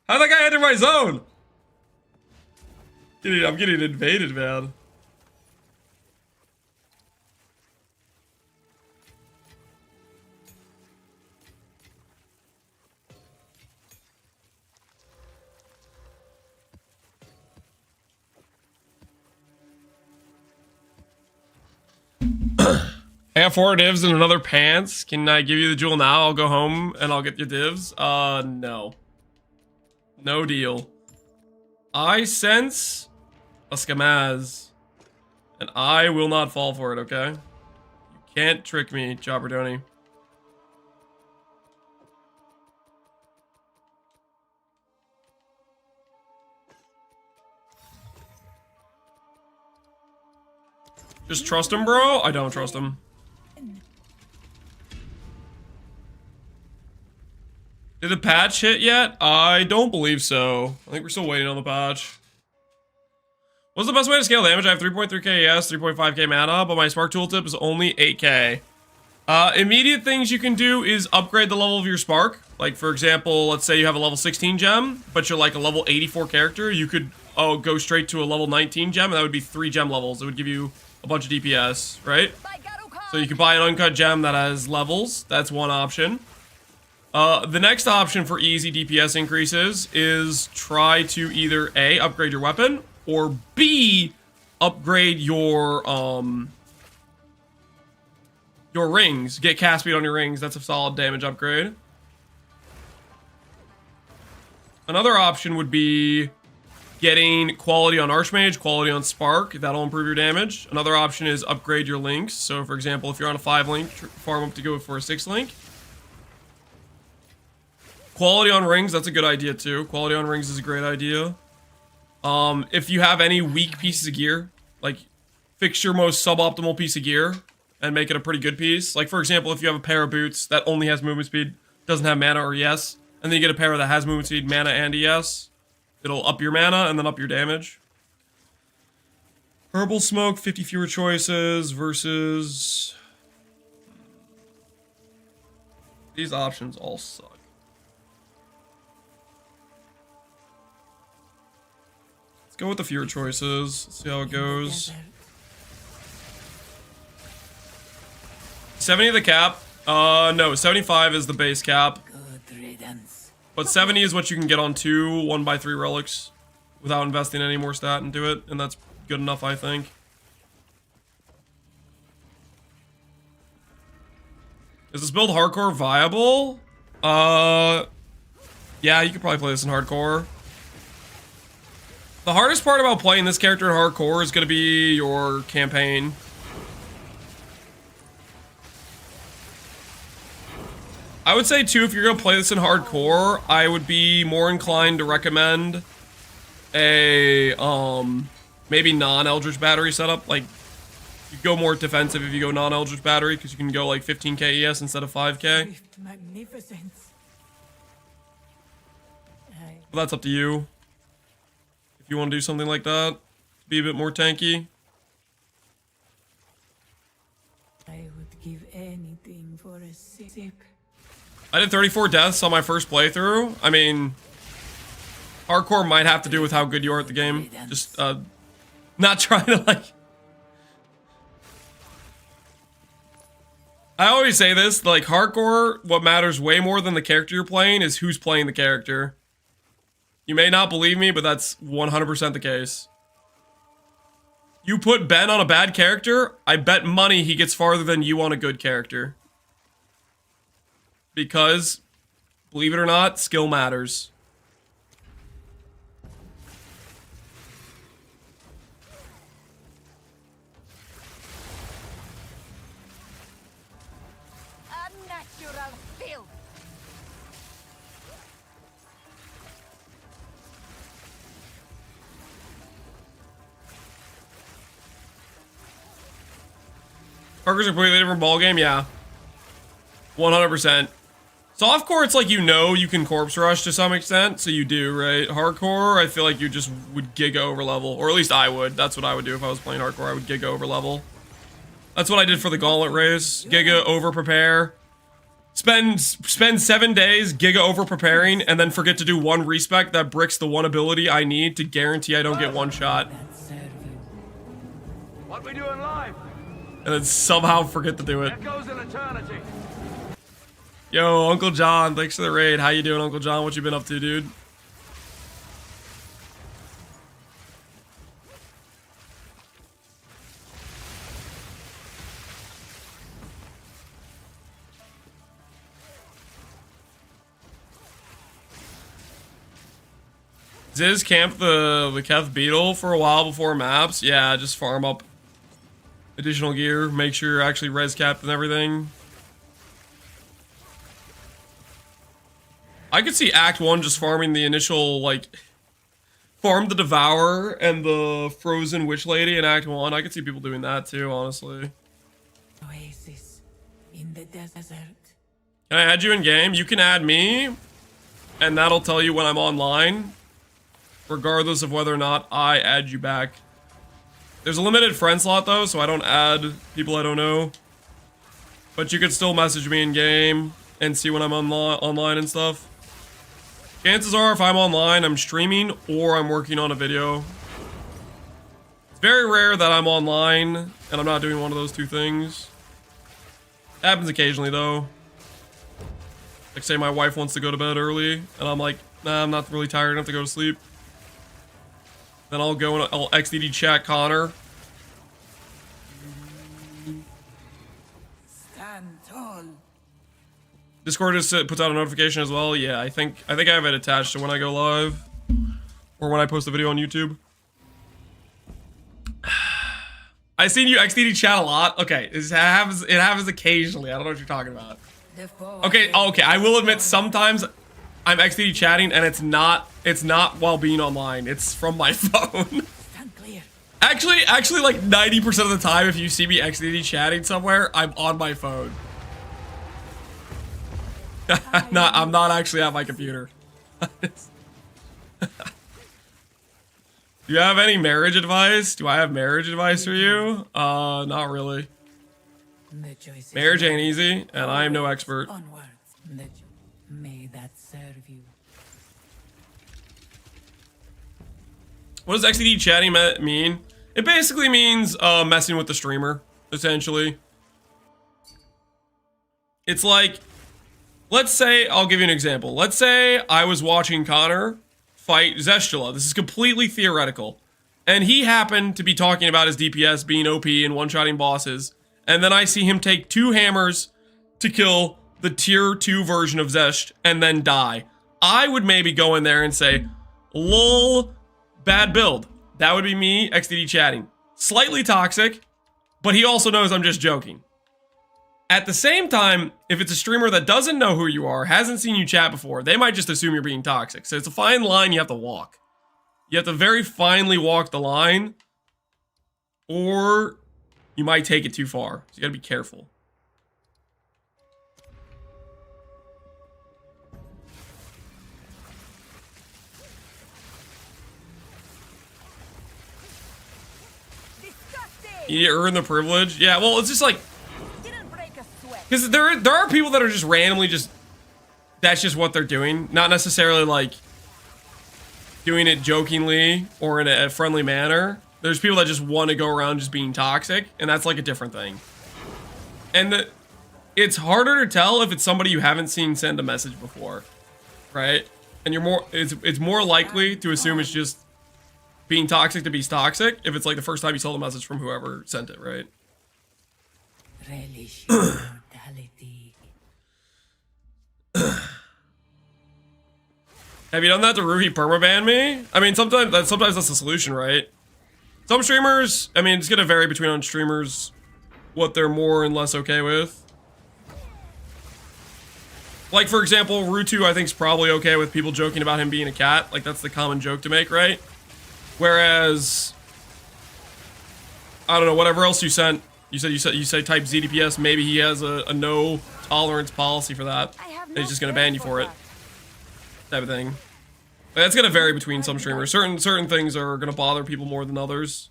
that guy enter my zone? I'm getting invaded, man. I got 4 divs and another pants. Can I give you the jewel now? I'll go home and I'll get your divs. No. No deal. I sense a skamaz. And I will not fall for it, okay? You can't trick me, Chopperdoni. Just trust him, bro? I don't trust him. Did the patch hit yet? I don't believe so. I think we're still waiting on the patch. What's the best way to scale damage? I have 3.3k ES, 3.5k mana, but my spark tooltip is only 8k. Immediate things you can do is upgrade the level of your spark. Like, for example, let's say you have a level 16 gem, but you're like a level 84 character. You could go straight to a level 19 gem, and that would be 3 gem levels. It would give you a bunch of DPS, right? So you can buy an uncut gem that has levels. That's one option. The next option for easy DPS increases is try to either A, upgrade your weapon, or B, upgrade your rings. Get cast speed on your rings. That's a solid damage upgrade. Another option would be getting quality on Archmage, quality on Spark. That'll improve your damage. Another option is upgrade your links. So, for example, if you're on a 5 link, farm up to go for a 6 link. Quality on rings, that's a good idea too. Quality on rings is a great idea. If you have any weak pieces of gear, like fix your most suboptimal piece of gear and make it a pretty good piece. Like, for example, if you have a pair of boots that only has movement speed, doesn't have mana or ES, and then you get a pair that has movement speed, mana, and ES, it'll up your mana and then up your damage. Herbal Smoke, 50 fewer choices versus... These options all suck. Let's go with the fewer choices. Let's see how it goes. 70 the cap. No, 75 is the base cap. But 70 is what you can get on 2 1x3 relics without investing any more stat into it, and that's good enough, I think. Is this build hardcore viable? Yeah, you could probably play this in hardcore. The hardest part about playing this character in hardcore is going to be your campaign. I would say, too, if you're going to play this in hardcore, I would be more inclined to recommend a, maybe non-Eldritch Battery setup. Like, you go more defensive if you go non-Eldritch Battery, because you can go, like, 15k ES instead of 5k. Magnificence. But that's up to you. If you want to do something like that, be a bit more tanky. I would give anything for a sip. I did 34 deaths on my first playthrough. I mean, hardcore might have to do with how good you are at the game. Just, not trying to, like... I always say this, like, hardcore, what matters way more than the character you're playing is who's playing the character. You may not believe me, but that's 100% the case. You put Ben on a bad character, I bet money he gets farther than you on a good character. Because, believe it or not, skill matters. Unnatural filth. Parker's a completely different ballgame, yeah. 100%. Softcore, it's like you can corpse rush to some extent, so you do, right? Hardcore, I feel like you just would giga over level, or at least I would. That's what I would do if I was playing hardcore. I would giga over level. That's what I did for the gauntlet race. Giga over prepare. spend 7 days giga over preparing and then forget to do one respec that bricks the one ability I need to guarantee I don't get one shot. That serve you. What we doing live? And then somehow forget to do it. Echoes in eternity. Yo, Uncle John, thanks for the raid. How you doing, Uncle John? What you been up to, dude? Ziz camp the Keth Beetle for a while before maps. Yeah, just farm up additional gear. Make sure you're actually res capped and everything. I could see Act 1 just farming the initial, like, farm the Devourer and the Frozen Witch Lady in Act 1. I could see people doing that too, honestly. Oasis in the desert. Can I add you in game? You can add me, and that'll tell you when I'm online, regardless of whether or not I add you back. There's a limited friend slot though, so I don't add people I don't know. But you could still message me in game and see when I'm online and stuff. Chances are if I'm online, I'm streaming or I'm working on a video. It's very rare that I'm online and I'm not doing one of those two things. Happens occasionally though. Like say my wife wants to go to bed early and I'm like, nah, I'm not really tired enough to go to sleep. Then I'll go and I'll XDD chat Connor. Stand tall. Discord just puts out a notification as well. Yeah, I think I have it attached to when I go live or when I post a video on YouTube. I seen you XDD chat a lot. Okay, it happens occasionally. I don't know what you're talking about. Okay, I will admit sometimes I'm XDD chatting and it's not while being online. It's from my phone. Stand clear. Actually like 90% of the time if you see me XDD chatting somewhere, I'm on my phone. I'm not actually at my computer. Do you have any marriage advice? Do I have marriage advice for you? Not really. The choice is Marriage ain't easy, and I am no expert. onwards. May that serve you. What does XDD chatting mean? It basically means messing with the streamer, essentially. It's like, let's say, I'll give you an example. Let's say I was watching Connor fight Zestula. This is completely theoretical. And he happened to be talking about his DPS being OP and one-shotting bosses. And then I see him take 2 hammers to kill the tier 2 version of Zest and then die. I would maybe go in there and say, lol, bad build. That would be me XDD chatting. Slightly toxic, but he also knows I'm just joking. At the same time, if it's a streamer that doesn't know who you are, hasn't seen you chat before, they might just assume you're being toxic. So it's a fine line you have to walk. You have to very finely walk the line, or you might take it too far. So you gotta be careful. You earn the privilege. Yeah, well, it's just like, because there are people that are just randomly that's just what they're doing. Not necessarily like doing it jokingly or in a friendly manner. There's people that just want to go around just being toxic, and that's like a different thing. And it's harder to tell if it's somebody you haven't seen send a message before, right? And it's more likely to assume it's just being toxic to be toxic if it's like the first time you saw the message from whoever sent it, right? Relish your mortality. Have you done that to Ruhi permaban me? I mean, sometimes that's the solution, right? Some streamers, I mean, it's gonna vary between on streamers what they're more and less okay with. Like, for example, Rutu, I think, is probably okay with people joking about him being a cat. Like, that's the common joke to make, right? Whereas, I don't know, whatever else you sent, you say type ZDPS, maybe he has a no tolerance policy for that. And he's just gonna ban you for it. Type of thing. Like, that's gonna vary between some streamers. Certain things are gonna bother people more than others.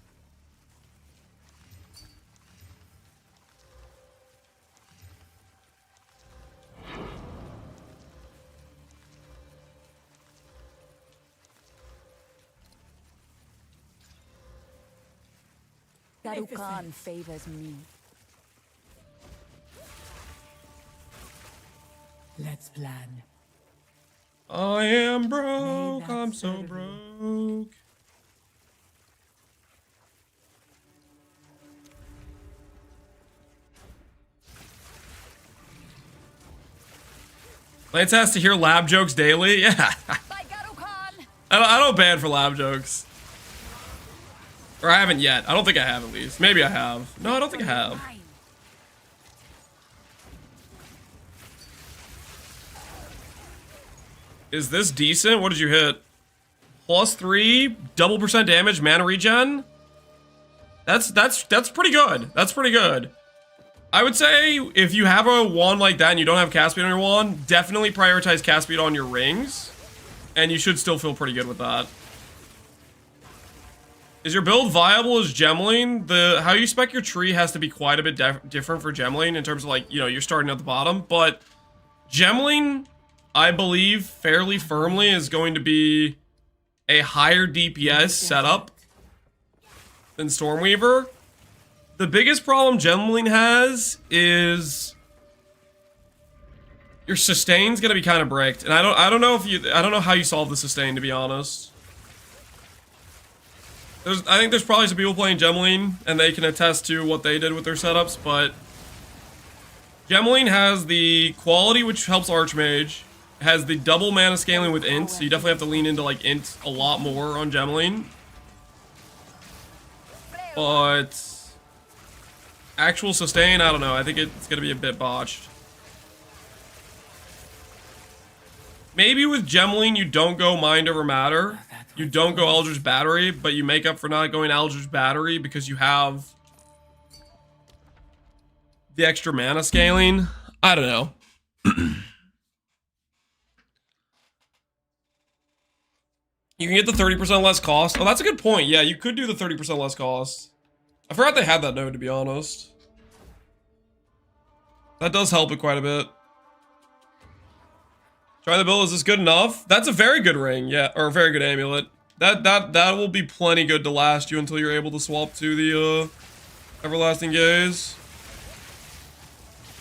Darukan favors me. Let's plan. I am May broke. that I'm so serve you. broke. Lance has to hear lab jokes daily. Yeah. By Darukan! I don't ban for lab jokes. Or I haven't yet. I don't think I have at least. Maybe I have. No, I don't think I have. Is this decent? What did you hit? +3, double % damage, mana regen? That's pretty good. That's pretty good. I would say if you have a wand like that and you don't have cast speed on your wand, definitely prioritize cast speed on your rings. And you should still feel pretty good with that. Is your build viable as Gemling? How you spec your tree has to be quite a bit different for Gemling in terms of like, you know, you're starting at the bottom. But Gemling, I believe fairly firmly, is going to be a higher DPS setup than Stormweaver. The biggest problem Gemling has is your sustain's gonna be kind of bricked, and I don't know how you solve the sustain, to be honest. I think there's probably some people playing Gemling, and they can attest to what they did with their setups, but Gemling has the quality which helps Archmage, has the double mana scaling with Int, so you definitely have to lean into like Int a lot more on Gemling. But actual sustain, I don't know. I think it's gonna be a bit botched. Maybe with Gemling you don't go Mind Over Matter. You don't go Eldritch Battery, but you make up for not going Eldritch Battery because you have the extra mana scaling. I don't know. You can get the 30% less cost. Oh, that's a good point. Yeah, you could do the 30% less cost. I forgot they had that node, to be honest. That does help it quite a bit. Try the build. Is this good enough? That's a very good ring, yeah, or a very good amulet. That will be plenty good to last you until you're able to swap to the Everlasting Gaze.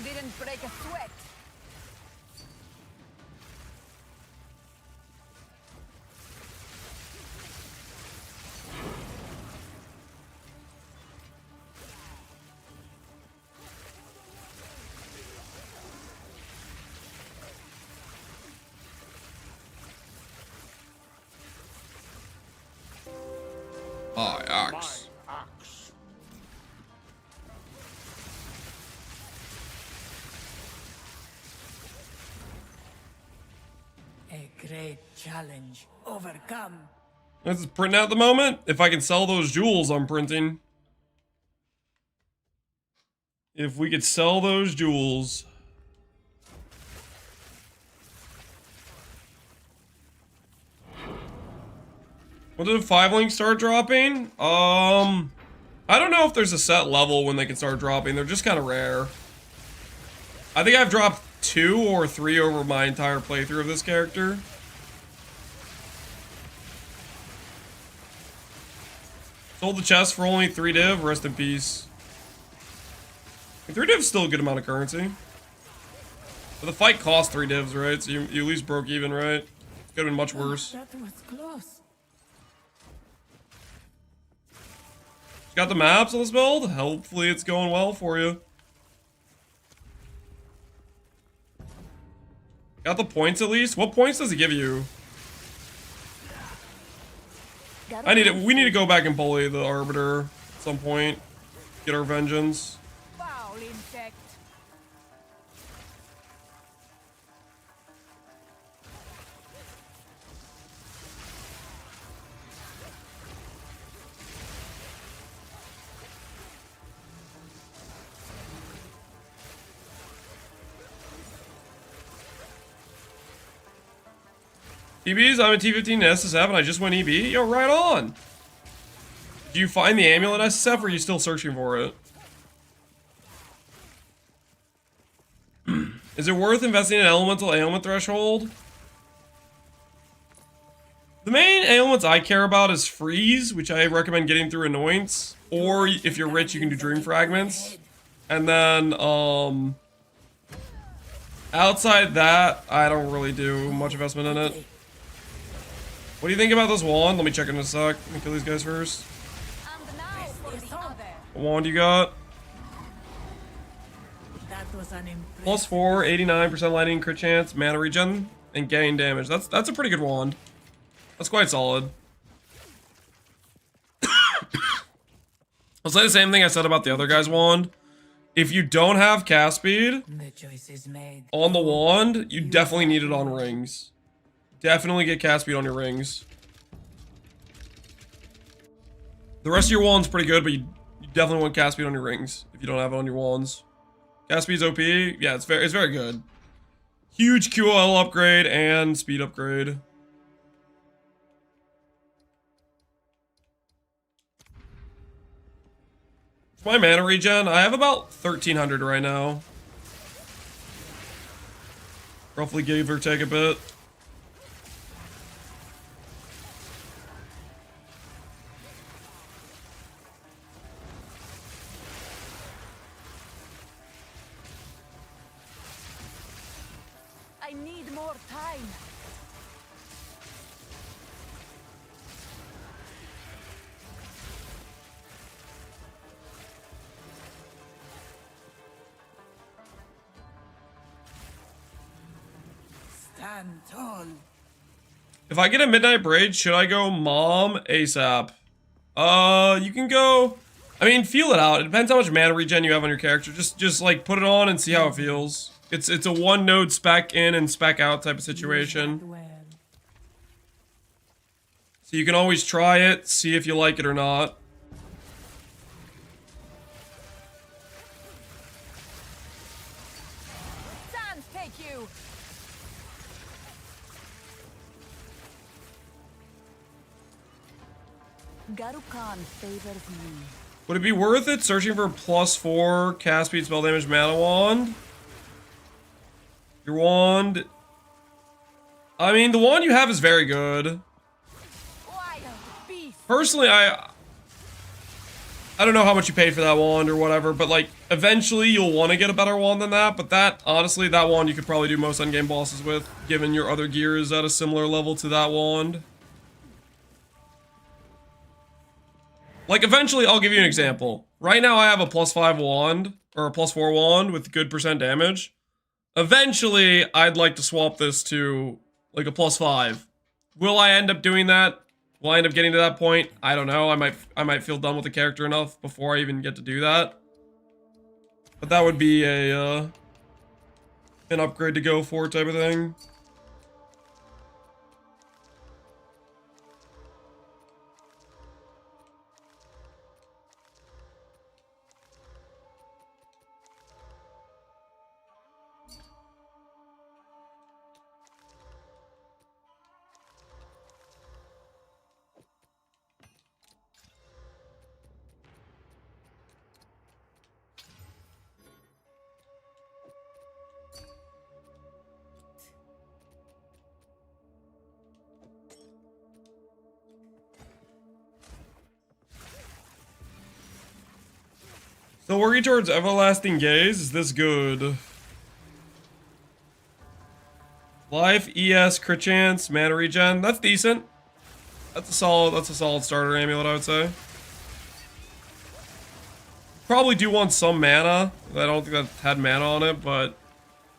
Didn't break a sweat. Axe. A great challenge overcome. This is printing at the moment. If I can sell those jewels, I'm printing. If we could sell those jewels. When did the 5 links start dropping? I don't know if there's a set level when they can start dropping. They're just kind of rare. I think I've dropped 2 or 3 over my entire playthrough of this character. Sold the chest for only 3 div. Rest in peace. 3 div's still a good amount of currency. But the fight cost 3 divs, right? So you at least broke even, right? Could have been much worse. That was close. Got the maps on this build? Hopefully it's going well for you. Got the points at least? What points does it give you? We need to go back and bully the Arbiter at some point. Get our vengeance. Foul insect. EBs, I'm a T15 and SSF and I just went EB. Yo, right on. Do you find the amulet SSF or are you still searching for it? Is it worth investing in elemental ailment threshold? The main ailments I care about is freeze, which I recommend getting through annoyance, or if you're rich, you can do dream fragments. And then, outside that, I don't really do much investment in it. What do you think about this wand? Let me check in a sec. Let me kill these guys first. And now for the other. What wand you got? That was an impressive. Plus 4, 89% lightning, crit chance, mana regen, and gain damage. That's a pretty good wand. That's quite solid. I'll say the same thing I said about the other guy's wand. If you don't have cast speed The choice is made. on the wand, you definitely need it on rings. Definitely get cast speed on your rings. The rest of your wand's pretty good, but you definitely want cast speed on your rings if you don't have it on your wands. Cast speed's OP. Yeah, it's very good. Huge QL upgrade and speed upgrade. For my mana regen, I have about 1,300 right now. Roughly give or take a bit. I need more time. Stand tall. If I get a midnight braid, should I go mom ASAP? You can go. I mean, feel it out. It depends how much mana regen you have on your character. Just like put it on and see how it feels. It's a one node spec in and spec out type of situation. Well, So you can always try it, see if you like it or not. Sands take you. Garukan favors me. Would it be worth it searching for plus 4 cast speed, spell damage, mana wand? Your wand. I mean, the wand you have is very good. Wild beast. Personally, I don't know how much you paid for that wand or whatever, but like eventually you'll want to get a better wand than that. But that, honestly, that wand you could probably do most endgame bosses with, given your other gear is at a similar level to that wand. Like eventually, I'll give you an example. Right now I have a plus 5 wand, or a plus 4 wand with good percent damage. Eventually, I'd like to swap this to like a plus 5. Will I end up doing that? Will I end up getting to that point? I don't know. I might feel done with the character enough before I even get to do that. But that would be a an upgrade to go for type of thing. So working towards everlasting gaze, is this good? Life, ES, crit chance, mana regen, that's decent. That's a solid starter amulet, I would say. Probably do want some mana. I don't think that had mana on it, but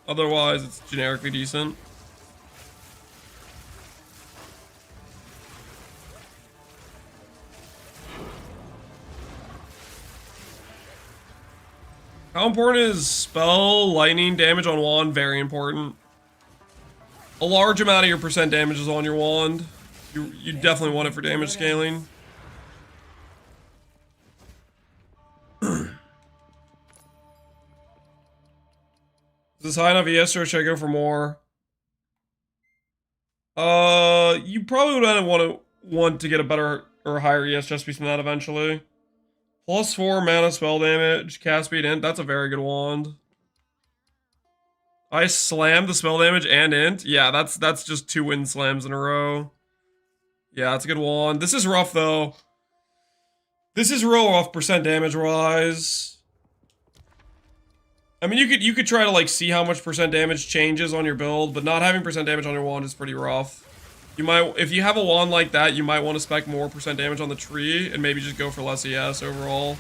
otherwise it's generically decent. How important is spell lightning damage on wand? Very important. A large amount of your percent damage is on your wand. You definitely want it for damage scaling. Is this high enough ES or should I go for more? You probably would want to get a better or higher ES just piece than that eventually. Plus 4 mana spell damage, cast speed int. That's a very good wand. I slammed the spell damage and int. Yeah, that's just 2 wind slams in a row. Yeah, that's a good one. This is rough, though. This is real rough percent damage wise. I mean, you could try to like see how much percent damage changes on your build, but not having percent damage on your wand is pretty rough. You might, if you have a wand like that, you might want to spec more percent damage on the tree and maybe just go for less ES overall.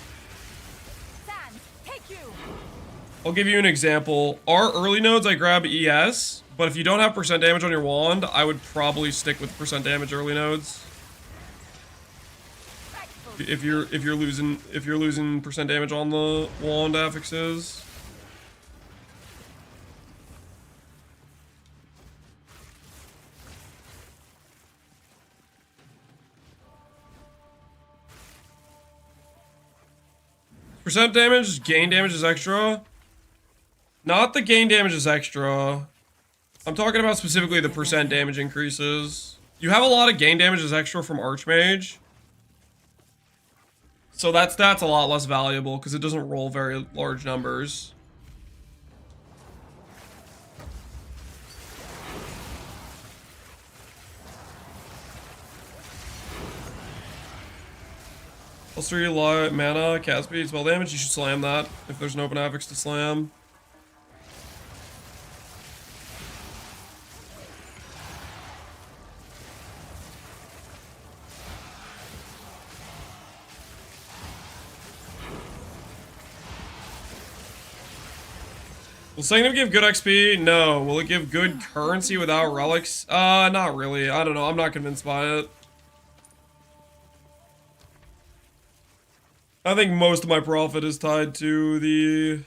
I'll give you an example. Our early nodes, I grab ES, but if you don't have percent damage on your wand, I would probably stick with percent damage early nodes. If you're losing percent damage on the wand affixes. Percent damage, gain damage is extra. Not the gain damage is extra. I'm talking about specifically the percent damage increases. You have a lot of gain damage is extra from Archmage. So that stat's a lot less valuable because it doesn't roll very large numbers. Plus 3 mana, cast speed, spell damage. You should slam that if there's an open affix to slam. Will Sanctum give good XP? No. Will it give good currency without relics? Not really. I don't know. I'm not convinced by it. I think most of my profit is tied to the...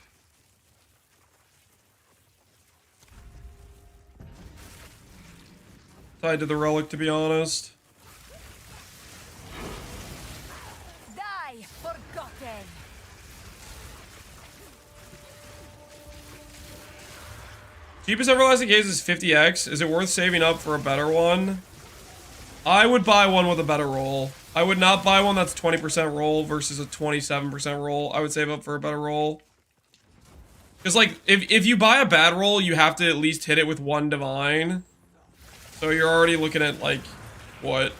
relic, to be honest. Die, forgotten. Cheapest everlasting case is 50x. Is it worth saving up for a better one? I would buy one with a better roll. I would not buy one that's 20% roll versus a 27% roll. I would save up for a better roll. Because, like, if you buy a bad roll, you have to at least hit it with one divine. So you're already looking at, like, what?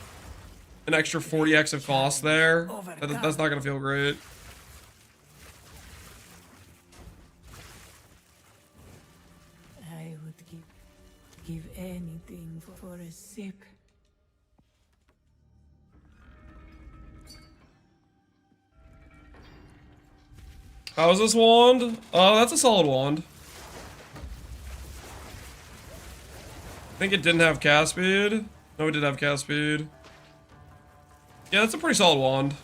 An extra 40x of cost there? That's not going to feel great. I would give anything for a sip. How is this wand? That's a solid wand. I think it didn't have cast speed. No, it did have cast speed. Yeah, that's a pretty solid wand.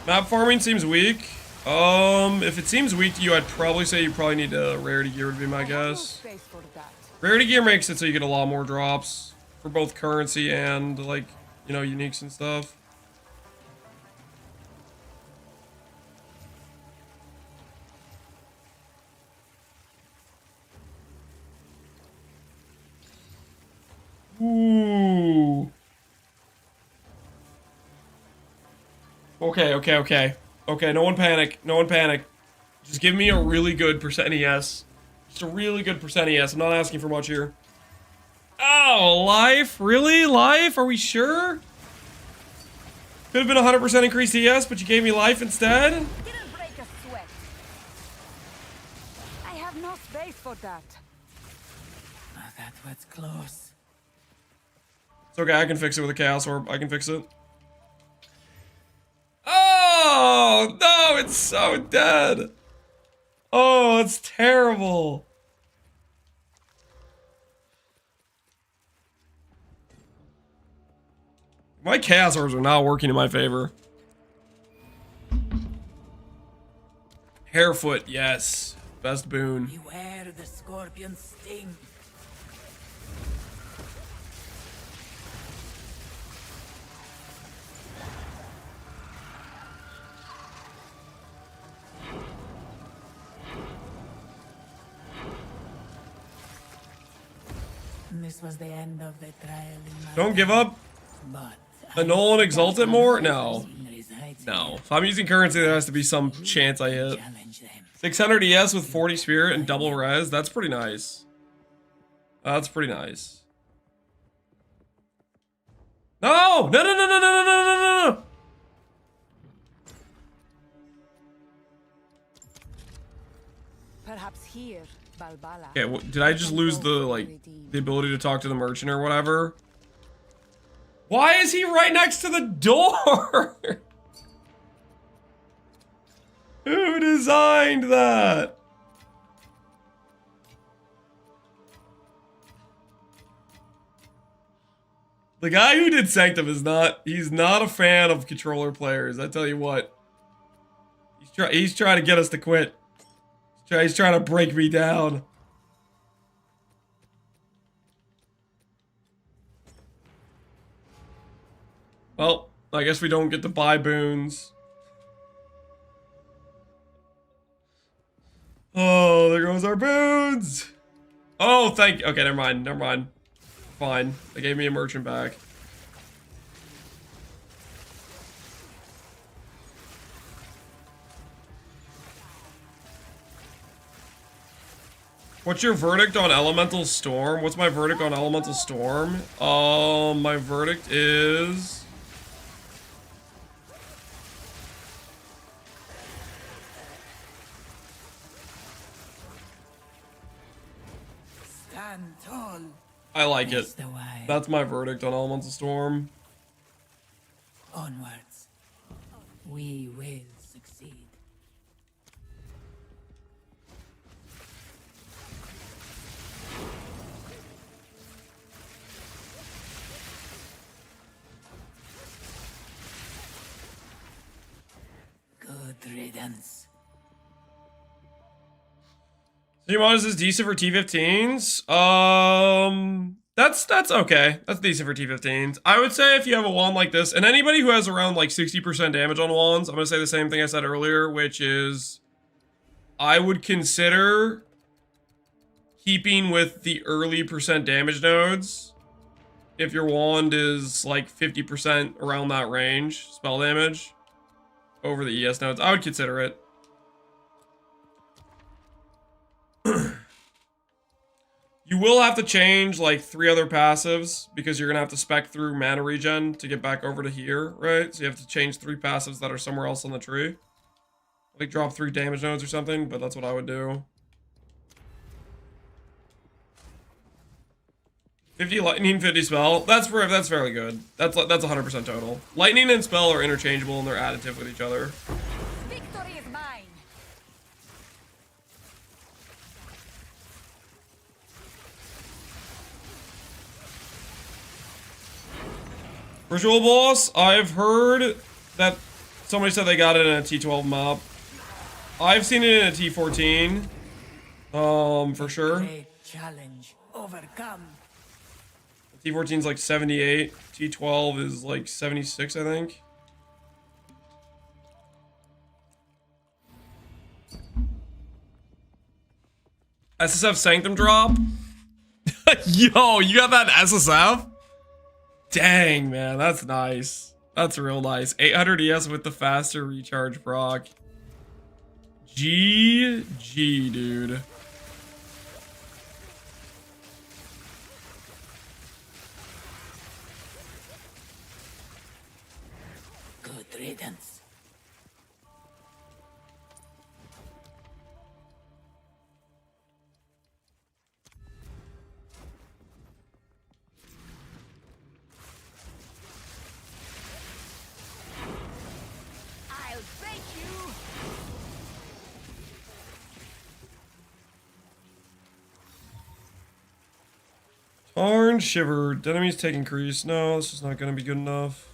Map farming seems weak. If it seems weak to you, I'd probably say you probably need a rarity gear would be my guess. Rarity gear makes it so you get a lot more drops for both currency and, like, you know, uniques and stuff. Ooh. Okay. Okay, no one panic. No one panic. Just give me a really good percent ES. Just a really good percent ES. I'm not asking for much here. Oh, life? Really? Life? Are we sure? Could have been 100% increased ES, but you gave me life instead? Didn't break a sweat. I have no space for that. That was close. It's okay, I can fix it with a Chaos Orb. I can fix it. Oh, no, it's so dead. Oh, it's terrible. My Chaos Orbs are not working in my favor. Hairfoot, yes. Best boon. Beware the scorpion sting. This was the end of the trial in my Don't give up. But Annul and exalt it more? No. No. If I'm using currency, there has to be some chance I hit. Challenge them. 600 ES with 40 spirit and double res. That's pretty nice. That's pretty nice. No! No, no, no, no, no, no, no, no, no! Perhaps here, Balbala. Okay, did I just lose the, like, the ability to talk to the merchant or whatever? Why is he right next to the door? Who designed that? The guy who did Sanctum is he's not a fan of controller players, I tell you what. He's trying to get us to quit. He's trying to break me down. Well, I guess we don't get to buy boons. Oh, there goes our boons. Oh, okay, never mind, never mind. Fine, they gave me a merchant back. What's your verdict on Elemental Storm? What's my verdict on Elemental Storm? My verdict is... Stand tall. I like it. Face the way. That's my verdict on Elemental Storm. Onwards. We will succeed. Good riddance. So your mod is decent for T15s? That's okay. That's decent for T15s. I would say if you have a wand like this, and anybody who has around like 60% damage on wands, I'm gonna say the same thing I said earlier, which is I would consider keeping with the early percent damage nodes if your wand is like 50% around that range, spell damage, over the ES nodes. I would consider it. You will have to change like 3 other passives because you're gonna have to spec through mana regen to get back over to here, right? So you have to change 3 passives that are somewhere else on the tree. Like drop 3 damage nodes or something, but that's what I would do. 50 lightning, 50 spell. That's fairly good. That's 100% total. Lightning and spell are interchangeable and they're additive with each other. Victory is mine. Virtual boss, I've heard that somebody said they got it in a T12 map. I've seen it in a T14. For sure. Great challenge overcome. T14 is like 78. T12 is like 76, I think. SSF Sanctum drop? Yo, you got that SSF? Dang, man, that's nice. That's real nice. 800 ES with the faster recharge proc. GG, dude. Good riddance. I'll break you. Tarn Shiver. Enemies take increase. No, this is not going to be good enough.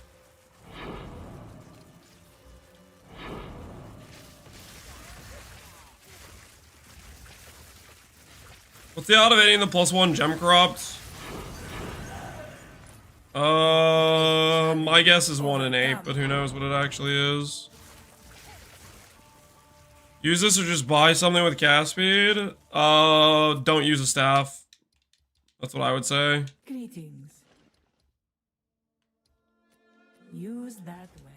What's the odds of hitting the +1 gem corrupt? My guess is 1 in 8, but who knows what it actually is. Use this or just buy something with cast speed. Don't use a staff. That's what I would say. Greetings. Use that well.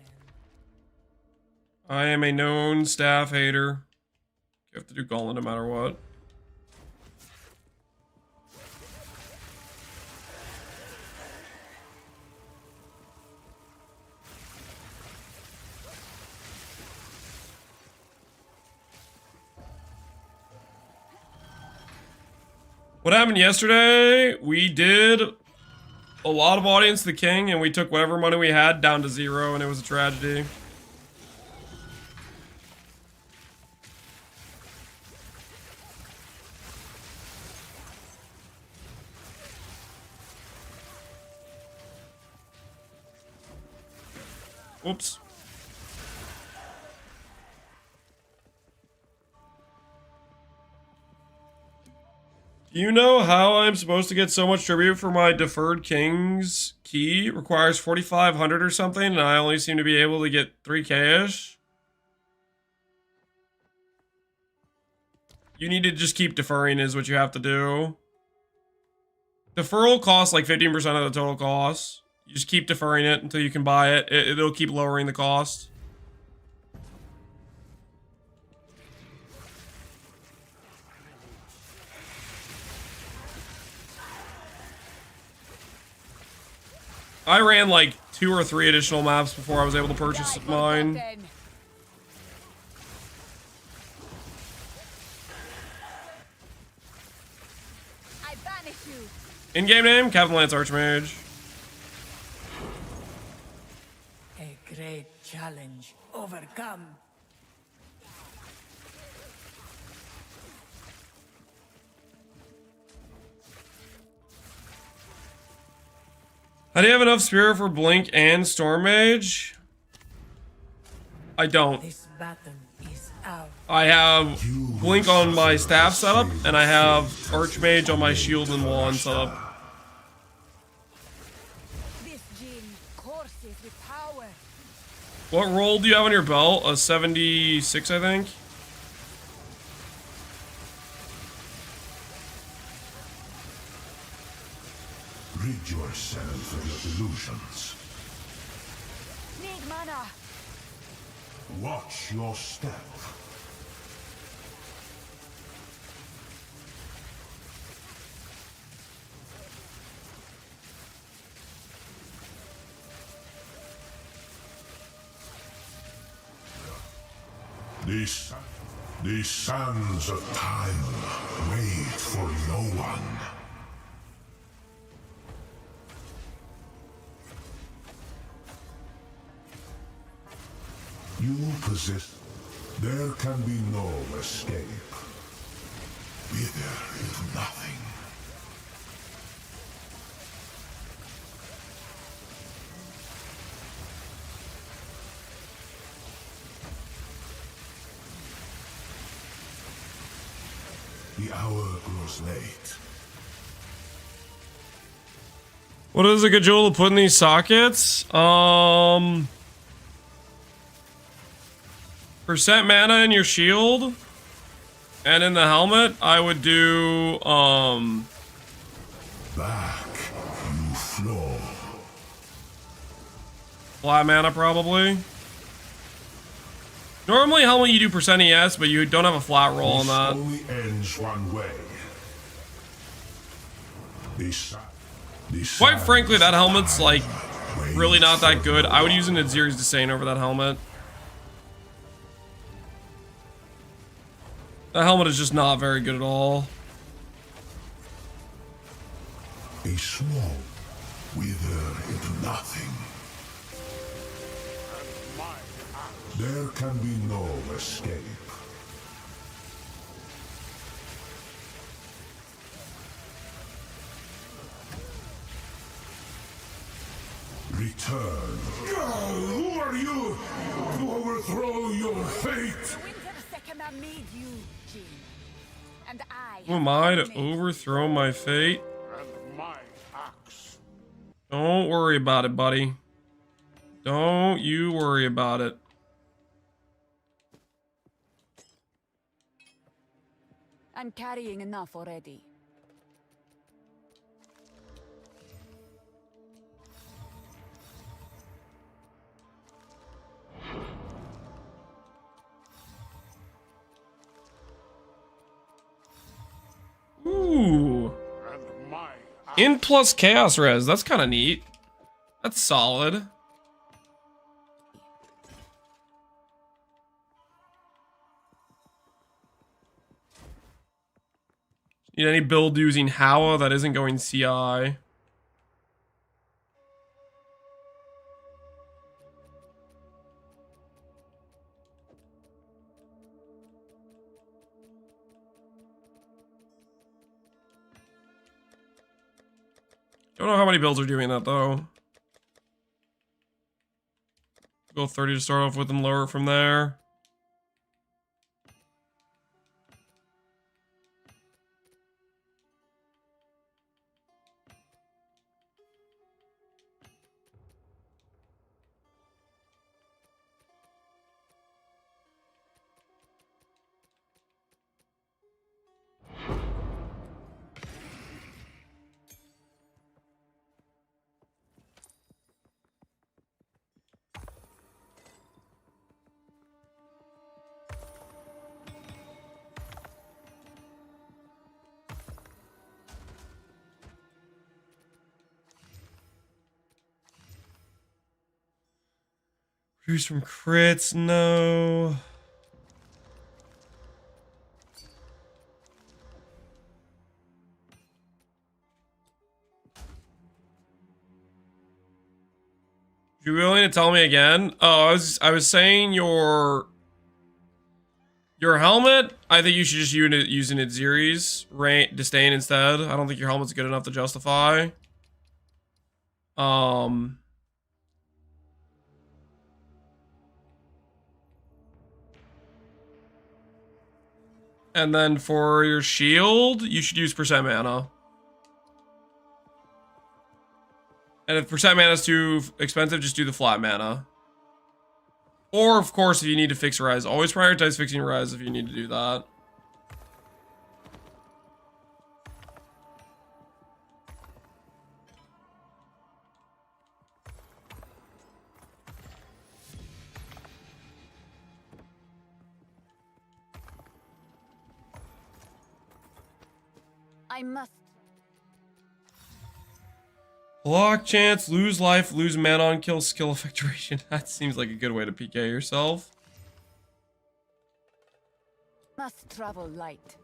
I am a known staff hater. You have to do Gauntlet no matter what. What happened yesterday? We did a lot of Audience of the King, and we took whatever money we had down to 0, and it was a tragedy. Oops. Do you know how I'm supposed to get so much tribute for my Deferred King's key? It requires 4,500 or something, and I only seem to be able to get 3K-ish. You need to just keep deferring is what you have to do. Deferral costs like 15% of the total cost. You just keep deferring it until you can buy it. It'll keep lowering the cost. I ran like 2 or 3 additional maps before I was able to purchase mine. I banish you. In-game name, Captain Lance Archmage. A great challenge overcome. I do have enough Spirit for Blink and Storm Mage. I don't. This battle is out. I have Blink on my staff setup, and I have Archmage on my shield and wand setup. This gene courses with power. What roll do you have on your belt? A 76, I think. Rid yourself of your delusions. Need mana. Watch your step. These sands of time wait for no one. You possess. There can be no escape. Wither into nothing. The hour grows late. What is a good jewel to put in these sockets? Percent mana in your shield. And in the helmet, I would do, Back you flow. flat mana probably. Normally helmet you do percent ES, but you don't have a flat roll on that. This only ends one way. Quite frankly, that helmet's like really not that good. I would use an Aziri's Disdain over that helmet. That helmet is just not very good at all. A small wither into nothing. There can be no escape. Return. Who are you to overthrow your fate? Winter made you, Jin. And I. Who am I to overthrow my fate? And my axe. Don't worry about it, buddy. Don't you worry about it. I'm carrying enough already. In plus chaos res. That's kind of neat. That's solid. Need any build using Howa that isn't going CI? Don't know how many builds are doing that though. Go 30 to start off with and lower from there. Reduce from crits, no. You willing to tell me again? Oh, I was saying your helmet. I think you should just use an Adziri's disdain instead. I don't think your helmet's good enough to justify. And then for your shield, you should use percent mana. And if percent mana is too expensive, just do the flat mana. Or, of course, if you need to fix res, always prioritize fixing res if you need to do that. I must. Block chance, lose life, lose mana on kill, skill effect duration. That seems like a good way to PK yourself. Must travel light.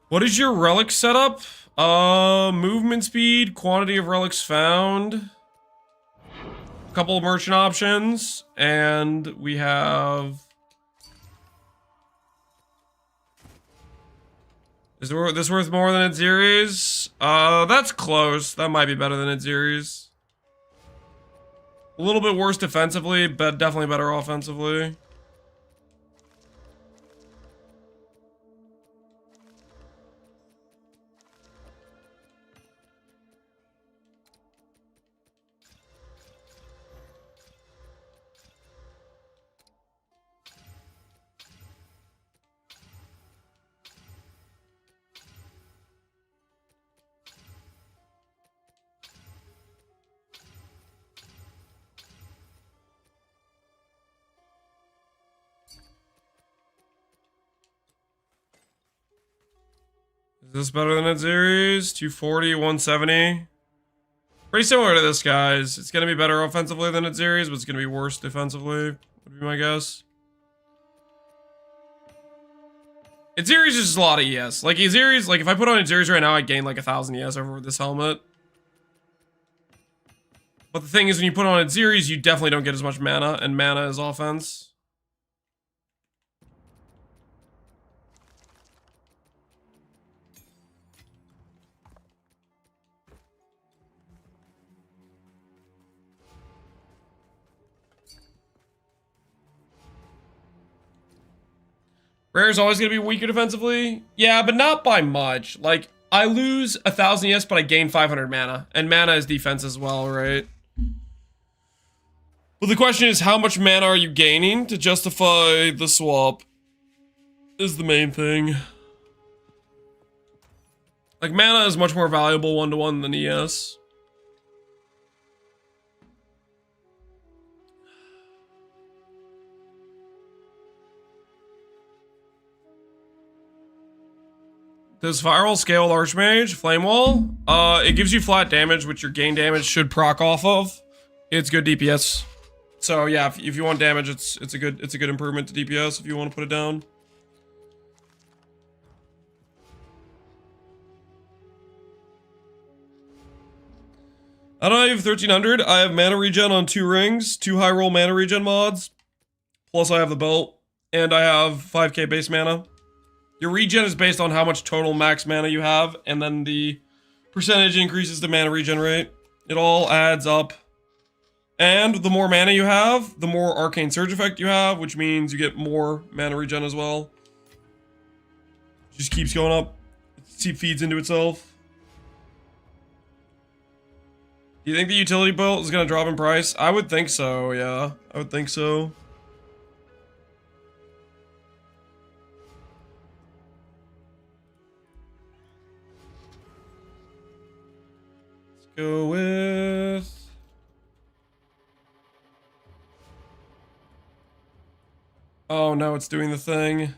What is your relic setup? Movement speed, quantity of relics found, a couple of merchant options, and we have... Is this worth more than Adziri's? That's close. That might be better than Adziri's. A little bit worse defensively, but definitely better offensively. Is this better than Adziri's? 240, 170. Pretty similar to this, guys. It's going to be better offensively than Adziri's, but it's going to be worse defensively, would be my guess. Adziri's is just a lot of ES. Like, Adziri's, like, if I put on Adziri's right now, I'd gain like 1,000 ES over this helmet. But the thing is, when you put on Adziri's, you definitely don't get as much mana, and mana is offense. Rare is always going to be weaker defensively. Yeah, but not by much. Like, I lose 1,000 ES, but I gain 500 mana. And mana is defense as well, right? Well, the question is, how much mana are you gaining to justify the swap? Is the main thing. Like, mana is much more valuable 1-to-1 than ES. Does Viral scale with Archmage? Flame Wall? It gives you flat damage, which your gain damage should proc off of. It's good DPS. So yeah, if you want damage, it's a good improvement to DPS if you want to put it down. I don't have 1300. I have mana regen on 2 rings, 2 high roll mana regen mods. Plus I have the belt, and I have 5k base mana. Your regen is based on how much total max mana you have, and then the percentage increases the mana regen rate. It all adds up. And the more mana you have, the more arcane surge effect you have, which means you get more mana regen as well. Just keeps going up. It feeds into itself. Do you think the utility belt is going to drop in price? I would think so, yeah. I would think so. Let's go with... Oh no, it's doing the thing.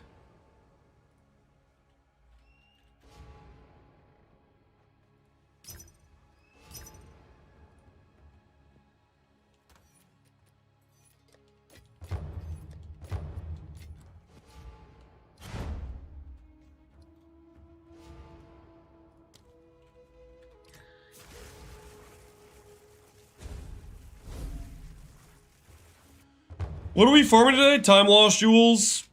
What are we farming today? Time lost jewels.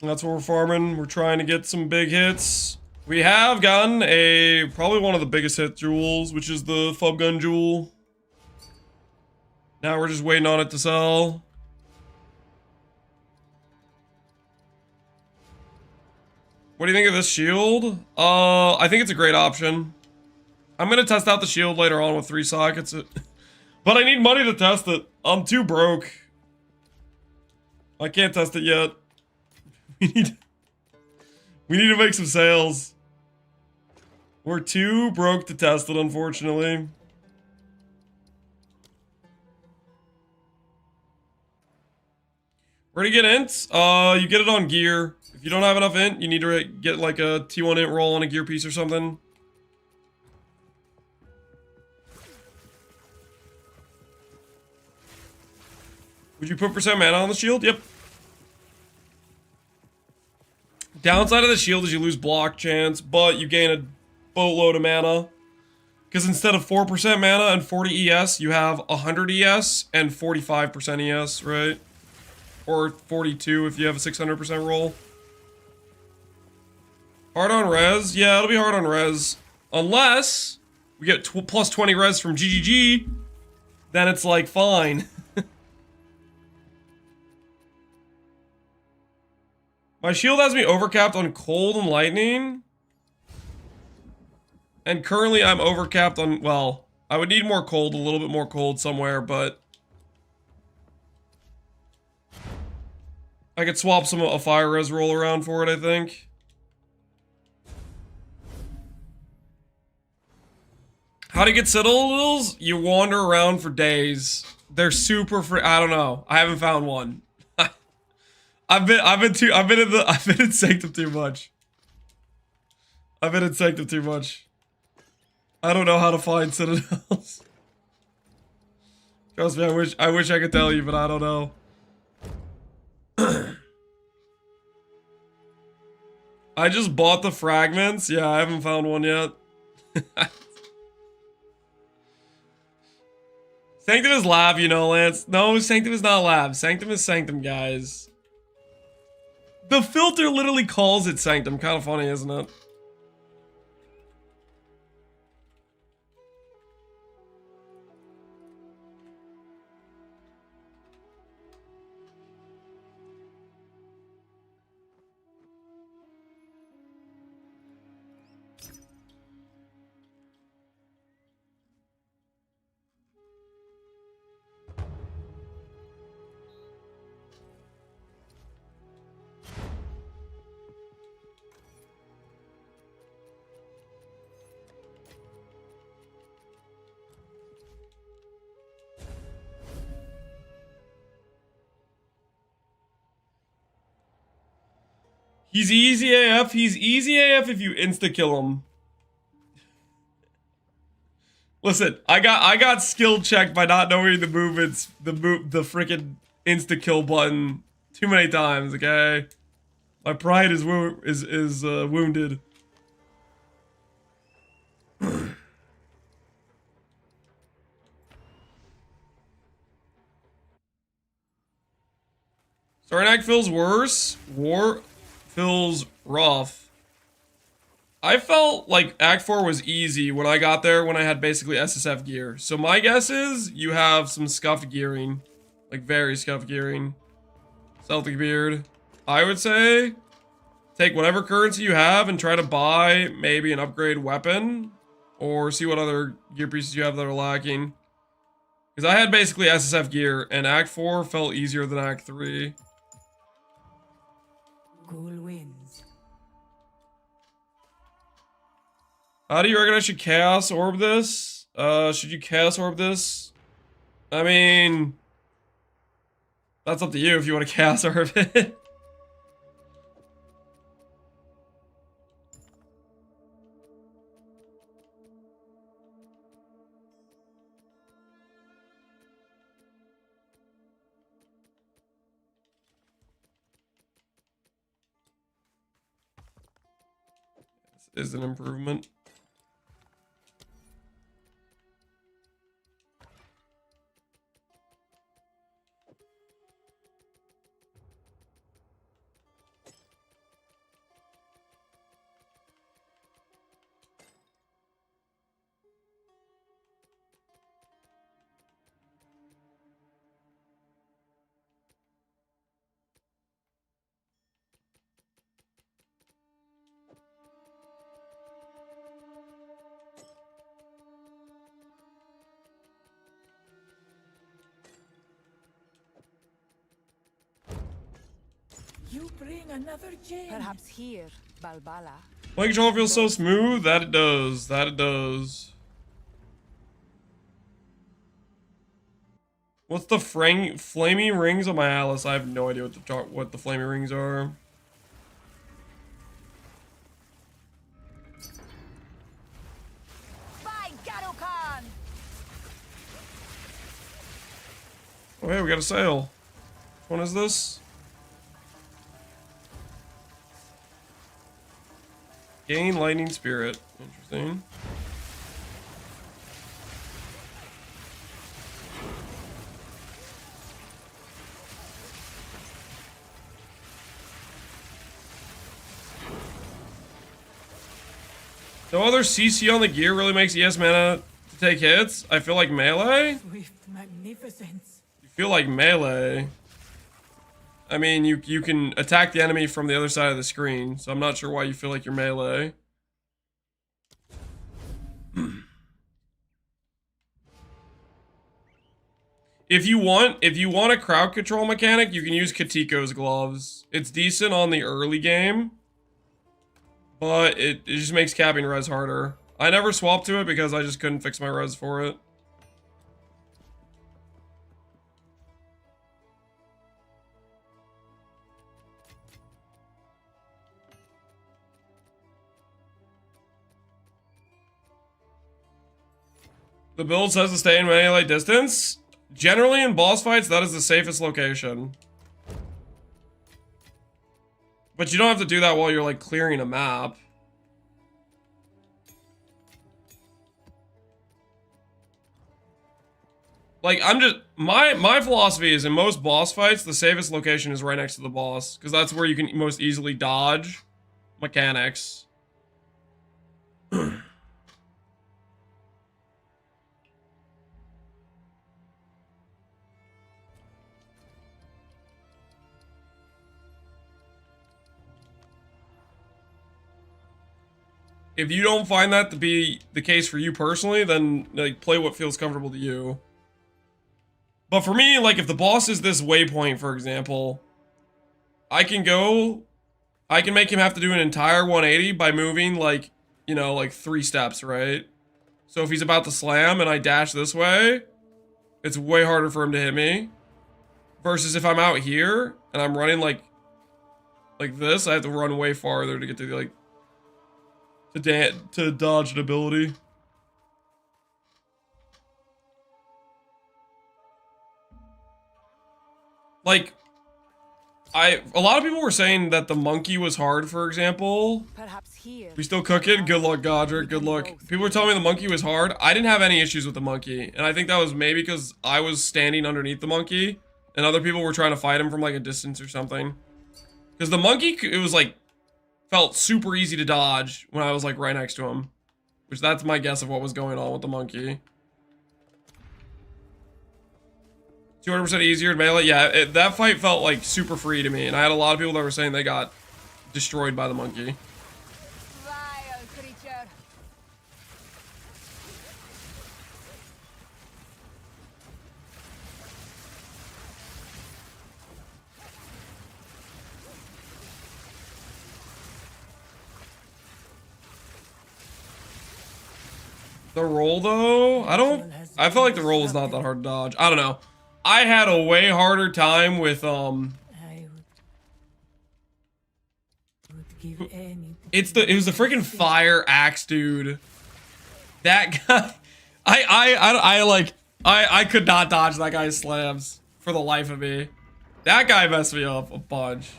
That's what we're farming. We're trying to get some big hits. We have gotten probably one of the biggest hit jewels, which is the Fub Gun jewel. Now we're just waiting on it to sell. What do you think of this shield? I think it's a great option. I'm gonna test out the shield later on with 3 sockets. But I need money to test it. I'm too broke. I can't test it yet. We need to make some sales. We're too broke to test it, unfortunately. Where do you get int? You get it on gear. If you don't have enough int, you need to get like a T1 int roll on a gear piece or something. Would you put percent mana on the shield? Yep. Downside of the shield is you lose block chance, but you gain a boatload of mana. Because instead of 4% mana and 40 ES, you have 100 ES and 45% ES, right? Or 42 if you have a 600% roll. Hard on res? Yeah, it'll be hard on res. Unless we get plus 20 res from GGG, then it's like fine. My shield has me overcapped on cold and lightning. And currently I'm overcapped on, well, I would need more cold, a little bit more cold somewhere, but I could swap a fire res roll around for it, I think. How to get citadels? You wander around for days. They're super free. I don't know. I haven't found one. I've been in Sanctum too much. I've been in Sanctum too much. I don't know how to find citadels. Trust me, I wish I could tell you, but I don't know. I just bought the fragments. Yeah, I haven't found one yet. Sanctum is lab, you know, Lance. No, Sanctum is not lab. Sanctum is Sanctum, guys. The filter literally calls it Sanctum. Kind of funny, isn't it? He's easy AF. He's easy AF if you insta-kill him. Listen, I got skill checked by not knowing the movements, the freaking insta-kill button too many times, okay? My pride is wounded. Starting act feels worse. War feels rough. I felt like Act 4 was easy when I got there when I had basically SSF gear. So my guess is you have some scuffed gearing. Like very scuffed gearing. Celtic beard. I would say take whatever currency you have and try to buy maybe an upgrade weapon. Or see what other gear pieces you have that are lacking. Because I had basically SSF gear and Act 4 felt easier than Act 3. Cool winds. How do you reckon I should Chaos Orb this? Should you Chaos Orb this? I mean, that's up to you if you want to Chaos Orb it. This is an improvement. You bring another gem. Perhaps here, Balbala. My controller feels so smooth. That it does. That it does. What's the flaming rings on my Alice? I have no idea what the flaming rings are. By Garukan! Oh hey, we got a sale. Which one is this? Gain lightning spirit. Interesting. No other CC on the gear really makes ES mana to take hits. I feel like melee. Swift magnificence. You feel like melee. I mean, you can attack the enemy from the other side of the screen, so I'm not sure why you feel like you're melee. If you want a crowd control mechanic, you can use Katiko's gloves. It's decent on the early game, but it just makes capping res harder. I never swapped to it because I just couldn't fix my res for it. The build says to stay in melee distance. Generally in boss fights, that is the safest location. But you don't have to do that while you're like clearing a map. Like my philosophy is in most boss fights, the safest location is right next to the boss, because that's where you can most easily dodge mechanics. If you don't find that to be the case for you personally, then like play what feels comfortable to you. But for me, like if the boss is this waypoint, for example, I can make him have to do an entire 180 by moving like, you know, like 3 steps, right? So if he's about to slam and I dash this way, it's way harder for him to hit me. Versus if I'm out here and I'm running like like this, I have to run way farther to get to the, like, to dodge an ability. Like, a lot of people were saying that the monkey was hard, for example. Perhaps here. We still cook it? Good luck, Godric. Good luck. People were telling me the monkey was hard. I didn't have any issues with the monkey. And I think that was maybe because I was standing underneath the monkey. And other people were trying to fight him from like a distance or something. Because the monkey, it was like, felt super easy to dodge when I was like right next to him. Which that's my guess of what was going on with the monkey. 200% easier to melee? Yeah, that fight felt like super free to me. And I had a lot of people that were saying they got destroyed by the monkey. Vile creature. The roll though? I felt like the roll was not that hard to dodge. I don't know. I had a way harder time with I would give anything. it was the freaking fire axe dude. That guy I could not dodge that guy's slams for the life of me. That guy messed me up a bunch.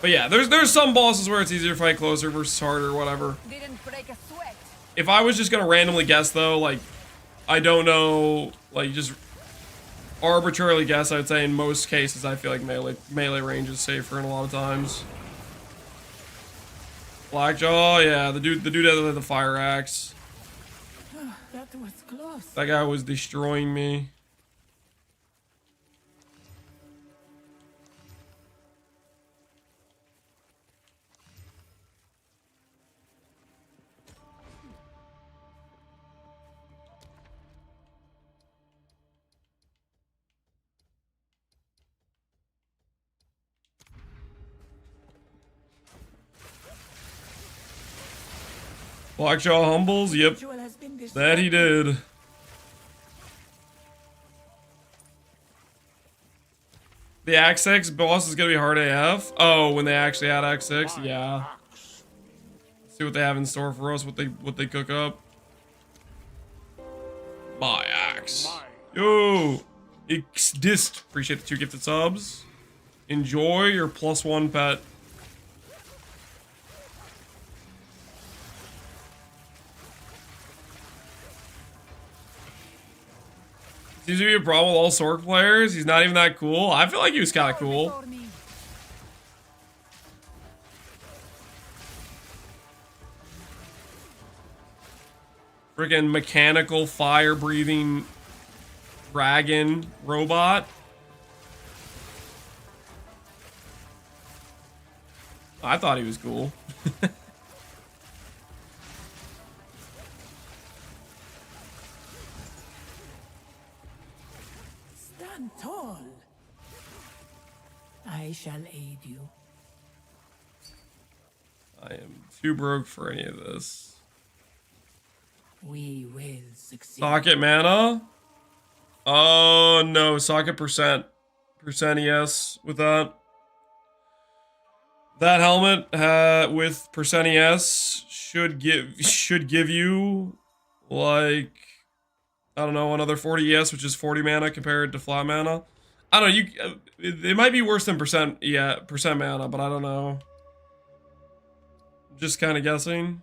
But yeah, there's some bosses where it's easier to fight closer versus harder, whatever. Didn't break a sweat. If I was just gonna randomly guess though, like, I don't know, like, just arbitrarily guess, I'd say in most cases I feel like melee range is safer in a lot of times. Blackjaw, yeah, the dude that had the fire axe. That was close. That guy was destroying me. Blackjaw humbles, yep. Ritual has been That he did. The X6 boss is gonna be hard AF. Oh, when they actually add X6, yeah. See what they have in store for us, what they cook up. My axe. Yo, Xdist. Appreciate the 2 gifted subs. Enjoy your +1 pet. Seems to be a problem with all Sork players. He's not even that cool. I feel like he was kind of cool. Freaking mechanical fire-breathing dragon robot. I thought he was cool. Stand tall. I shall aid you. I am too broke for any of this. We will succeed. Socket mana? Oh no, socket percent. Percent ES with that. That helmet with percent ES should give you like, I don't know, another 40 ES, which is 40 mana compared to flat mana. I don't know, it might be worse than percent mana, but I don't know. Just kind of guessing.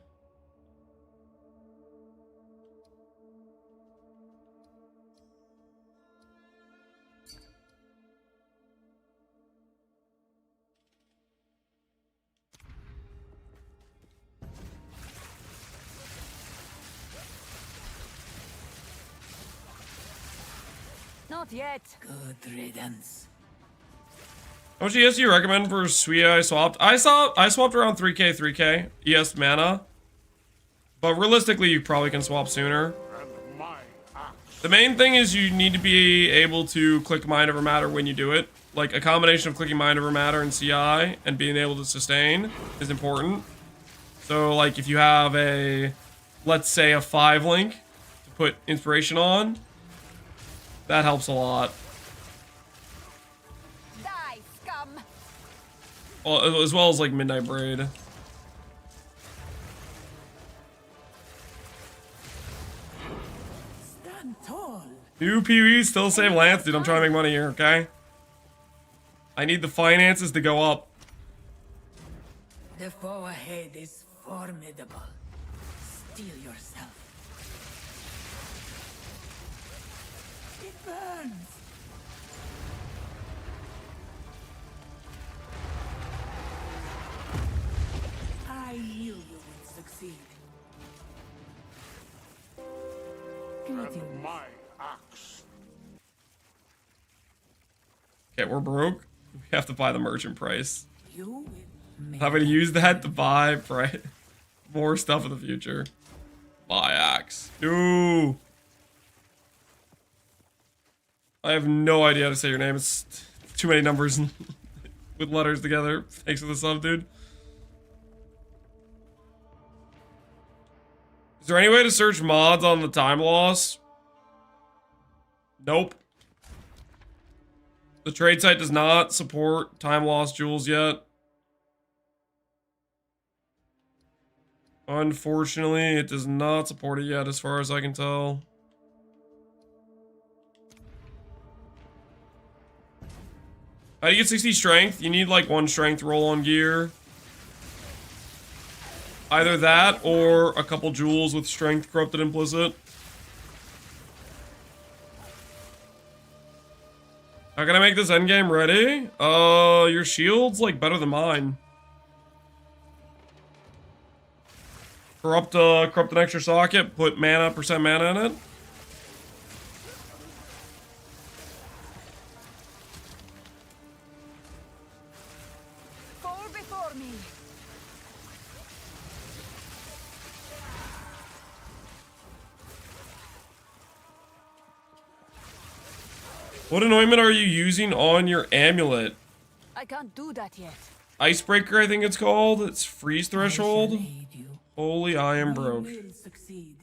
Not yet. Good riddance. How much ES do you recommend for Sweet I swapped? I swapped around 3k ES mana. But realistically, you probably can swap sooner. The main thing is you need to be able to click Mind Over Matter when you do it. Like, a combination of clicking Mind Over Matter and CI and being able to sustain is important. So, like, if you have a, let's say, a 5 link to put Inspiration on, that helps a lot. as well as like Midnight Braid. Stand tall. New PvE, still the same lance, dude. I'm trying to make money here, okay? I need the finances to go up. The foe ahead is formidable. Steel yourself. It burns. I knew you would succeed. Greetings. Okay, we're broke. We have to buy the merchant price. You will make I'm gonna use that to buy more stuff in the future. Buy axe. Ooh. I have no idea how to say your name. It's too many numbers with letters together. Thanks for the sub, dude. Is there any way to search mods on the time loss? Nope. The trade site does not support time loss jewels yet. Unfortunately, it does not support it yet, as far as I can tell. How do you get 60 strength? You need like 1 strength roll on gear. Either that or a couple jewels with strength corrupted implicit. How can I make this endgame ready? Your shield's like better than mine. Corrupt an extra socket, put percent mana in it. Fall before me. What anointment are you using on your amulet? I can't do that yet. Icebreaker, I think it's called. It's freeze I shall threshold. aid you. Holy, I am We broke. will succeed.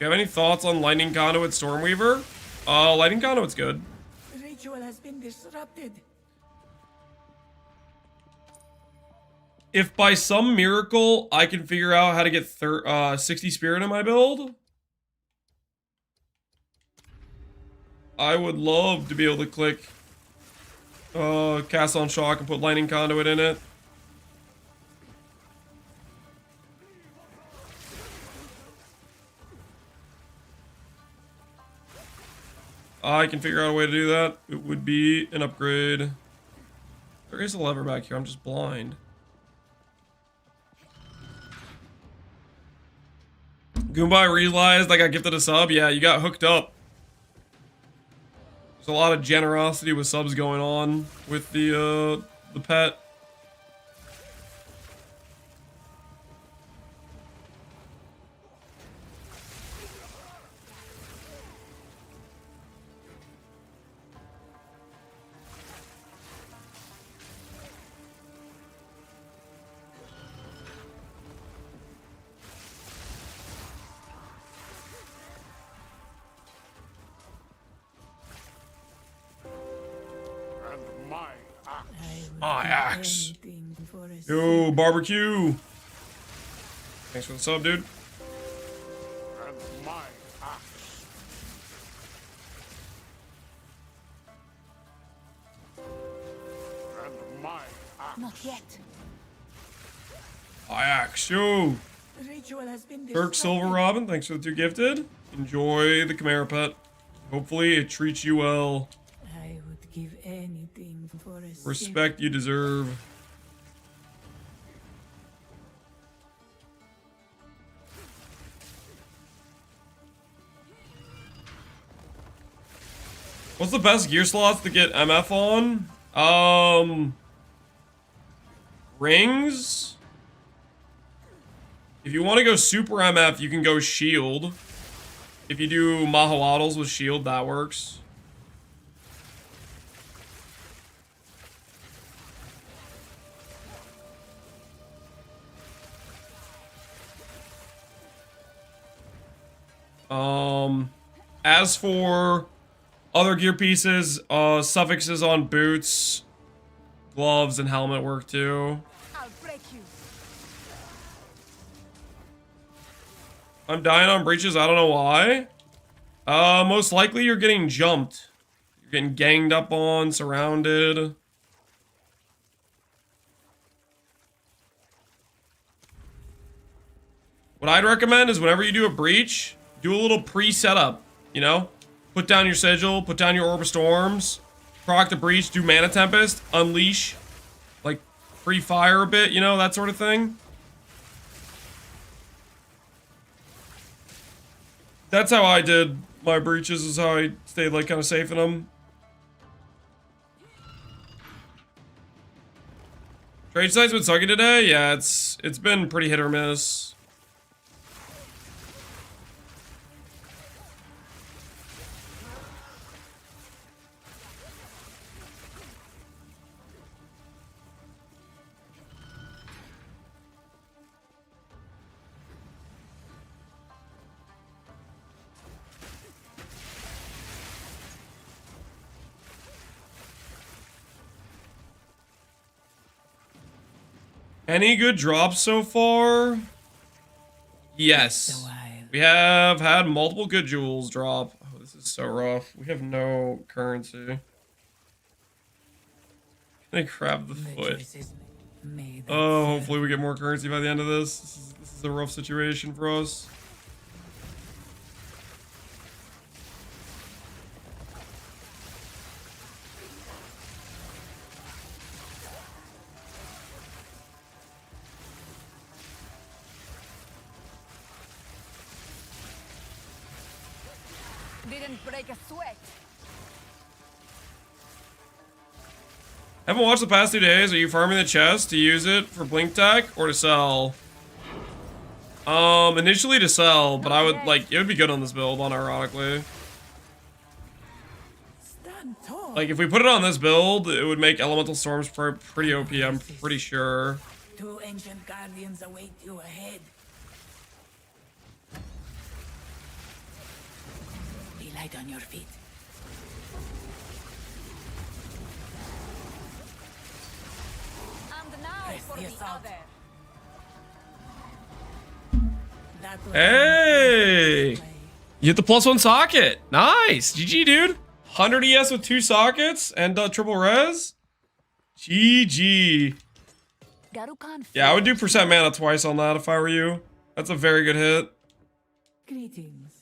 You have any thoughts on Lightning Conduit Stormweaver? Lightning Conduit's good. The ritual has been disrupted. If by some miracle I can figure out how to get 60 spirit in my build, I would love to be able to click Cast on Shock and put Lightning Conduit in it. I can figure out a way to do that. It would be an upgrade. There is a lever back here. I'm just blind. Goomba realized I got gifted a sub. Yeah, you got hooked up. There's a lot of generosity with subs going on with the pet. My axe. Yo, barbecue. Thanks for the sub, dude. Not yet. My axe, yo. The ritual has been Turk Silver Robin, thanks for the 2 gifted. Enjoy the Chimera pet. Hopefully it treats you well. I would give anything for a Respect you deserve. What's the best gear slots to get MF on? Rings? If you want to go super MF, you can go shield. If you do Mahoatls with shield, that works. As for other gear pieces, suffixes on boots, gloves, and helmet work too. I'll break you. I'm dying on breaches, I don't know why. Most likely you're getting jumped. You're getting ganged up on, surrounded. What I'd recommend is whenever you do a breach, do a little pre-setup, you know? Put down your sigil, put down your Orb of Storms, proc the breach, do Mana Tempest, unleash, like, free fire a bit, you know, that sort of thing. That's how I did my breaches, is how I stayed, like, kind of safe in them. Trade site's been sucky today? Yeah, it's been pretty hit or miss. Any good drops so far? Yes. We have had multiple good jewels drop. Oh, this is so rough. We have no currency. Can I grab the foot? Oh, hopefully we get more currency by the end of this. This is a rough situation for us. Didn't break a sweat. Haven't watched the past 2 days. Are you farming the chest to use it for blink tech or to sell? Initially to sell, but I would like it would be good on this build, unironically. Like if we put it on this build, it would make elemental storms pretty OP. I'm pretty sure. 2 ancient guardians await you ahead. Be light on your feet. And now Press for the the assault. other. That was Hey! You hit the +1 socket. Nice. GG, dude. 100 ES with 2 sockets and triple res. GG. Yeah, I would do percent mana twice on that if I were you. That's a very good hit. Greetings.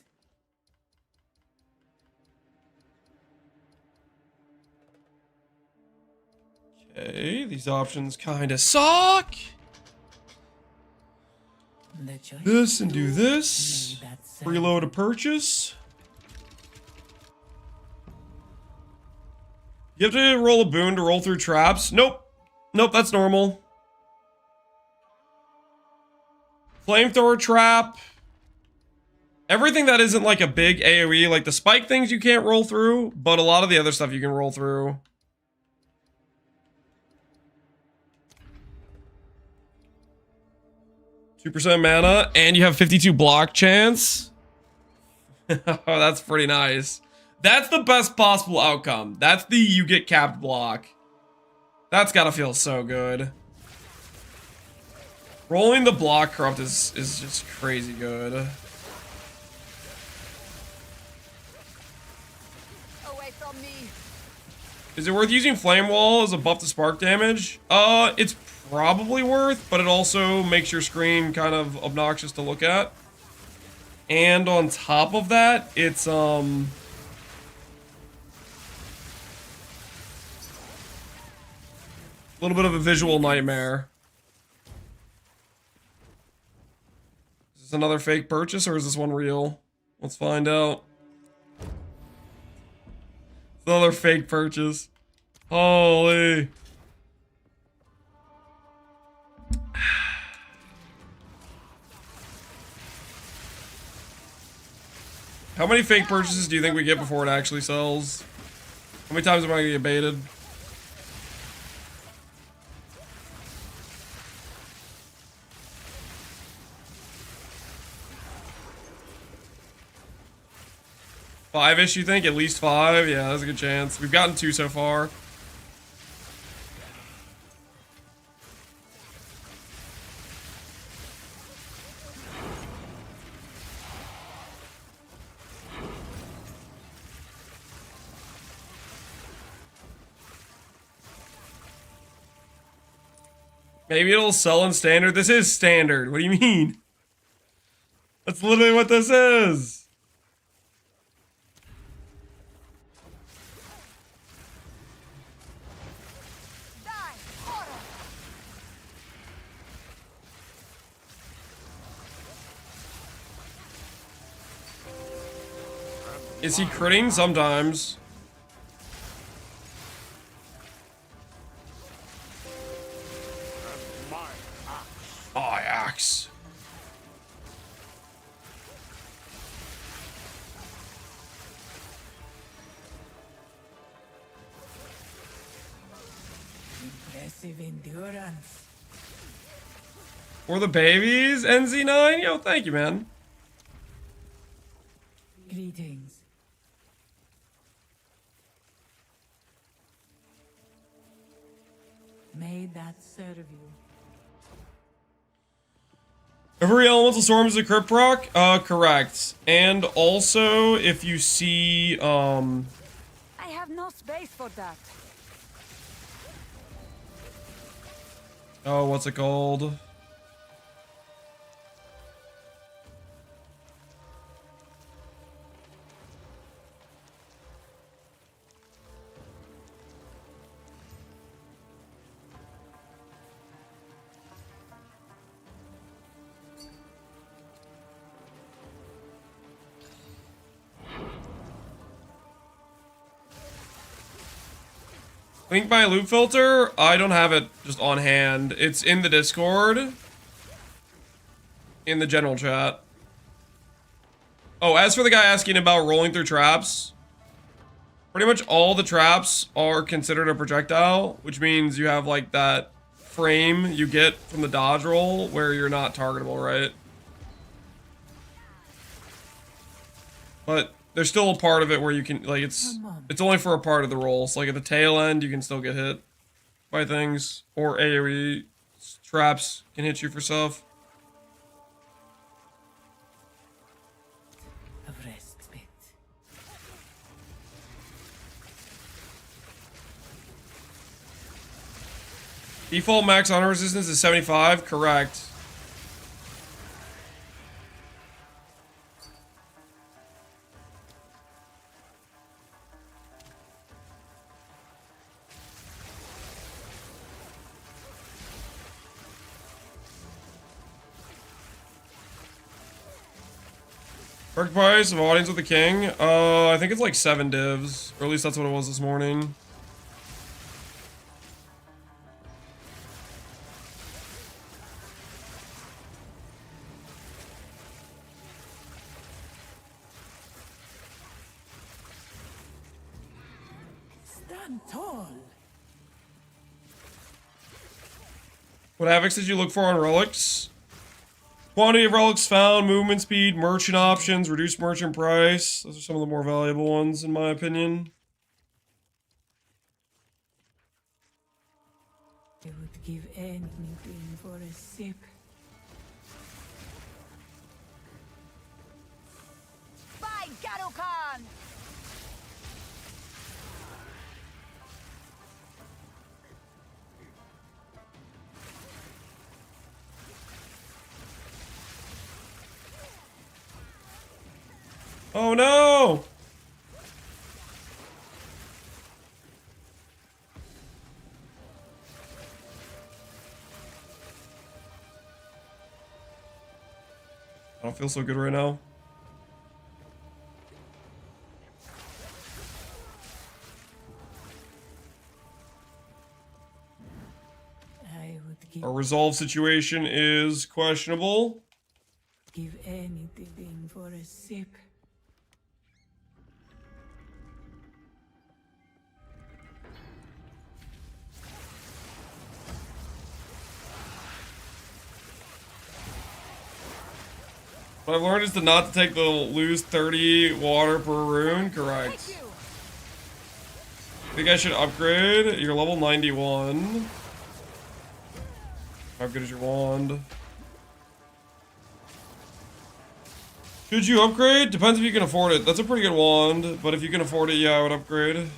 Okay, these options kind of suck. The choice This and do this. made that sound. Reload a purchase. You have to roll a boon to roll through traps. Nope. Nope, that's normal. Flamethrower trap. Everything that isn't like a big AoE, like the spike things you can't roll through, but a lot of the other stuff you can roll through. %2 mana, and you have 52 block chance. Oh, that's pretty nice. That's the best possible outcome. That's the you get capped block. That's gotta feel so good. Rolling the block corrupt is just crazy good. Away from me. Is it worth using Flame Wall as a buff to spark damage? It's probably worth, but it also makes your screen kind of obnoxious to look at. And on top of that, it's a little bit of a visual nightmare. Is this another fake purchase or is this one real? Let's find out. It's another fake purchase. Holy. How many fake purchases do you think we get before it actually sells? How many times am I gonna get baited? 5-ish, you think? At least 5? Yeah, that's a good chance. We've gotten 2 so far. Maybe it'll sell in standard. This is standard. What do you mean? That's literally what this is. Die, horror. Is he critting? Sometimes. Oh, axe. Impressive endurance. For the babies, NZ9? Yo, thank you, man. Greetings. May that serve you. Every elemental storm is a crit proc? Correct. And also, if you see, I have no space for that. oh, what's it called? Link my loop filter? I don't have it just on hand. It's in the Discord. In the general chat. Oh, as for the guy asking about rolling through traps, pretty much all the traps are considered a projectile, which means you have like that frame you get from the dodge roll where you're not targetable, right? But there's still a part of it where you can, like, it's only for a part of the roll. So, like, at the tail end, you can still get hit by things. Or AoE traps can hit you for stuff. Of respite. Default max honor resistance is 75, correct. Perk price of Audience with the King? I think it's like 7 divs. Or at least that's what it was this morning. Stand tall. What havocs did you look for on relics? Quantity of relics found, movement speed, merchant options, reduced merchant price. Those are some of the more valuable ones, in my opinion. I would give anything for a sip. By Garukan! Oh no! I don't feel so good right now. I would give Our resolve situation is questionable. anything for a sip. What I've learned is to not to take the lose 30 water per rune. Correct. Thank you. I think I should upgrade. You're level 91. How good is your wand? Should you upgrade? Depends if you can afford it. That's a pretty good wand, but if you can afford it, yeah, I would upgrade.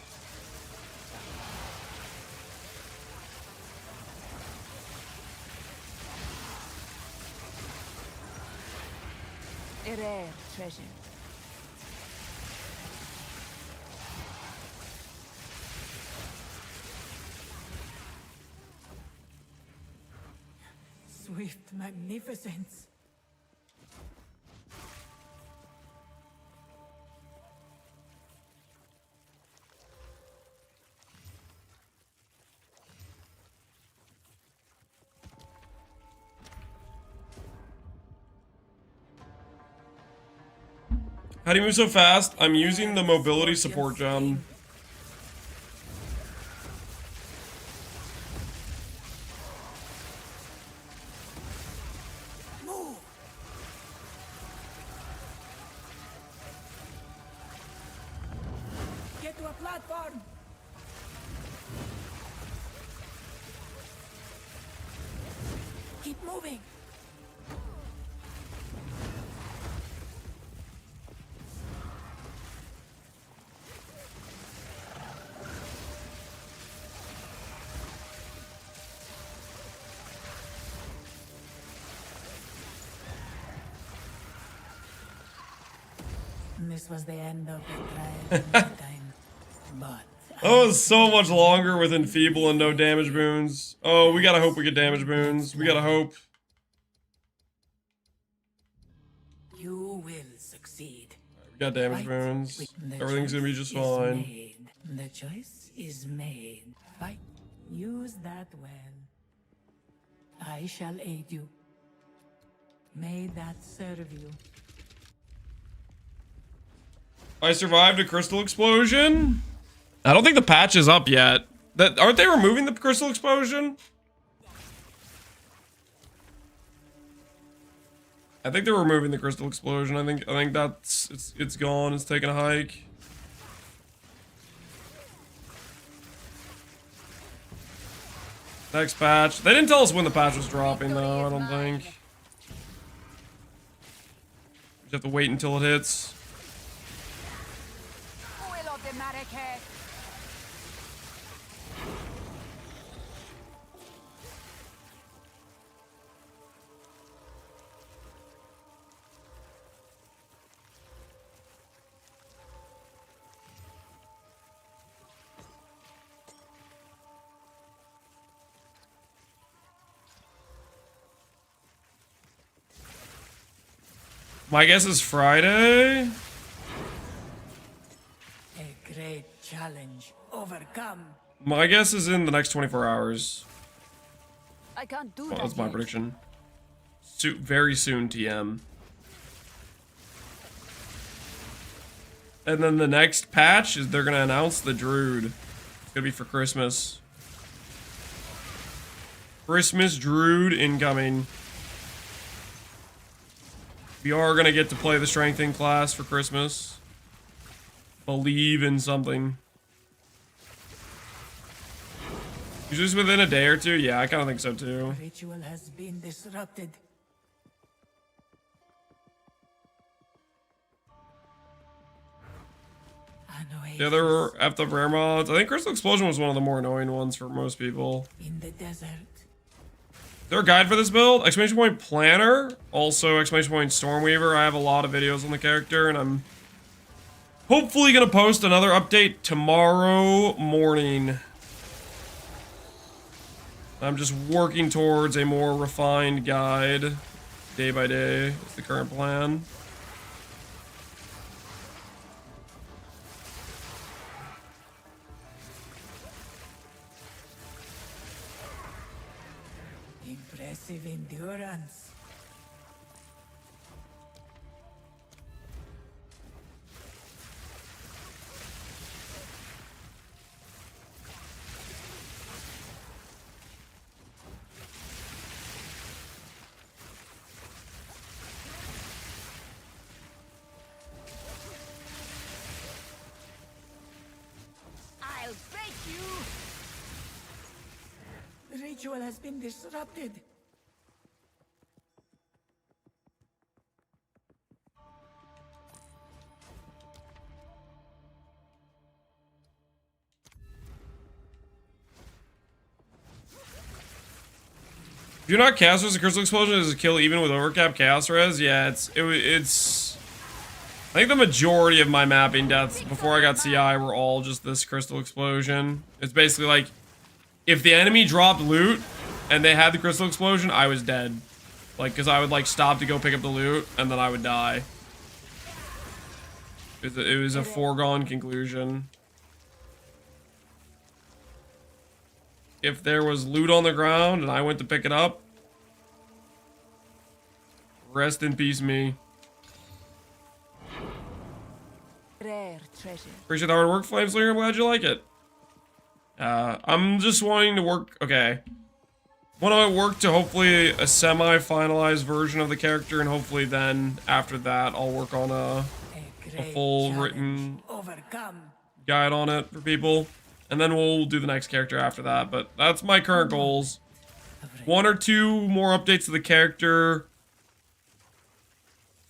A rare treasure. Swift magnificence. How do you move so fast? I'm using the mobility support gem. Move. Get to a platform. Keep moving. This was the end of the trial in my time, but Oh, it's so much longer with Enfeeble and no damage boons. Oh, we gotta hope we get damage boons. We gotta hope. you will succeed. We got damage Fight. boons. The Everything's gonna be choice just is fine. made. The choice is made. Fight. Use that well. I shall aid you. May that serve you. I survived a crystal explosion. I don't think the patch is up yet. Aren't they removing the crystal explosion? I think they're removing the crystal explosion. I think that's it's gone. It's taking a hike. Next patch. They didn't tell us when the patch was dropping though, I don't think. Just have to wait until it hits. Oil of the Marrakech. My guess is Friday. A great challenge overcome. My guess is in the next 24 hours. I can't do Well, that. that's my yet. prediction. Very soon, TM. And then the next patch is they're gonna announce the Druid. It's gonna be for Christmas. Christmas Druid incoming. We are gonna get to play the Strengthening class for Christmas. Believe in something. Is this within a day or two? Yeah, I kind of think so too. Ritual has been disrupted. The other after rare mods, I think Crystal Explosion was one of the more annoying ones for most people. In the desert. Is there a guide for this build? Exclamation point Planner, also exclamation point Stormweaver. I have a lot of videos on the character, and I'm hopefully gonna post another update tomorrow morning. I'm just working towards a more refined guide, day by day. Is the current plan. Impressive endurance. ritual has been disrupted. If you're not casters, a crystal explosion is a kill even with overcap chaos res. Yeah, it's. I think the majority of my mapping deaths before I got CI were all just this crystal explosion. It's basically like, if the enemy dropped loot and they had the crystal explosion, I was dead. Like, because I would like stop to go pick up the loot and then I would die. It was a foregone conclusion. If there was loot on the ground and I went to pick it up, rest in peace me. Rare treasure. Appreciate the hard work, Flameslinger. I'm glad you like it. I'm just wanting to work. Okay. Want to work to hopefully a semi-finalized version of the character, and hopefully then after that I'll work on a full written guide on it for people, and then we'll do the next character after that. But that's my current goals. 1 or 2 more updates to the character,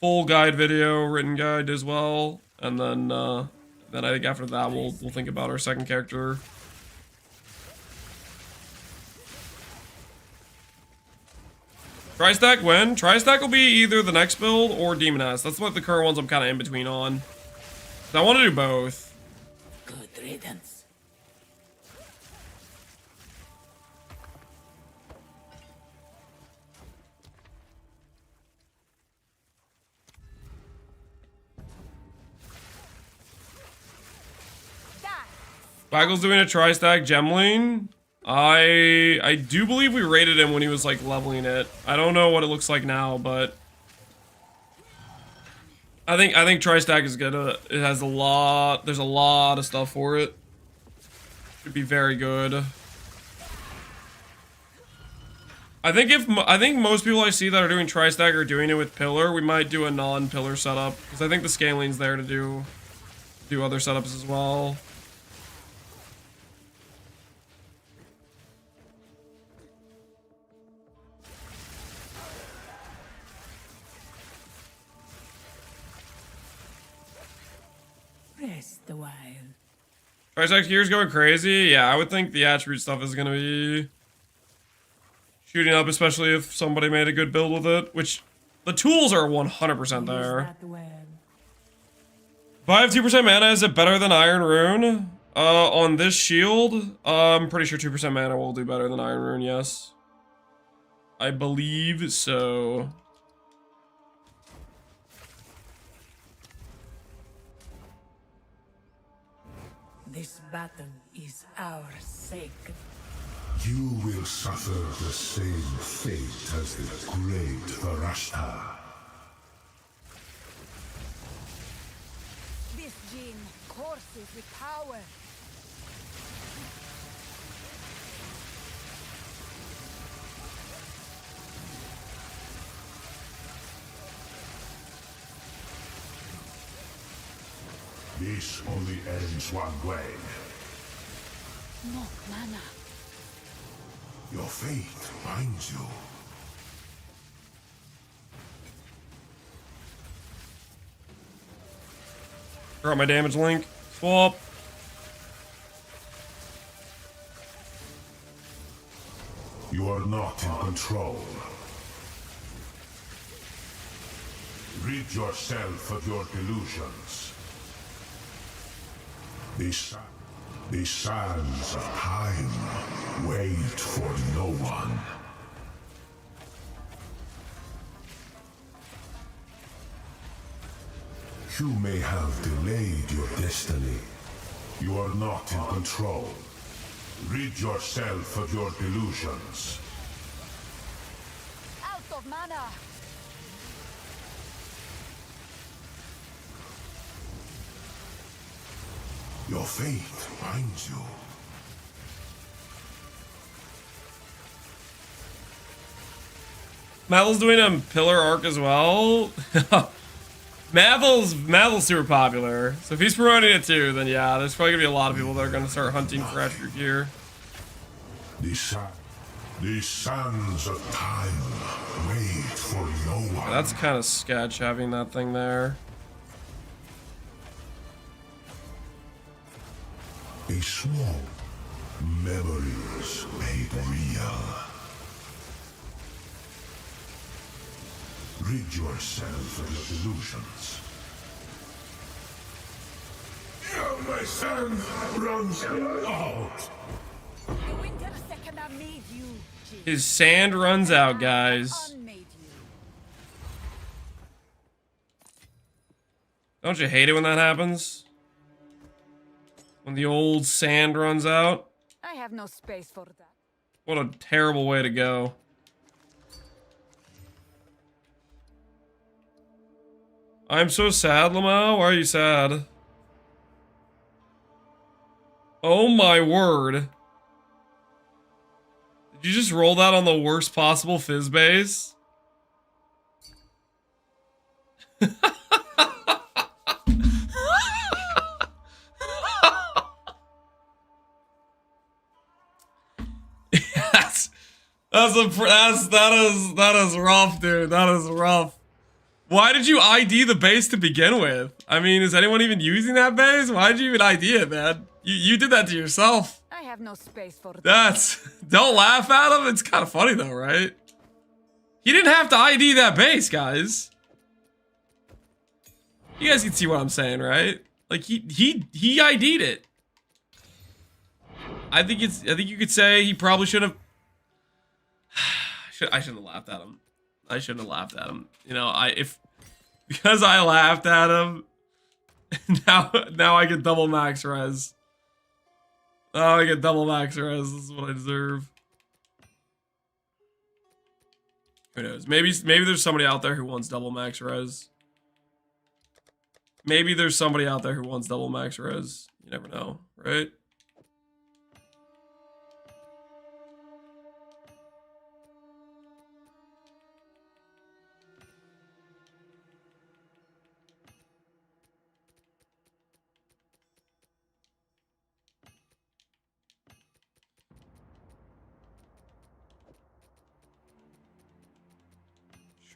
full guide video, written guide as well, and then I think after that we'll think about our second character. Tri-stack when? Tri-stack will be either the next build or Demoness. That's what the current ones I'm kind of in between on. I want to do both. Good riddance. Baggle's doing a tri-stack Gemling. I do believe we rated him when he was like leveling it. I don't know what it looks like now, but I think tri-stack is good. It has a lot. There's a lot of stuff for it. Should be very good. I think most people I see that are doing tri-stack are doing it with pillar. We might do a non-pillar setup because I think the scaling's there to do other setups as well. Rest a while. Tri-stack gear's going crazy. Yeah, I would think the attribute stuff is gonna be shooting up, especially if somebody made a good build with it, which the tools are 100% there. If I have 2% mana, is it better than Iron Rune? On this shield, I'm pretty sure 2% mana will do better than Iron Rune, yes. I believe so. This battle is our sake. You will suffer the same fate as the great Varashta. This gene courses with power. This only ends one way. No mana. Your fate binds you. Drop my damage link. Swap. You are not in control. Rid yourself of your delusions. The sands of time wait for no one. You may have delayed your destiny. You are not in control. Rid yourself of your delusions. Out of mana. Your fate binds you. Mavel's doing a pillar arc as well. Mavel's super popular. So if he's promoting it too, then yeah, there's probably gonna be a lot of people that are gonna start hunting for attribute gear. The The sands of time wait for no one. That's kind of sketch having that thing there. A small memories made real. Rid yourself of your delusions. My sand runs out. The winter second I made you, Jin. His sand runs out, guys. Unmade you. Don't you hate it when that happens? When the old sand runs out? I have no space for that. What a terrible way to go. I'm so sad, Lamau. Why are you sad? Oh my word. Did you just roll that on the worst possible fizz base? Yes. That is rough, dude. That is rough. Why did you ID the base to begin with? I mean, is anyone even using that base? Why did you even ID it, man? You did that to yourself. I have no space for that. Don't laugh at him. It's kind of funny though, right? He didn't have to ID that base, guys. You guys can see what I'm saying, right? Like he ID'd it. I think you could say he probably should have. I shouldn't have laughed at him. I shouldn't have laughed at him. You know, because I laughed at him. Now I get double max res. Oh, I get double max res. This is what I deserve. Who knows? Maybe there's somebody out there who wants double max res. Maybe there's somebody out there who wants double max res. You never know, right?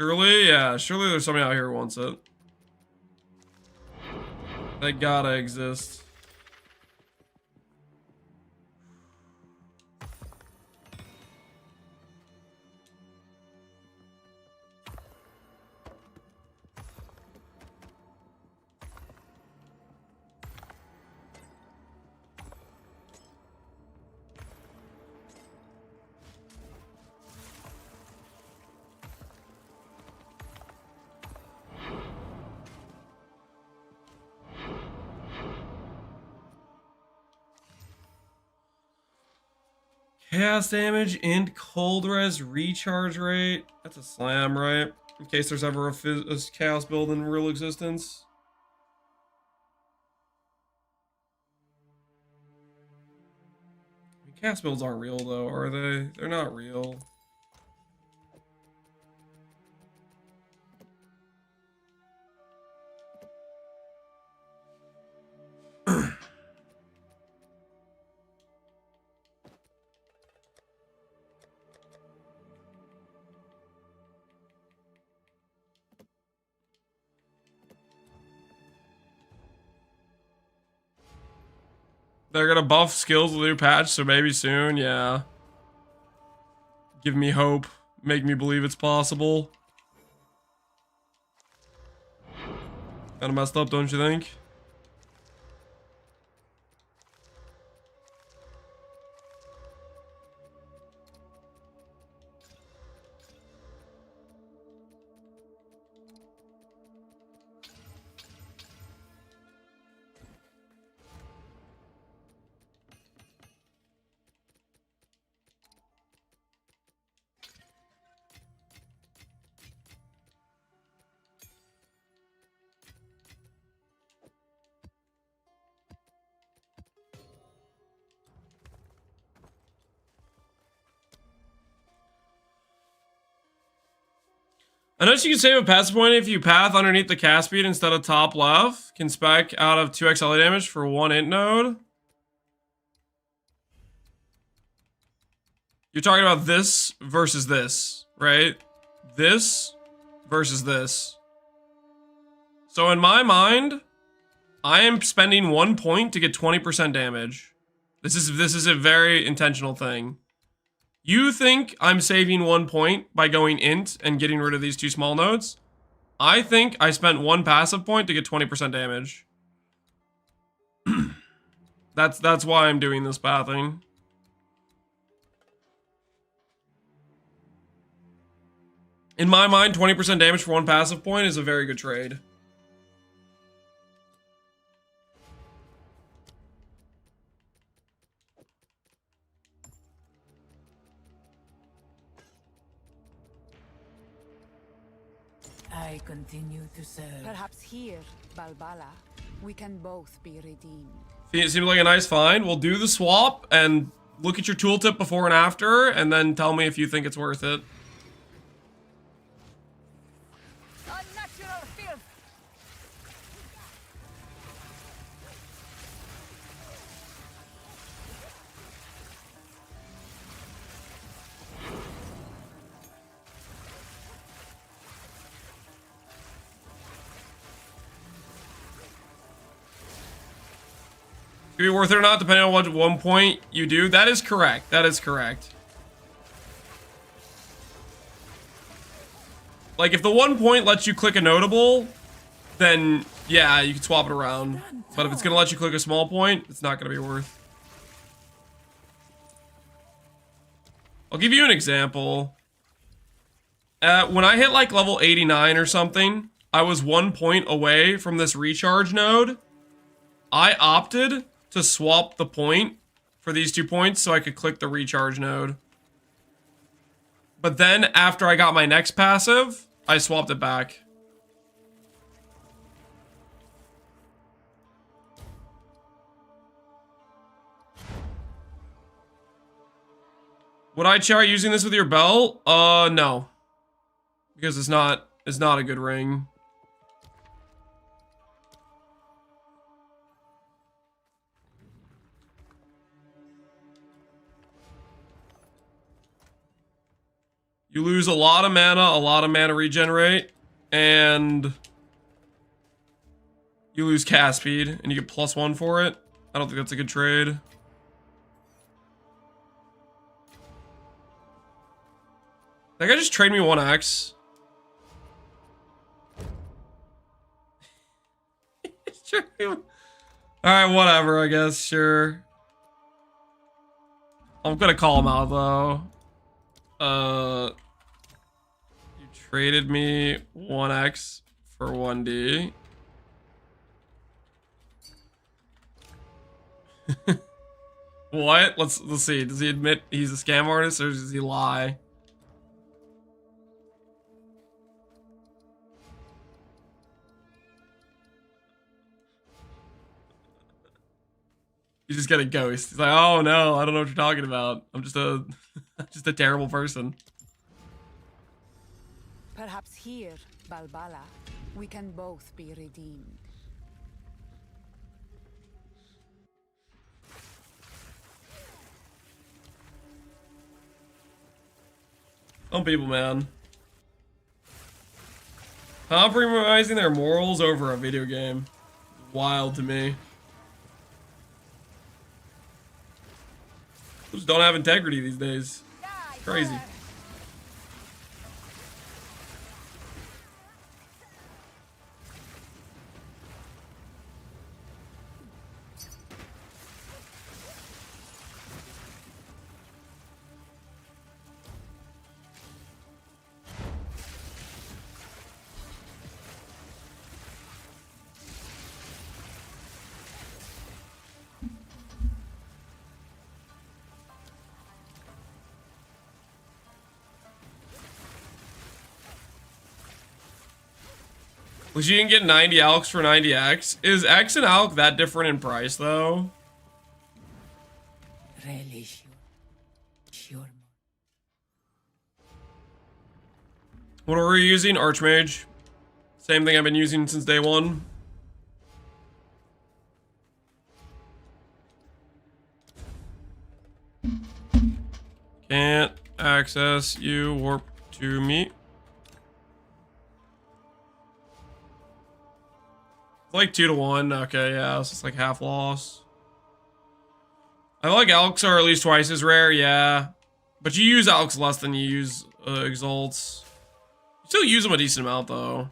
Surely, yeah, surely there's somebody out here who wants it. They gotta exist. Chaos damage and cold res recharge rate. That's a slam, right? In case there's ever a chaos build in real existence. I mean, chaos builds aren't real though, are they? They're not real. They're gonna buff skills with the new patch, so maybe soon, yeah. Give me hope. Make me believe it's possible. Kinda messed up, don't you think? I noticed you can save a passive point if you path underneath the cast speed instead of top left. Can spec out of 2 XL damage for 1 int node. You're talking about this versus this, right? This versus this. So in my mind, I am spending 1 point to get 20% damage. This is a very intentional thing. You think I'm saving 1 point by going int and getting rid of these 2 small nodes? I think I spent 1 passive point to get 20% damage. That's why I'm doing this pathing. In my mind, 20% damage for 1 passive point is a very good trade. I continue to serve. Perhaps here, Balbala, we can both be redeemed. It seems like a nice find. We'll do the swap and look at your tooltip before and after, and then tell me if you think it's worth it. Unnatural filth! Could be worth it or not, depending on what 1 point you do. That is correct. That is correct. Like, if the 1 point lets you click a notable, then, yeah, you can swap it around. But if it's going to let you click a small point, it's not going to be worth. I'll give you an example. When I hit, like, level 89 or something, I was 1 point away from this recharge node. I opted to swap the point for these 2 points so I could click the recharge node. But then, after I got my next passive, I swapped it back. Would I try using this with your belt? No. Because it's not a good ring. You lose a lot of mana regenerate, and you lose cast speed, and you get +1 for it. I don't think that's a good trade. That guy just trade me 1x. Alright, whatever, I guess, sure. I'm gonna call him out, though. You traded me 1x for 1d. What? Let's see. Does he admit he's a scam artist, or does he lie? You just get a ghost. He's like, oh no, I don't know what you're talking about. I'm just a just a terrible person. Perhaps here, Balbala, we can both be redeemed. Some people, man. Compromising their morals over a video game. Wild to me. Just don't have integrity these days. Crazy. Well, you can get 90 alks for 90x. Is X and alk that different in price, though? Really sure. What are we using? Archmage. Same thing I've been using since day one. Can't. access you. Warp to me. Like 2-1. Okay, yeah, so it's like half loss. I feel like Alks are at least twice as rare, yeah. But you use Alks less than you use Exalts. You still use them a decent amount, though.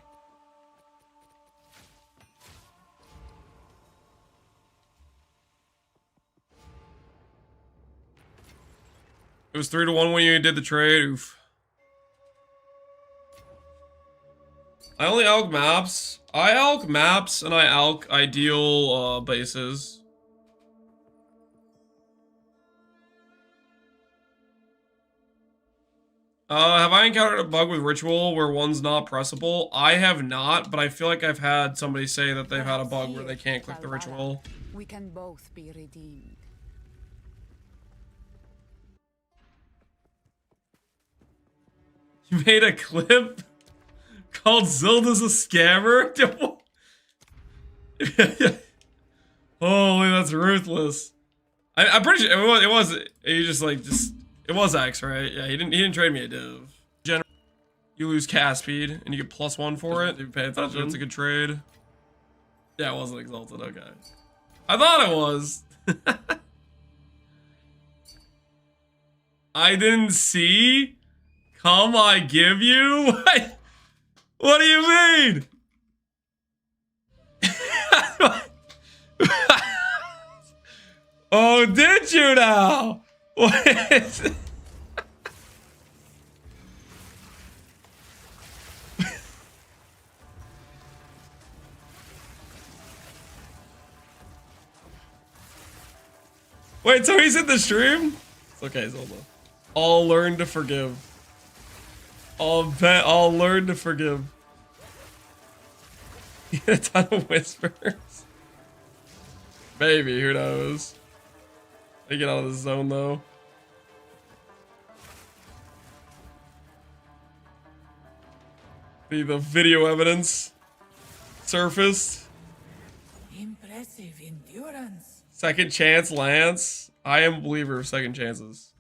It was 3-1 when you did the trade. Oof. I only alk maps. I alk maps and I alk ideal bases. Have I encountered a bug with Ritual where one's not pressable? I have not, but I feel like I've had somebody say that they've had a bug where they can't click the Ritual. We can both be redeemed. You made a clip called Zelda's a scammer? Holy, that's ruthless. I'm pretty sure it was it was X, right? Yeah, he didn't trade me a div. You lose cast speed and you get +1 for it. You pay attention, it's a good trade. Yeah, it wasn't exalted, okay. I thought it was. I didn't see. Come, I give you? What do you mean? Oh, did you now? What is it? Wait, so he's in the stream? It's okay, Zelda. I'll learn to forgive. I'll learn to forgive. You get a ton of whispers. Maybe, who knows? I get out of the zone though. The video evidence surfaced. Impressive endurance. Second chance, Lance. I am a believer of second chances.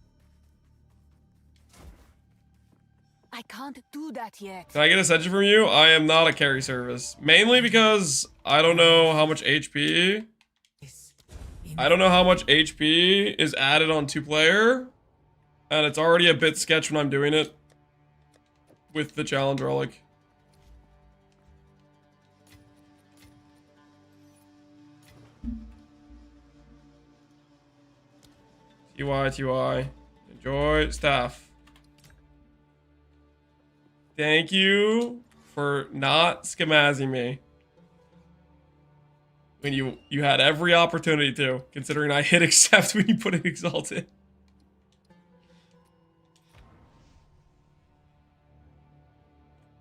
I can't do that yet. Can I get Ascension from you? I am not a carry service. Mainly because I don't know how much HP. I don't know how much HP is added on 2-player. And it's already a bit sketch when I'm doing it. With the challenge relic. TY. Enjoy staff. Thank you for not schemazzing me. When you had every opportunity to, considering I hit accept when you put an exalted.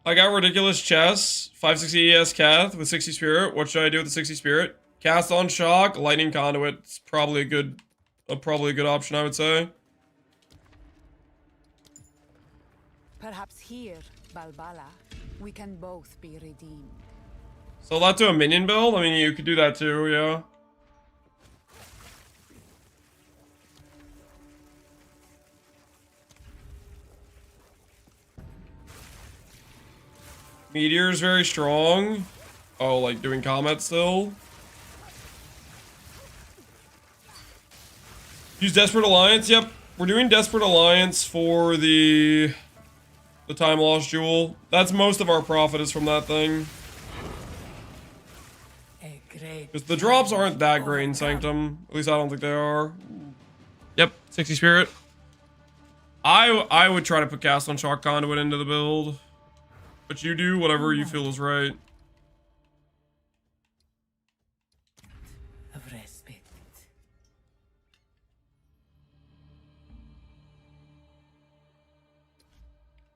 I got ridiculous chess, 560 ES Cath with 60 spirit. What should I do with the 60 spirit? Cast on shock, lightning conduit. It's probably a good option, I would say. Perhaps here, Balbala, we can both be redeemed. So that to a minion build? I mean, you could do that too, yeah. Meteor's very strong. Oh, like doing combat still. Use Desperate Alliance. Yep, we're doing Desperate Alliance for the Time Lost Jewel. That's most of our profit is from that thing. Because the drops aren't that great in Sanctum. At least I don't think they are. Yep, 60 spirit. I would try to put Cast on Shock Conduit into the build. But you do whatever you feel is right. Of respite.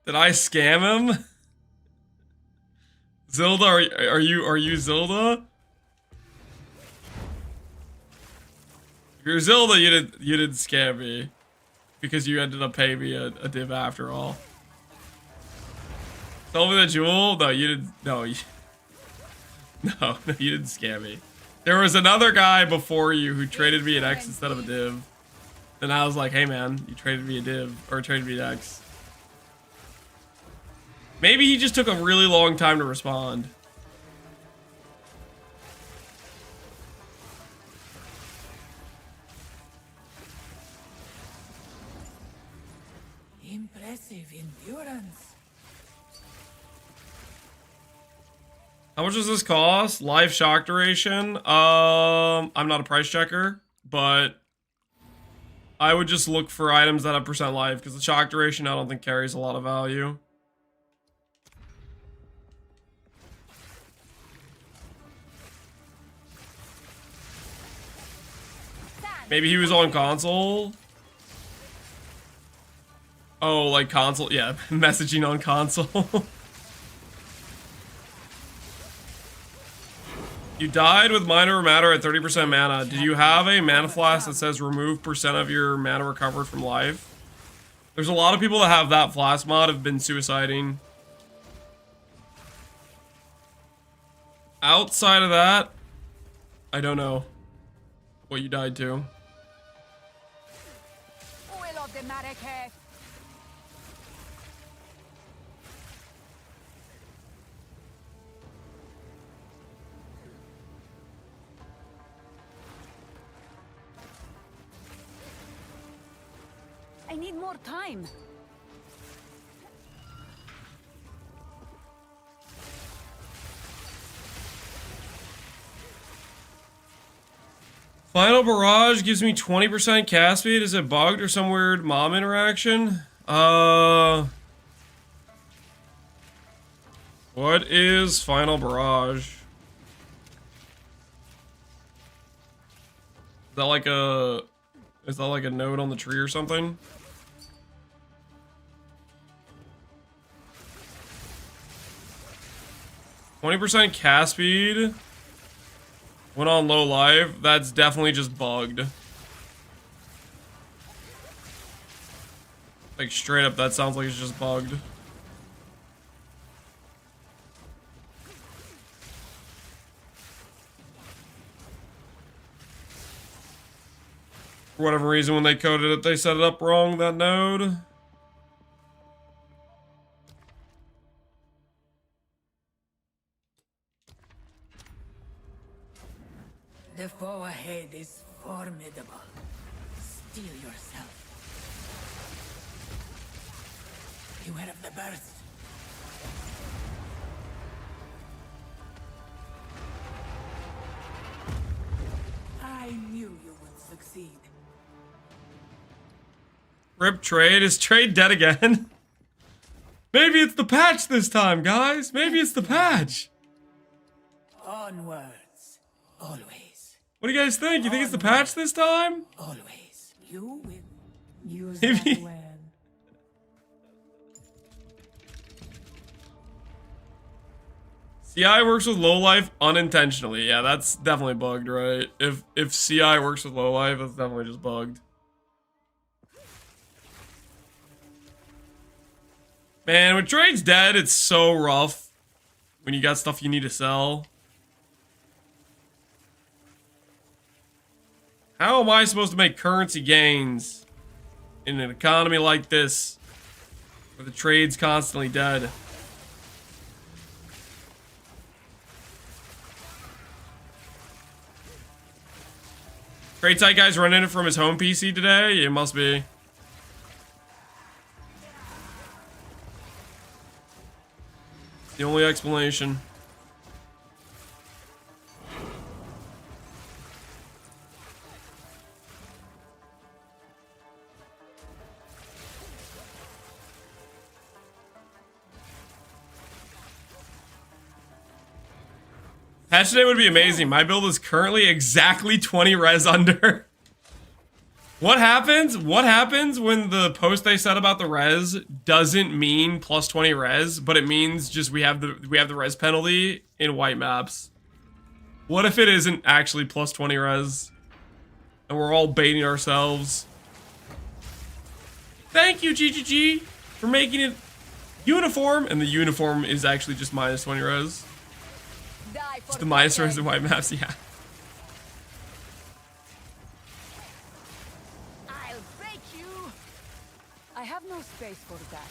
Did I scam him? Zelda, are you Zelda? If you're Zelda, you didn't scam me. Because you ended up paying me a div after all. Tell me the jewel? No, you didn't. No, you didn't scam me. There was another guy before you who traded me an X instead of a div. And I was like, hey man, you traded me a div, or traded me Dex. Maybe he just took a really long time to respond. Impressive endurance. How much does this cost? Life shock duration? I'm not a price checker, but I would just look for items that have percent life, because the shock duration I don't think carries a lot of value. Maybe he was on console? Oh, like console? Yeah, messaging on console. You died with minor matter at 30% mana. Did you have a mana flask that says remove percent of your mana recovered from life? There's a lot of people that have that flask mod have been suiciding. Outside of that, I don't know what you died to. Oil of the Marrakech. I need more time. Final Barrage gives me 20% cast speed. Is it bugged or some weird mom interaction? What is Final Barrage? Is that like a... Is that like a node on the tree or something? %20 cast speed when on low life. That's definitely just bugged. Like straight up, that sounds like it's just bugged. For whatever reason, when they coded it, they set it up wrong, that node. The foe ahead is formidable. Steel yourself. Beware of the burst. I knew you would succeed. Rip trade. Is trade dead again? Maybe it's the patch this time, guys. Maybe it's the patch. Onwards. Always. What do you guys think? You think it's the patch this time? Always. You will use Maybe. that well. CI works with low life unintentionally. Yeah, that's definitely bugged, right? If CI works with low life, that's definitely just bugged. Man, when trade's dead, it's so rough when you got stuff you need to sell. How am I supposed to make currency gains in an economy like this where the trade's constantly dead? Trade site guy's running it from his home PC today? It must be. The only explanation. Patch today would be amazing. My build is currently exactly 20 res under. What happens? What happens when the post they said about the res doesn't mean plus 20 res, but it means just we have the res penalty in white maps? What if it isn't actually plus 20 res and we're all baiting ourselves? Thank you, GGG, for making it uniform, and the uniform is actually just minus 20 res. Die It's for the minus res Marrakech. in white maps, yeah. I'll face for that.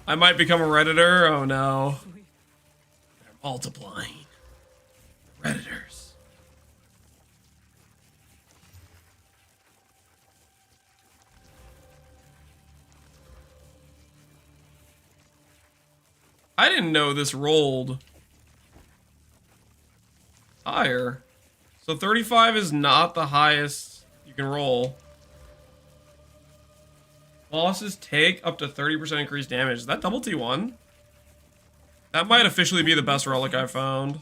I might become a Redditor. Oh no. They're multiplying. Redditors. I didn't know this rolled higher. So 35 is not the highest you can roll. Bosses take up to 30% increased damage. Is that double T1? That might officially be the best relic I've found.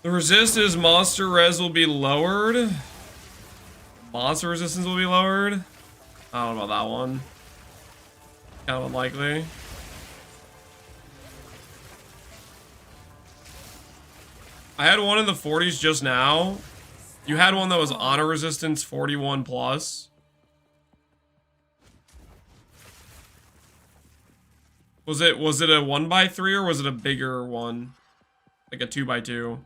The resistance monster res will be lowered. Monster resistance will be lowered. I don't know about that one. Kind of unlikely. I had one in the 40s just now. You had one that was honor resistance 41 plus. Was it a 1x3 or was it a bigger one? Like a 2x2?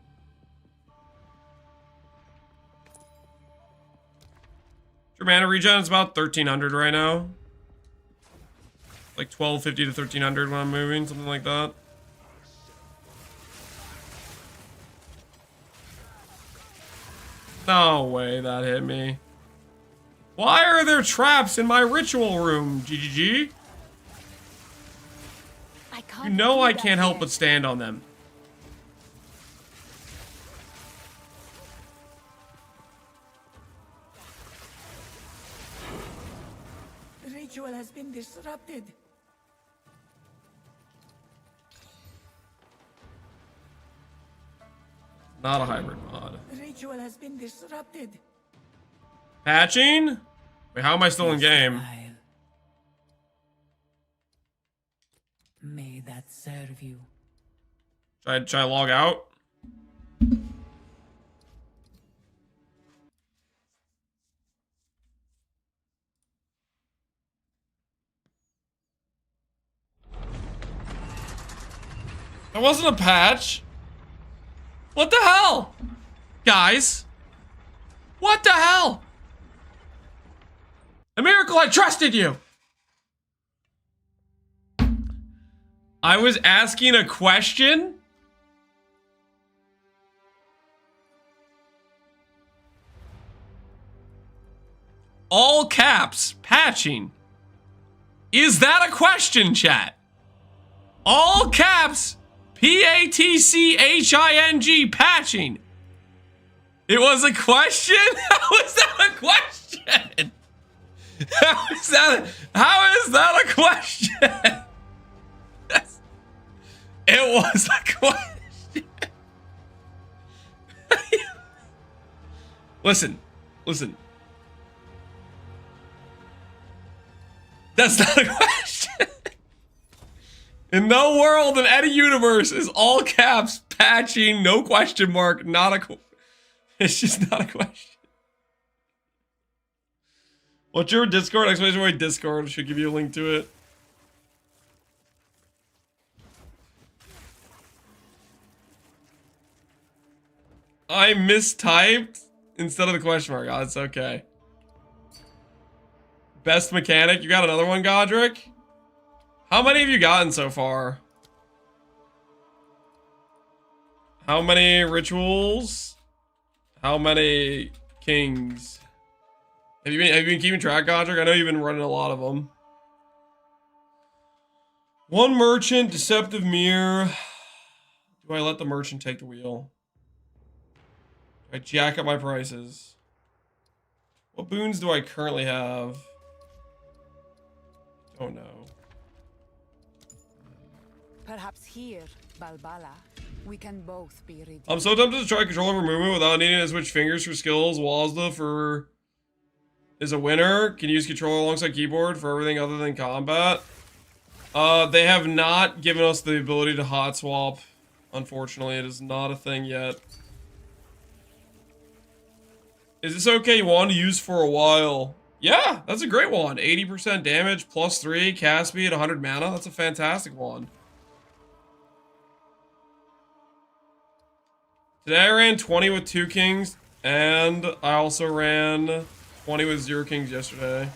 Your mana regen is about 1300 right now. Like 1250 to 1300 when I'm moving, something like that. No way that hit me. Why are there traps in my ritual room, GGG? You know I can't help but stand on them. The ritual has been disrupted. Not a hybrid mod. The ritual has been disrupted. Patching? Wait, how am I still in game? May that serve you. Should I log out? That wasn't a patch. What the hell? Guys. What the hell? A miracle, I trusted you. I was asking a question. All caps, patching. Is that a question, chat? All caps, PATCHING, patching. It was a question? How is that a question? How is that a question? It was a question. Listen. That's not a question. In no world, in any universe, is all caps, patching, no question mark, not a it's just not a question. What's your Discord? Explanation why Discord should give you a link to it. I mistyped instead of the question mark. Oh, it's okay. Best mechanic. You got another one, Godric? How many have you gotten so far? How many rituals? How many kings? Have you been keeping track, Godric? I know you've been running a lot of them. One merchant, deceptive mirror. Do I let the merchant take the wheel? I jack up my prices. What boons do I currently have? Don't know. Perhaps here, Balbala, we can both be redeemed. I'm so tempted to try control over movement without needing to switch fingers for skills. Wazda is a winner. Can use controller alongside keyboard for everything other than combat. They have not given us the ability to hot swap. Unfortunately, it is not a thing yet. Is this okay wand to use for a while? Yeah, that's a great wand. 80% damage, +3, cast speed, 100 mana. That's a fantastic wand. Today I ran 20 with 2 kings, and I also ran 20 with 0 kings yesterday.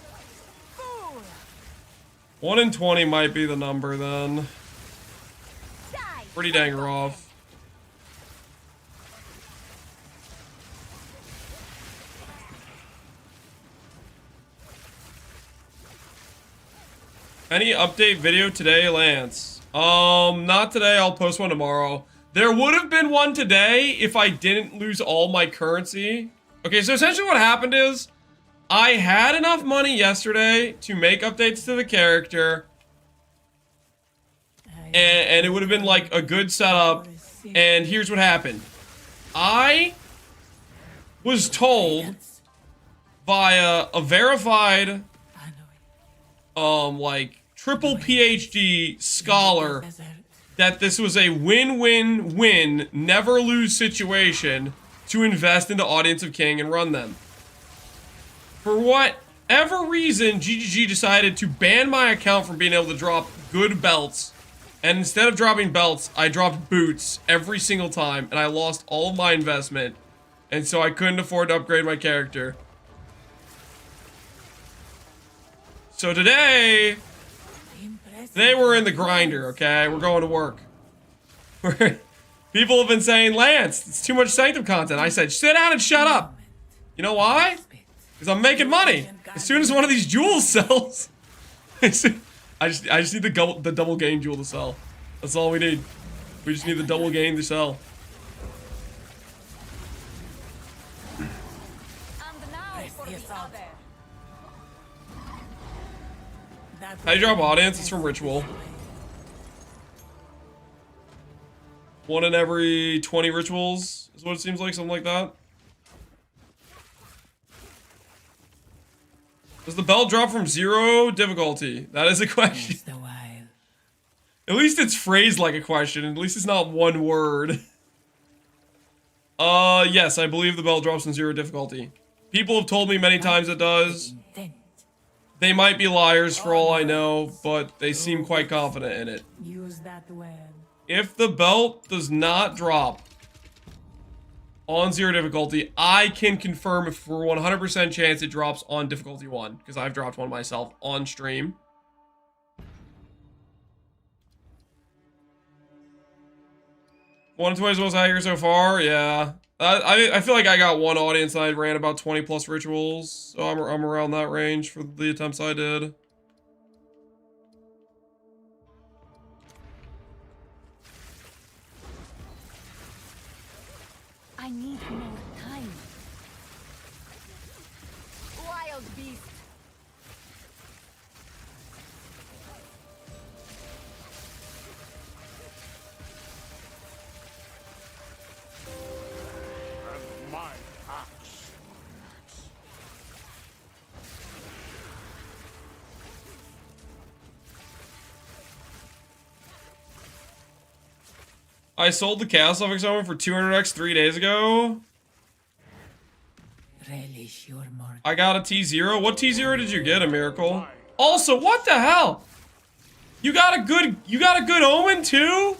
1 in 20 might be the number then. Pretty dang rough. Any update video today, Lance? Not today. I'll post one tomorrow. There would have been one today if I didn't lose all my currency. Okay, so essentially what happened is I had enough money yesterday to make updates to the character, and it would have been like a good setup. And here's what happened. I was told via a verified like triple PhD scholar that this was a win-win-win, never lose situation to invest into Audience of King and run them. For whatever reason, GGG decided to ban my account from being able to drop good belts. And instead of dropping belts, I dropped boots every single time, and I lost all of my investment. And so I couldn't afford to upgrade my character. So today we're in the grinder, okay? We're going to work. People have been saying, Lance, it's too much Sanctum content. I said, sit down and shut up. You know why? Because I'm making money. As soon as one of these jewels sells, I just need the double gain jewel to sell. That's all we need. We just need the double gain to sell. And now for the other. How do you drop audience? It's from Ritual. 1 in every 20 rituals is what it seems like, something like that. Does the belt drop from 0 difficulty? That is a question. At least it's phrased like a question. At least it's not one word. Yes, I believe the belt drops from 0 difficulty. People have told me many times it does. They might be liars for all I know, but they seem quite confident in it. Use that word. If the belt does not drop on 0 difficulty, I can confirm for 100% chance it drops on difficulty 1, because I've dropped one myself on stream. One of 20's most out here so far, yeah. I feel like I got one audience and I ran about 20 plus rituals, so I'm around that range for the attempts I did. I need more time. Wild beast. And my axe. I sold the Chaos Suffix Omen for 200x 3 days ago. Relish your more. I got a T0. What T0 did you get, a miracle? Also, what the hell? You got a good omen too?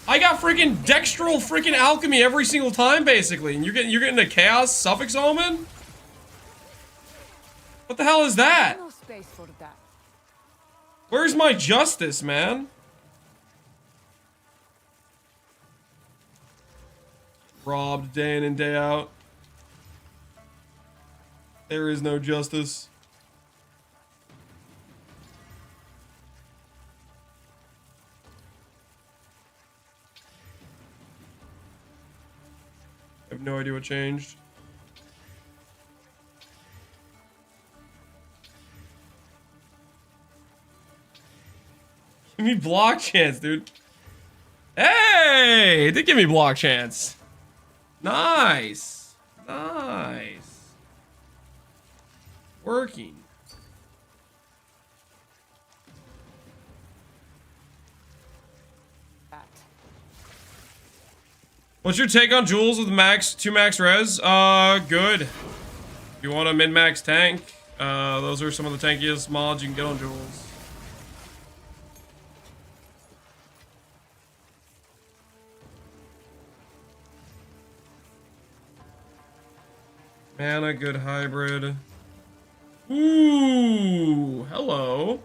I got freaking dextral freaking alchemy every single time basically, and you're getting a Chaos Suffix Omen? What the hell is that? No space for that. Where's my justice, man? Robbed day in and day out. There is no justice. I have no idea what changed. Give me block chance, dude. Hey! It did give me block chance. Nice. Nice. Working. What's your take on Jules with max 2 max res? Good. If you want a min-max tank, those are some of the tankiest mods you can get on Jules. Mana, good hybrid. Ooh, hello.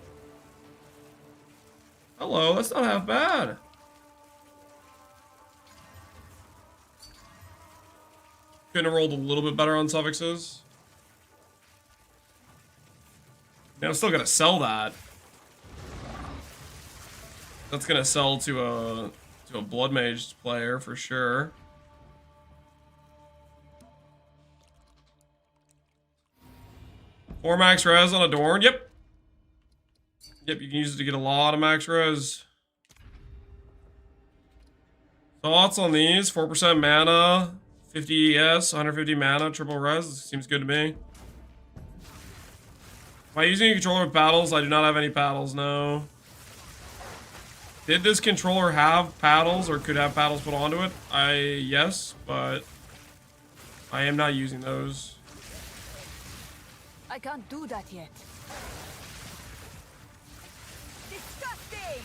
Hello, that's not half bad. Couldn't have rolled a little bit better on suffixes. Man, I'm still gonna sell that. That's gonna sell to a Blood Mage player for sure. Four max res on Adorn. Yep. Yep, you can use it to get a lot of max res. Thoughts on these? 4% mana, 50 ES, 150 mana, triple res. Seems good to me. Am I using a controller with paddles? I do not have any paddles, no. Did this controller have paddles or could have paddles put onto it? Yes, but I am not using those. I can't do that yet. Disgusting!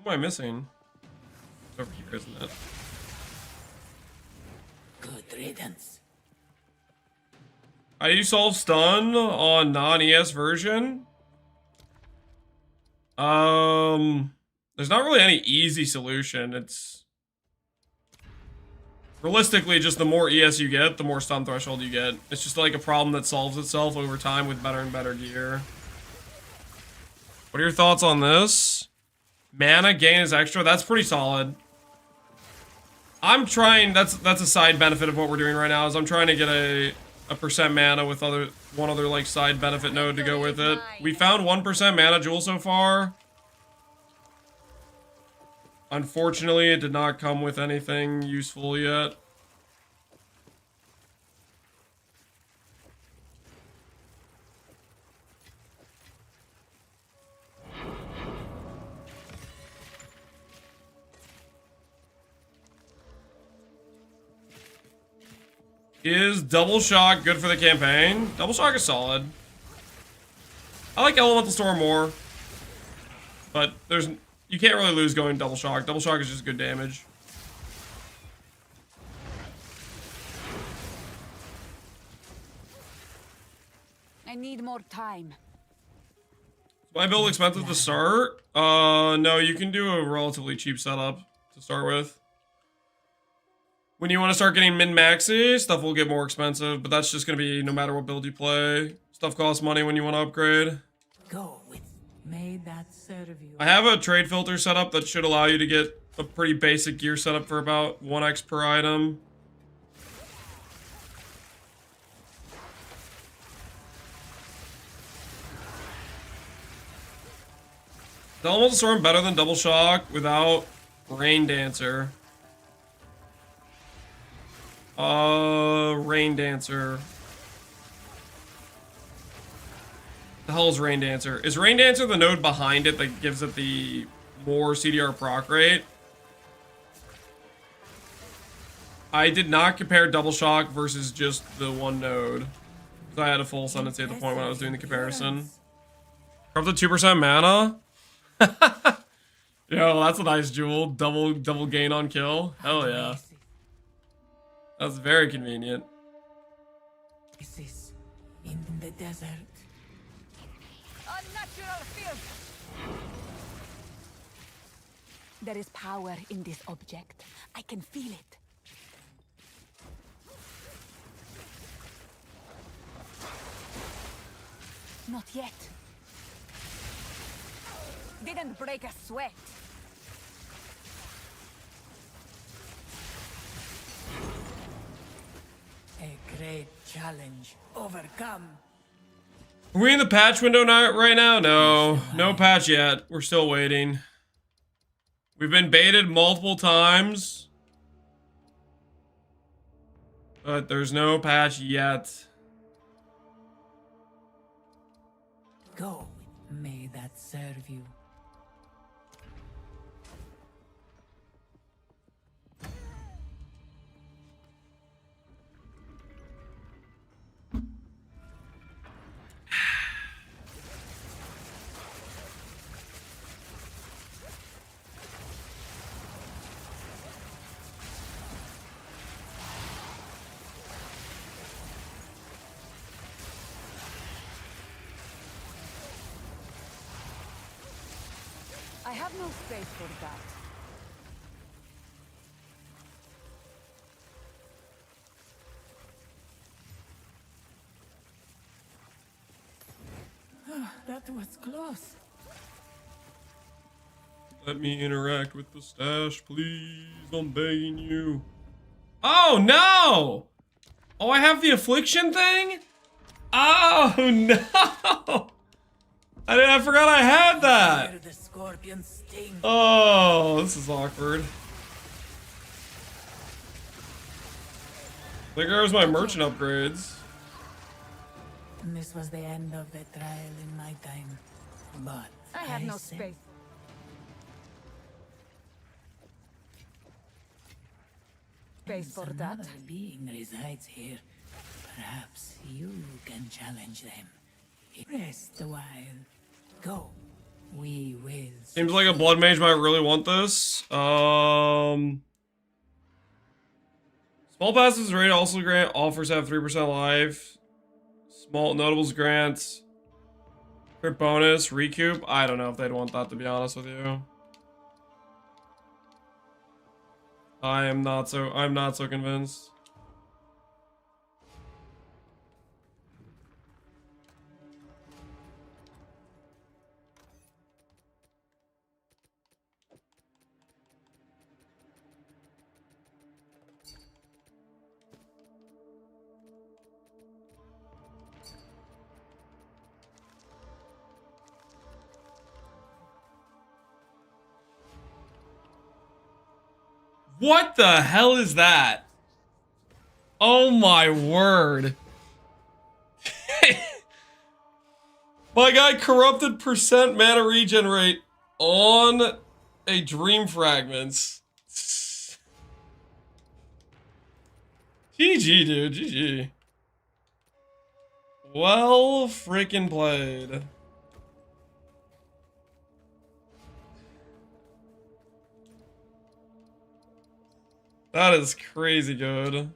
What am I missing? It's over here, isn't it? Good riddance. How do you solve stun on non-ES version? There's not really any easy solution. It's realistically just the more ES you get, the more stun threshold you get. It's just like a problem that solves itself over time with better and better gear. What are your thoughts on this? Mana gain is extra. That's pretty solid. I'm trying, that's a side benefit of what we're doing right now, is I'm trying to get a percent mana with one other like side benefit node to go with it. We found 1% mana jewel so far. Unfortunately, it did not come with anything useful yet. Is Double Shock good for the campaign? Double Shock is solid. I like Elemental Storm more. But you can't really lose going Double Shock. Double Shock is just good damage. I need more time. Is my build expensive to start? No, you can do a relatively cheap setup to start with. When you want to start getting min-maxy, stuff will get more expensive, but that's just going to be no matter what build you play. Stuff costs money when you want to upgrade. Go with. May that serve you. I have a trade filter set up that should allow you to get a pretty basic gear setup for about 1x per item. Is Elemental Storm better than Double Shock without Rain Dancer? Rain Dancer. The hell is Rain Dancer? Is Rain Dancer the node behind it that gives it the more CDR proc rate? I did not compare Double Shock versus just the one node. Because I had a full Ascendancy at the point when I was doing the comparison. Up to 2% mana? Yo, that's a nice jewel. Double gain on kill. Hell yeah. That's very convenient. This is in the desert. Unnatural filth! There is power in this object. I can feel it. Not yet. Didn't break a sweat. A great challenge overcome. Are we in the patch window right now? No. No patch yet. We're still waiting. We've been baited multiple times. But there's no patch yet. Go. May that serve you. I have no space for that. That was close. Let me interact with the stash, please. I'm begging you. Oh, no! Oh, I have the affliction thing? Oh, no! I forgot I had that! Hear the scorpion sting. Oh, this is awkward. There goes my merchant upgrades. This was the end of the trial in my time. But I have no sense space. Space for that. another being resides here. Perhaps you can challenge them. Rest a while. Go. We will. Seems like a blood mage might really want this. Small passes rate also grant offers have 3% life. Small notables grants. Crit bonus, recoup. I don't know if they'd want that, to be honest with you. I'm not so convinced. What the hell is that? Oh my word. My guy corrupted percent mana regenerate on a dream fragments. GG, dude. GG. Well freaking played. That is crazy good.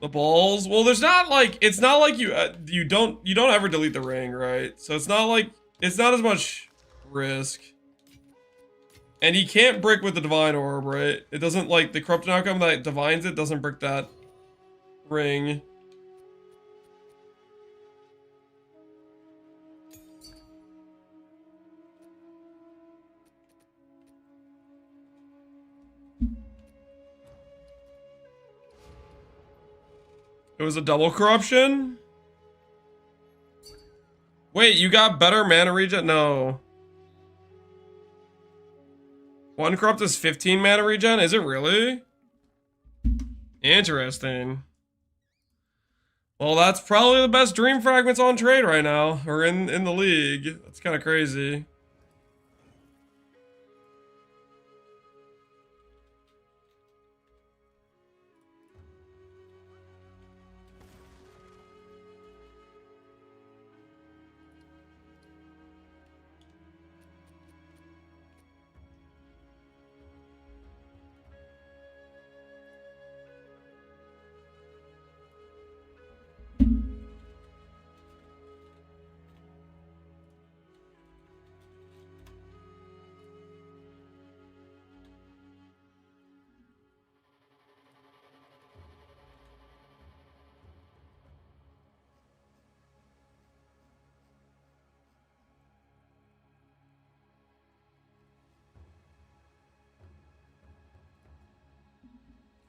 The balls. Well, there's not like it's not like you don't ever delete the ring, right? So it's not as much risk. And he can't brick with the divine orb, right? It doesn't like the corrupted outcome that divines it doesn't brick that ring. It was a double corruption? Wait, you got better mana regen? No. One corrupt is 15 mana regen? Is it really? Interesting. Well, that's probably the best dream fragments on trade right now, or in the league. That's kind of crazy.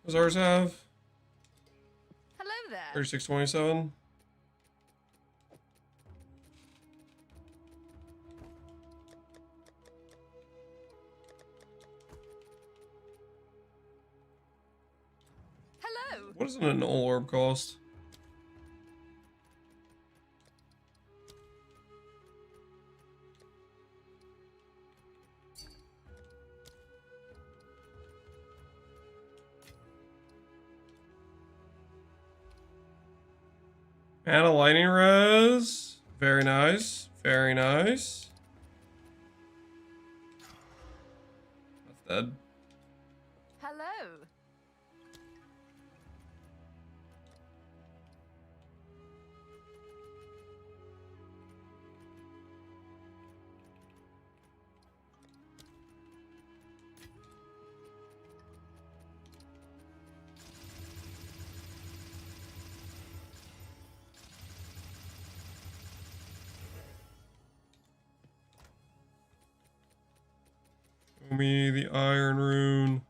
What does ours have? Hello there. 3627. Hello. What does an orb cost? Mana lightning res. Very nice. Very nice. That's dead. Hello. Show me the iron rune.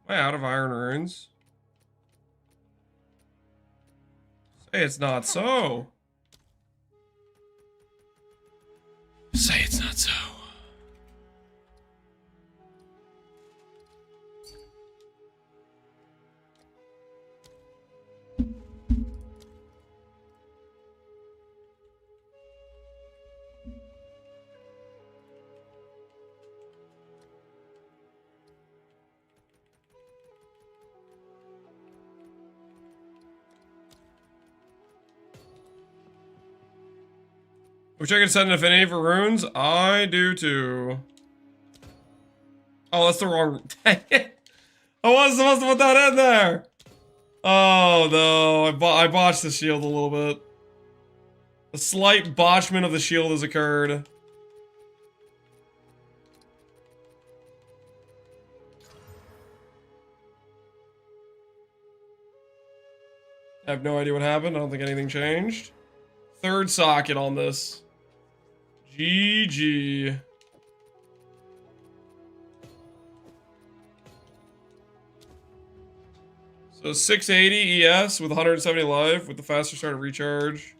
Am I out of iron runes? Say it's not so. Say it's not so. Wish I could set an affinity for runes. I do too. Oh, that's the wrong. Dang it. I wasn't supposed to put that in there. Oh no, I botched the shield a little bit. A slight botchment of the shield has occurred. I have no idea what happened. I don't think anything changed. Third socket on this. GG. So 680 ES with 170 life with the faster start of recharge.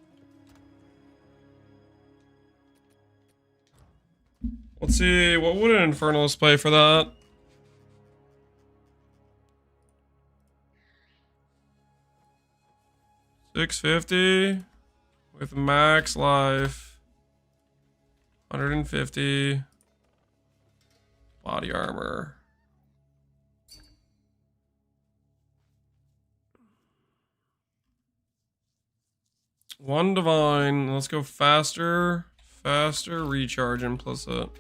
Let's see, what would an Infernalist play for that? $650 with max life. 150 body armor. One divine. Let's go faster. Faster recharge implicit.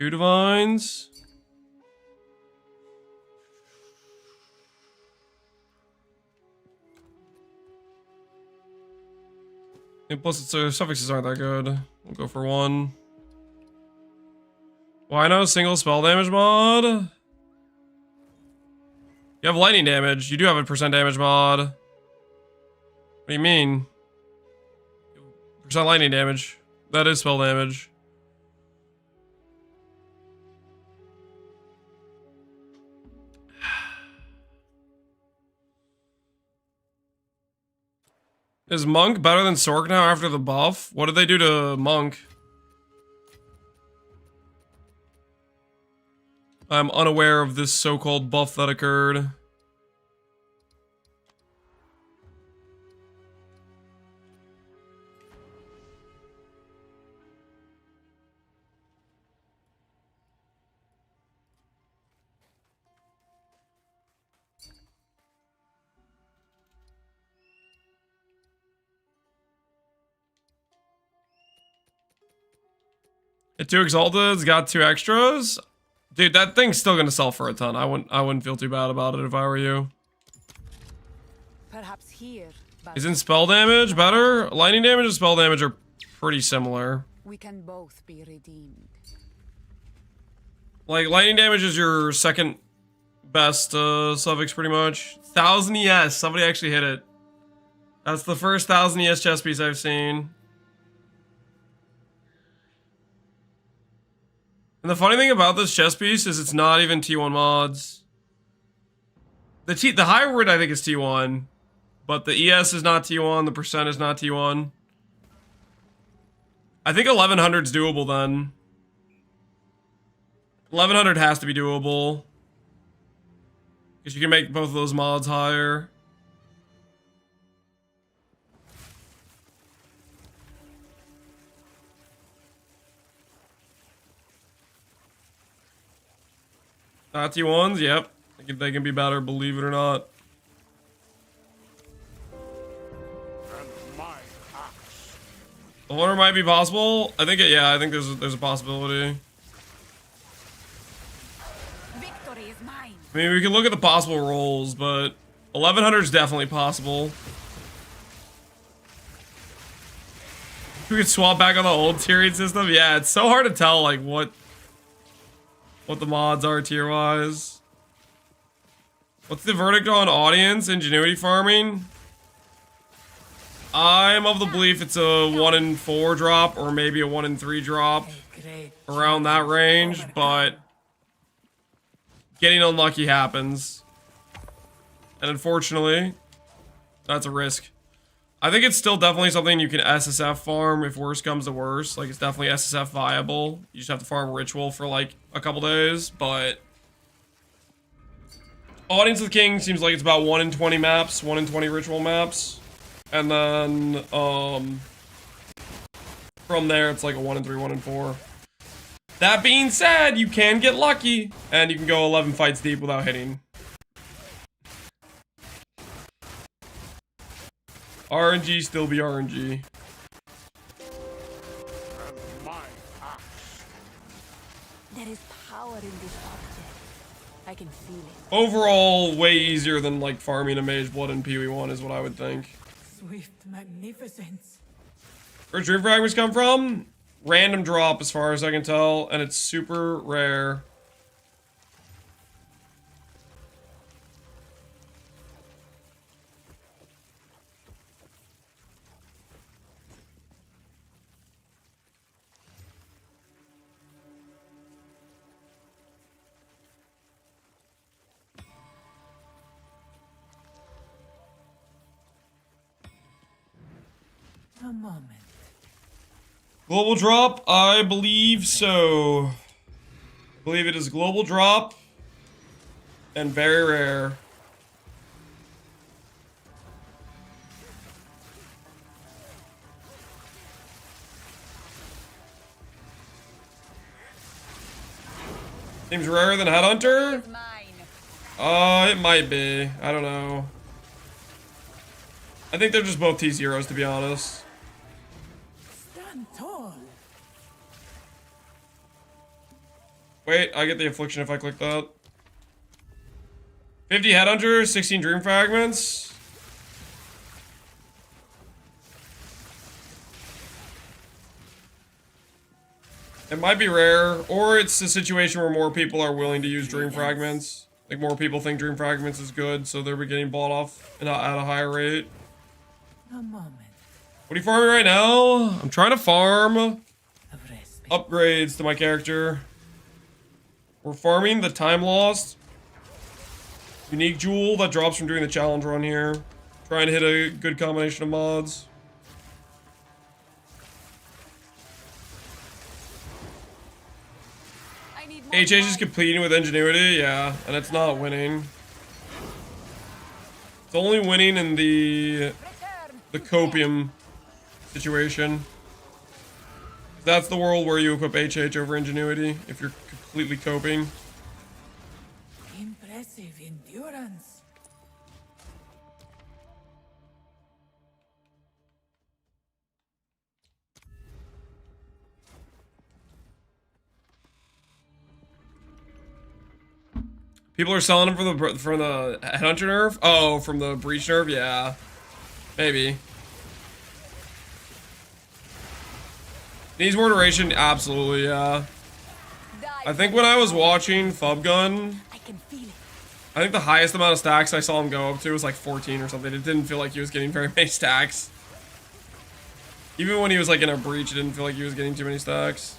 Two divines. Implicit suffixes aren't that good. We'll go for one. Why no single spell damage mod? You have lightning damage. You do have a percent damage mod. What do you mean? Percent lightning damage. That is spell damage. Is Monk better than Sork now after the buff? What did they do to Monk? I'm unaware of this so-called buff that occurred. It 2 exalted, it's got 2 extras. Dude, that thing's still gonna sell for a ton. I wouldn't feel too bad about it if I were you. Perhaps here. Isn't spell damage better? Lightning damage and spell damage are pretty similar. We can both be redeemed. Like, lightning damage is your second best suffix pretty much. 1000 ES, somebody actually hit it. That's the first 1000 ES chess piece I've seen. And the funny thing about this chess piece is it's not even T1 mods. The hybrid I think is T1, but the ES is not T1, the percent is not T1. I think 1100's doable then. 1100 has to be doable. Because you can make both of those mods higher. Nazi ones, yep. They can be better, believe it or not. The hunter might be possible. I think I think there's a possibility. Victory is mine. I mean, we can look at the possible rolls, but 1100 is definitely possible. We could swap back on the old tiering system. Yeah, it's so hard to tell like what the mods are tier wise. What's the verdict on audience ingenuity farming? I'm of the belief it's a 1 in 4 drop or maybe a 1 in 3 drop around that range, but getting unlucky happens. And unfortunately, that's a risk. I think it's still definitely something you can SSF farm if worse comes to worse. Like, it's definitely SSF viable. You just have to farm Ritual for, like, a couple days, but... Audience of the King seems like it's about 1 in 20 maps, 1 in 20 Ritual maps. And then, from there, it's like a 1 in 3, 1 in 4. That being said, you can get lucky, and you can go 11 fights deep without hitting. RNG still be RNG. There is power in this object. I can feel it. Overall, way easier than like farming a Mage Blood in PoE1 is what I would think. Swift magnificence. Where's Dream Fragments come from? Random drop as far as I can tell, and it's super rare. A moment. Global drop? I believe so. I believe it is global drop. And very rare. Seems rarer than Headhunter? It's mine. It might be. I don't know. I think they're just both T0s, to be honest. Stand tall. Wait, I get the affliction if I click that. 50 Headhunter, 16 Dream Fragments. It might be rare, or it's a situation where more people are willing to use Dream Fragments. Like, more people think Dream Fragments is good, so they're getting bought off at a higher rate. A moment What are you farming right now? I'm trying to farm of respite. upgrades to my character. We're farming the Time Lost unique jewel that drops from doing the challenge run here. Trying to hit a good combination of mods. I need more HH is time. competing with ingenuity, yeah, and it's not winning. It's only winning in the copium situation. That's the world where you equip HH over ingenuity if you're completely coping. Impressive endurance. People are selling them for the Headhunter nerf? Oh, from the Breach nerf? Yeah. Maybe. Needs more duration? Absolutely, yeah. I think when I was watching Fubgun, I can feel it. I think the highest amount of stacks I saw him go up to was like 14 or something. It didn't feel like he was getting very many stacks. Even when he was like in a breach, it didn't feel like he was getting too many stacks.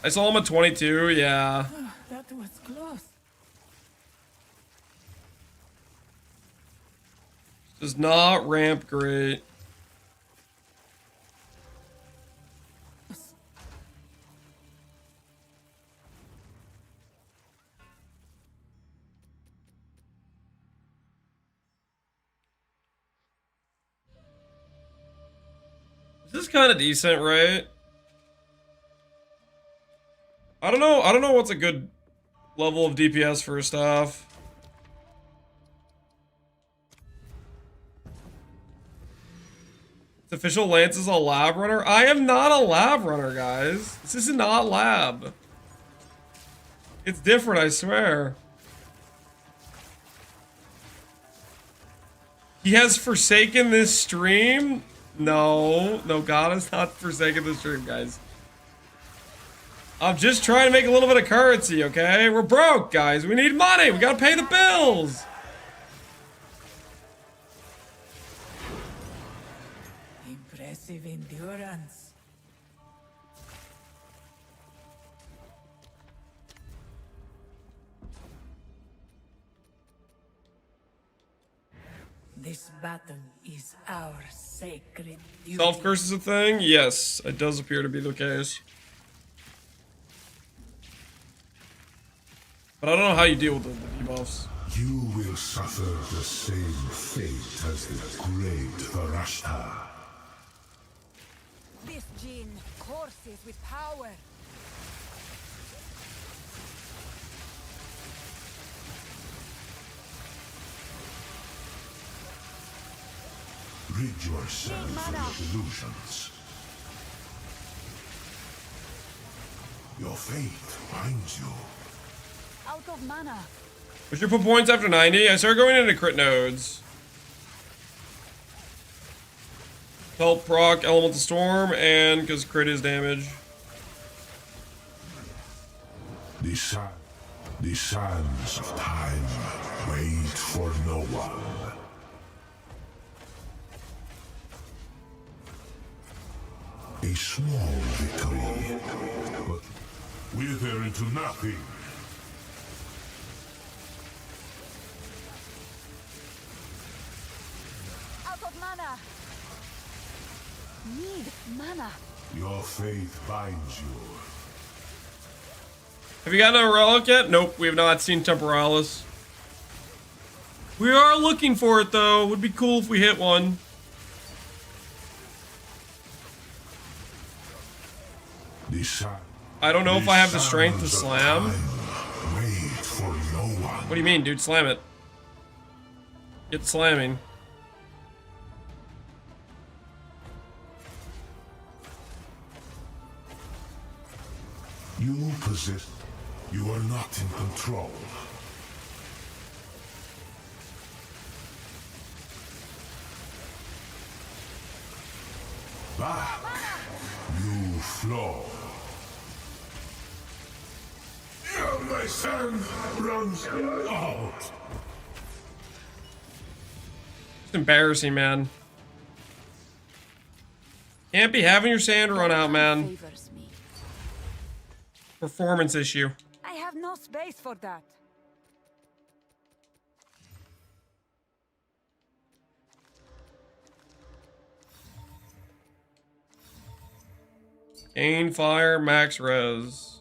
I saw him at 22, yeah. That was close. Does not ramp great. This is kind of decent, right? I don't know what's a good level of DPS for staff. It's official Lance is a lab runner. I am not a lab runner, guys. This is not lab. It's different, I swear. He has forsaken this stream? No, God has not forsaken this stream, guys. I'm just trying to make a little bit of currency, okay? We're broke, guys. We need money. We gotta pay the bills. Impressive endurance. This battle is our sacred duty. Self-curse is a thing? Yes, it does appear to be the case. But I don't know how you deal with the debuffs. You will suffer the same fate as the great Varashta. This gene courses with power. Rid yourself of your delusions. Your fate binds you. Out of mana. What's your put points after 90? I started going into crit nodes. Help proc Elemental Storm, and because crit is damage. The sands of time wait for no one. A small victory, but wither into nothing. Out of mana. Need mana. Your faith binds you. Have you gotten a relic yet? Nope, we have not seen Temporalis. We are looking for it though. Would be cool if we hit one. I don't know if I have the strength to slam. Wait for no one. What do you mean, dude? Slam it. Get slamming. You possess. You are not in control. Back. You flow. My sand runs out. It's embarrassing, man. Can't be having your sand run out, man. Favors me. Performance issue. I have no space for that. Gain fire, max res.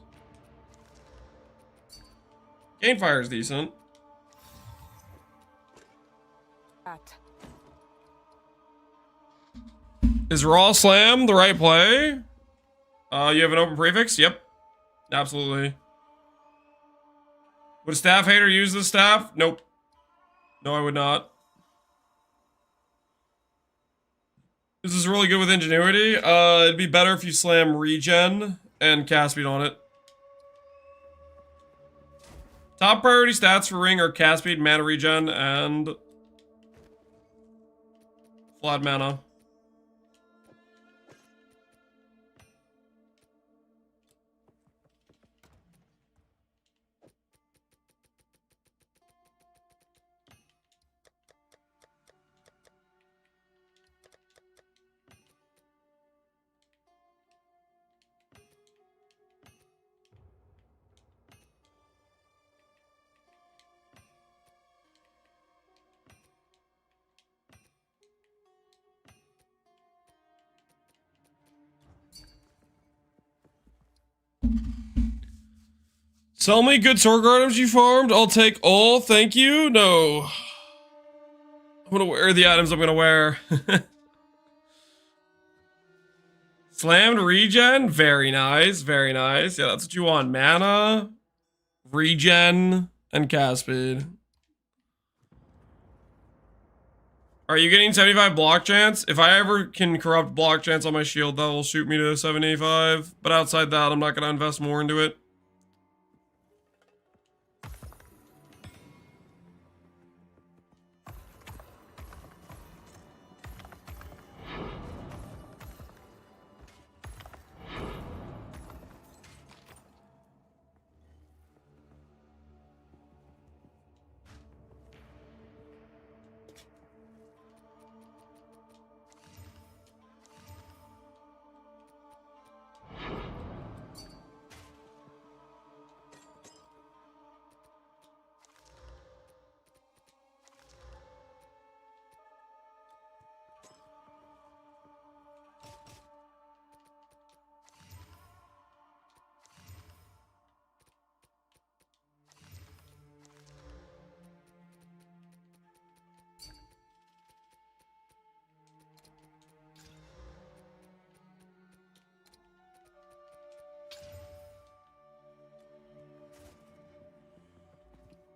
Gain fire is decent. That. Is raw slam the right play? You have an open prefix? Yep. Absolutely. Would a staff hater use this staff? Nope. No, I would not. This is really good with ingenuity. It'd be better if you slam regen and cast speed on it. Top priority stats for ring are cast speed, mana regen, and flat mana. Sell me good sword items you farmed. I'll take all. Thank you. No. I'm gonna wear the items I'm gonna wear. Slammed regen. Very nice. Very nice. Yeah, that's what you want. Mana, regen, and cast speed. Are you getting 75 block chance? If I ever can corrupt block chance on my shield, that will shoot me to 75. But outside that, I'm not going to invest more into it.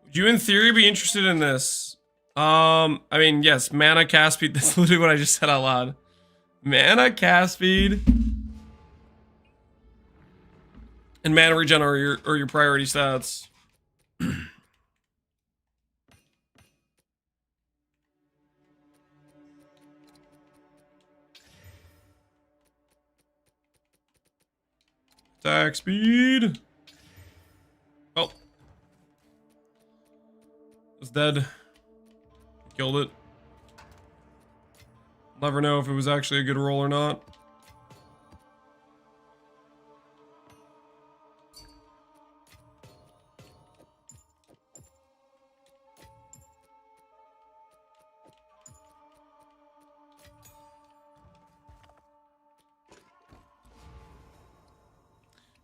Would you in theory be interested in this? I mean, yes, mana cast speed. That's literally what I just said out loud. Mana cast speed and mana regen are your priority stats. Attack speed. Oh. It's dead. Killed it. Never know if it was actually a good roll or not.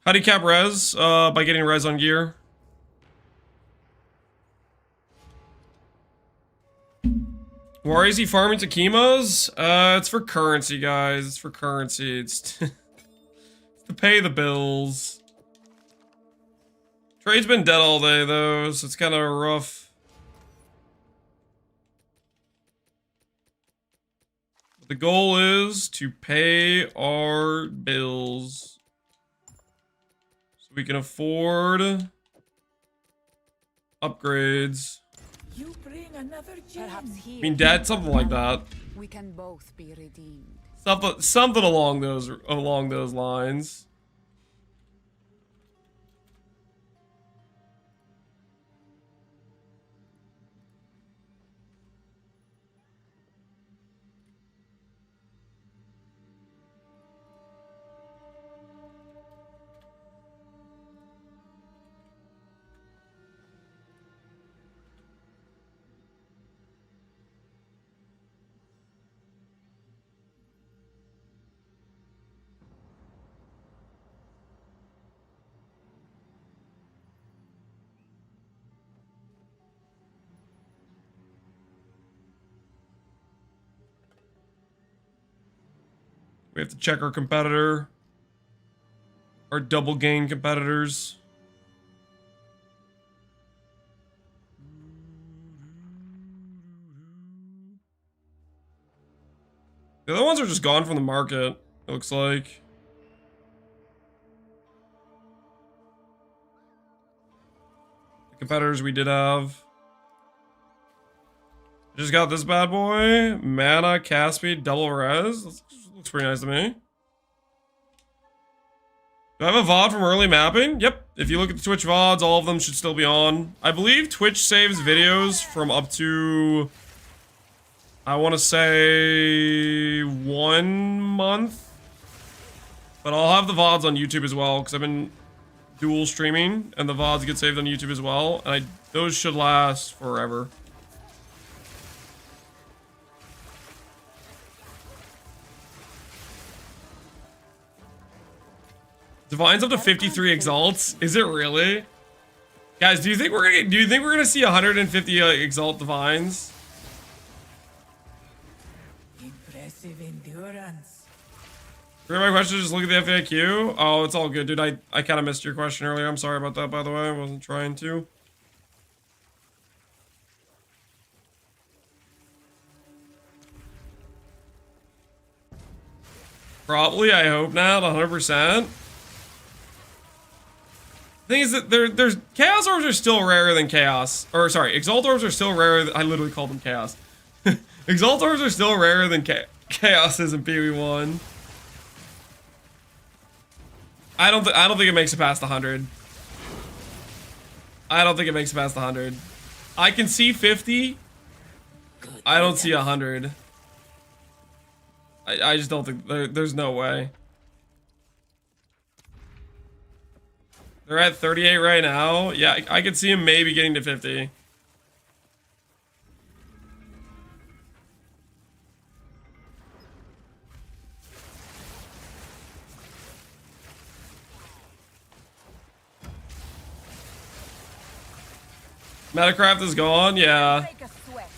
How do you cap res? By getting res on gear. Why is he farming Takimas? It's for currency, guys. It's for currency. It's to pay the bills. Trade's been dead all day, though, so it's kind of rough. But the goal is to pay our bills. So we can afford upgrades. You bring another gem. Perhaps here, I mean, dead, something like that. we can both be redeemed. Something along those lines. We have to check our competitor. Our double gain competitors. The other ones are just gone from the market, it looks like. The competitors we did have. Just got this bad boy. Mana, cast speed, double res. Looks pretty nice to me. Do I have a VOD from early mapping? Yep. If you look at the Twitch VODs, all of them should still be on. I believe Twitch saves videos from up to, I want to say, 1 month. But I'll have the VODs on YouTube as well, because I've been dual streaming, and the VODs get saved on YouTube as well. And those should last forever. Divine's up to 53 exalts. Is it really? Guys, do you think we're gonna see 150 exalt divines? Impressive endurance. For my question, just look at the FAQ. Oh, it's all good, dude. I kind of missed your question earlier. I'm sorry about that, by the way. I wasn't trying to. Probably, I hope not, 100%. Thing is that there's Chaos Orbs are still rarer than Chaos. Or, sorry, Exalt Orbs are still rarer I literally called them Chaos. Exalt Orbs are still rarer than Chaos is in PoE1. I don't think it makes it past 100. I don't think it makes it past 100. I can see 50. I don't see 100. I just don't think there's no way. They're at 38 right now. Yeah, I could see him maybe getting to 50. Metacraft is gone, yeah. Break a sweat.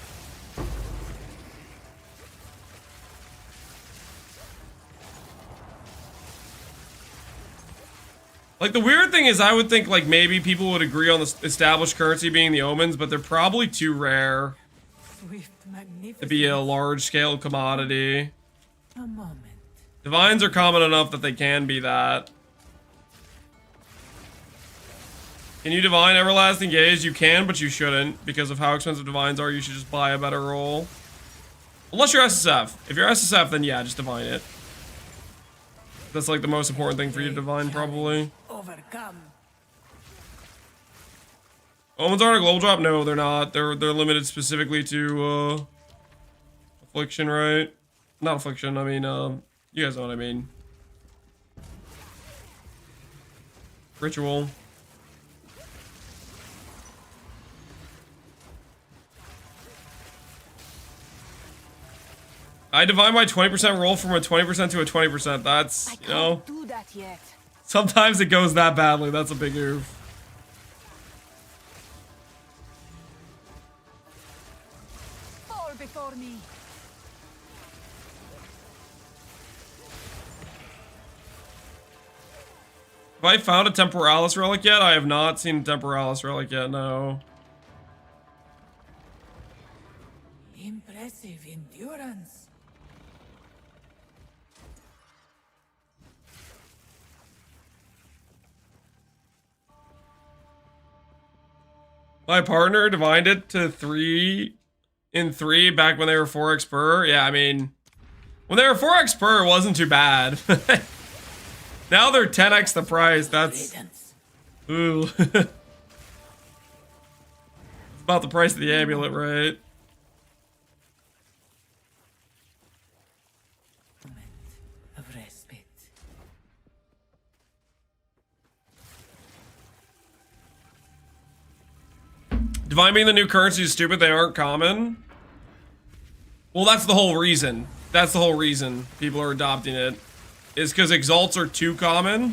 Like, the weird thing is I would think, like, maybe people would agree on the established currency being the omens, but they're probably too rare Swift, magnificent. to be a large-scale commodity. A moment. Divines are common enough that they can be that. Can you divine Everlasting Gaze? You can, but you shouldn't. Because of how expensive divines are, you should just buy a better roll. Unless you're SSF. If you're SSF, then yeah, just divine it. That's like the most important thing for you to divine, probably. Overcome. Omens aren't a global drop? No, they're not. They're limited specifically to Affliction, right? Not Affliction, I mean, you guys know what I mean. Ritual. I divide my 20% roll from a 20% to a 20%. That's, you know, Can't do that yet. sometimes it goes that badly. That's a big oof. Fall before me. Have I found a Temporalis relic yet? I have not seen a Temporalis relic yet, no. Impressive endurance. My partner divined it to 3 in 3 back when they were 4x per. Yeah, I mean, when they were 4x per, it wasn't too bad. Now they're 10x the price. That's... Riddance. Ooh. It's about the price of the amulet, right? Moment of respite. Divine being the new currency is stupid. They aren't common. Well, that's the whole reason. That's the whole reason people are adopting it. Is because exalts are too common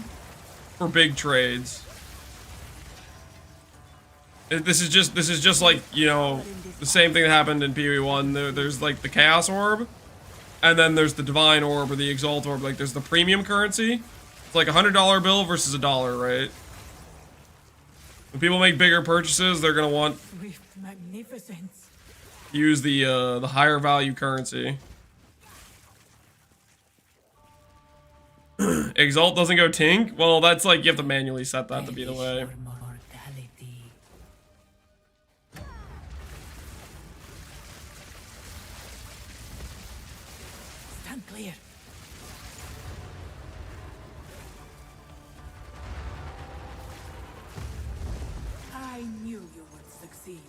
for big trades. This is just like, you know, the same thing that happened in PoE1. There's like the Chaos Orb, and then there's the Divine Orb or the Exalt Orb. Like there's the premium currency. It's like $100 bill versus $1, right? When people make bigger purchases, they're gonna want Swift magnificence. to use the higher value currency. Exalt doesn't go Tink? Well, that's like you have to manually set that to be the way. For mortality. Stand clear. I knew you would succeed.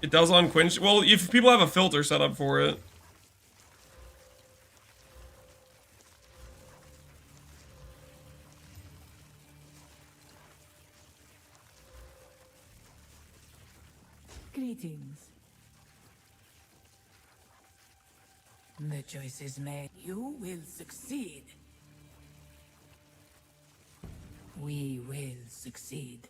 It does on Quinch. Well, if people have a filter set up for it. Greetings. The choice is made. You will succeed. We will succeed.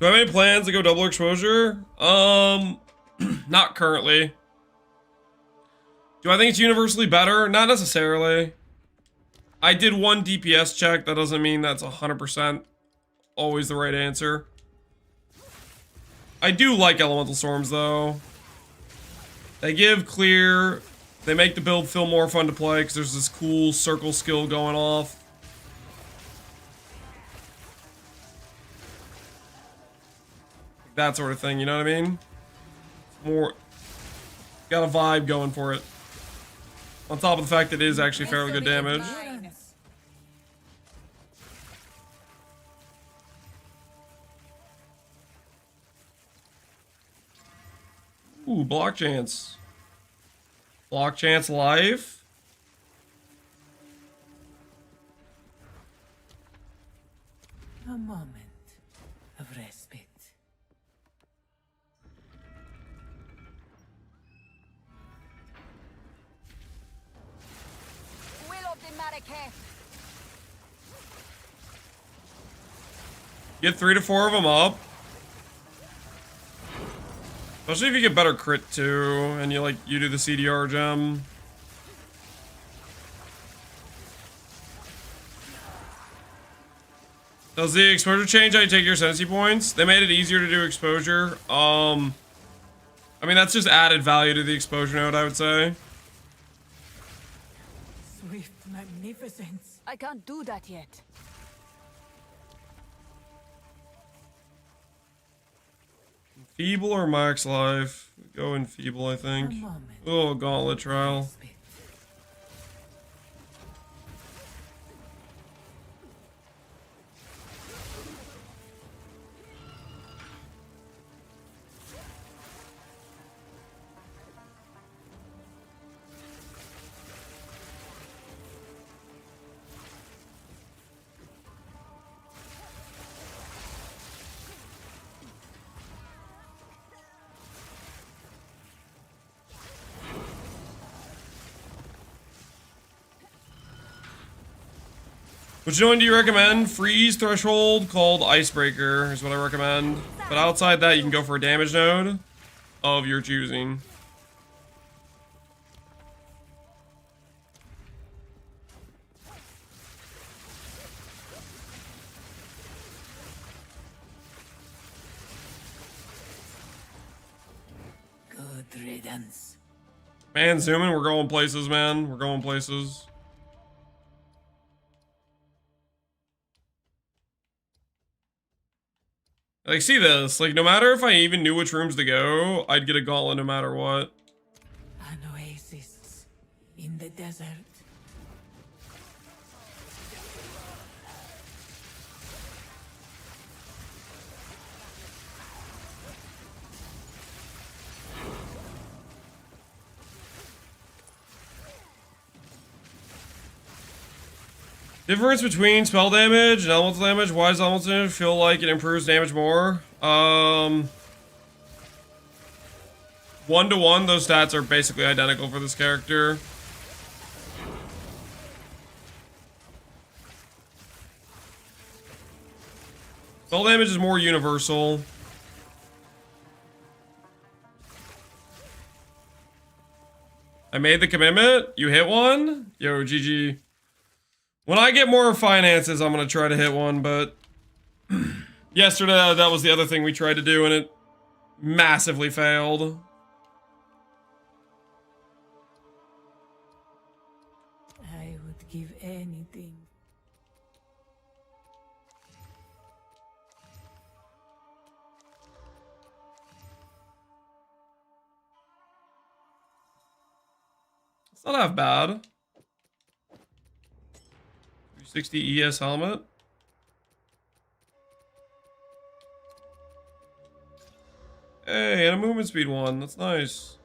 Do I have any plans to go double exposure? Not currently. Do I think it's universally better? Not necessarily. I did one DPS check. That doesn't mean that's 100% always the right answer. I do like elemental storms though. They give clear. They make the build feel more fun to play because there's this cool circle skill going off. That sort of thing, you know what I mean? More, got a vibe going for it. On top of the fact that it is actually fairly good damage. Ooh, block chance. Block chance life. A moment of respite. Will of the Marrakech. Get 3 to 4 of them up. Especially if you get better crit too, and you do the CDR gem. Does the exposure change how you take your Ascendancy points? They made it easier to do exposure. I mean, that's just added value to the exposure node, I would say. Swift magnificence. I can't do that yet. Feeble or max life? Go in feeble, I think. Oh, gauntlet trial. Which one do you recommend? Freeze threshold called Icebreaker is what I recommend. But outside that, you can go for a damage node of your choosing. Good riddance. Man, zooming, we're going places, man. We're going places. Like, see this? Like, no matter if I even knew which rooms to go, I'd get a gauntlet no matter what. An oasis in the desert. Difference between spell damage and elemental damage. Why does elemental damage feel like it improves damage more? 1 to 1, those stats are basically identical for this character. Spell damage is more universal. I made the commitment. You hit one? Yo, GG. When I get more finances, I'm going to try to hit one, but yesterday, that was the other thing we tried to do, and it massively failed. I would give anything. It's not half bad. 360 ES helmet. Hey, and a movement speed 1. That's nice.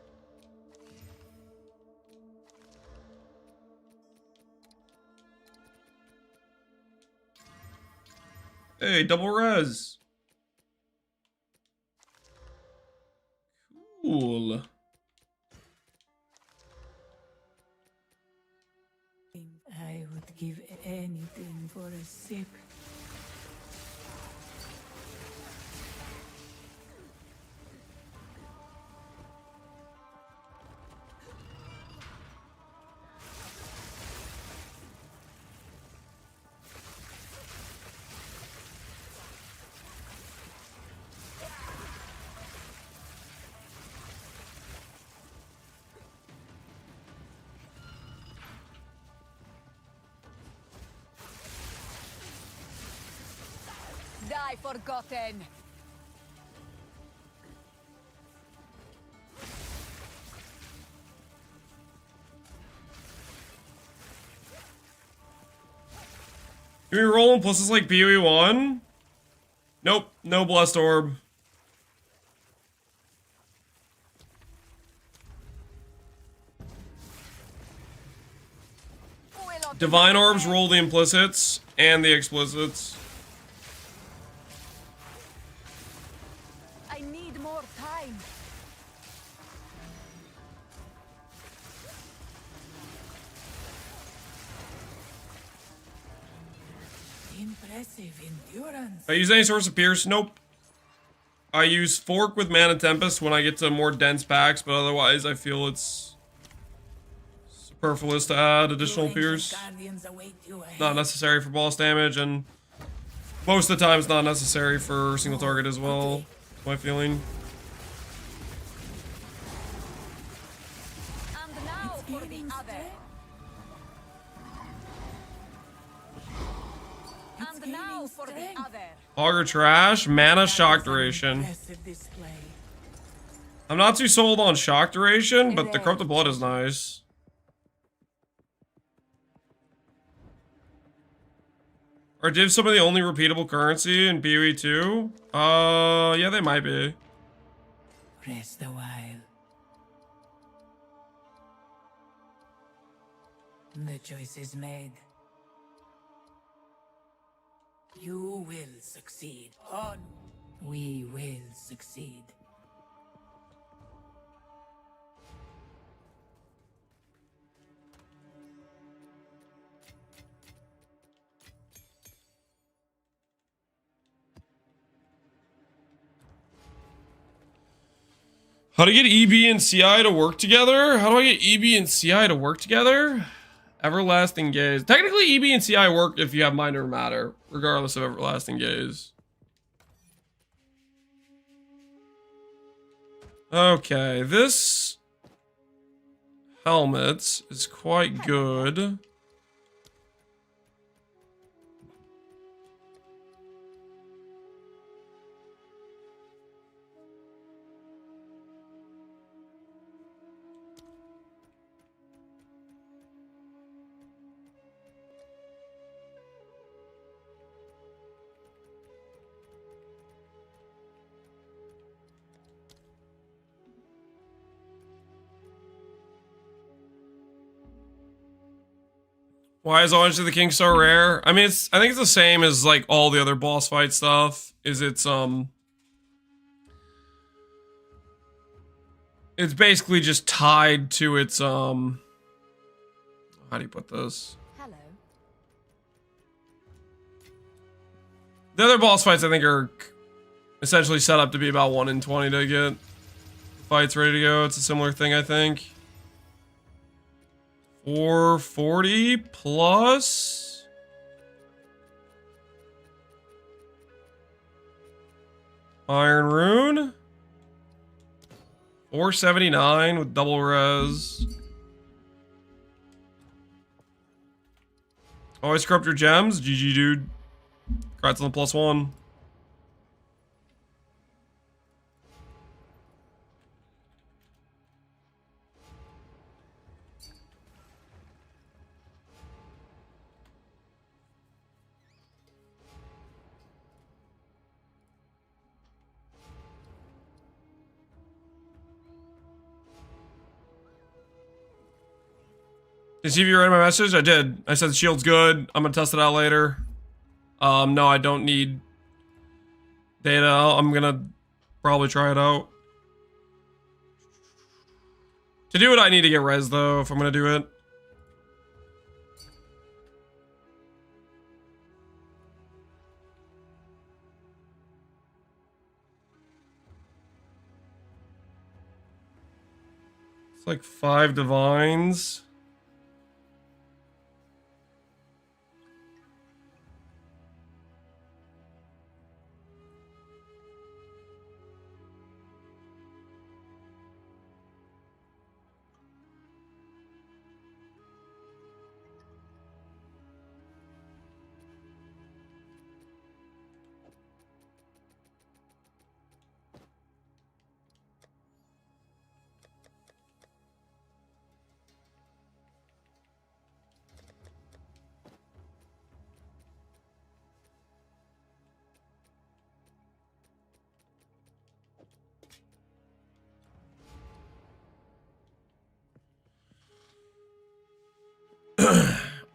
Hey, double res. Cool. I would give anything for a sip. die forgotten. Can we roll plus it's like PoE 1? Nope, no Blessed Orb. Divine Orbs roll the implicits and the explicits. I need more time. Impressive endurance. I use any source of Pierce? Nope. I use Fork with Mana Tempest when I get to more dense packs, but otherwise I feel it's superfluous to add additional Pierce. Not necessary for boss damage, and most of the time it's not necessary for single target as well. That's my feeling. And now for the other. And now for the other. Auger Trash, Mana Shock Duration. I'm not too sold on Shock Duration, but the Corrupted Blood is nice. Are divs some of the only repeatable currency in PoE 2? Yeah, they might be. Rest a while. The choice is made. You will succeed. On. We will succeed. How to get EB and CI to work together? How do I get EB and CI to work together? Everlasting Gaze. Technically, EB and CI work if you have Mind Over Matter, regardless of Everlasting Gaze. Okay, this helmet is quite good. Why is Honor to the King so rare? I mean, I think it's the same as like all the other boss fight stuff. It's basically just tied to its how do you put this? Hello. The other boss fights I think are essentially set up to be about 1 in 20 to get fights ready to go. It's a similar thing, I think. 440 plus Iron Rune. 479 with double res. Always corrupt your gems. GG, dude. Congrats on the +1. Did you see if you read my message? I did. I said the shield's good. I'm gonna test it out later. No, I don't need data. I'm gonna probably try it out. To do it, I need to get res though, if I'm gonna do it. It's like 5 divines.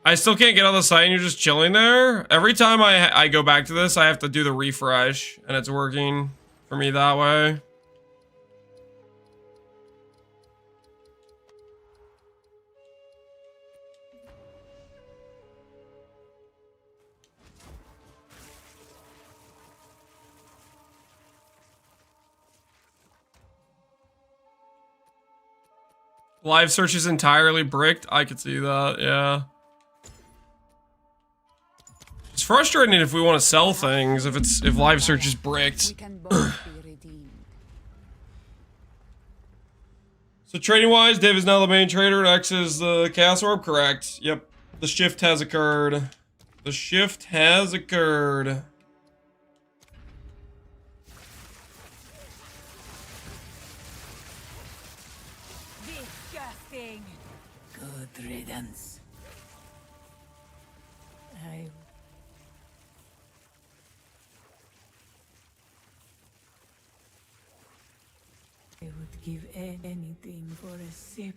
I still can't get on the site and you're just chilling there? Every time I go back to this, I have to do the refresh, and it's working for me that way. Live search is entirely bricked. I could see that, yeah. It's frustrating if we want to sell things, if live search is bricked. We can both be redeemed. So trading wise, Dave is now the main trader and X is the Chaos Orb, correct? Yep. The shift has occurred. The shift has occurred. Disgusting. Good riddance. I would give anything for a sip.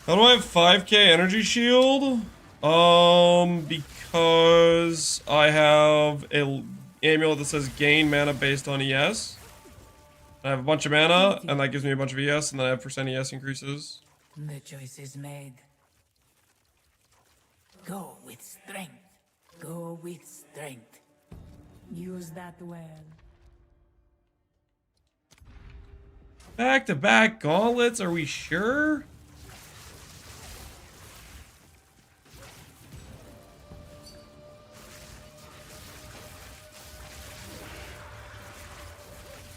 How do I have 5k energy shield? Because I have a amulet that says gain mana based on ES. I have a bunch of mana, and that gives me a bunch of ES, and then I have percent ES increases. The choice is made. Go with strength. Go with strength. Use that well. Back-to-back gauntlets, are we sure?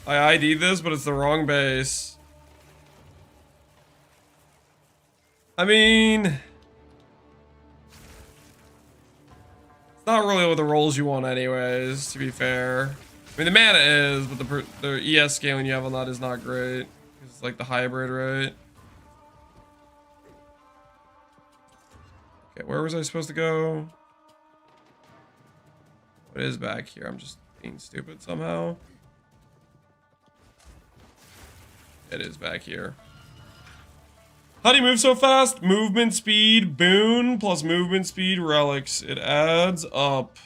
I ID'd this, but it's the wrong base. I mean, it's not really what the rolls you want anyways, to be fair. I mean, the mana is, but the ES scaling you have on that is not great. It's like the hybrid, right? Okay, where was I supposed to go? What is back here? I'm just being stupid somehow. It is back here. How do you move so fast? Movement speed boon plus movement speed relics. It adds up.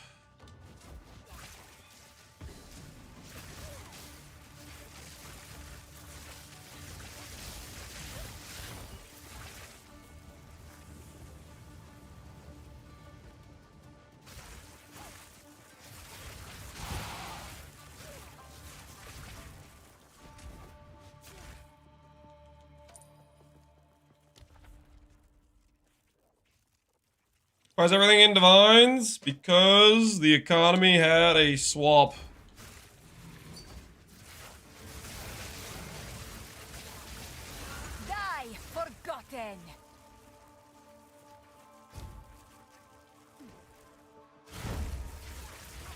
Why is everything in divines? Because the economy had a swap. Die, forgotten.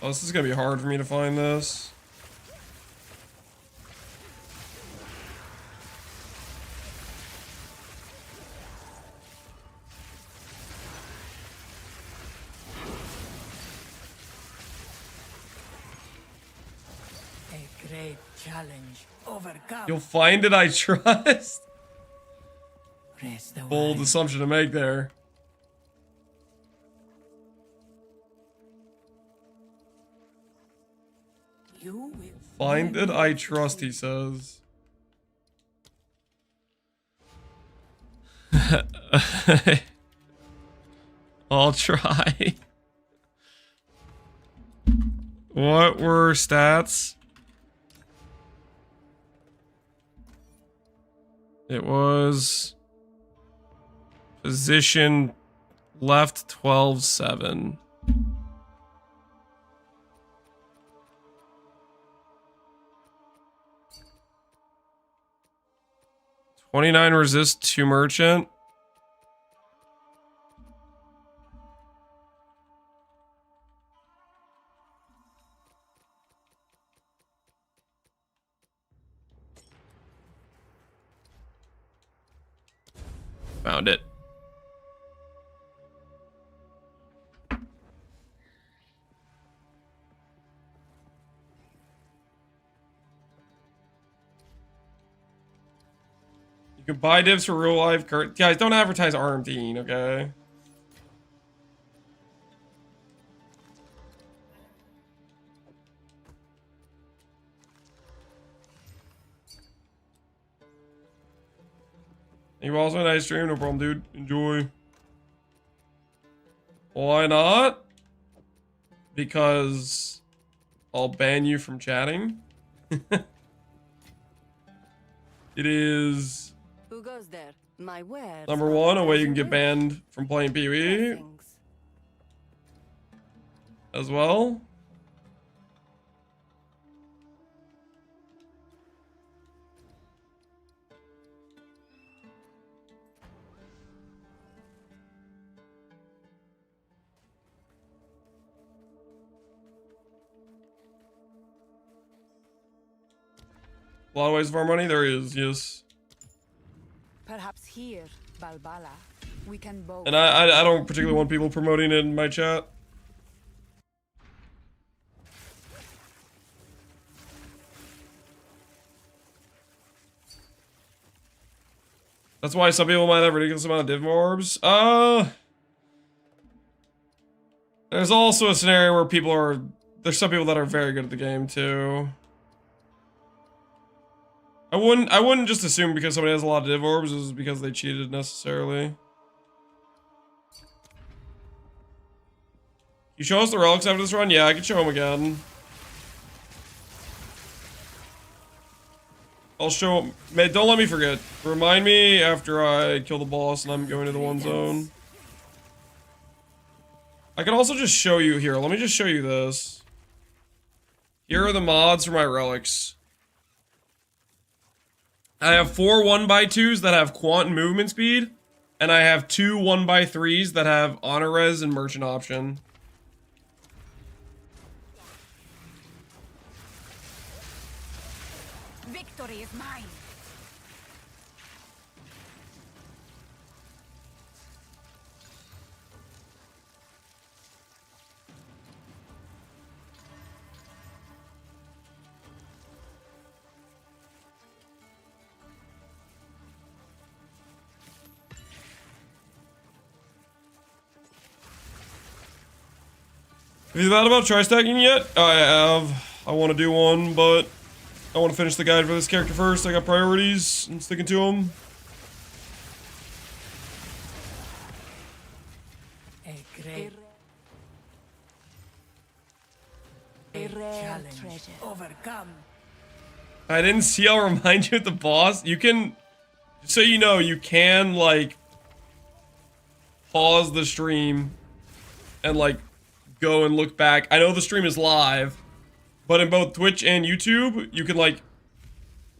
Oh, this is gonna be hard for me to find this. A great challenge overcome. You'll find it, I trust. Press the Bold wine. assumption to make there. You will Find it, I trust, he says. I'll try. What were stats? It was position left 12-7. $29 resist to merchant. found it. You can buy divs for real life current. Guys, don't advertise RMD, okay? You also a nice stream, no problem, dude. Enjoy. Why not? Because I'll ban you from chatting. It is Who goes there? My wares. number one, a way you can get banned from playing PvE as well. A lot of ways of our money, there is, yes. Perhaps here, Balbala, we can both. And I don't particularly want people promoting it in my chat. That's why some people might have ridiculous amount of div orbs. There's also a scenario where there's some people that are very good at the game too. I wouldn't just assume because somebody has a lot of div orbs is because they cheated necessarily. You show us the relics after this run? Yeah, I can show them again. I'll show them. Man, don't let me forget. Remind me after I kill the boss and I'm going to the one zone. I can also just show you here. Let me just show you this. Here are the mods for my relics. I have 4 1x2s that have quant and movement speed. And I have 2 1x3s that have honor res and merchant option. Victory is mine. Have you thought about tri-stacking yet? I have. I want to do one, but I want to finish the guide for this character first. I got priorities and sticking to them. A great Rare challenge treasure. overcome. I didn't see. I'll remind you of the boss. You can, so you know, you can like pause the stream and like go and look back. I know the stream is live, but in both Twitch and YouTube, you can like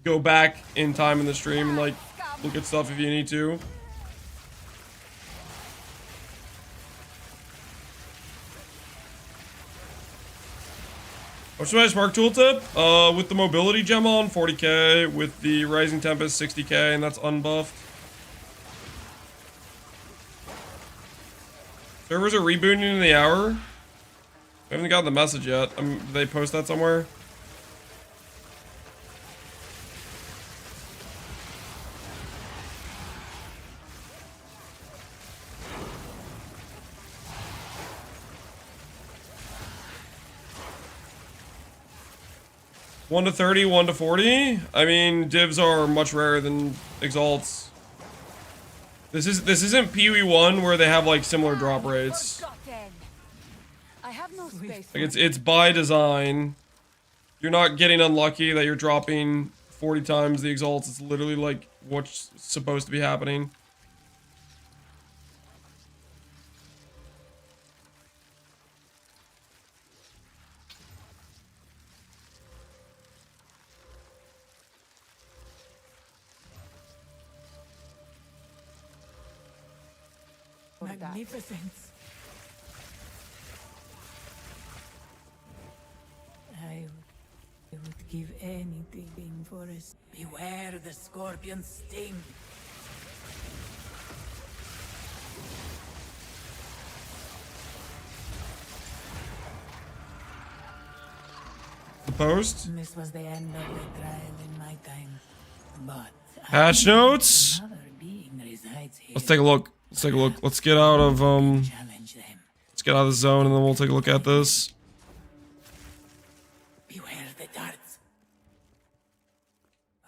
go back in time in the stream and like look at stuff if you need to. What's my Spark tooltip? With the mobility gem on, 40k. With the Rising Tempest, 60k, and that's unbuffed. Servers are rebooting in the hour. I haven't gotten the message yet. Did they post that somewhere? One to 30, 1 to 40. I mean, divs are much rarer than exalts. This isn't PoE1 where they have like similar drop rates. Forgotten. I have no space. Like it's by design. You're not getting unlucky that you're dropping 40 times the exalts. It's literally like what's supposed to be happening. Magnificent. I would give anything for us. Beware the scorpion sting. post. This was the end of the trial in my time. But Patch notes. another being resides here. Let's take a look. Let's take a look. Let's get out of Challenge them. let's get out of the zone and then we'll take a look at this. Beware the darts.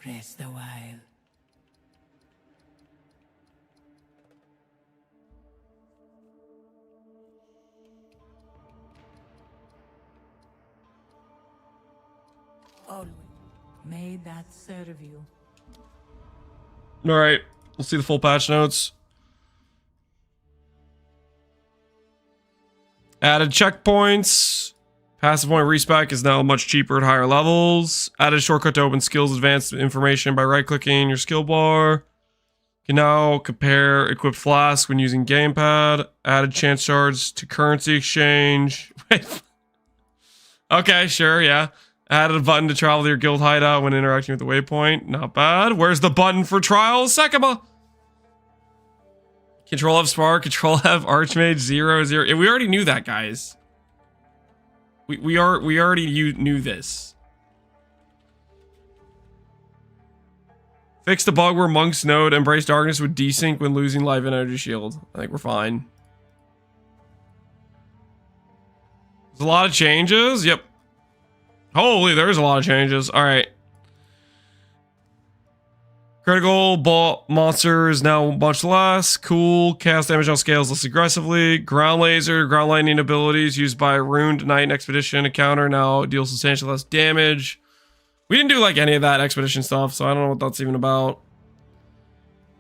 Rest a while. Always. May that serve you. All right. We'll see the full patch notes. Added checkpoints. Passive point respec is now much cheaper at higher levels. Added shortcut to open skills advanced information by right-clicking your skill bar. You can now compare equipped flasks when using gamepad. Added chance shards to currency exchange. Okay, sure, yeah. Added a button to travel to your guild hideout when interacting with the waypoint. Not bad. Where's the button for Trial Sekima? Control F Spark, Control F Archmage 0, 0. We already knew that, guys. We already knew this. Fix the bug where Monk's Node Embrace Darkness would desync when losing life and energy shield. I think we're fine. There's a lot of changes. Yep. Holy, there's a lot of changes. All right. Critical ball monster is now much less. Cool. Cast damage on scales less aggressively. Ground laser, ground lightning abilities used by Ruined Knight and Expedition encounter now deals substantially less damage. We didn't do like any of that expedition stuff, so I don't know what that's even about.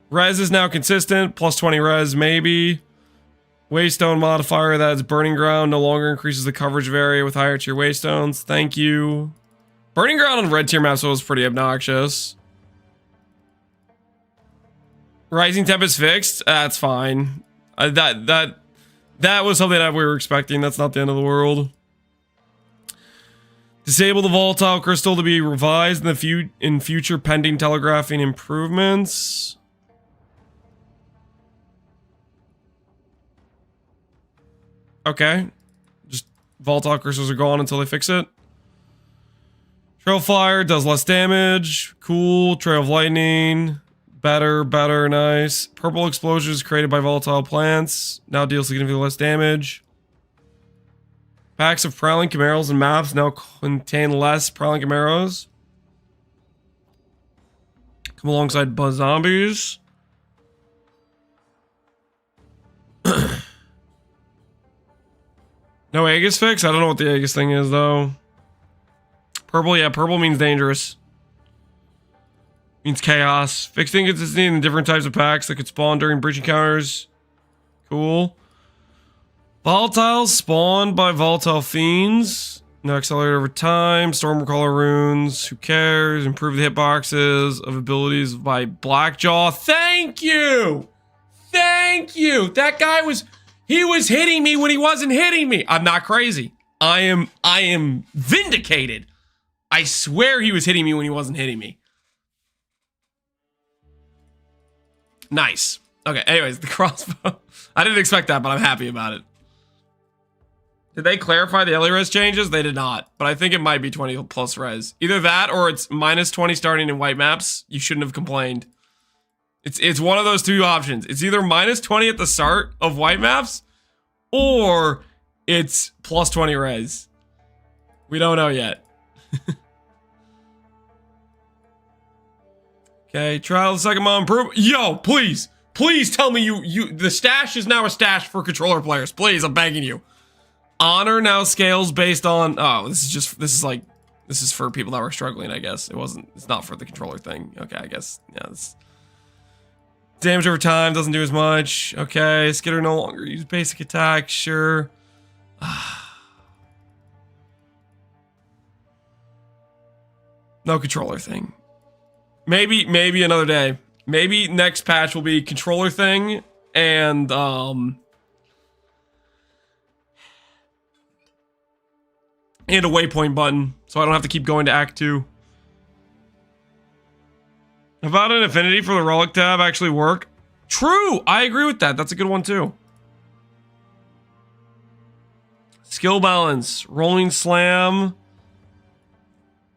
Res is now consistent. Plus 20 res, maybe. Waystone modifier that is Burning Ground no longer increases the coverage of area with higher tier waystones. Thank you. Burning Ground on red tier maps was pretty obnoxious. Rising Temp is fixed. That's fine. That was something that we were expecting. That's not the end of the world. Disable the volatile crystal to be revised in future pending telegraphing improvements. Okay. Just volatile crystals are gone until they fix it. Trail of Fire does less damage. Cool. Trail of Lightning. Better, nice. Purple explosions created by volatile plants now deal significantly less damage. Packs of Prowling Chimeras and maps now contain less Prowling Chimeras. Come alongside Buzz Zombies. No Aegis fix? I don't know what the Aegis thing is though. Purple, yeah, purple means dangerous. Means chaos. Fixed inconsistency in the different types of packs that could spawn during breach encounters. Cool. Volatiles spawned by volatile fiends. No accelerator over time. Stormcaller runes. Who cares? Improve the hitboxes of abilities by Blackjaw. Thank you! Thank you! That guy was... He was hitting me when he wasn't hitting me. I'm not crazy. I am vindicated. I swear he was hitting me when he wasn't hitting me. Nice. Okay, anyways, the crossbow. I didn't expect that, but I'm happy about it. Did they clarify the LA res changes? They did not, but I think it might be 20 plus res. Either that or it's minus 20 starting in white maps. You shouldn't have complained. It's one of those two options. It's either minus 20 at the start of white maps or it's plus 20 res. We don't know yet. Okay, trial the second mod improvement. Yo, please tell me the stash is now a stash for controller players. Please, I'm begging you. Honor now scales based on, oh, this is for people that were struggling, I guess. It's not for the controller thing. Okay, I guess, yeah, damage over time doesn't do as much. Okay, Skitter no longer use basic attack, sure. No controller thing. Maybe another day. Maybe next patch will be controller thing and a waypoint button, so I don't have to keep going to Act 2. About an affinity for the relic tab actually work? True! I agree with that. That's a good one too. Skill balance. Rolling slam.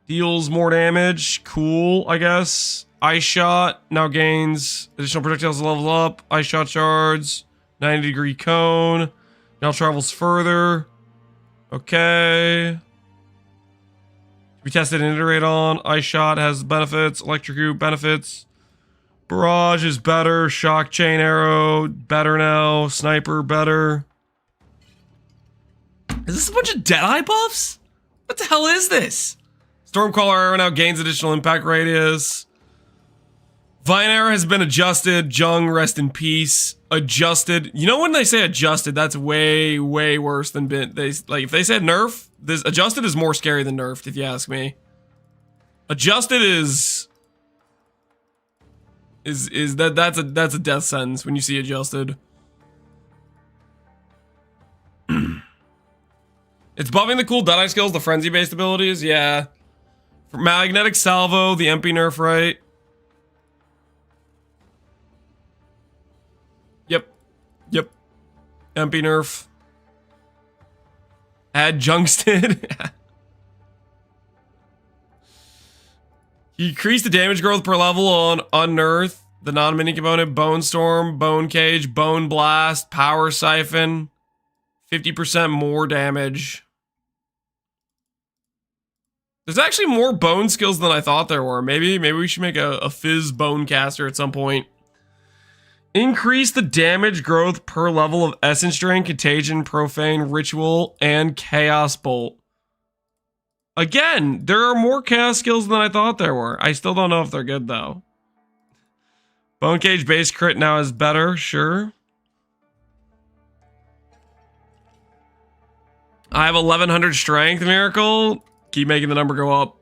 Deals more damage. Cool, I guess. Ice Shot now gains additional projectiles to level up. Ice Shot shards. 90-degree cone. Now travels further. Okay. We tested and iterate on. Ice Shot has benefits. Electrocute benefits. Barrage is better. Shock Chain Arrow better now. Sniper better. Is this a bunch of Deadeye buffs? What the hell is this? Stormcaller Arrow now gains additional impact radius. Vine Arrow has been adjusted. Jung, rest in peace. Adjusted. You know when they say adjusted, that's way, way worse than if they said nerf, this adjusted is more scary than nerfed, if you ask me. Adjusted is that's a death sentence when you see adjusted. It's buffing the cool Deadeye skills, the frenzy-based abilities, yeah. For Magnetic Salvo, the MP nerf, right? Yep. MP nerf. Add Jungsted. You increase the damage growth per level on Unearth, the non-mini component, Bone Storm, Bone Cage, Bone Blast, Power Siphon. 50% more damage. There's actually more bone skills than I thought there were. Maybe we should make a Fizz Bone Caster at some point. Increase the damage growth per level of Essence Drain, Contagion, Profane, Ritual, and Chaos Bolt. Again, there are more Chaos skills than I thought there were. I still don't know if they're good, though. Bone Cage base crit now is better, sure. I have 1100 strength, Miracle. Keep making the number go up.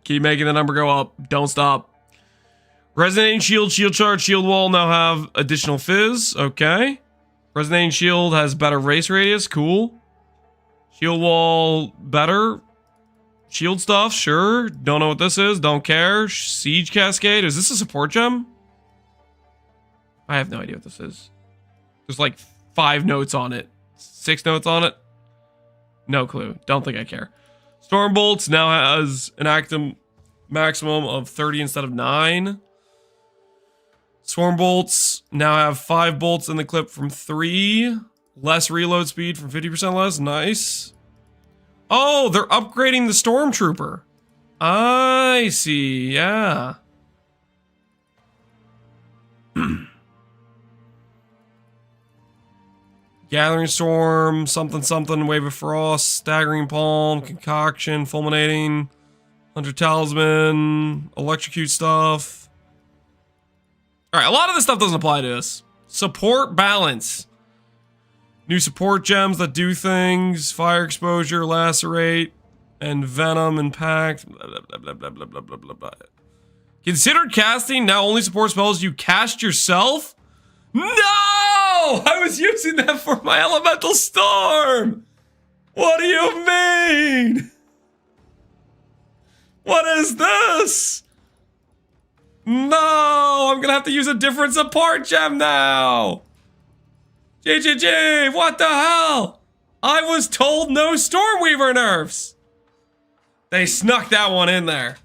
Keep making the number go up. Don't stop. Resonating Shield, Shield Charge, Shield Wall now have additional Fizz. Okay. Resonating Shield has better race radius. Cool. Shield Wall better. Shield stuff, sure. Don't know what this is. Don't care. Siege Cascade. Is this a support gem? I have no idea what this is. There's like 5 notes on it. 6 notes on it. No clue. Don't think I care. Storm Bolts now has an active maximum of 30 instead of 9. Swarm Bolts now have 5 bolts in the clip from 3. Less reload speed from 50% less. Nice. Oh, they're upgrading the Stormtrooper. I see. Yeah. Gathering Storm, something, Wave of Frost, Staggering Palm, Concoction, Fulminating, Hunter Talisman, Electrocute stuff. Alright, a lot of this stuff doesn't apply to us. Support Balance. New support gems that do things. Fire Exposure, Lacerate, and Venom, Impact. Blah, blah, blah, blah, blah, blah, blah, blah. Considered casting now only supports spells you cast yourself? No! I was using that for my Elemental Storm! What do you mean? What is this? No! I'm gonna have to use a different support gem now! GGG! What the hell? I was told no Stormweaver nerfs! They snuck that one in there.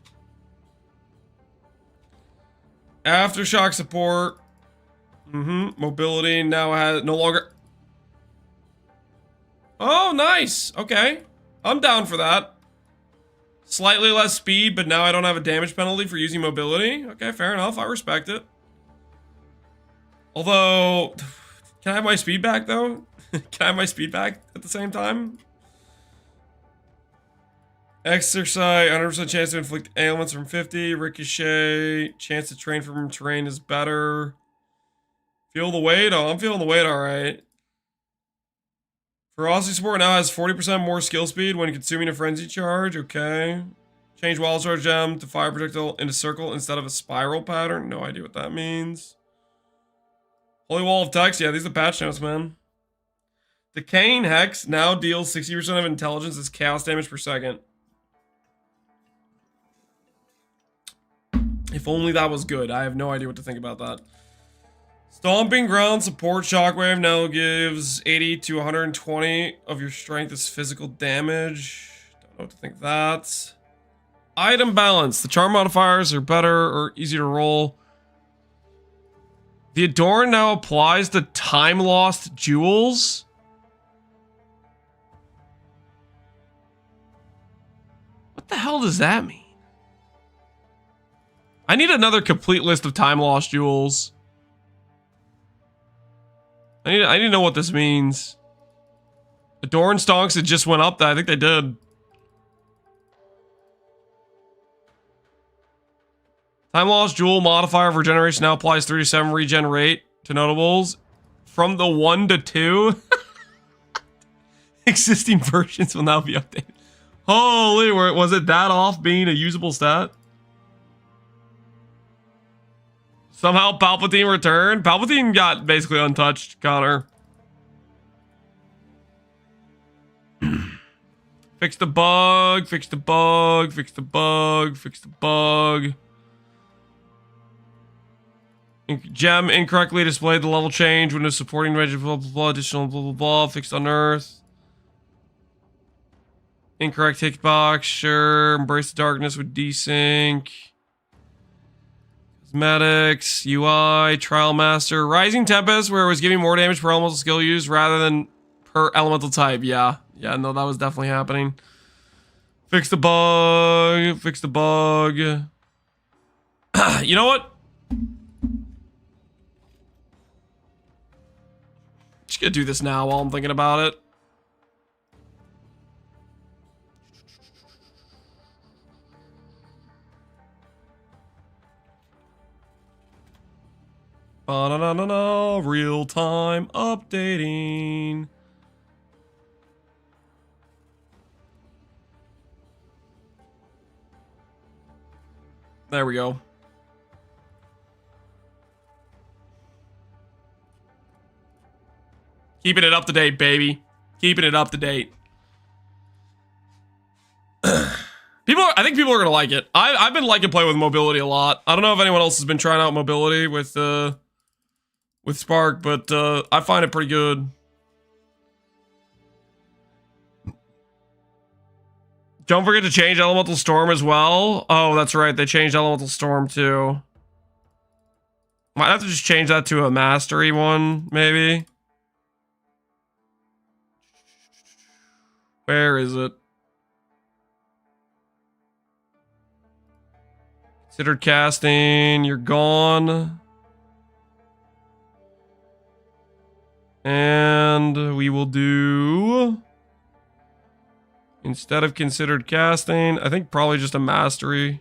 Aftershock support. Mobility now has no longer. Oh, nice. Okay. I'm down for that. Slightly less speed, but now I don't have a damage penalty for using mobility. Okay, fair enough. I respect it. Although, can I have my speed back, though? Can I have my speed back at the same time? Exercise, 100% chance to inflict ailments from 50. Ricochet, chance to train from terrain is better. Feel the weight? Oh, I'm feeling the weight alright. Ferocity support now has 40% more skill speed when consuming a frenzy charge. Okay. Change wild charge gem to fire projectile in a circle instead of a spiral pattern. No idea what that means. Holy Wall of Text. Yeah, these are the patch notes, man. Decaying Hex now deals 60% of intelligence as chaos damage per second. If only that was good. I have no idea what to think about that. Stomping Ground support shockwave now gives 80 to 120 of your strength as physical damage. Don't know what to think of that. Item balance. The charm modifiers are better or easier to roll. The Adorn now applies to time lost jewels. What the hell does that mean? I need another complete list of time lost jewels. I need to know what this means. Adorn stonks, it just went up. I think they did. Time lost jewel modifier of regeneration now applies 37 regen rate to notables from the 1 to 2. Existing versions will now be updated. Holy, was it that off being a usable stat? Somehow Palpatine returned. Palpatine got basically untouched, Connor. Fix the bug, fix the bug, fix the bug, fix the bug. Gem incorrectly displayed the level change when it's supporting regiment, blah, blah, blah, additional blah, blah, blah, fixed on Earth. Incorrect hitbox, sure. Embrace the darkness with desync. Cosmetics, UI, Trial Master. Rising Tempest, where it was giving more damage per elemental skill used rather than per elemental type. Yeah, no, that was definitely happening. Fix the bug, fix the bug. You know what? Just gonna do this now while I'm thinking about it. Ba-na-na-na-na, real-time updating. There we go. Keeping it up to date, baby. Keeping it up to date. I think people are gonna like it. I've been liking playing with mobility a lot. I don't know if anyone else has been trying out mobility with Spark, but I find it pretty good. Don't forget to change Elemental Storm as well. Oh, that's right. They changed Elemental Storm too. Might have to just change that to a mastery one, maybe. Where is it? Considered casting. You're gone. And we will do... Instead of considered casting, I think probably just a mastery.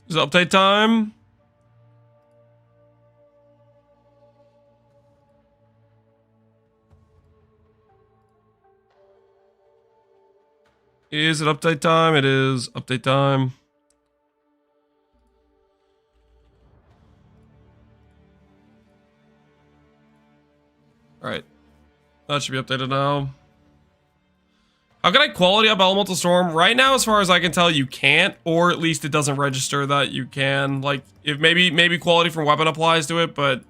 Is it update time? Is it update time? It is update time. Alright. That should be updated now. How can I quality up Elemental Storm? Right now, as far as I can tell, you can't, or at least it doesn't register that you can. Like, if maybe quality from weapon applies to it, but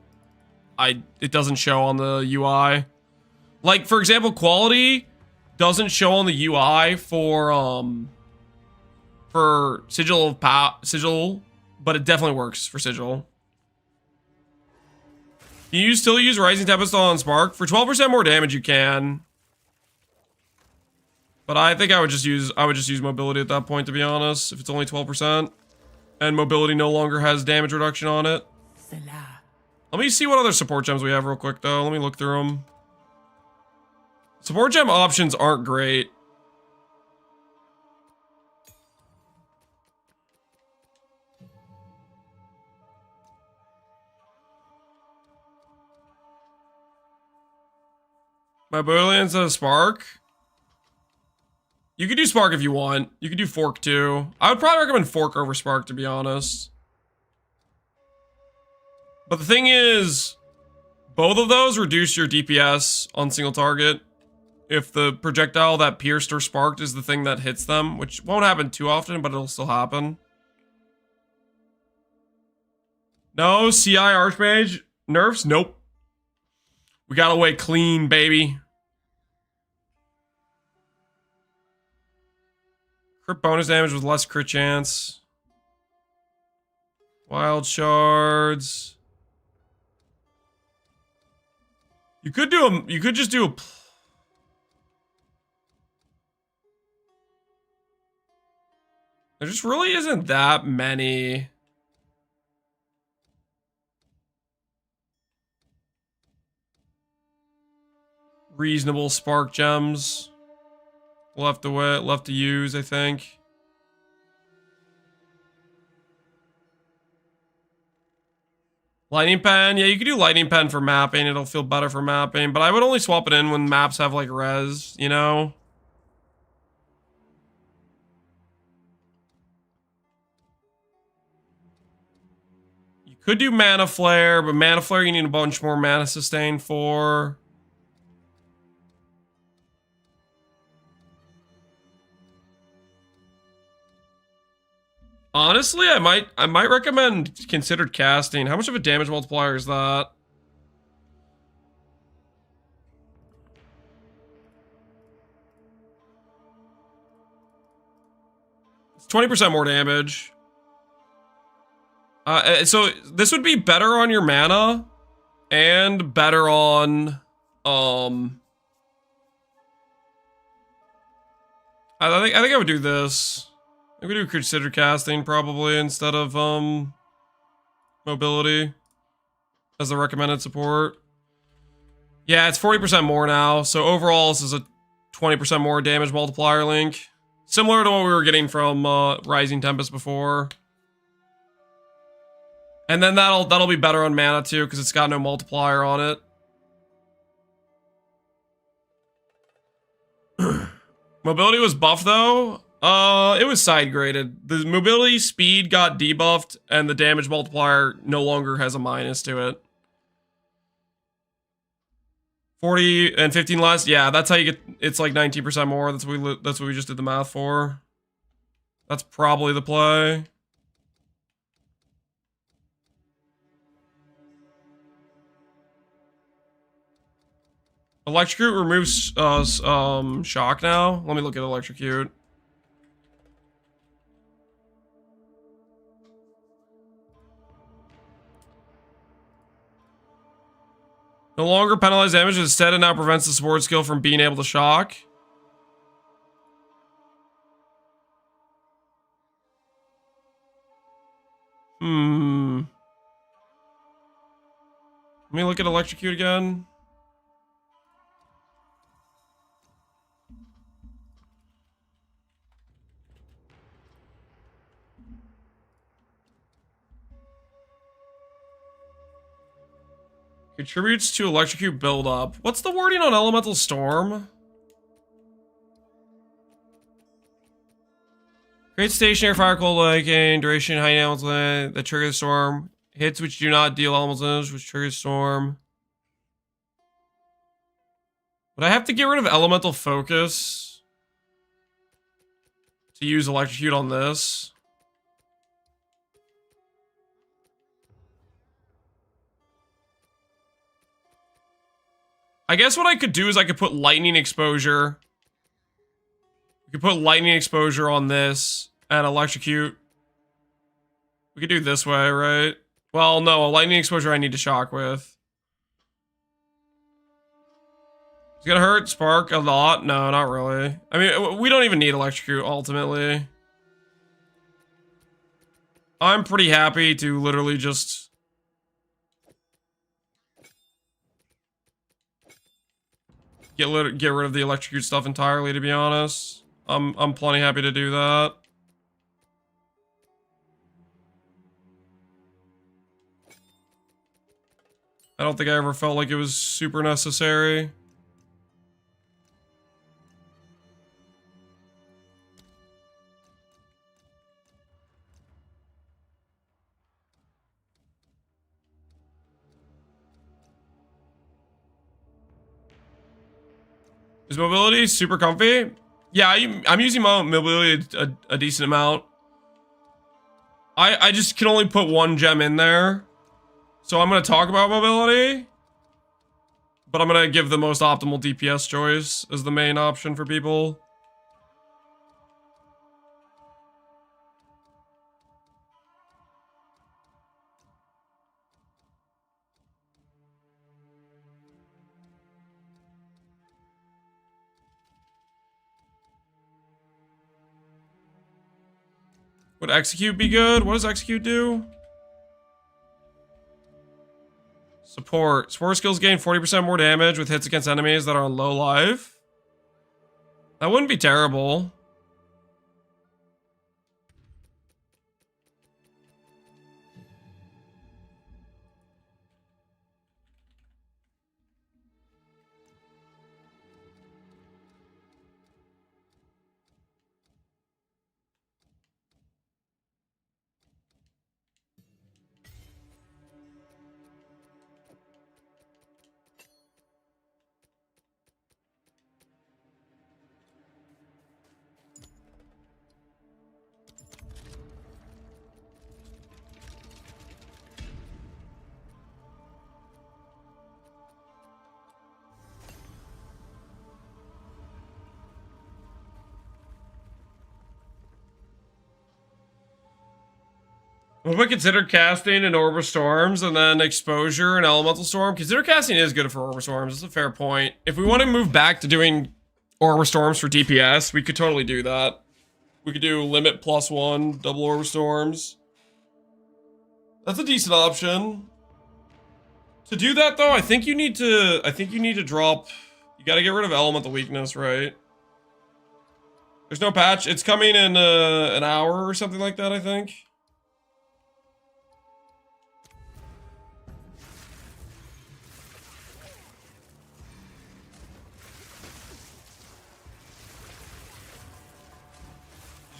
it doesn't show on the UI. Like, for example, quality doesn't show on the UI for Sigil, but it definitely works for Sigil. Can you still use Rising Tempest on Spark? For 12% more damage you can. But I think I would just use mobility at that point, to be honest, if it's only 12%. And mobility no longer has damage reduction on it. Let me see what other support gems we have real quick though. Let me look through them. Support gem options aren't great. My Boolean's a Spark. You could do Spark if you want. You could do Fork too. I would probably recommend Fork over Spark, to be honest. But the thing is, both of those reduce your DPS on single target. If the projectile that pierced or sparked is the thing that hits them, which won't happen too often, but it'll still happen. No, CI Archmage nerfs? Nope. We got away clean, baby. Crit bonus damage with less crit chance. Wild shards. You could do a. You could just do a. There just really isn't that many. Reasonable spark gems left to use, I think. Lightning pen, yeah, you could do lightning pen for mapping. It'll feel better for mapping, but I would only swap it in when maps have like res, you know. You could do mana flare, but mana flare you need a bunch more mana sustain for. Honestly, I might recommend considered casting. How much of a damage multiplier is that? It's 20% more damage. So this would be better on your mana and better on I think I would do this. We do consider casting probably instead of mobility as the recommended support. Yeah, it's 40% more now. So overall, this is a 20% more damage multiplier link, similar to what we were getting from Rising Tempest before. And then that'll be better on mana too because it's got no multiplier on it. Mobility was buffed though. It was side graded. The mobility speed got debuffed, and the damage multiplier no longer has a minus to it. 40 and 15 less. Yeah, that's how you get. It's like 19% more. That's what we just did the math for. That's probably the play. Electrocute removes shock now. Let me look at electrocute. No longer penalize damage, instead it now prevents the support skill from being able to shock. Let me look at electrocute again. Contributes to electrocute buildup. What's the wording on elemental storm? Create stationary fire cold liking, duration, high elemental that trigger the storm. Hits which do not deal elemental damage, which triggers storm. Would I have to get rid of elemental focus to use electrocute on this? I guess what I could do is I could put lightning exposure. We could put lightning exposure on this and electrocute. We could do it this way, right? Well, no, a lightning exposure I need to shock with. It's gonna hurt spark a lot? No, not really. I mean, we don't even need electrocute ultimately. I'm pretty happy to literally just get rid of the electrocute stuff entirely, to be honest. I'm plenty happy to do that. I don't think I ever felt like it was super necessary. Is mobility super comfy? Yeah, I'm using my mobility a decent amount. I just can only put one gem in there. So I'm going to talk about mobility, but I'm going to give the most optimal DPS choice as the main option for people. Would execute be good? What does execute do? Support. Support skills gain 40% more damage with hits against enemies that are on low life. That wouldn't be terrible. What would consider casting an Orb of Storms and then exposure and Elemental Storm? Consider casting is good for Orb of Storms. That's a fair point. If we want to move back to doing Orb of Storms for DPS, we could totally do that. We could do limit +1, double Orb of Storms. That's a decent option. To do that though, I think you need to drop. You got to get rid of Elemental Weakness, right? There's no patch. It's coming in an hour or something like that, I think.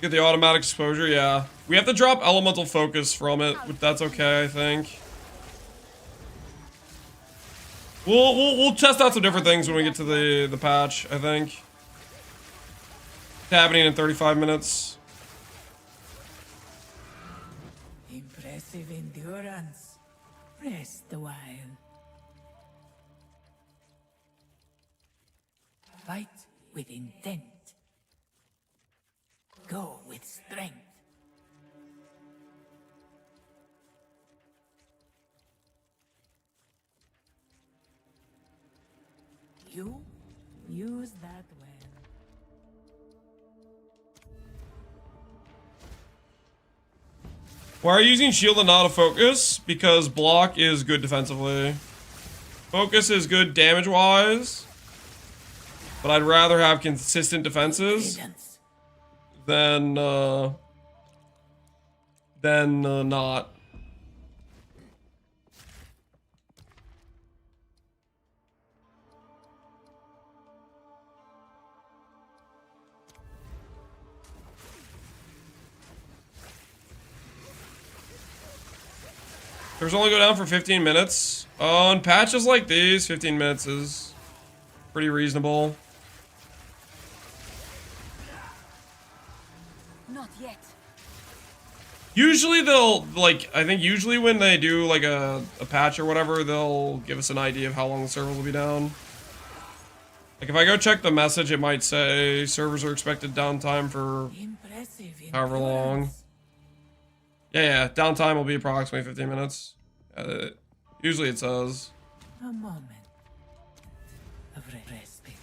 Get the automatic exposure, yeah. We have to drop elemental focus from it, but that's okay, I think. We'll test out some different things when we get to the patch, I think. It's happening in 35 minutes. Impressive endurance. Rest a while. Fight with intent. Go with strength. You use that well. Why are you using shield and not a focus? Because block is good defensively. Focus is good damage-wise. But I'd rather have consistent defenses than not. Servers only go down for 15 minutes. On patches like these, 15 minutes is pretty reasonable. Not yet. Usually they'll, like, I think usually when they do, like, a patch or whatever, they'll give us an idea of how long the servers will be down. Like, if I go check the message, it might say servers are expected downtime for however long. Yeah, downtime will be approximately 15 minutes. Usually it says. A moment of respite.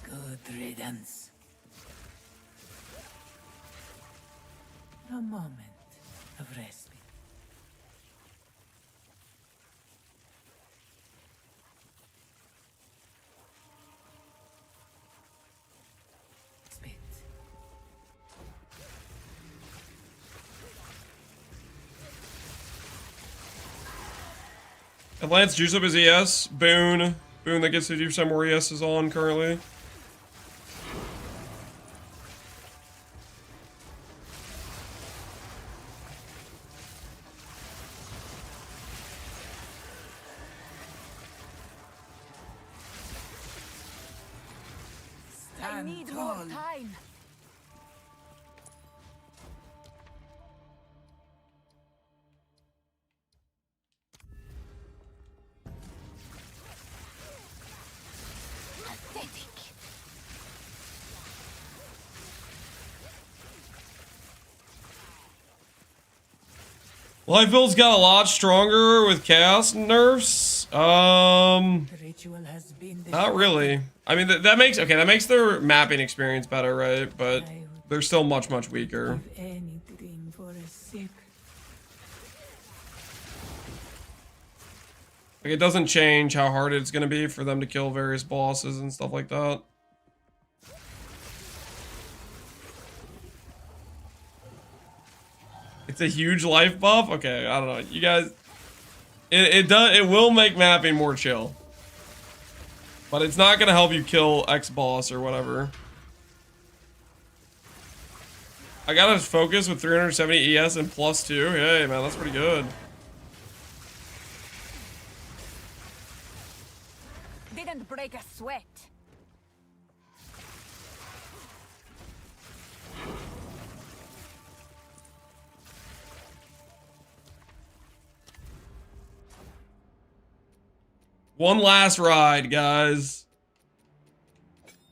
Good riddance. A moment of respite. And Lance juice up his ES. Boon that gets 50% more ES is on currently. stand need tall. more time. Pathetic. Life build's got a lot stronger with chaos nerfs. The ritual has been Not really. I mean, that makes their mapping experience better, right? But they're still much weaker. Give anything for a sip. Like, it doesn't change how hard it's gonna be for them to kill various bosses and stuff like that. It's a huge life buff? Okay, I don't know. You guys... It will make mapping more chill. But it's not gonna help you kill X boss or whatever. I got a focus with 370 ES and +2. Hey, man, that's pretty good. Didn't break a sweat. One last ride, guys.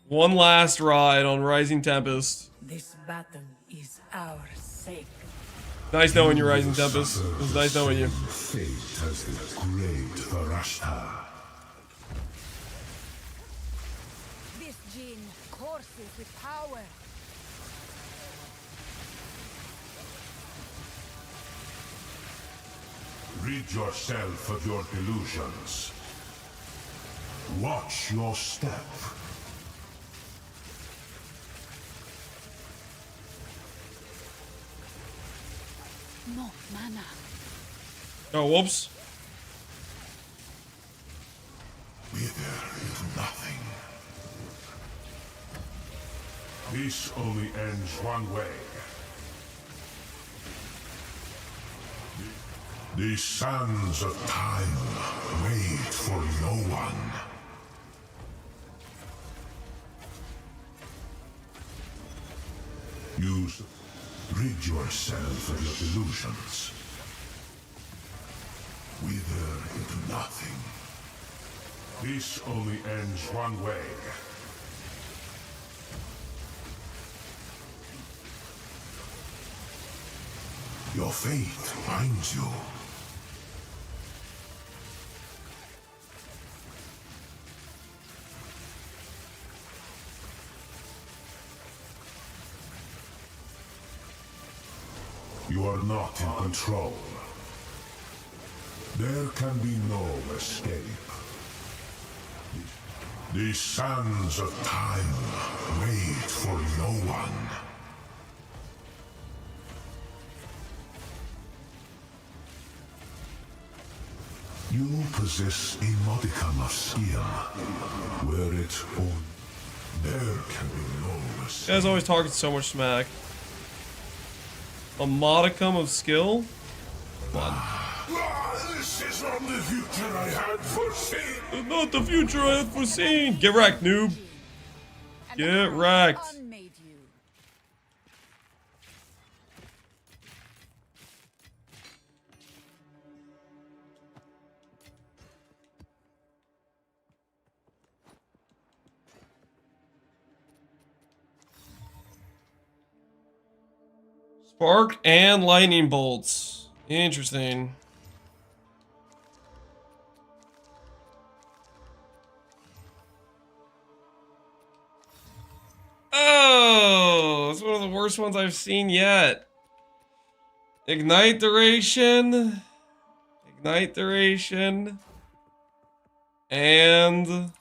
One last ride on Rising Tempest. This battle is our sake. Nice knowing you, Rising Tempest. It was nice knowing you. Fate as the great Varashta. This gene courses with power. Rid yourself of your delusions. Watch your step. No mana. Oh, whoops. Wither is nothing. This only ends one way. The sands of time wait for no one. Rid yourself of your delusions. Wither into nothing. This only ends one way. Your fate binds you. You are not in control. There can be no escape. The sands of time wait for no one. You possess a modicum of skill. Were it on, there can be no escape. You guys always talking so much smack. A modicum of skill? This is not the future I had foreseen. It's not the future I had foreseen. Get wrecked, noob. And Get I wrecked. unmade you. Spark and lightning bolts. Interesting. Oh, it's one of the worst ones I've seen yet. Ignite duration. Ignite duration. And...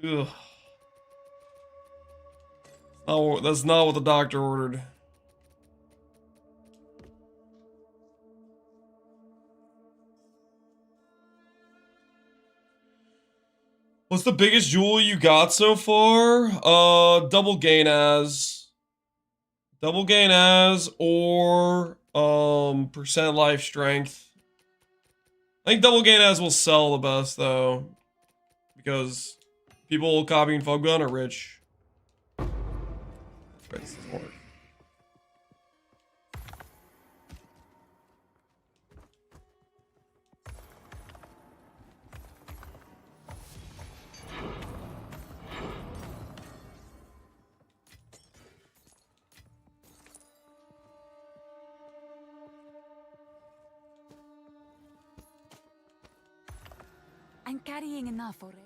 Ugh. Oh, that's not what the doctor ordered. What's the biggest jewel you got so far? Double gain as. Double gain as or percent life strength. I think double gain as will sell the best though, because people copying Fog Gun are rich. Right, this doesn't work. I'm carrying enough already.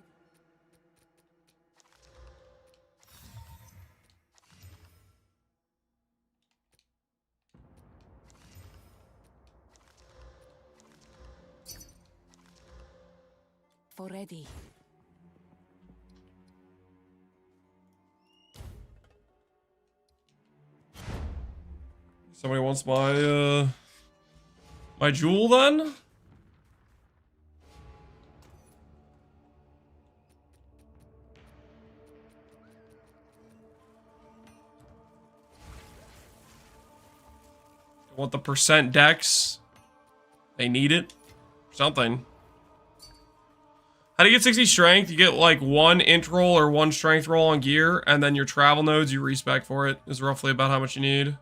Already. Somebody wants my my jewel then? Want the percent dex? They need it. Something. How do you get 60 strength? You get like 1 int roll or 1 strength roll on gear, and then your travel nodes you respec for it is roughly about how much you need.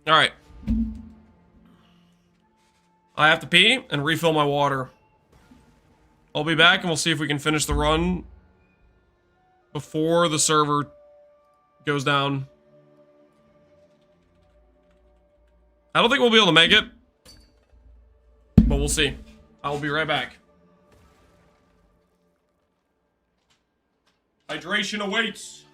Alright. I have to pee and refill my water. I'll be back and we'll see if we can finish the run before the server goes down. I don't think we'll be able to make it, but we'll see. I will be right back. Hydration awaits.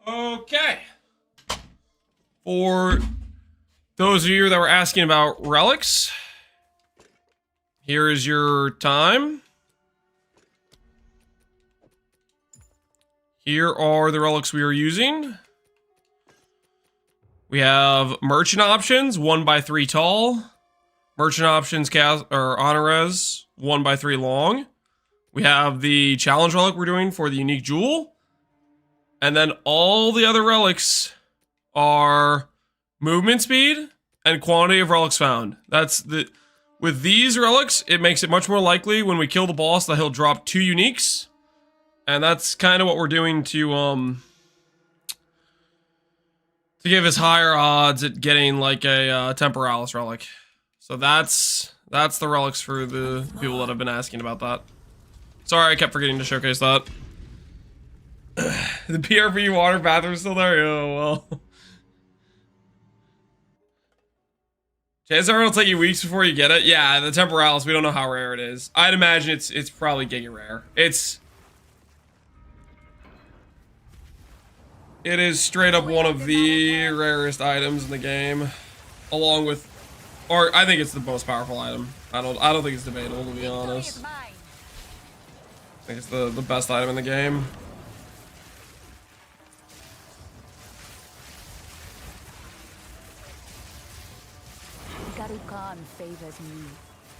Okay. For those of you that were asking about relics, here is your time. Here are the relics we are using. We have merchant options, 1x3 tall. Merchant options cast or honor res, 1x3 long. We have the challenge relic we're doing for the unique jewel. And then all the other relics are movement speed and quantity of relics found. That's the with these relics, it makes it much more likely when we kill the boss that he'll drop 2 uniques. And that's kind of what we're doing to give us higher odds at getting like a Temporalis relic. So that's the relics for the people that have been asking about that. Sorry, I kept forgetting to showcase that. The PRP water bathroom's still there? Oh, well. Chances are it'll take you weeks before you get it. Yeah, the Temporalis, we don't know how rare it is. I'd imagine it's probably giga rare. It is straight up one of the rarest items in the game, along with, or I think it's the most powerful item. I don't think it's debatable, to be honest. I think it's the best item in the game. Favors me.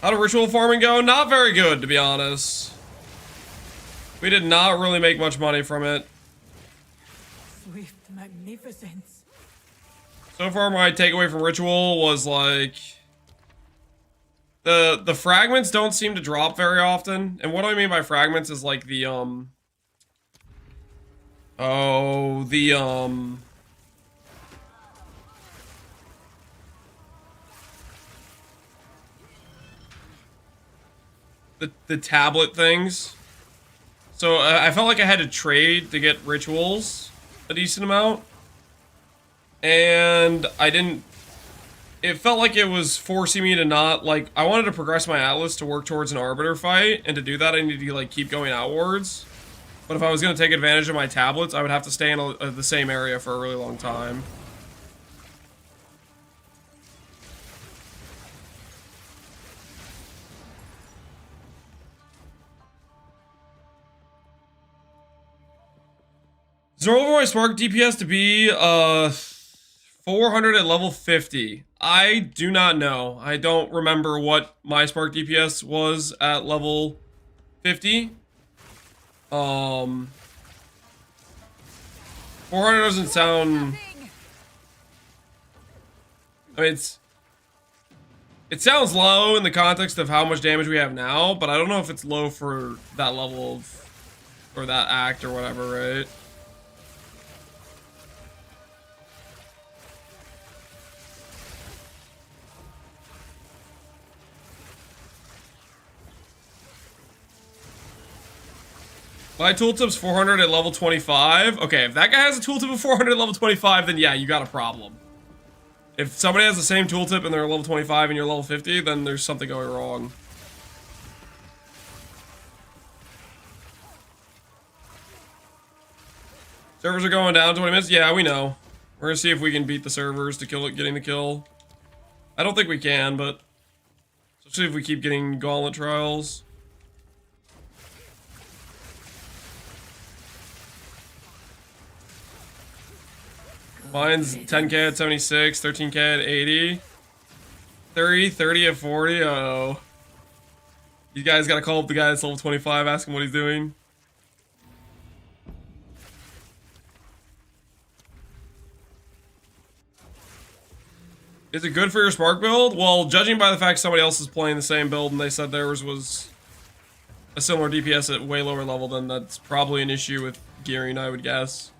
How did ritual farming go? Not very good, to be honest. We did not really make much money from it. Swift magnificence. So far, my takeaway from ritual was like the fragments don't seem to drop very often. And what I mean by fragments is like the tablet things. So I felt like I had to trade to get rituals a decent amount. And I didn't... It felt like it was forcing me to not, like... I wanted to progress my Atlas to work towards an Arbiter fight. And to do that, I needed to, like, keep going outwards. But if I was going to take advantage of my tablets, I would have to stay in the same area for a really long time. Is there over my Spark DPS to be 400 at level 50? I do not know. I don't remember what my Spark DPS was at level 50. 400 doesn't sound... I mean, it sounds low in the context of how much damage we have now, but I don't know if it's low for that level of... or that act or whatever, right? My tooltip's 400 at level 25. Okay, if that guy has a tooltip of 400 at level 25, then yeah, you got a problem. If somebody has the same tooltip and they're level 25 and you're level 50, then there's something going wrong. Servers are going down 20 minutes? Yeah, we know. We're gonna see if we can beat the servers to kill it, getting the kill. I don't think we can, but... especially if we keep getting gauntlet trials. Mine's 10k at 76, 13k at 80, 30 at 40. Uh-oh. You guys gotta call up the guy that's level 25, ask him what he's doing. Is it good for your Spark build? Well, judging by the fact somebody else is playing the same build and they said theirs was a similar DPS at way lower level, then that's probably an issue with gearing, I would guess.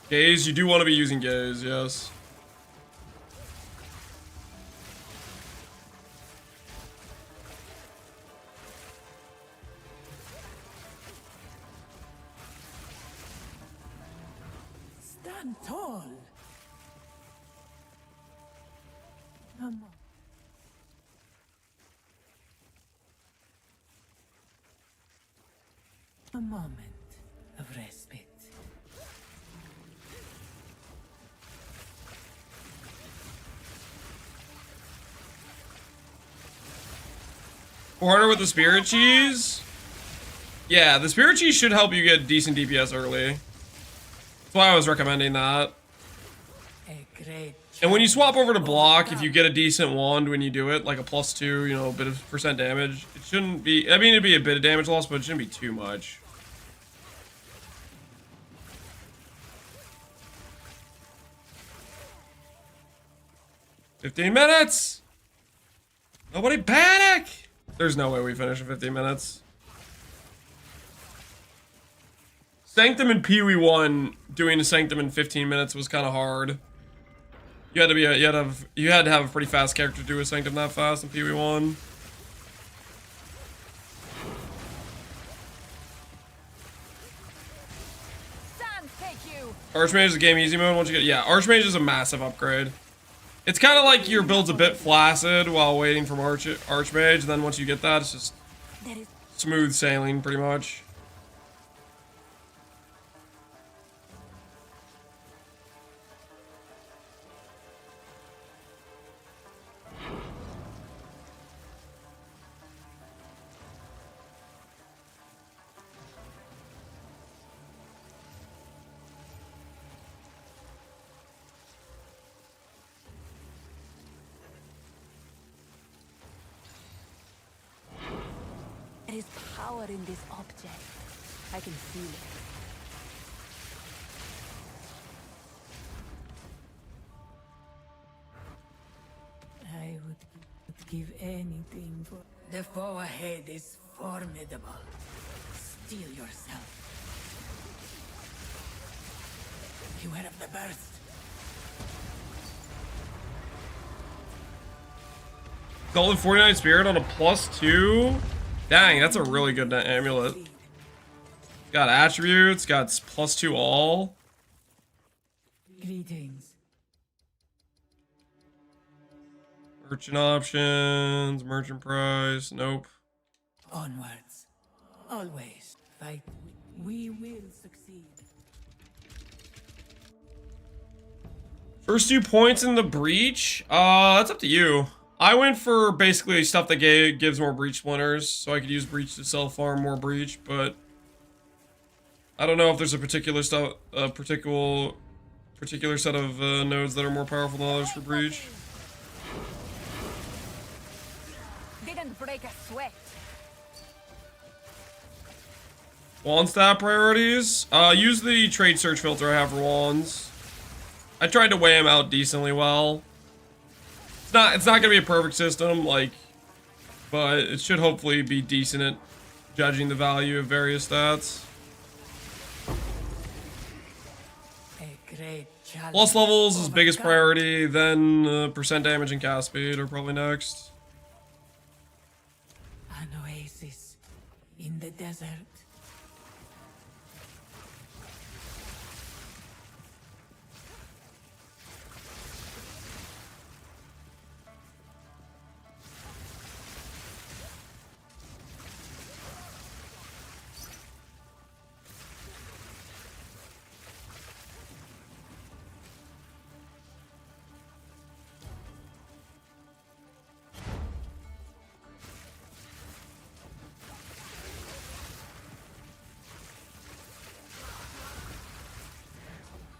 Gaze, you do want to be using gaze, yes. Stand tall. Come on. A moment of respite. 400 with the spirit cheese. Yeah, the spirit cheese should help you get decent DPS early. That's why I was recommending that. A great And when you swap over to block, if you get a decent wand when you do it, like a +2, you know, a bit of percent damage, it shouldn't be, I mean, it'd be a bit of damage loss, but it shouldn't be too much. "15 minutes! Nobody panic!" There's no way we finish in 15 minutes. Sanctum and Pee-wee 1 doing a Sanctum in 15 minutes was kind of hard. You had to have a pretty fast character to do a Sanctum that fast in Pee-wee 1. Sans take you. Archmage is a game easy mode once you get, yeah, Archmage is a massive upgrade. It's kind of like your build's a bit flaccid while waiting for Archmage, and then once you get that, it's just smooth sailing pretty much. There is power in this object. I can feel it. I would give anything for... The foe ahead is formidable. Steel yourself. Beware of the burst. Golden 49 Spirit on a +2? Dang, that's a really good amulet. Got attributes, got +2 all. Greetings. Merchant options, merchant price, nope. Onwards. Always. Fight. We will succeed. First 2 points in the breach? That's up to you. I went for basically stuff that gives more breach splinters, so I could use breach to self-farm more breach, but I don't know if there's a particular set of nodes that are more powerful than others for breach. Didn't break a sweat. Wand stat priorities? Use the trade search filter I have for wands. I tried to weigh them out decently well. It's not gonna be a perfect system, like, but it should hopefully be decent at judging the value of various stats. A great challenge. Plus levels is biggest priority, then percent damage and cast speed are probably next. An oasis in the desert.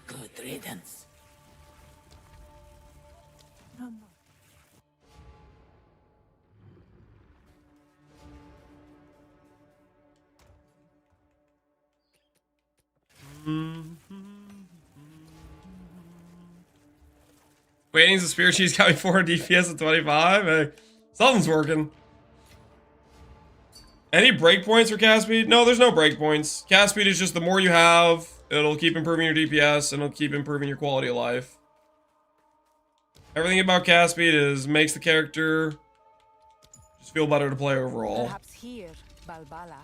Good riddance. Waiting's a spirit cheese got me 4 DPS at 25. Hey, something's working. Any breakpoints for cast speed? No, there's no breakpoints. Cast speed is just the more you have, it'll keep improving your DPS and it'll keep improving your quality of life. Everything about cast speed is makes the character just feel better to play overall. Perhaps here, Balbala.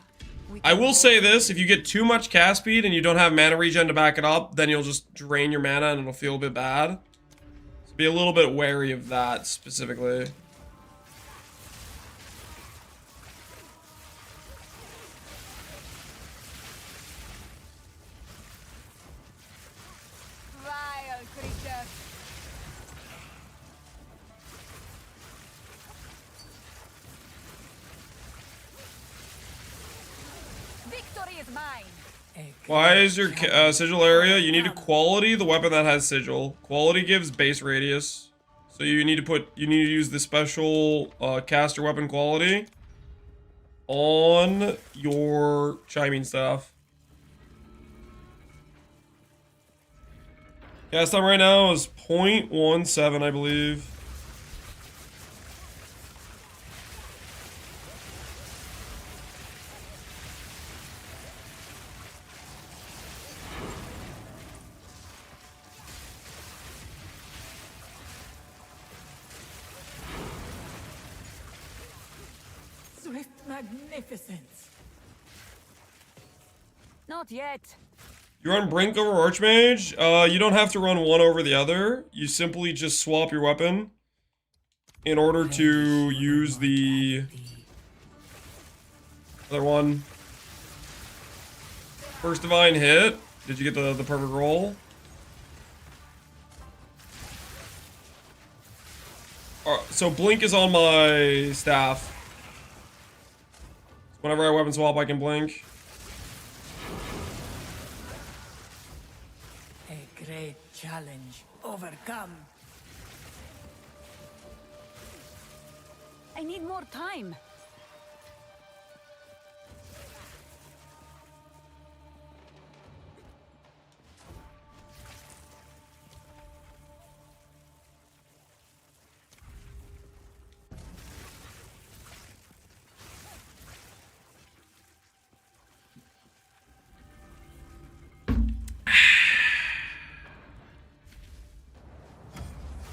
I will say this, if you get too much cast speed and you don't have mana regen to back it up, then you'll just drain your mana and it'll feel a bit bad. So be a little bit wary of that specifically. Victory is mine. Why is your sigil area? You need a quality, the weapon that has sigil. Quality gives base radius. So you need to use the special caster weapon quality on your chiming staff. Cast time right now is 0.17, I believe. Swift magnificence. Not yet. You run Brink over Archmage. You don't have to run one over the other. You simply just swap your weapon in order to use the other one. First divine hit. Did you get the perfect roll? So blink is on my staff. Whenever I weapon swap, I can blink. A great challenge overcome. I need more time.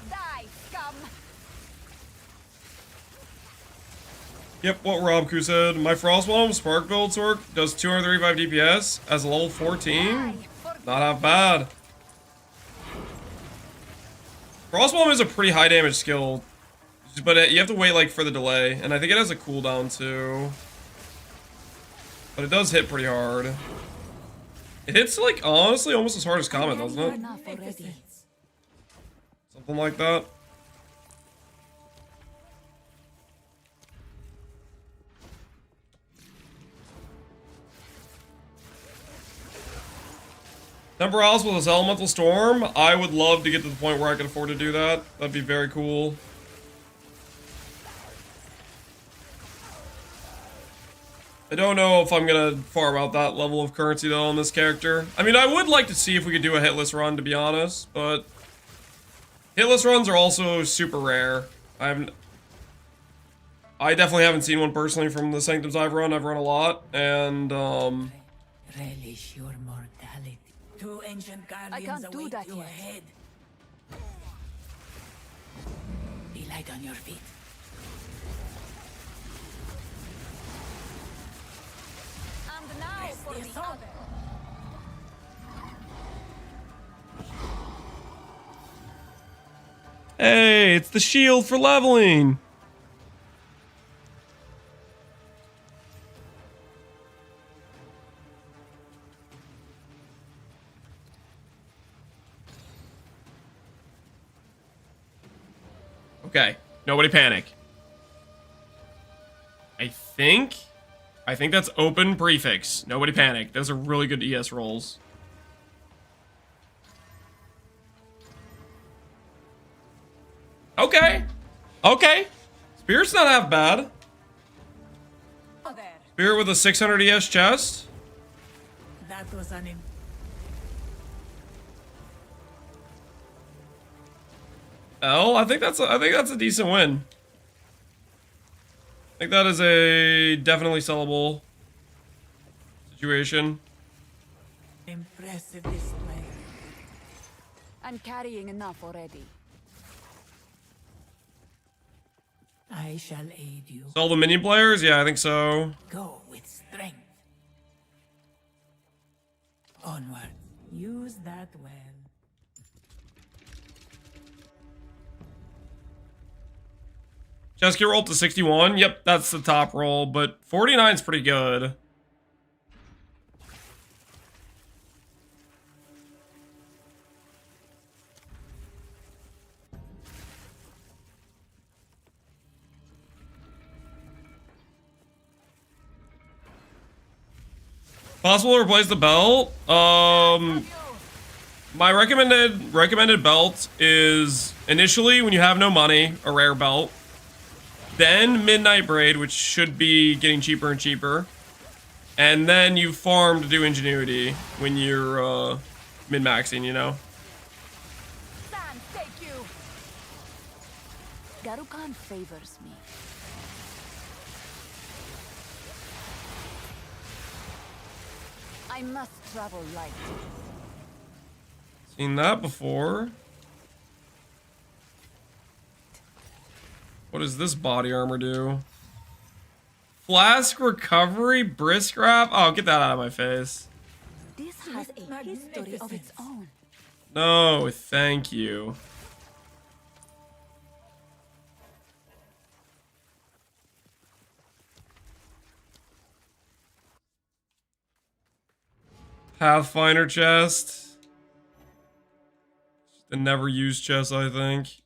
Die, scum! Yep, what Robku said. My Frostbomb Spark Build Sword does 235 DPS as a level 14. Not half bad. Frostbomb is a pretty high damage skill, but you have to wait like for the delay, and I think it has a cooldown too. But it does hit pretty hard. It hits like honestly almost as hard as Comet, doesn't it? Enough already. Something like that. Temporalis with his Elemental Storm. I would love to get to the point where I could afford to do that. That'd be very cool. I don't know if I'm gonna farm out that level of currency though on this character. I mean, I would like to see if we could do a hitless run, to be honest, but hitless runs are also super rare. I definitely haven't seen one personally from the Sanctums I've run. I've run a lot, and Relish your mortality. Two ancient guardians can't do await that you yet. ahead. Be light on your feet. And now for the other. hey, it's the shield for leveling. Okay, nobody panic. I think that's open prefix. Nobody panic. Those are really good ES rolls. Okay. Okay. Spirit's not half bad. Other. Spirit with a 600 ES chest. That was an L, I think that's a decent win. I think that is a definitely sellable situation. impressive display. I'm carrying enough already. I shall aid you. Sell the minion players? Yeah, I think so. Go with strength. Onward. Use that well. Chest gear roll to 61. Yep, that's the top roll, but 49 is pretty good. Possible to replace the belt? My recommended belt is initially when you have no money, a rare belt. Then Midnight Braid, which should be getting cheaper and cheaper. And then you farm to do Ingenuity when you're min-maxing, you know? San, take you. Garukan favors me. I must travel light. Seen that before. What does this body armor do? Flask recovery, brisk wrap? Oh, get that out of my face. This has a history of its own. No, thank you. Pathfinder chest. The never used chest, I think.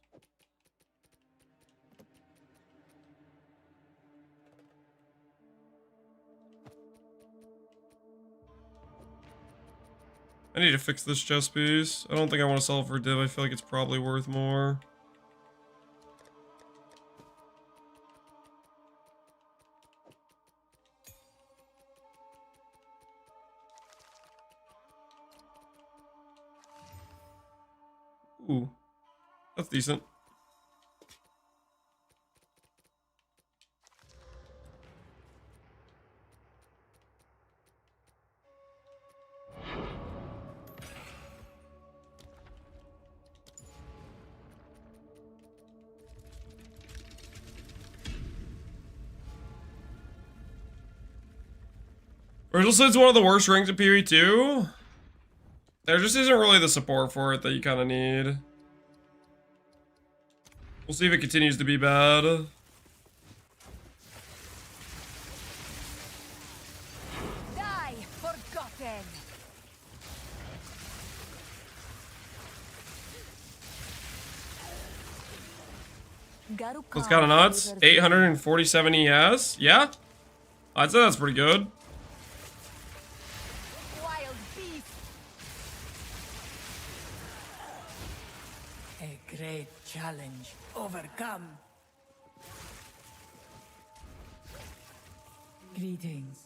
I need to fix this chest piece. I don't think I want to sell it for a div. I feel like it's probably worth more. Ooh, that's decent. Original Sin's one of the worst rings in PvE2. There just isn't really the support for it that you kind of need. We'll see if it continues to be bad. Die, forgotten. That's kind of nuts. 847 ES. Yeah, I'd say that's pretty good. Wild beast. A great challenge overcome. Greetings.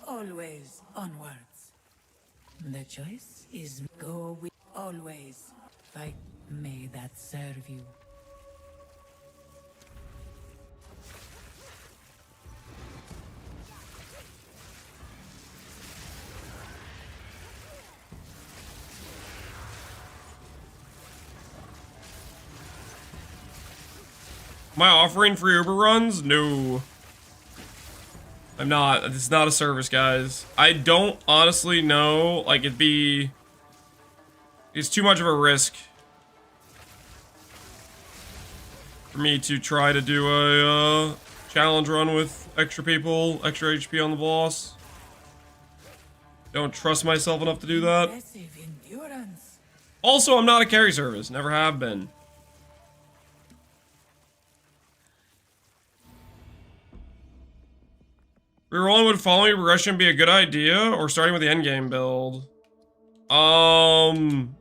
Always onwards. The choice is go with always. Fight, may that serve you. Am I offering free Uber runs? No. I'm not. It's not a service, guys. I don't honestly know. Like, it's too much of a risk for me to try to do a challenge run with extra people, extra HP on the boss. Don't trust myself enough to do that. Impressive endurance. Also, I'm not a carry service. Never have been. Rerolling would following progression be a good idea, or starting with the endgame build? Following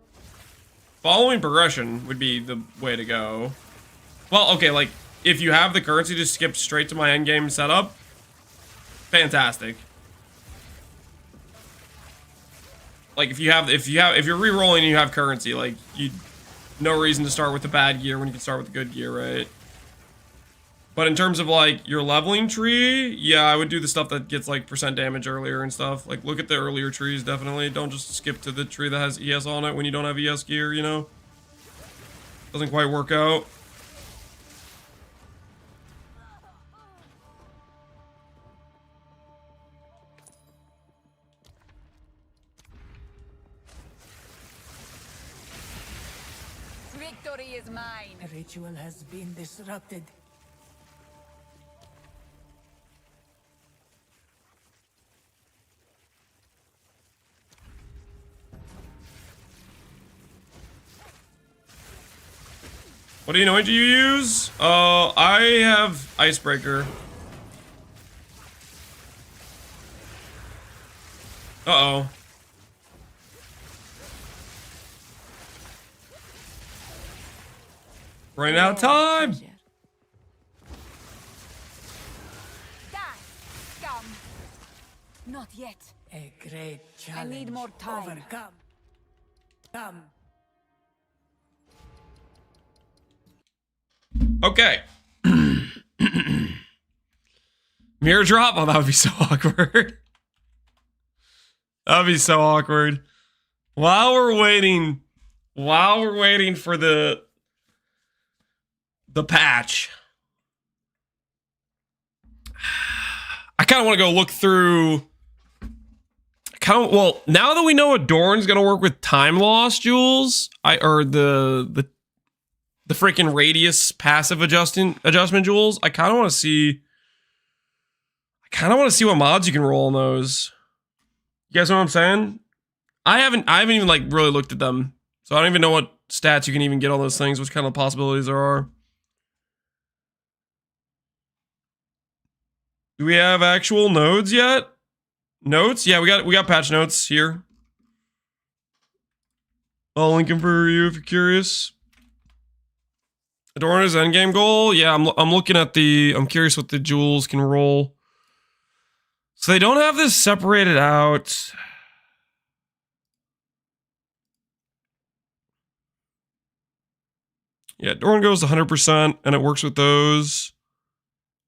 progression would be the way to go. Well, okay, like, if you have the currency to skip straight to my endgame setup, fantastic. Like, if you're rerolling and you have currency, like, no reason to start with the bad gear when you can start with the good gear, right? But in terms of, like, your leveling tree, yeah, I would do the stuff that gets, like, percent damage earlier and stuff. Like, look at the earlier trees, definitely. Don't just skip to the tree that has ES on it when you don't have ES gear, you know? Doesn't quite work out. Victory is mine. A ritual has been disrupted. What anoint do you use? I have Icebreaker. Uh-oh. Running out of time! Die, scum! Not yet. A great challenge. need more time. Overcome. Come. Okay. Mirror drop? Oh, that would be so awkward. That would be so awkward. While we're waiting for the patch, I kind of want to go look through. Well, now that we know Adorn's gonna work with time loss jewels, or the freaking radius passive adjustment jewels, I kind of want to see. What mods you can roll on those. You guys know what I'm saying? I haven't even like really looked at them, so I don't even know what stats you can even get on those things, which kind of possibilities there are. Do we have actual nodes yet? Notes? Yeah, we got patch notes here. I'll link them for you if you're curious. Adorna's endgame goal? Yeah, I'm looking at I'm curious what the jewels can roll. So they don't have this separated out. Yeah, Dorn goes 100%, and it works with those.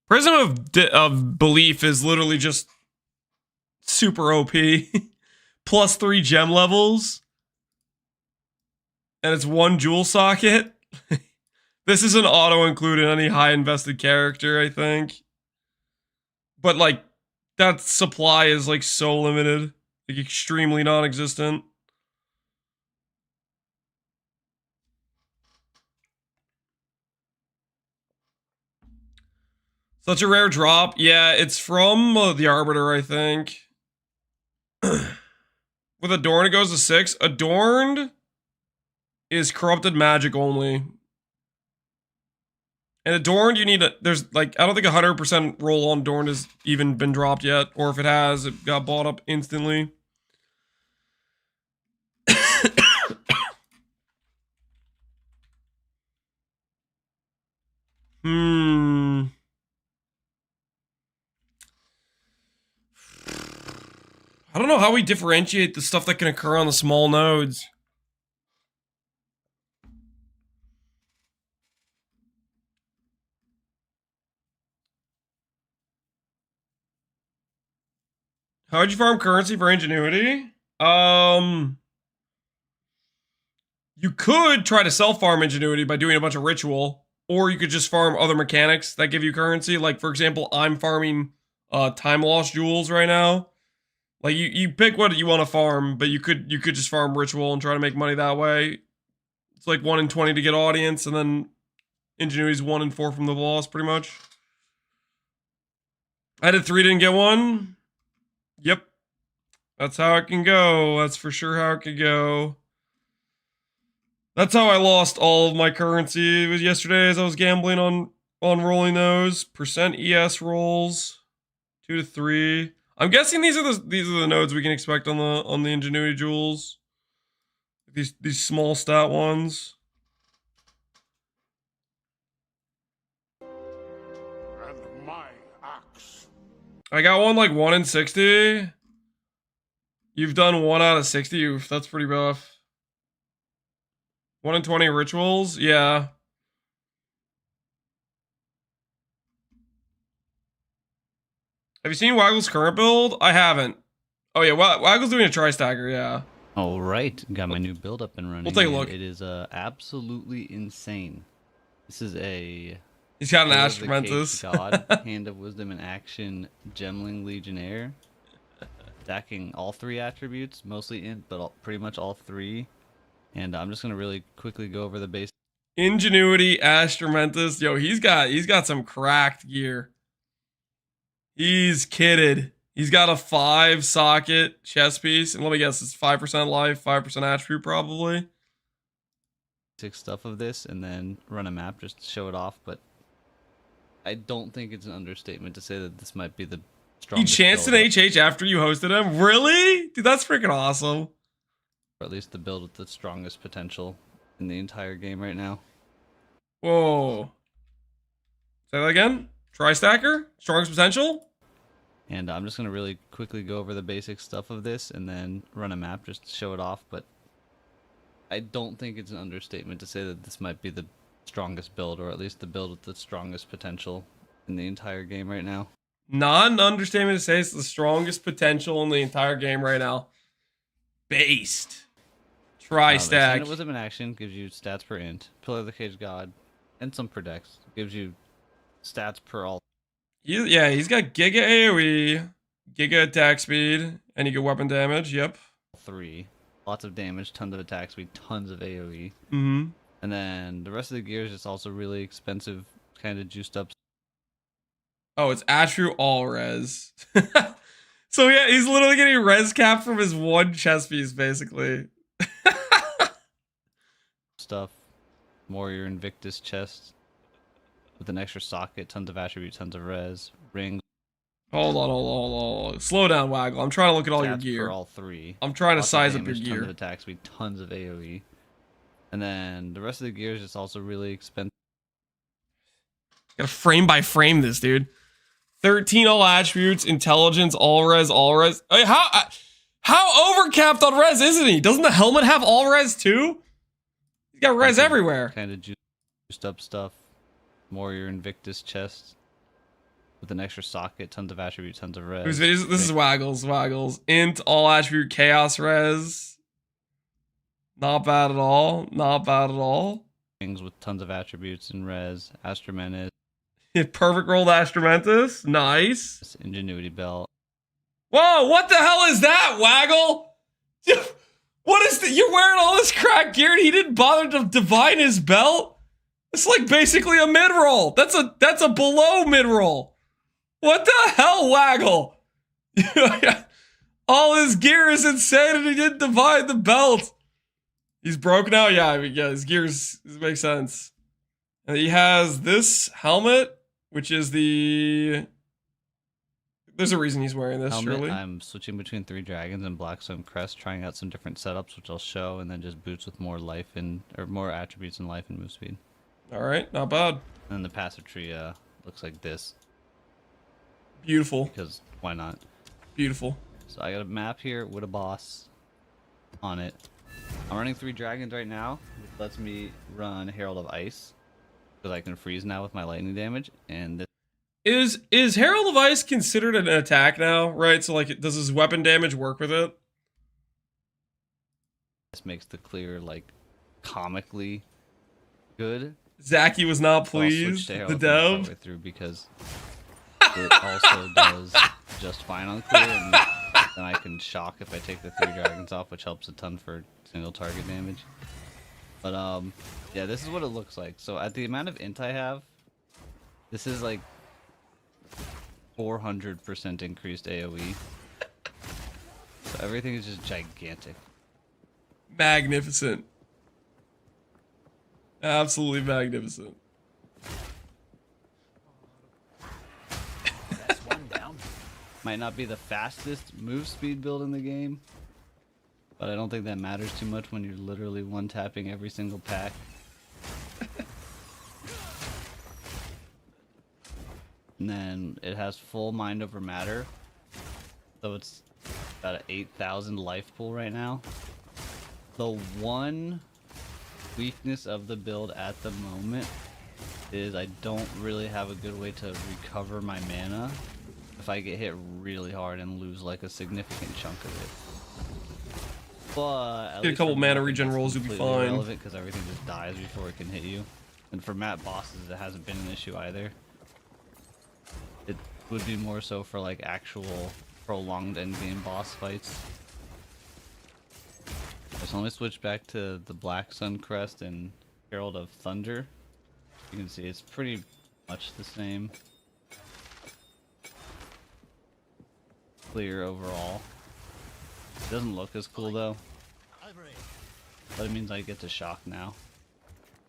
Prism of Belief is literally just super OP. Plus 3 gem levels. And it's 1 jewel socket. This is an auto-include in any high-invested character, I think. But, like, that supply is, like, so limited. Like, extremely non-existent. Such a rare drop. Yeah, it's from the Arbiter, I think. With Adorn, it goes to 6. Adorned is corrupted magic only. And Adorned, you need there's like, I don't think 100% roll on Adorned has even been dropped yet. Or if it has, it got bought up instantly. I don't know how we differentiate the stuff that can occur on the small nodes. How'd you farm currency for ingenuity? You could try to self-farm ingenuity by doing a bunch of ritual, or you could just farm other mechanics that give you currency. Like, for example, I'm farming time loss jewels right now. Like, you pick what you want to farm, but you could just farm ritual and try to make money that way. It's like 1 in 20 to get audience, and then ingenuity's 1 in 4 from the boss, pretty much. I did 3, didn't get 1. Yep. That's how it can go. That's for sure how it could go. That's how I lost all of my currency. It was yesterday as I was gambling on rolling those. Percent ES rolls. 2 to 3. I'm guessing these are the nodes we can expect on the ingenuity jewels. These small stat ones. And my axe. I got one like 1 in 60. You've done 1 out of 60. Oof, that's pretty rough. 1 in 20 rituals? Yeah. Have you seen Waggle's current build? I haven't. Oh yeah, Waggle's doing a tri-stagger, yeah. All right, got my new build up and running. We'll take a look. It is absolutely insane. This is a... He's got an Sword of the Astromentus. Caged God, Hand of Wisdom in Action, Gemling Legionnaire. Stacking all 3 attributes, mostly in, but pretty much all 3. And I'm just gonna really quickly go over the base. Ingenuity, Astromentus. Yo, he's got some cracked gear. He's kitted. He's got a 5 socket chest piece, and let me guess, it's 5% life, 5% attribute probably. stuff of this and then run a map just to show it off, but I don't think it's an understatement to say that this might be the You strongest chanced an build, HH after you hosted him? Really? Dude, that's freaking awesome. or at least the build with the strongest potential in the entire game right now. Whoa. Say that again? Tri-stacker? Strongest potential? And I'm just going to really quickly go over the basic stuff of this and then run a map just to show it off, but I don't think it's an understatement to say that this might be the strongest build, or at least the build with the strongest potential in the entire game right now. Not an understatement to say it's the strongest potential in the entire game right now. Based. Tri-stack. It was in action, gives you stats per int, Pillar of the Cage God, and some per dex. Gives you stats per all. Yeah, he's got Giga AoE, Giga attack speed, and you get weapon damage. Yep. 3. Lots of damage, tons of attack speed, tons of AoE. Mm-hmm. And then the rest of the gear is just also really expensive, kind of juiced up. Oh, it's attribute all res. So yeah, he's literally getting res cap from his one chest piece, basically. Stuff. Warrior Invictus chest. With an extra socket, tons of attribute, tons of res, rings. Hold on. Slow down, Waggle. I'm trying to look at all your gear. For all 3. I'm trying to Lots of size up your damage, gear. Tons of attack speed, tons of AoE. And then the rest of the gear is just also really expensive. Gotta frame by frame this, dude. 13 all attributes, intelligence, all res. Hey, how overcapped on res isn't he? Doesn't the helmet have all res too? He's got res everywhere. Kind of juiced up stuff. Warrior Invictus chest. With an extra socket, tons of attribute, tons of res. This is Waggles. Int, all attribute, chaos res. Not bad at all. Things with tons of attributes and res. Astromenace. Perfect rolled Astromentus. Nice. Ingenuity belt. Whoa, what the hell is that, Waggle? What is that? You're wearing all this crack gear and he didn't bother to divine his belt? It's like basically a mid-roll. That's a below mid-roll. What the hell, Waggle? All his gear is insane and he didn't divide the belt. He's broke now? Yeah, his gears makes sense. And he has this helmet, which is the... There's a reason he's wearing this, Helmet, surely. I'm switching between 3 dragons and Blackstone Crest, trying out some different setups, which I'll show, and then just boots with more life and or more attributes and life and move speed. All right, not bad. And then the passive tree looks like this. Beautiful. Because why not? Beautiful. So I got a map here with a boss on it. I'm running 3 dragons right now, which lets me run Herald of Ice, because I can freeze now with my lightning damage, and this Is Herald of Ice considered an attack now, right? So like, does his weapon damage work with it? makes the clear like comically good. Zaki was not So I'll switch pleased. to The Herald dev. partway through because it also does just fine on clear, and then I can shock if I take the 3 dragons off, which helps a ton for single target damage. But yeah, this is what it looks like. So at the amount of int I have, this is like 400% increased AoE. So everything is just gigantic. Magnificent. Absolutely magnificent. That's one down. Might not be the fastest move speed build in the game, but I don't think that matters too much when you're literally one-tapping every single pack. And then it has full mind over matter, so it's about an 8,000 life pool right now. The one weakness of the build at the moment is I don't really have a good way to recover my mana if I get hit really hard and lose like a significant chunk of it. But at Get a least couple for mana weapons, regen that's rolls, you'll be completely fine. irrelevant because everything just dies before it can hit you. And for map bosses, it hasn't been an issue either. It would be more so for like actual prolonged endgame boss fights. So let me switch back to the Black Sun Crest and Herald of Thunder. You can see it's pretty much the same. Clear overall. It doesn't look as cool though. But it means I get to shock now.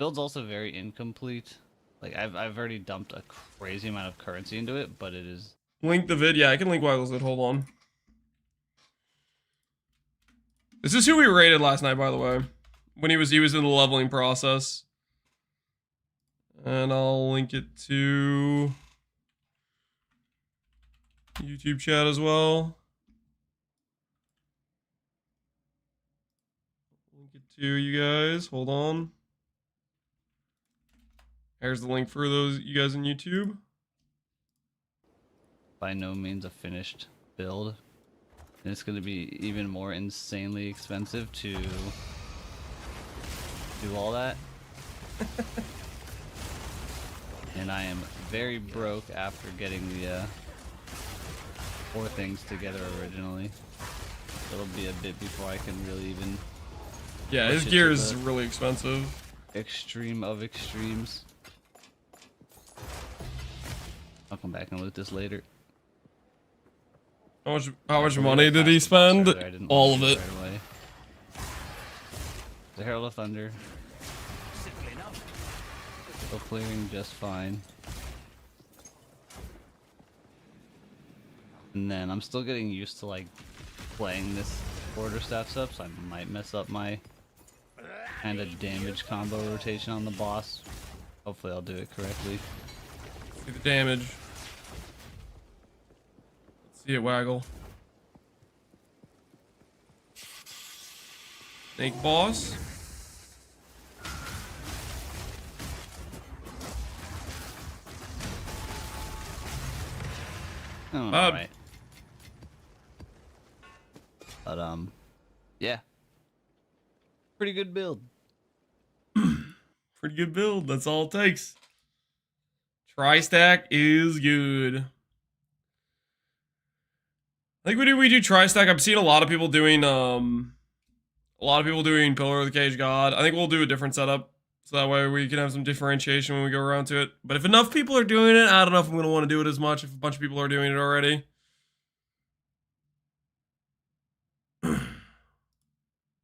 Build's also very incomplete. Like I've already dumped a crazy amount of currency into it, but it is. Link the vid. Yeah, I can link Waggle's vid. Hold on. This is who we raided last night, by the way. When he was in the leveling process. And I'll link it to YouTube chat as well. Link it to you guys. Hold on. Here's the link for those you guys in YouTube. By no means a finished build. And it's going to be even more insanely expensive to do all that. And I am very broke after getting the 4 things together originally. It'll be a bit before I can really even. Yeah, his gear is really expensive. Extreme of extremes. I'll come back and loot this later. How much money did he spend? All of it. Right away. The Herald of Thunder. Still clearing just fine. And then I'm still getting used to like playing this quarterstaff stuff, so I might mess up my kind of damage combo rotation on the boss. Hopefully I'll do it correctly. See the damage. Let's see it waggle. Snake boss. Alright. But yeah. Pretty good build. Pretty good build. That's all it takes. Tri-stack is good. I think we do tri-stack. I've seen a lot of people doing Pillar of the Cage God. I think we'll do a different setup. So that way we can have some differentiation when we go around to it. But if enough people are doing it, I don't know if I'm going to want to do it as much if a bunch of people are doing it already.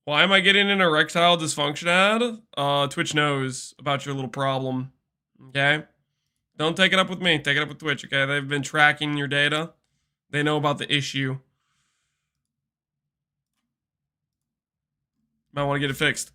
Why am I getting an erectile dysfunction ad? Twitch knows about your little problem. Okay? Don't take it up with me. Take it up with Twitch, okay? They've been tracking your data. They know about the issue. Might want to get it fixed.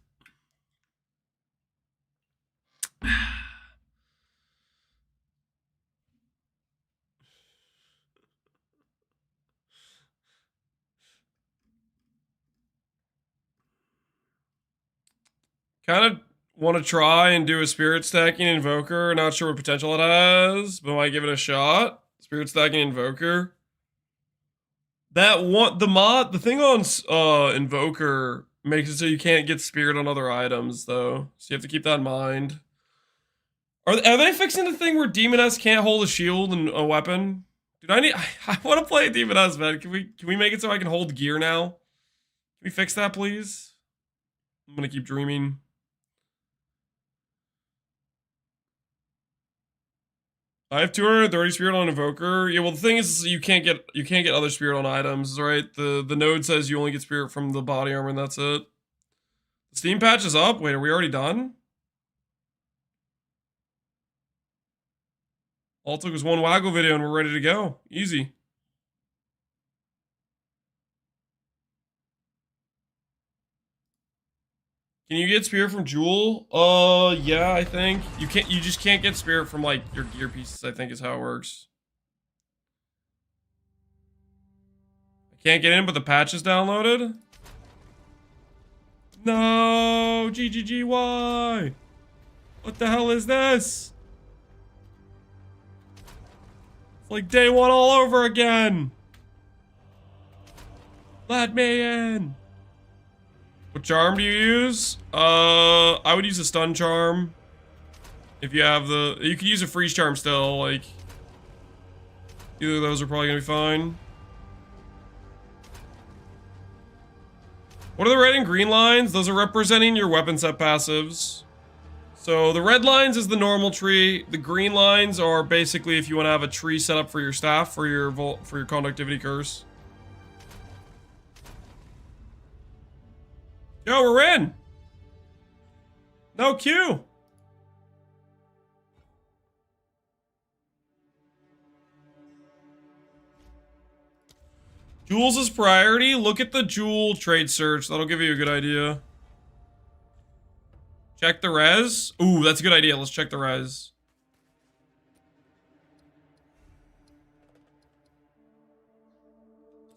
Kind of want to try and do a spirit stacking invoker. Not sure what potential it has, but might give it a shot. Spirit stacking invoker. That one, the thing on invoker makes it so you can't get spirit on other items though, so you have to keep that in mind. Are they fixing the thing where Demoness can't hold a shield and a weapon? Dude, I want to play Demoness, man. Can we make it so I can hold gear now? Can we fix that, please? I'm gonna keep dreaming. I have 230 spirit on invoker. Yeah, well the thing is you can't get other spirit on items, right? The node says you only get spirit from the body armor and that's it. The Steam patch is up. Wait, are we already done? All it took was one waggle video and we're ready to go. Easy. Can you get spirit from Jewel? Yeah, I think. You just can't get spirit from like your gear pieces, I think is how it works. I can't get in, but the patch is downloaded. No, GGGY. What the hell is this? It's like day one all over again. Let me in. What charm do you use? I would use a stun charm. If you have you could use a freeze charm still, like. Either of those are probably gonna be fine. What are the red and green lines? Those are representing your weapon set passives. So the red lines is the normal tree. The green lines are basically if you want to have a tree set up for your staff, for your conductivity curse. Yo, we're in. No Q. Jewels is priority. Look at the jewel trade search. That'll give you a good idea. Check the res. Ooh, that's a good idea. Let's check the res.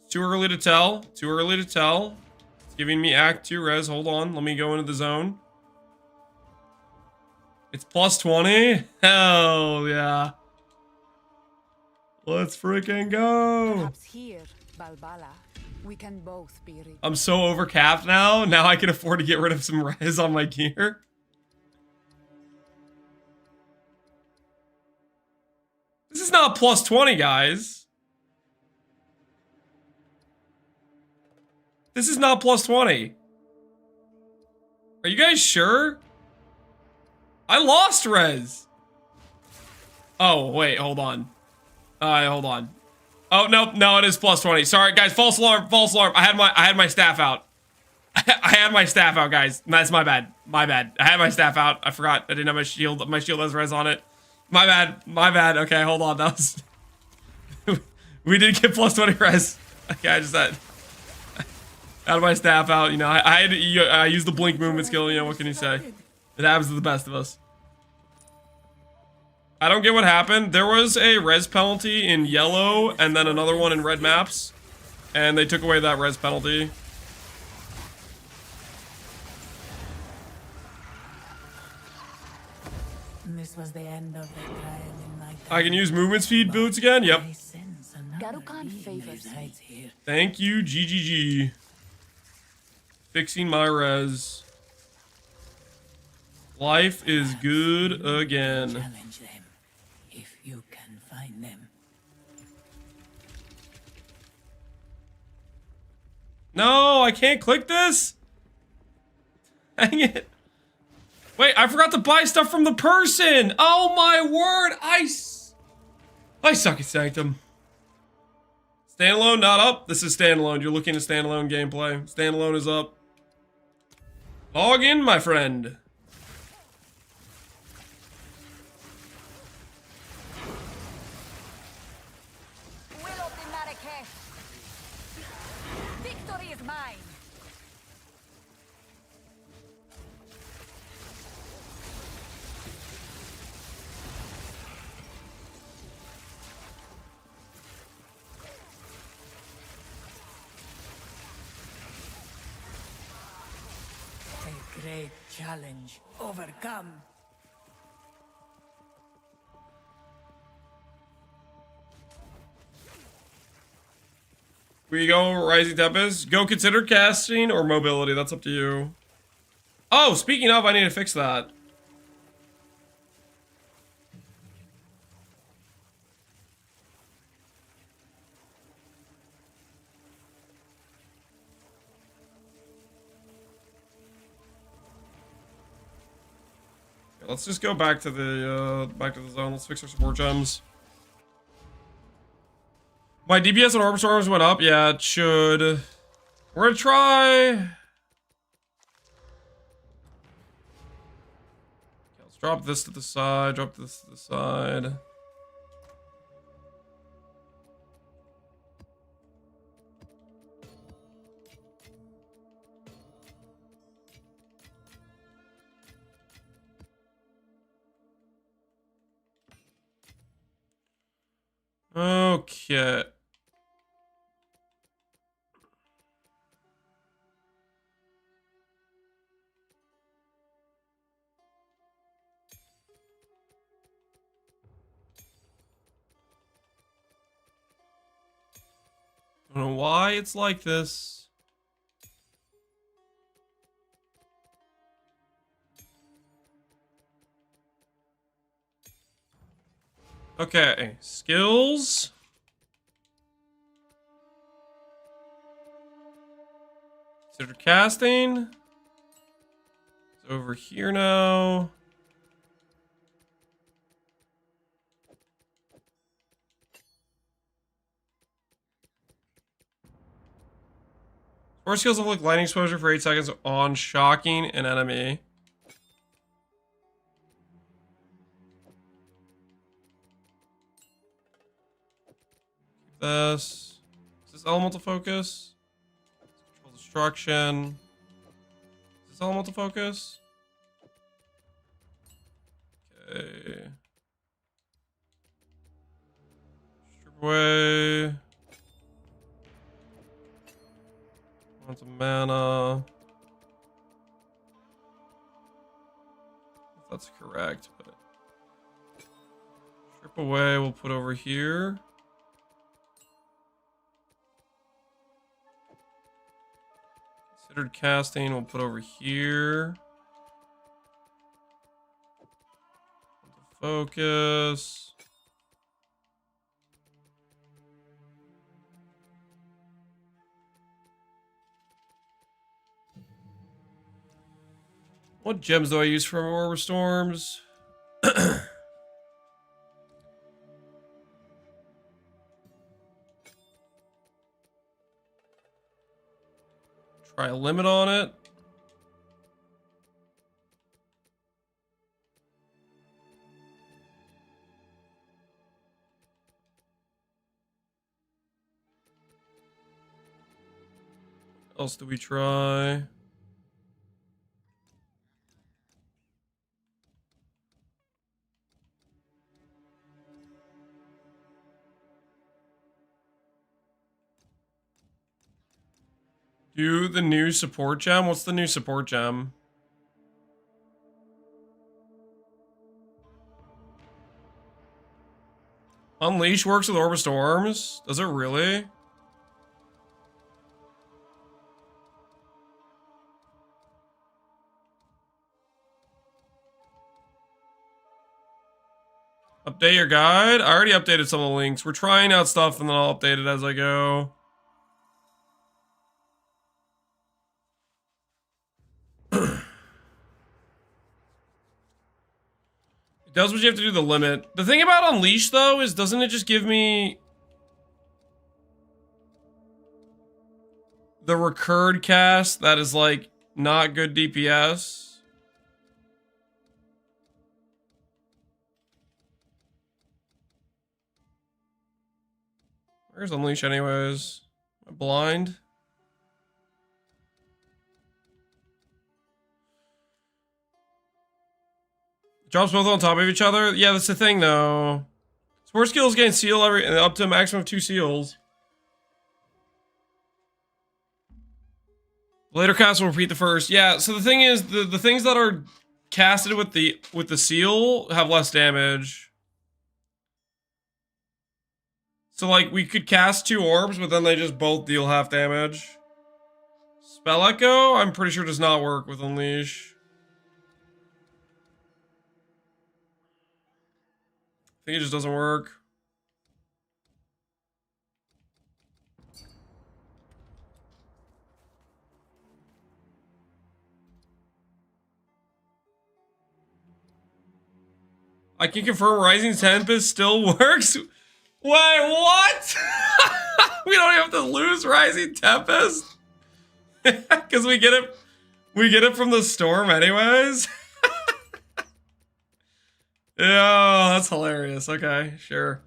It's too early to tell. Too early to tell. It's giving me Act 2 res. Hold on. Let me go into the zone. It's plus 20. Hell yeah. Let's freaking go. Perhaps here, Balbala, we can both be rich. I'm so overcapped now. Now I can afford to get rid of some res on my gear. This is not plus 20, guys. This is not plus 20. Are you guys sure? I lost res. Oh, wait, hold on. Hold on. Oh, nope, no, it is plus 20. Sorry, guys, false alarm, false alarm. I had my staff out. I had my staff out, guys. That's my bad. My bad. I had my staff out. I forgot. I didn't have my shield. My shield has res on it. My bad. My bad. Okay, hold on. That was... we did get plus 20 res. Okay, I just had my staff out. You know, I used the blink movement skill. You know, what can you say? It happens to the best of us. I don't get what happened. There was a res penalty in yellow and then another one in red maps. And they took away that res penalty. This was the end of the trial in night. I can use movement speed boots again? Yep. I sense another Garukan being favors me. resides here. Thank you, GGG. Fixing my res. Life is good again. Challenge them if you can find them. No, I can't click this. Dang it. Wait, I forgot to buy stuff from the person. Oh my word. I suck at Sanctum. Standalone, not up. This is standalone. You're looking at standalone gameplay. Standalone is up. Log in, my friend. Will of the Marrakech. Victory is mine. A great challenge overcome. We go Rising Tempest. Go consider casting or mobility. That's up to you. Oh, speaking of, I need to fix that. Let's just go back to the zone. Let's fix our support gems. My DPS on Orb Storms went up. Yeah, it should. We're gonna try. Okay, let's drop this to the side. Drop this to the side. Okay. I don't know why it's like this. Okay, skills. Consider casting. It's over here now. Four skills of like lightning exposure for 8 seconds on shocking an enemy. This. Is this elemental focus? Control destruction. Is this elemental focus? Okay. Strip away. Want some mana. If that's correct, but strip away, we'll put over here. Considered casting, we'll put over here. Focus. What gems do I use for Orb Storms? Try a limit on it. What else do we try? Do the new support gem? What's the new support gem? Unleash works with Orb Storms? Does it really? Update your guide? I already updated some of the links. We're trying out stuff and then I'll update it as I go. It does what you have to do the limit. The thing about Unleash though is doesn't it just give me the recurred cast that is like not good DPS? Where's Unleash anyways? Am I blind? Drops both on top of each other? Yeah, that's the thing though. Support skills gain seal up to a maximum of 2 seals. Later cast will repeat the first. Yeah, so the thing is the things that are casted with the seal have less damage. So like we could cast 2 orbs, but then they just both deal half damage. Spell Echo, I'm pretty sure does not work with Unleash. I think it just doesn't work. I can confirm Rising Tempest still works. Wait, what? We don't have to lose Rising Tempest? Because we get it from the storm anyways? Yeah, that's hilarious. Okay, sure.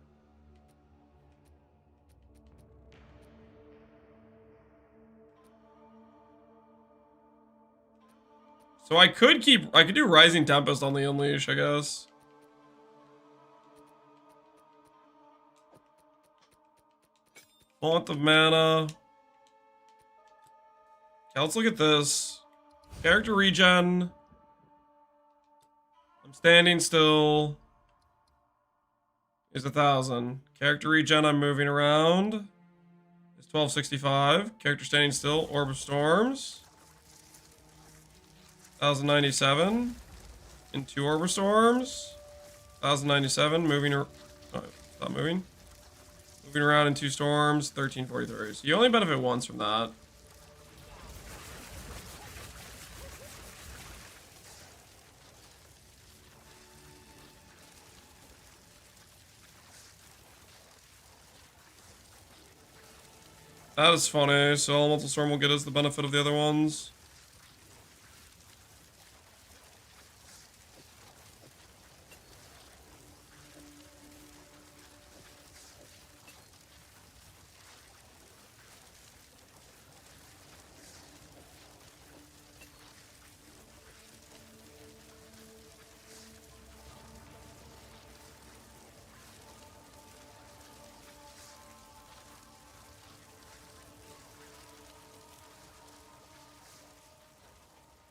So I could do Rising Tempest on the Unleash, I guess. Font of mana. Okay, let's look at this. Character regen. I'm standing still. Is 1,000. Character regen, I'm moving around. Is 1265. Character standing still. Orb of Storms. 1,097. In 2 Orb of Storms. 1,097. Moving. Oh, stop moving. Moving around in 2 storms. 1343. So you only benefit once from that. That is funny. So Elemental Storm will get us the benefit of the other ones.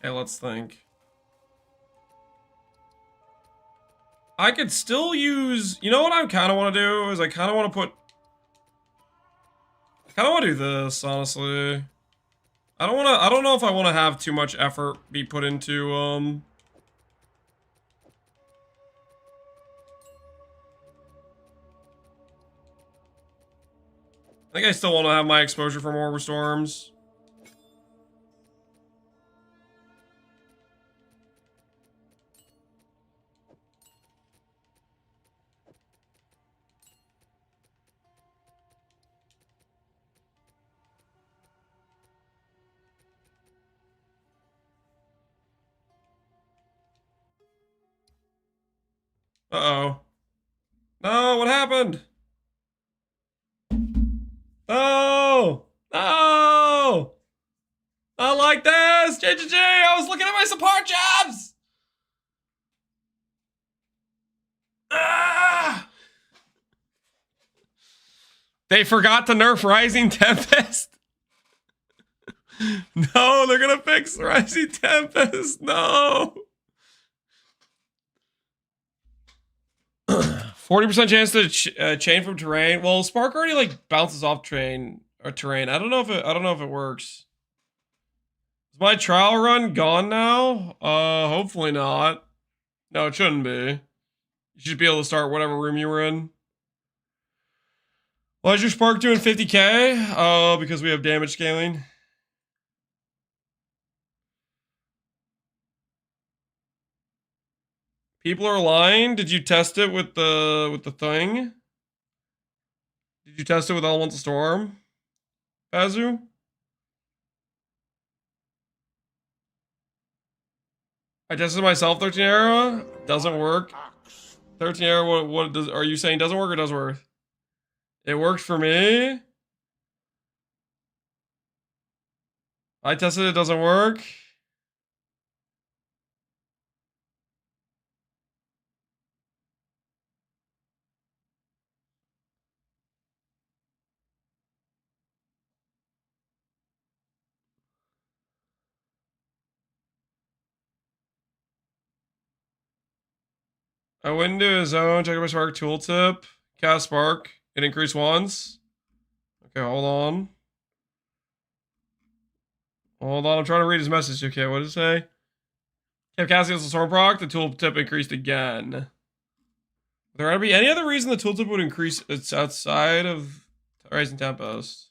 Okay, let's think. I could still use... You know what I kind of want to do? Is I kind of want to put... I kind of want to do this, honestly. I don't know if I want to have too much effort be put into, I think I still want to have my exposure for more storms. Uh-oh. No, what happened? No! No! Not like this! JJJ, I was looking at my support jobs! Ah! They forgot to nerf Rising Tempest? No, they're gonna fix Rising Tempest. No. 40% chance to chain from terrain. Well, Spark already like bounces off terrain. I don't know if it works. Is my trial run gone now? Hopefully not. No, it shouldn't be. You should be able to start whatever room you were in. Why is your Spark doing 50k? Because we have damage scaling. People are lying. Did you test it with the thing? Did you test it with Elemental Storm, Bazu? I tested myself 13 era. Doesn't work. 13 era. What does? Are you saying doesn't work or does work? It worked for me. I tested it. Doesn't work. I went into his zone. Check my Spark tooltip. Cast Spark. It increased once. Okay, hold on. Hold on. I'm trying to read his message. Okay, what did it say? Kept casting as a storm proc. The tooltip increased again. Would there ever be any other reason the tooltip would increase? It's outside of Rising Tempest.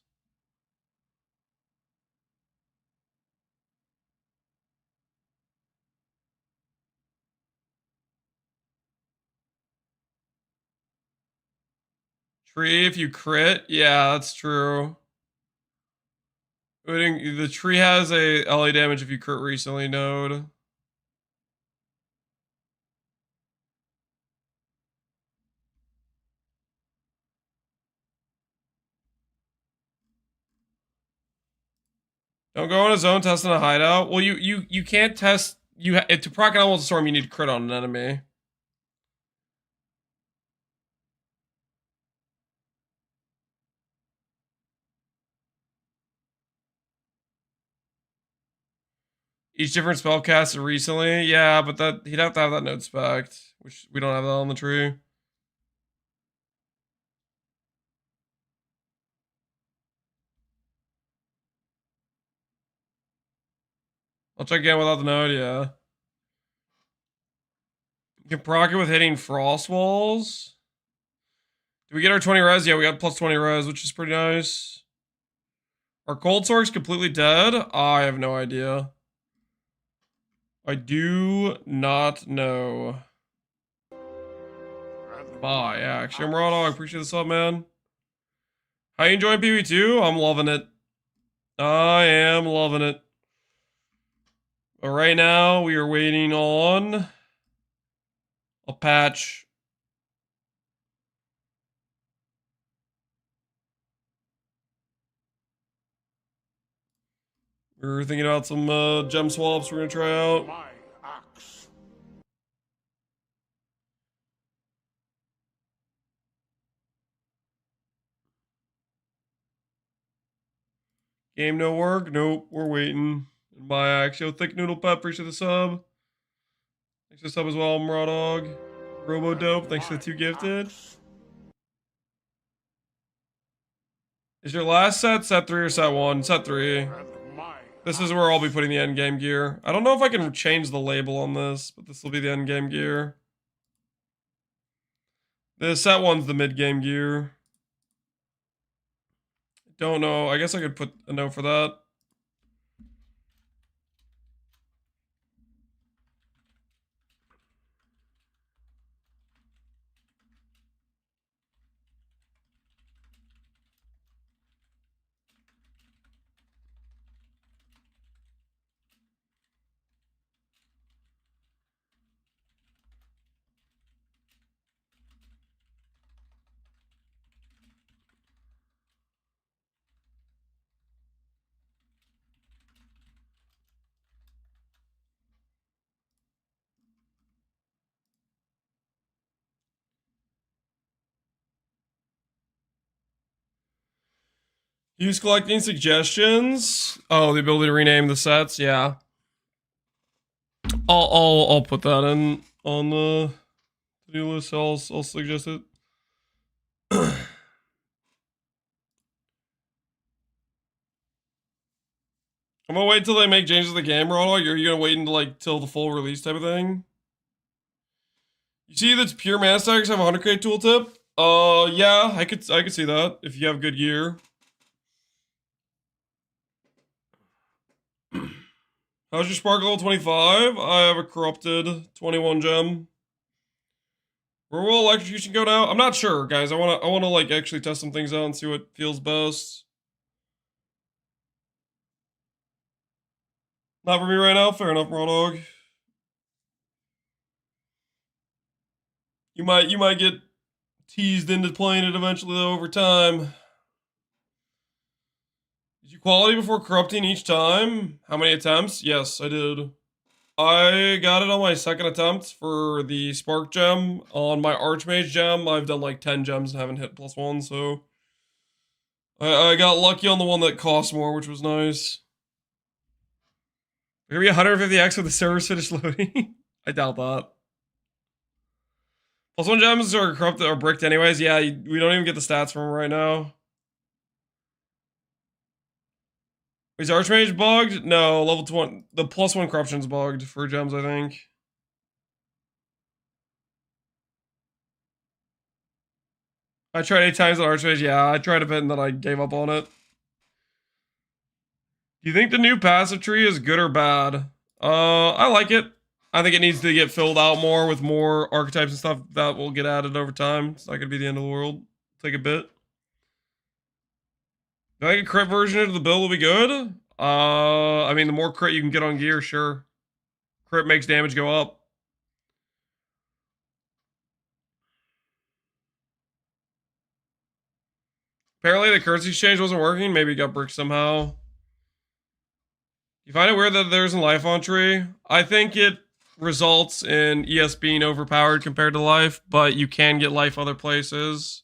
Tree, if you crit, yeah, that's true. The tree has a LA damage if you crit recently node. Don't go on a zone test in a hideout. Well, you can't test. To proc an Elemental Storm, you need to crit on an enemy. Each different spell casted recently. Yeah, but that he'd have to have that node spec'd, which we don't have that on the tree. I'll check again without the node, yeah. You can proc it with hitting frost walls. Did we get our 20 res? Yeah, we got plus 20 res, which is pretty nice. Are Cold Swords completely dead? I have no idea. I do not know. Bye, yeah. Actually, Murado, I appreciate the sub, man. How you enjoying PvE2? I'm loving it. I am loving it. But right now, we are waiting on a patch. We're thinking about some gem swaps we're gonna try out. Game no work? Nope, we're waiting. My Axio Thick Noodle Pep, appreciate the sub. Thanks for the sub as well, Mradog. Robo Dope, thanks for the 2 gifted. Is your last set 3 or set 1? Set 3. This is where I'll be putting the endgame gear. I don't know if I can change the label on this, but this will be the endgame gear. The set 1's the mid-game gear. Don't know. I guess I could put a note for that. Use collecting suggestions. Oh, the ability to rename the sets. Yeah. I'll put that in on the to-do list. I'll suggest it. I'm gonna wait till they make changes to the game, Rodog. Or are you gonna wait until like till the full release type of thing? You see that pure mana stacks have a 100k tooltip? Yeah, I could see that if you have good gear. How's your spark level 25? I have a corrupted 21 gem. Where will electrocution go now? I'm not sure, guys. I wanna like actually test some things out and see what feels best. Not for me right now. Fair enough, Rodog. You might get teased into playing it eventually though over time. Did you quality before corrupting each time? How many attempts? Yes, I did. I got it on my second attempt for the Spark gem. On my Archmage gem, I've done like 10 gems and haven't hit +1, so... I got lucky on the one that cost more, which was nice. There's gonna be 150x with the servers finished loading? I doubt that. +1 gems are corrupted or bricked anyways. Yeah, we don't even get the stats from them right now. Is Archmage bugged? No, level 20. The +1 corruption's bugged for gems, I think. I tried 8 times at Archmage. Yeah, I tried a bit and then I gave up on it. Do you think the new passive tree is good or bad? I like it. I think it needs to get filled out more with more archetypes and stuff that will get added over time. It's not gonna be the end of the world. Take a bit. Do I think a crit version of the build will be good? I mean, the more crit you can get on gear, sure. Crit makes damage go up. Apparently the currency exchange wasn't working. Maybe it got bricked somehow. You find it weird that there's a life on tree? I think it results in ES being overpowered compared to life, but you can get life other places.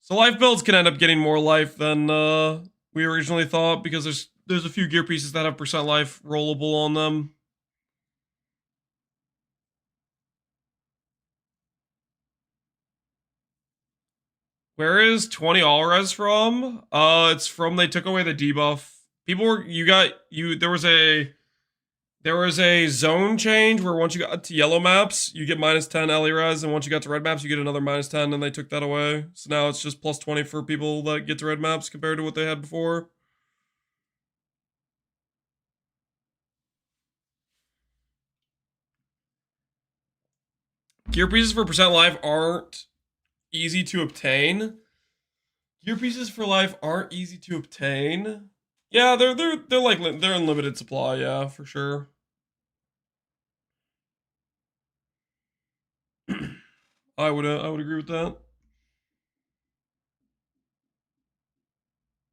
So life builds can end up getting more life than we originally thought because there's a few gear pieces that have % life rollable on them. Where is 20 all res from? It's from they took away the debuff. There was a zone change where once you got to yellow maps, you get -10 LE res, and once you got to red maps, you get another -10, and they took that away. So now it's just +20 for people that get to red maps compared to what they had before. Gear pieces for % life aren't easy to obtain. Gear pieces for life aren't easy to obtain. Yeah, they're in limited supply, yeah, for sure. I would agree with that.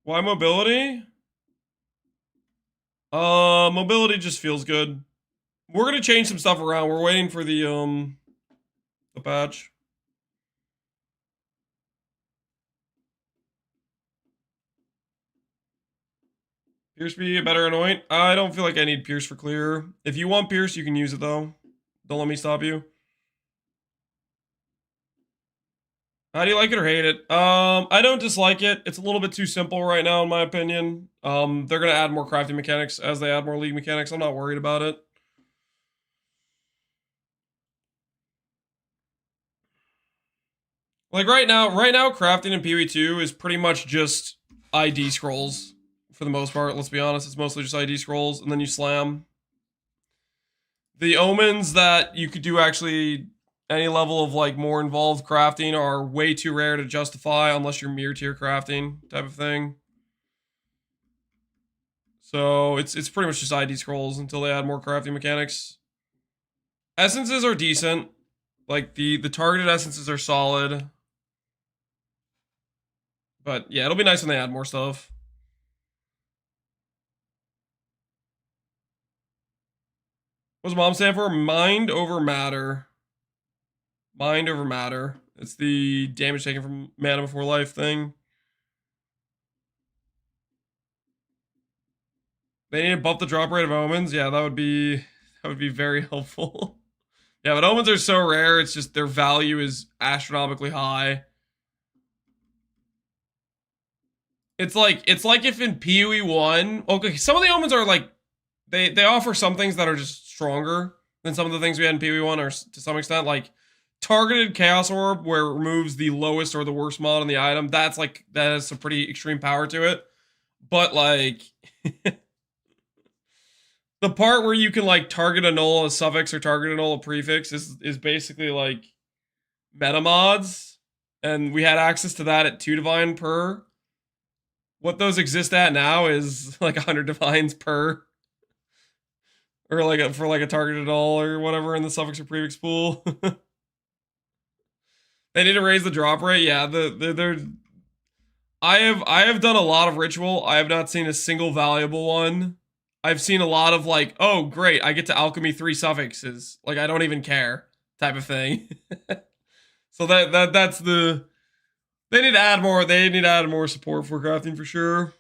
Why mobility? Mobility just feels good. We're gonna change some stuff around. We're waiting for the patch. Pierce be a better anoint? I don't feel like I need Pierce for clear. If you want Pierce, you can use it though. Don't let me stop you. How do you like it or hate it? I don't dislike it. It's a little bit too simple right now, in my opinion. They're gonna add more crafting mechanics as they add more league mechanics. I'm not worried about it. Like right now, crafting in PoE2 is pretty much just ID scrolls for the most part. Let's be honest, it's mostly just ID scrolls, and then you slam. The omens that you could do actually any level of like more involved crafting are way too rare to justify unless you're mirror tier crafting type of thing. So it's pretty much just ID scrolls until they add more crafting mechanics. Essences are decent. Like the targeted essences are solid. But yeah, it'll be nice when they add more stuff. What's mom stand for? Mind over matter. Mind over matter. It's the damage taken from mana before life thing. They need to bump the drop rate of omens. Yeah, that would be very helpful. Yeah, but omens are so rare, it's just their value is astronomically high. It's like if in PoE 1, okay, some of the omens are like they offer some things that are just stronger than some of the things we had in PoE 1, or to some extent, like targeted Chaos Orb, where it removes the lowest or the worst mod on the item. That has some pretty extreme power to it. But like the part where you can like target annul a suffix or target annul a prefix is basically like meta mods, and we had access to that at 2 divine per. What those exist at now is like 100 divines per, or like for like a targeted annul or whatever in the suffix or prefix pool. They need to raise the drop rate. Yeah, they're. I have done a lot of ritual. I have not seen a single valuable one. I've seen a lot of like, oh great, I get to alchemy 3 suffixes. Like I don't even care type of thing. So that's the. They need to add more. They need to add more support for crafting for sure.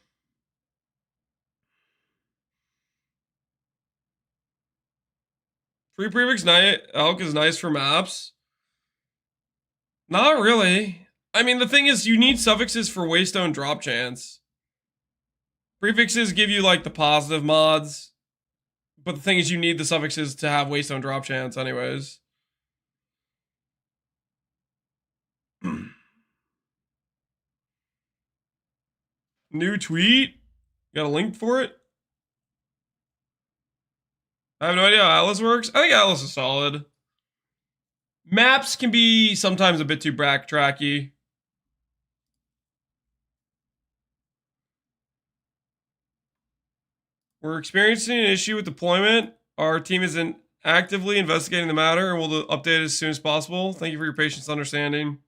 Free prefix night elk is nice for maps. Not really. I mean, the thing is, you need suffixes for Waystone drop chance. Prefixes give you like the positive mods, but the thing is, you need the suffixes to have Waystone drop chance, anyways. New tweet? Got a link for it? I have no idea how Atlas works. I think Atlas is solid. Maps can be sometimes a bit too backtracky. We're experiencing an issue with deployment. Our team isn't actively investigating the matter and will update it as soon as possible. Thank you for your patience and understanding.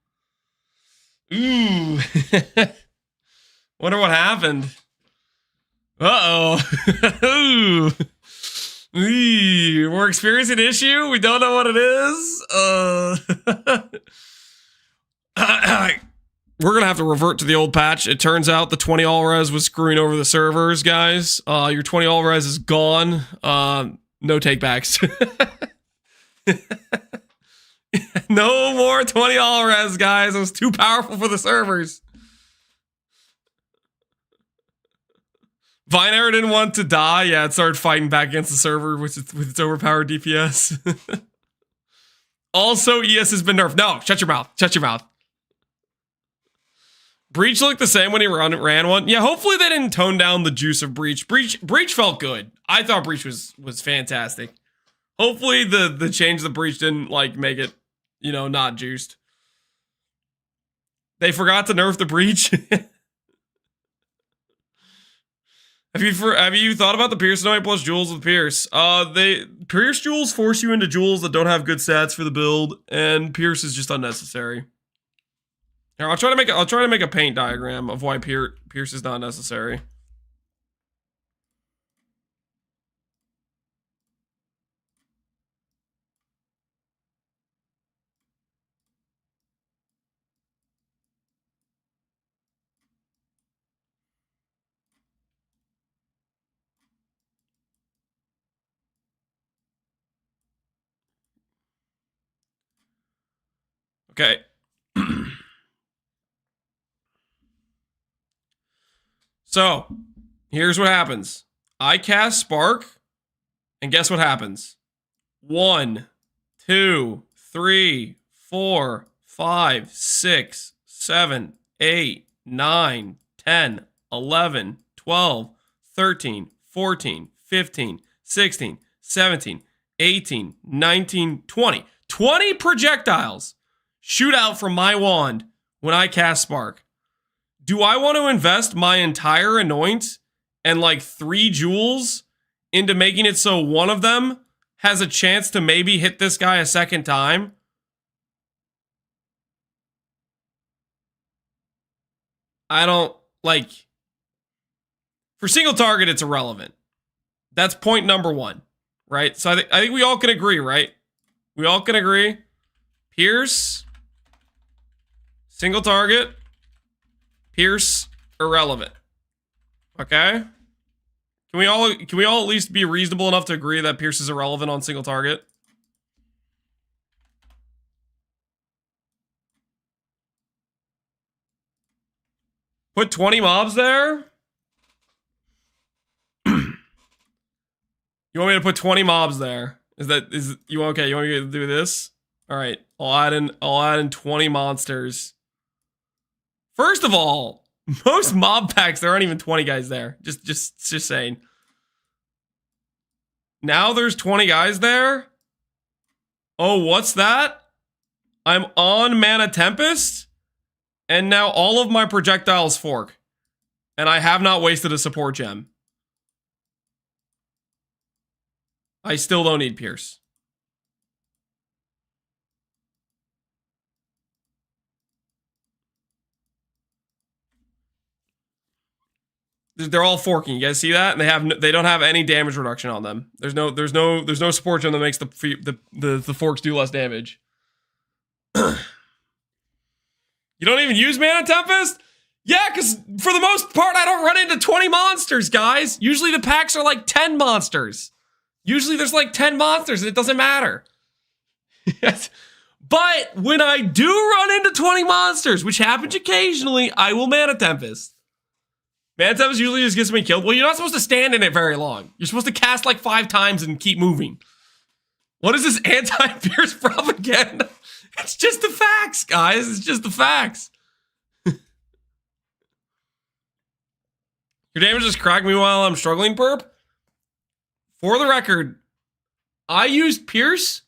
Ooh. Wonder what happened. Uh-oh. We're experiencing an issue. We don't know what it is. We're going to have to revert to the old patch. It turns out the 20 all res was screwing over the servers, guys. Your 20 all res is gone. No takebacks. No more 20 all res, guys. It was too powerful for the servers. Vineair didn't want to die. Yeah, it started fighting back against the server with its overpowered DPS. Also, ES has been nerfed. No, shut your mouth. Shut your mouth. Breach looked the same when he ran one. Yeah, hopefully they didn't tone down the juice of Breach. Breach felt good. I thought Breach was fantastic. Hopefully the change of the Breach didn't like make it, you know, not juiced. They forgot to nerf the Breach. Have you thought about the Pierce Knight plus Jewels with Pierce? Pierce Jewels force you into Jewels that don't have good stats for the build, and Pierce is just unnecessary. Here, I'll try to make a paint diagram of why Pierce is not necessary. Okay. So, here's what happens. I cast Spark, and guess what happens? 1, 2, 3, 4, 5, 6, 7, 8, 9, 10, 11, 12, 13, 14, 15, 16, 17, 18, 19, 20. 20 projectiles shoot out from my wand when I cast Spark. Do I want to invest my entire Anoint and like 3 jewels into making it so one of them has a chance to maybe hit this guy a second time? I don't, like, for single target, it's irrelevant. That's point number 1, right? So I think we all can agree, right? We all can agree. Pierce, single target, Pierce, irrelevant. Okay? Can we all at least be reasonable enough to agree that Pierce is irrelevant on single target? Put 20 mobs there? You want me to put 20 mobs there? You okay? You want me to do this? All right. I'll add in 20 monsters. First of all, most mob packs there aren't even 20 guys there. Just saying. Now there's 20 guys there. Oh, what's that? I'm on Mana Tempest, and now all of my projectiles fork, and I have not wasted a support gem. I still don't need Pierce. They're all forking. You guys see that? And they don't have any damage reduction on them. There's no support gem that makes the forks do less damage. You don't even use Mana Tempest? Yeah, because for the most part, I don't run into 20 monsters, guys. Usually the packs are like 10 monsters. Usually there's like 10 monsters and it doesn't matter. Yes. But when I do run into 20 monsters, which happens occasionally, I will Mana Tempest. Mana Tempest usually just gets me killed. Well, you're not supposed to stand in it very long. You're supposed to cast like 5 times and keep moving. What is this anti-Pierce propaganda? It's just the facts, guys. It's just the facts. Your damage just cracked me while I'm struggling, perp. For the record, I used Pierce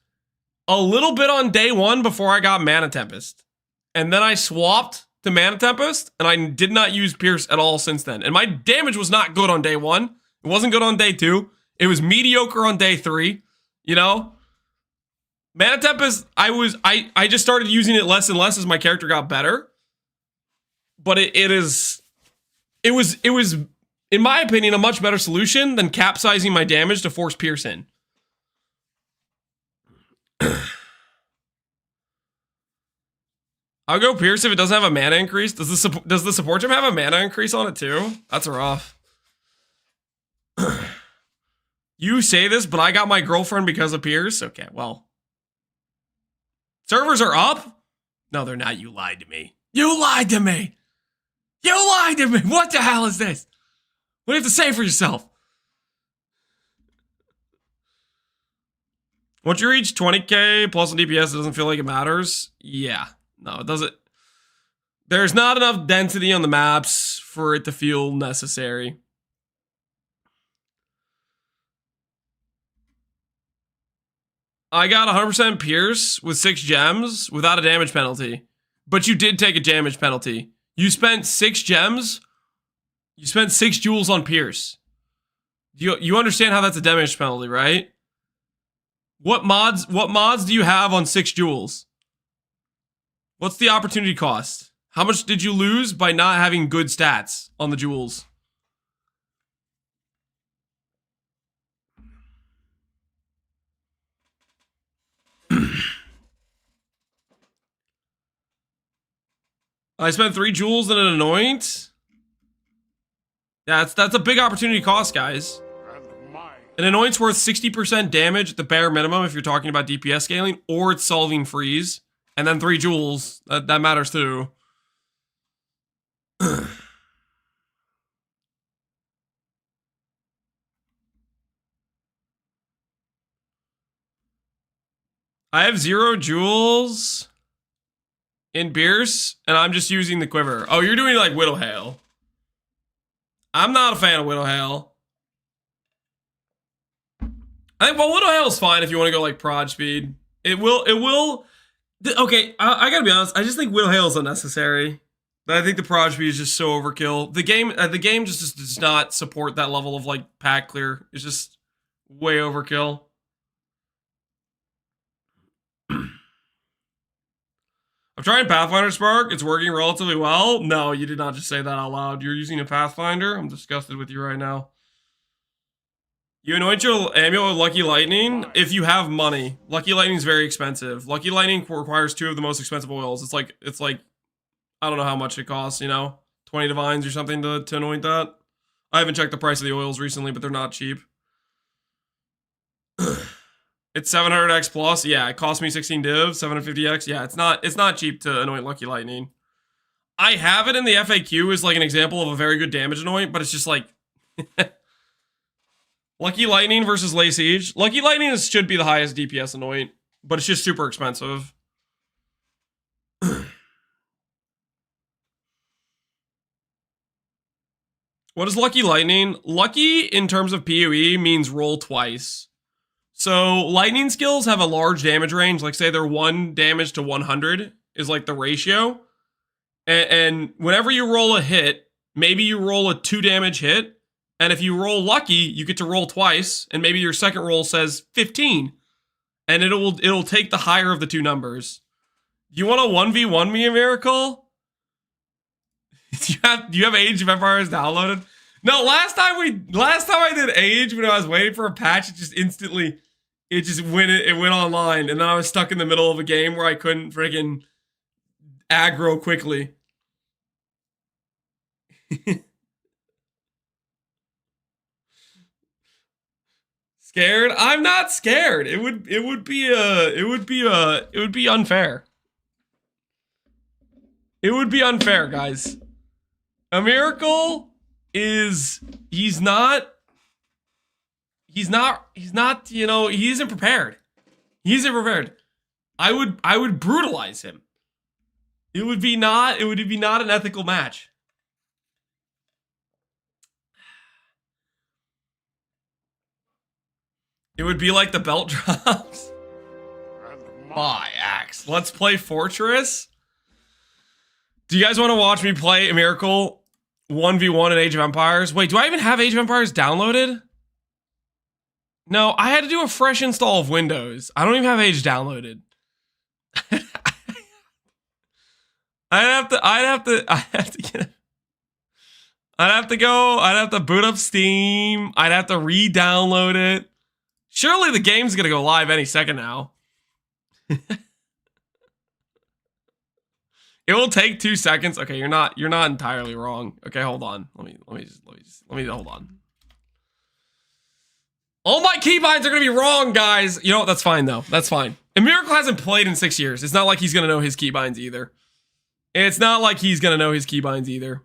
a little bit on day 1 before I got Mana Tempest. And then I swapped to Mana Tempest, and I did not use Pierce at all since then. And my damage was not good on day 1. It wasn't good on day 2. It was mediocre on day 3. You know? Mana Tempest, I just started using it less and less as my character got better. But it was, in my opinion, a much better solution than capsizing my damage to force Pierce in. I'll go Pierce if it doesn't have a mana increase. Does the support gem have a mana increase on it too? That's rough. You say this, but I got my girlfriend because of Pierce? Okay, well. Servers are up? No, they're not. You lied to me. You lied to me. You lied to me. What the hell is this? What do you have to say for yourself? Once you reach 20k plus on DPS, it doesn't feel like it matters. Yeah. No, it doesn't. There's not enough density on the maps for it to feel necessary. I got 100% Pierce with 6 gems without a damage penalty. But you did take a damage penalty. You spent 6 gems. You spent 6 jewels on Pierce. You understand how that's a damage penalty, right? What mods do you have on 6 jewels? What's the opportunity cost? How much did you lose by not having good stats on the jewels? I spent 3 jewels and an anoint. Yeah, that's a big opportunity cost, guys. An anoint's worth 60% damage at the bare minimum if you're talking about DPS scaling, or it's solving freeze And then 3 jewels. That matters too. I have 0 jewels in Pierce, and I'm just using the quiver. Oh, you're doing like Widow Hail. I'm not a fan of Widow Hail. I think, well, Widow Hail is fine if you want to go like prod speed. It will. Okay, I gotta be honest. I just think Widow Hail is unnecessary. I think the prod speed is just so overkill. The game just does not support that level of like pack clear. It's just way overkill. I'm trying Pathfinder Spark. It's working relatively well. No, you did not just say that out loud. You're using a Pathfinder? I'm disgusted with you right now. You anoint your amulet with Lucky Lightning if you have money. Lucky Lightning is very expensive. Lucky Lightning requires 2 of the most expensive oils. It's like I don't know how much it costs, you know? 20 divines or something to anoint that. I haven't checked the price of the oils recently, but they're not cheap. It's 700x plus. Yeah, it cost me 16 divs, 750x. Yeah, it's not cheap to anoint Lucky Lightning. I have it in the FAQ as like an example of a very good damage anoint, but it's just like Lucky Lightning versus Lay Siege. Lucky Lightning should be the highest DPS anoint, but it's just super expensive. What is Lucky Lightning? Lucky in terms of PoE means roll twice. So lightning skills have a large damage range. Like say they're 1 damage to 100 is like the ratio. And whenever you roll a hit, maybe you roll a 2 damage hit. And if you roll lucky, you get to roll twice. And maybe your second roll says 15. And it'll take the higher of the 2 numbers. You want to 1v1 me a miracle? Do you have Age of Empires downloaded? No, last time I did Age when I was waiting for a patch, it went online, and then I was stuck in the middle of a game where I couldn't friggin' aggro quickly. Scared? I'm not scared. It would be unfair. It would be unfair, guys. A miracle is he's not, you know, he isn't prepared. He isn't prepared. I would brutalize him. It would be not an ethical match. It would be like the belt drops. My axe. Let's play Fortress. Do you guys want to watch me play a miracle 1v1 in Age of Empires? Wait, do I even have Age of Empires downloaded? No, I had to do a fresh install of Windows. I don't even have Age downloaded. I'd have to boot up Steam. I'd have to re-download it. Surely the game's gonna go live any second now. It will take 2 seconds. Okay, you're not entirely wrong. Okay, hold on. Let me hold on. All my keybinds are gonna be wrong, guys. You know what? That's fine though. That's fine. And Miracle hasn't played in 6 years. It's not like he's gonna know his keybinds either. It's not like he's gonna know his keybinds either.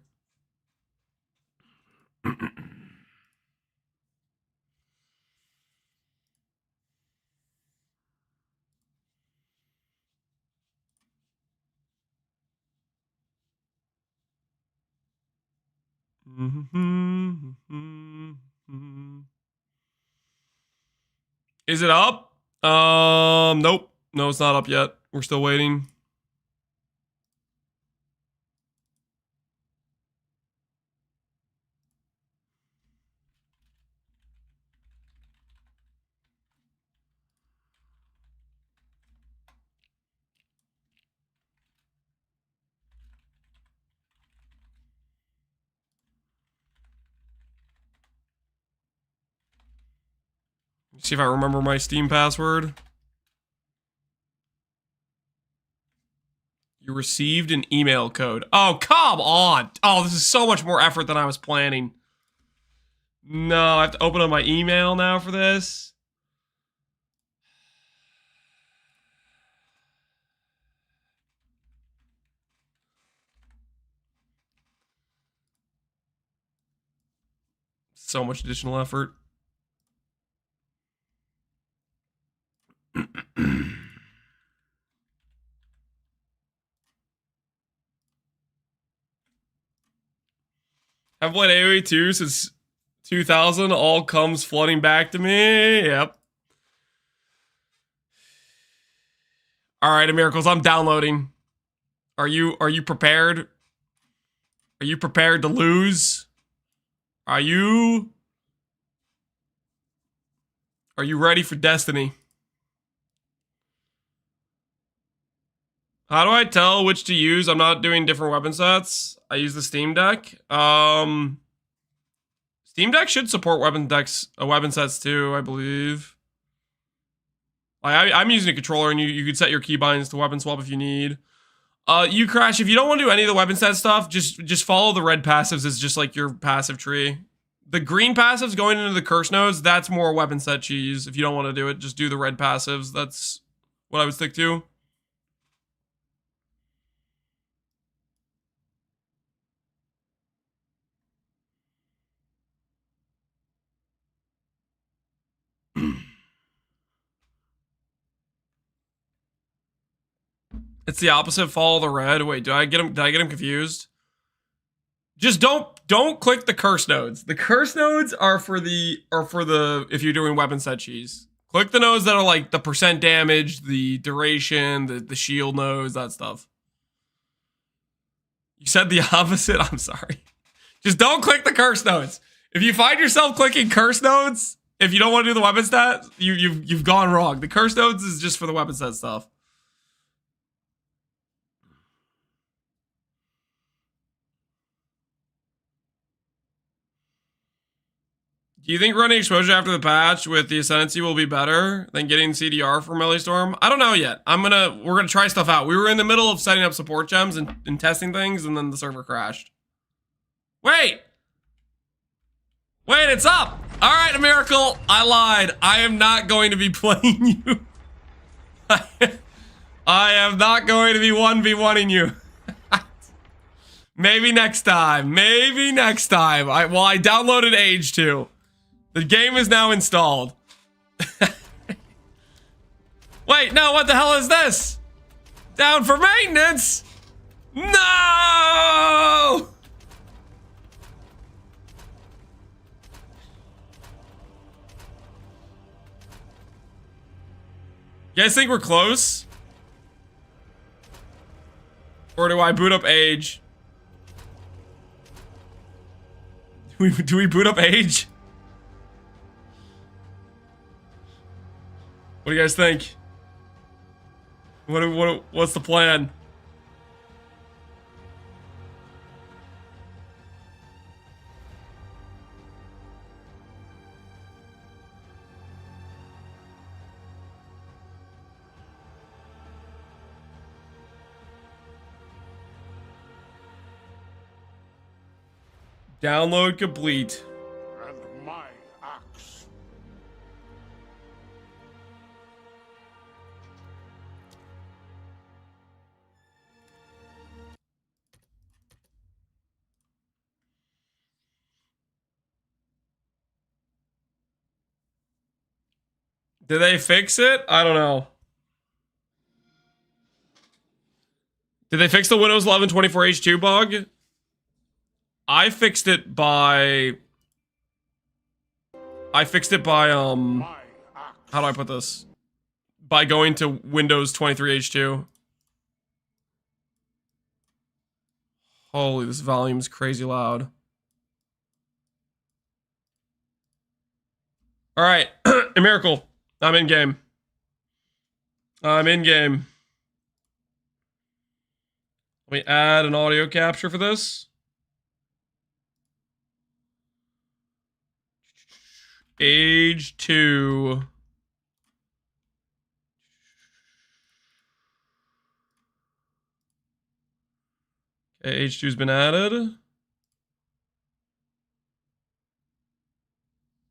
Is it up? Nope. No, it's not up yet. We're still waiting. See if I remember my Steam password. You received an email code. Oh, come on. Oh, this is so much more effort than I was planning. No, I have to open up my email now for this. so much additional effort. I've played AoE 2 since 2000. All comes flooding back to me. Yep. All right, Miracles, I'm downloading. Are you prepared? Are you prepared to lose? Are you ready for destiny? How do I tell which to use? I'm not doing different weapon sets. I use the Steam Deck. Steam Deck should support weapon sets too, I believe. I'm using a controller, and you could set your keybinds to weapon swap if you need. You Crash, if you don't want to do any of the weapon set stuff, just follow the red passives as just like your passive tree. The green passives going into the curse nodes, that's more weapon set cheese. If you don't want to do it, just do the red passives. That's what I would stick to. It's the opposite. Follow the red. Wait, did I get him confused? Just don't click the curse nodes. The curse nodes are for the if you're doing weapon set cheese. Click the nodes that are like the percent damage, the duration, the shield nodes, that stuff. You said the opposite. I'm sorry. Just don't click the curse nodes. If you find yourself clicking curse nodes, if you don't want to do the weapon stat, you've gone wrong. The curse nodes is just for the weapon set stuff. Do you think running exposure after the patch with the Ascendancy will be better than getting CDR for Melee Storm? I don't know yet. We're gonna try stuff out. We were in the middle of setting up support gems and testing things, and then the server crashed. Wait, it's up. All right, a miracle. I lied. I am not going to be playing you. I am not going to be 1v1ing you. Maybe next time. Maybe next time. I downloaded Age 2. The game is now installed. Wait, no, what the hell is this? Down for maintenance? No! You guys think we're close? Or do I boot up Age? Do we boot up Age? What do you guys think? What's the plan? Download complete. And my axe. Did they fix it? I don't know. Did they fix the Windows 11 24H2 bug? I fixed it by how do I put this? By going to Windows 23H2. Holy, this volume's crazy loud. All right, a miracle. I'm in game. I'm in game. Let me add an audio capture for this. Age 2. Okay, Age 2's been added.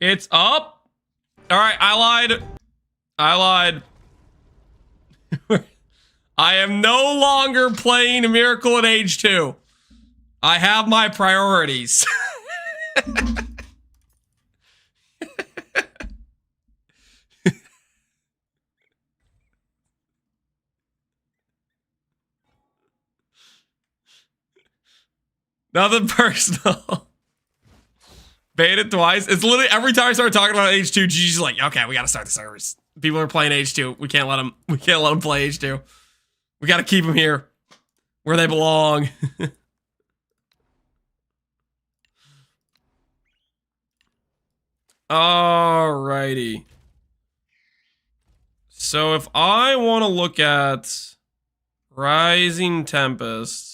It's up. All right, I lied. I am no longer playing a Miracle at Age 2. I have my priorities. Nothing personal. Banned it twice. It's literally every time I start talking about H2, Gigi's like, okay, we gotta start the servers. People are playing H2. We can't let them play H2. We gotta keep them here where they belong. Alrighty. So if I want to look at Rising Tempest,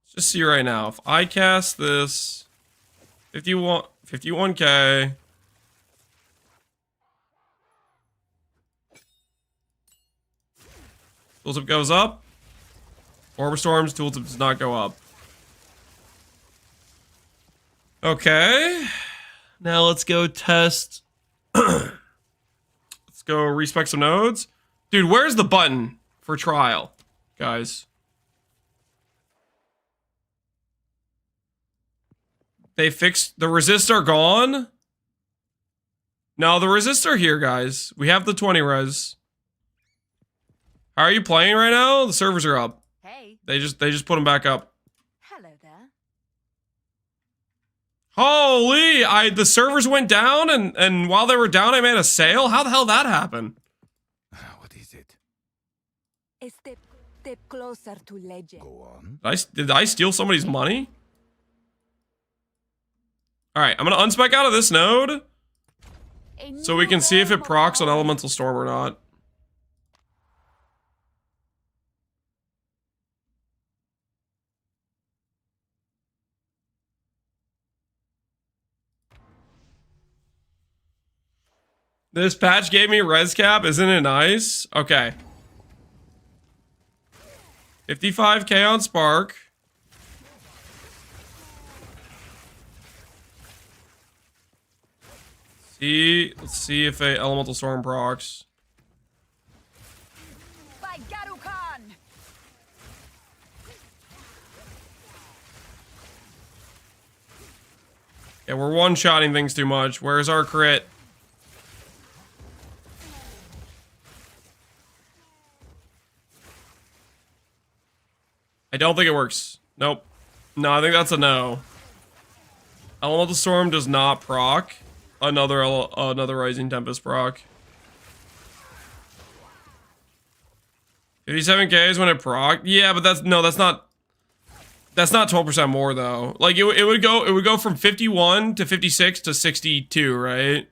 just see right now, if I cast this 51k, tooltip goes up, Orb of Storms, tooltip does not go up. Okay, now let's go test. Let's go respec some nodes. Dude, where's the button for trial, guys? They fixed the resists are gone. No, the resists are here, guys. We have the 20 res. How are you playing right now? The servers are up. Hey. They just put them back up. Hello there. Holy! The servers went down, and while they were down, I made a sale. How the hell that happened? What is it? A step closer to legend. Go on. Did I steal somebody's money? All right, I'm gonna unspec out of this node so we can see if it procs on Elemental Storm or not. This patch gave me res cap, isn't it nice? Okay. 55k on Spark. Let's see if a Elemental Storm procs. By Garukan! Yeah, we're one-shotting things too much. Where's our crit? I don't think it works. Nope. No, I think that's a no. Elemental Storm does not proc. Another Rising Tempest proc. 57k is when it proc. Yeah, but that's not 12% more though. Like it would go from 51 to 56 to 62, right?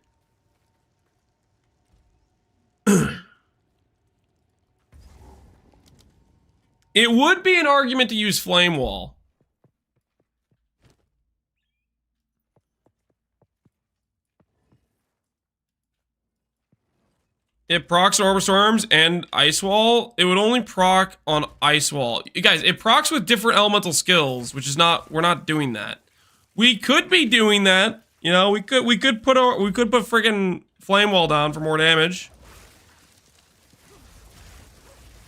It would be an argument to use Flame Wall. It procs on Orb of Storms and Ice Wall. It would only proc on Ice Wall. You guys, it procs with different elemental skills, which is not, we're not doing that. We could be doing that. You know, we could put freaking Flame Wall down for more damage.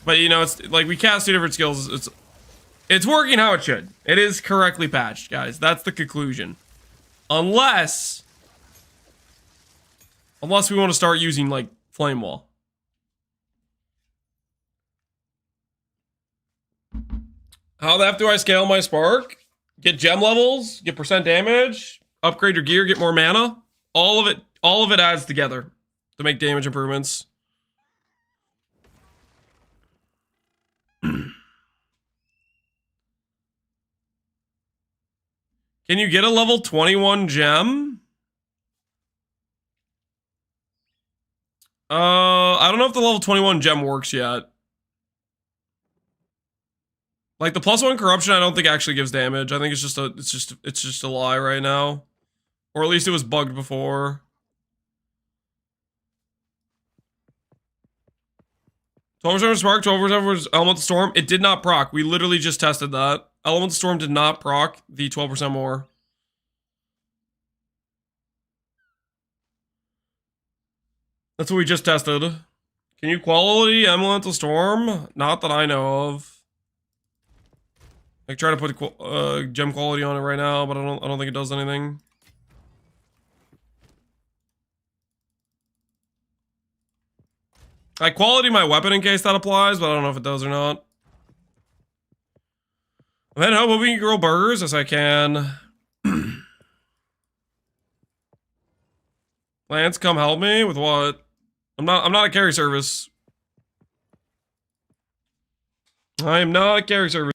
But you know, it's like we cast two different skills. It's working how it should. It is correctly patched, guys. That's the conclusion. Unless we want to start using like Flame Wall. How the F do I scale my Spark? Get gem levels, get percent damage, upgrade your gear, get more mana. All of it adds together to make damage improvements. Can you get a level 21 gem? I don't know if the level 21 gem works yet. Like the +1 corruption, I don't think actually gives damage. I think it's just a lie right now, or at least it was bugged before. +12% Spark, 12% was Elemental Storm. It did not proc. We literally just tested that. Elemental Storm did not proc the 12% more. That's what we just tested. Can you quality Elemental Storm? Not that I know of. I try to put gem quality on it right now, but I don't think it does anything. I quality my weapon in case that applies, but I don't know if it does or not. And then hope we can grill burgers as I can. Lance, come help me with what? I'm not a carry service. I am not a carry service.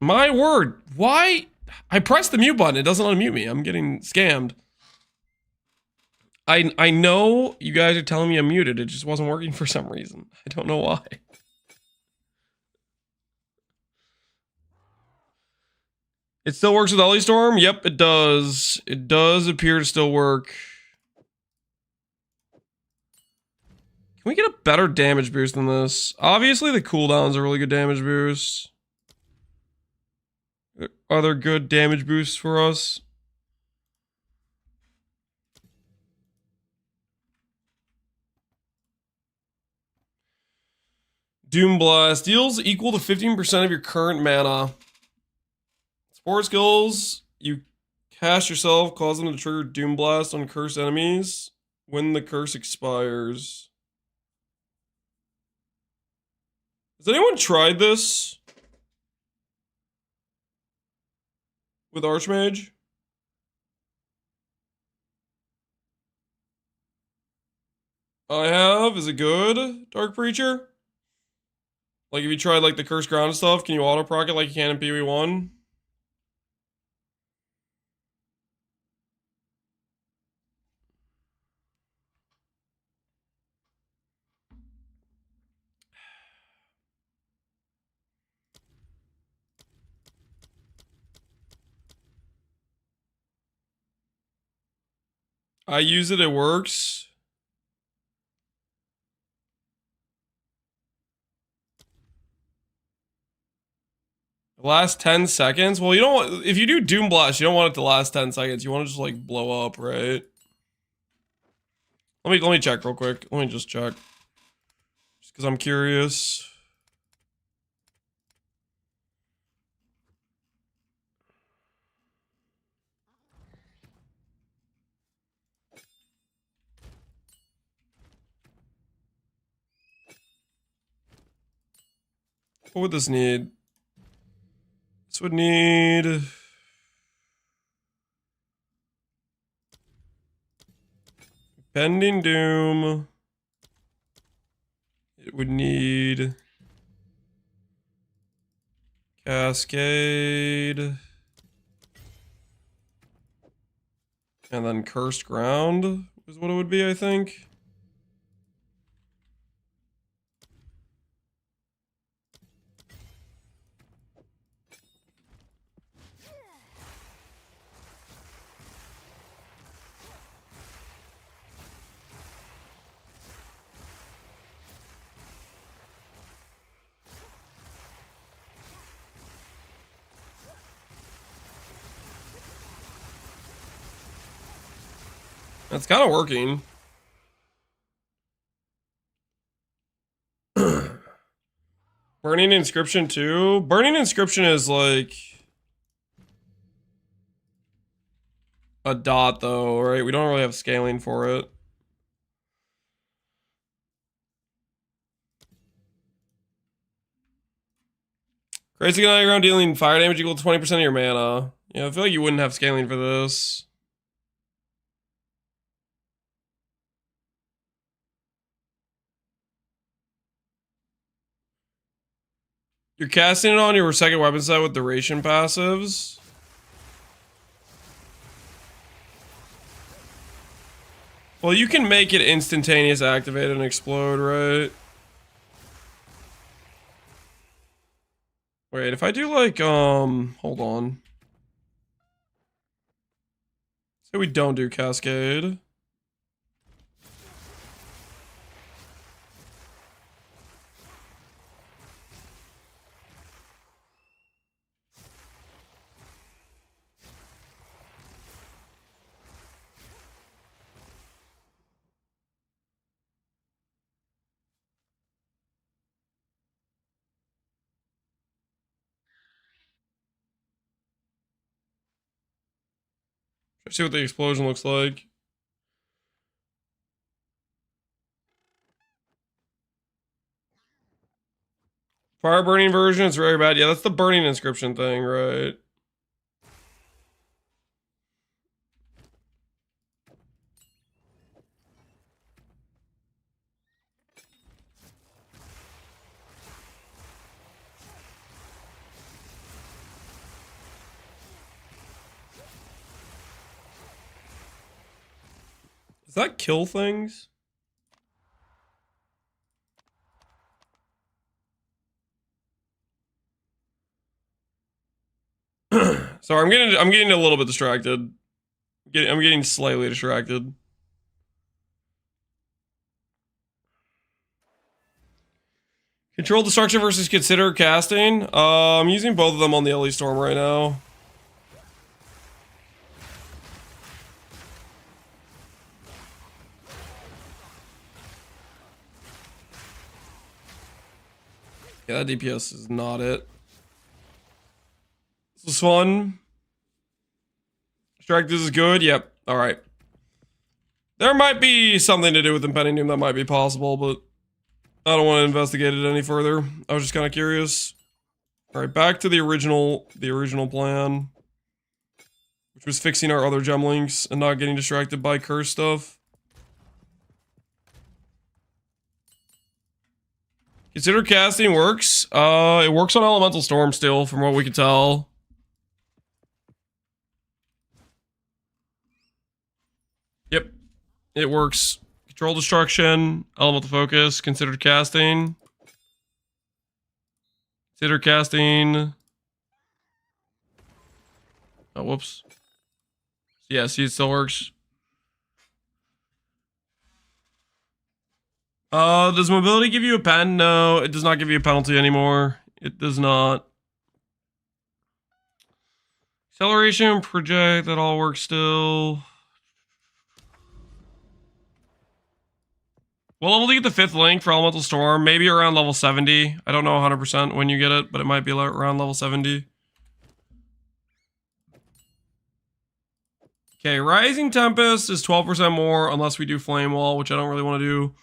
My word, why? I pressed the mute button, it doesn't unmute me. I'm getting scammed. I know you guys are telling me I'm muted, it just wasn't working for some reason. I don't know why. It still works with Ellie Storm? Yep, it does. It does appear to still work. Can we get a better damage boost than this? Obviously, the cooldown's a really good damage boost. Are there good damage boosts for us? Doom Blast deals equal to 15% of your current mana. Spore skills, you cast yourself, cause them to trigger Doom Blast on cursed enemies when the curse expires. Has anyone tried this with Archmage? I have. Is it good, Dark Preacher? Like, if you tried, like, the Cursed Ground stuff, can you auto-proc it like you can in PoE1? I use it, it works. Last 10 seconds? Well, you don't want, if you do Doom Blast, you don't want it to last 10 seconds. You want to just, like, blow up, right? Let me check real quick. Let me just check. Just because I'm curious. What would this need? This would need... Bending Doom. It would need... Cascade. And then Cursed Ground is what it would be, I think. That's kind of working. Burning Inscription too? Burning Inscription is like... a dot though, right? We don't really have scaling for it. Crazy on your ground dealing fire damage equal to 20% of your mana. Yeah, I feel like you wouldn't have scaling for this. You're casting it on your second weapon set with duration passives. Well, you can make it instantaneous activate and explode, right? Wait, if I do like, hold on. Say we don't do Cascade. Let's see what the explosion looks like. Fire burning version, it's very bad. Yeah, that's the burning inscription thing, right? Does that kill things? Sorry, I'm getting a little bit distracted. I'm getting slightly distracted. Control destruction versus consider casting. I'm using both of them on the Ellie Storm right now. Yeah, that DPS is not it. This is fun. Strike, this is good. Yep. All right. There might be something to do with Impending Doom that might be possible, but I don't want to investigate it any further. I was just kind of curious. All right, back to the original plan, which was fixing our other gem links and not getting distracted by curse stuff. Consider casting works. It works on Elemental Storm still, from what we can tell. Yep, it works. Control destruction, elemental focus, considered casting. Consider casting. Oh, whoops. Yeah, see, it still works. Does mobility give you a pen? No, it does not give you a penalty anymore. It does not. Acceleration, project, that all works still. What level do you get the 5th link for Elemental Storm? Maybe around level 70. I don't know 100% when you get it, but it might be around level 70. Okay, Rising Tempest is 12% more unless we do Flame Wall, which I don't really want to do.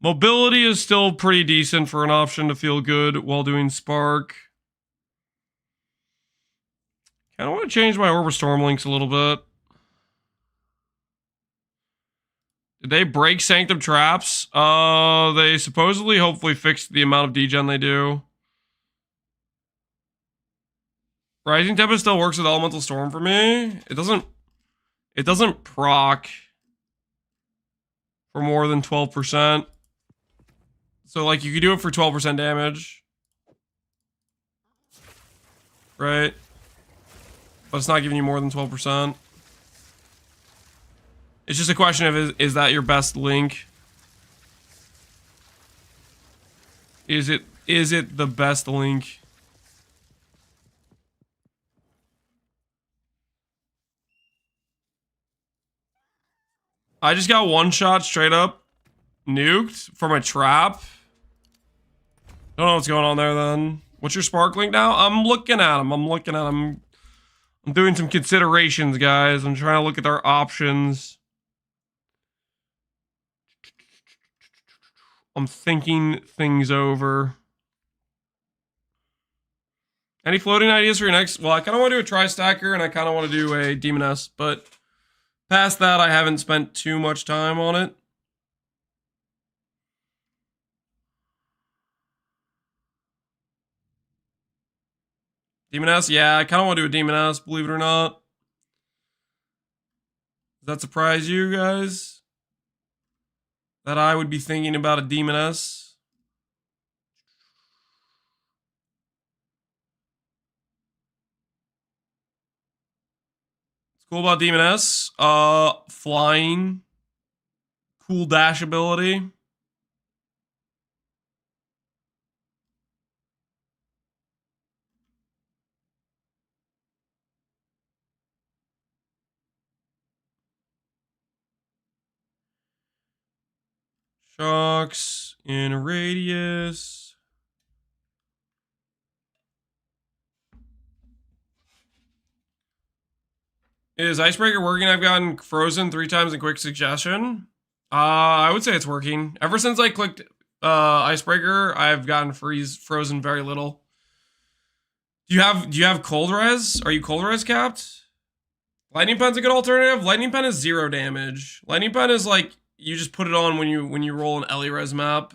Mobility is still pretty decent for an option to feel good while doing Spark. Kind of want to change my Orb of Storm links a little bit. Did they break Sanctum Traps? They supposedly hopefully fixed the amount of degen they do. Rising Tempest still works with Elemental Storm for me. It doesn't proc for more than 12%. So, like, you could do it for 12% damage. Right? But it's not giving you more than 12%. It's just a question of, is that your best link? Is it the best link? I just got one shot straight up nuked from a trap. Don't know what's going on there then. What's your spark link now? I'm looking at him. I'm doing some considerations, guys. I'm trying to look at our options. I'm thinking things over. Any floating ideas for your next? Well, I kind of want to do a tri-stacker, and I kind of want to do a demoness, but past that, I haven't spent too much time on it. Demoness? Yeah, I kind of want to do a demoness, believe it or not. Does that surprise you guys? That I would be thinking about a demoness? What's cool about demoness? Flying. Cool dash ability. Shocks in radius. Is Icebreaker working? I've gotten frozen 3 times in quick succession. I would say it's working. Ever since I clicked Icebreaker, I've gotten frozen very little. Do you have cold res? Are you cold res capped? Lightning Pen's a good alternative. Lightning Pen is 0 damage. Lightning Pen is like you just put it on when you roll an Ellie res map.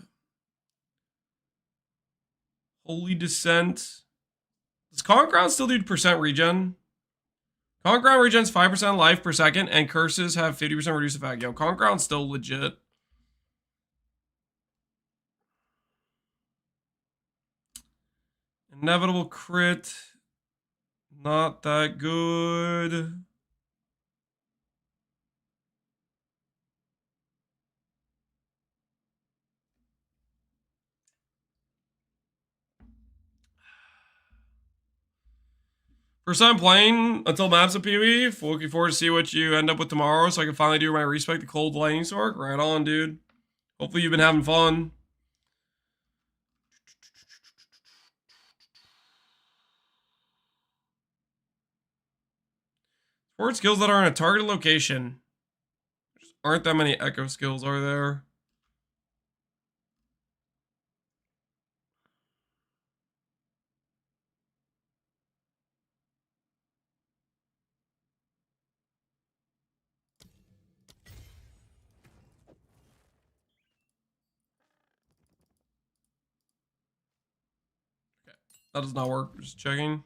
Holy Descent. Does Conk Ground still do percent regen? Conk Ground regens 5% life per second, and curses have 50% reduced effect. Yo, Conk Ground's still legit. Inevitable crit. Not that good. First time playing until maps of PoE. Looking forward to see what you end up with tomorrow so I can finally do my Respect the Cold Lightning Stork. Right on, dude. Hopefully you've been having fun. Support skills that are in a targeted location. There aren't that many echo skills, are there? That does not work. Just checking.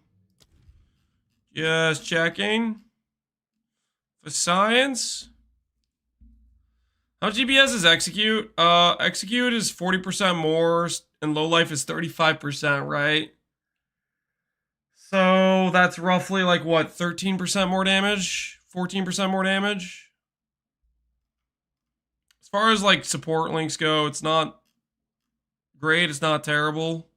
Just checking. For science. How much DPS is execute? Execute is 40% more, and low life is 35%, right? So that's roughly like what, 13% more damage? 14% more damage? As far as like support links go, it's not great, it's not terrible.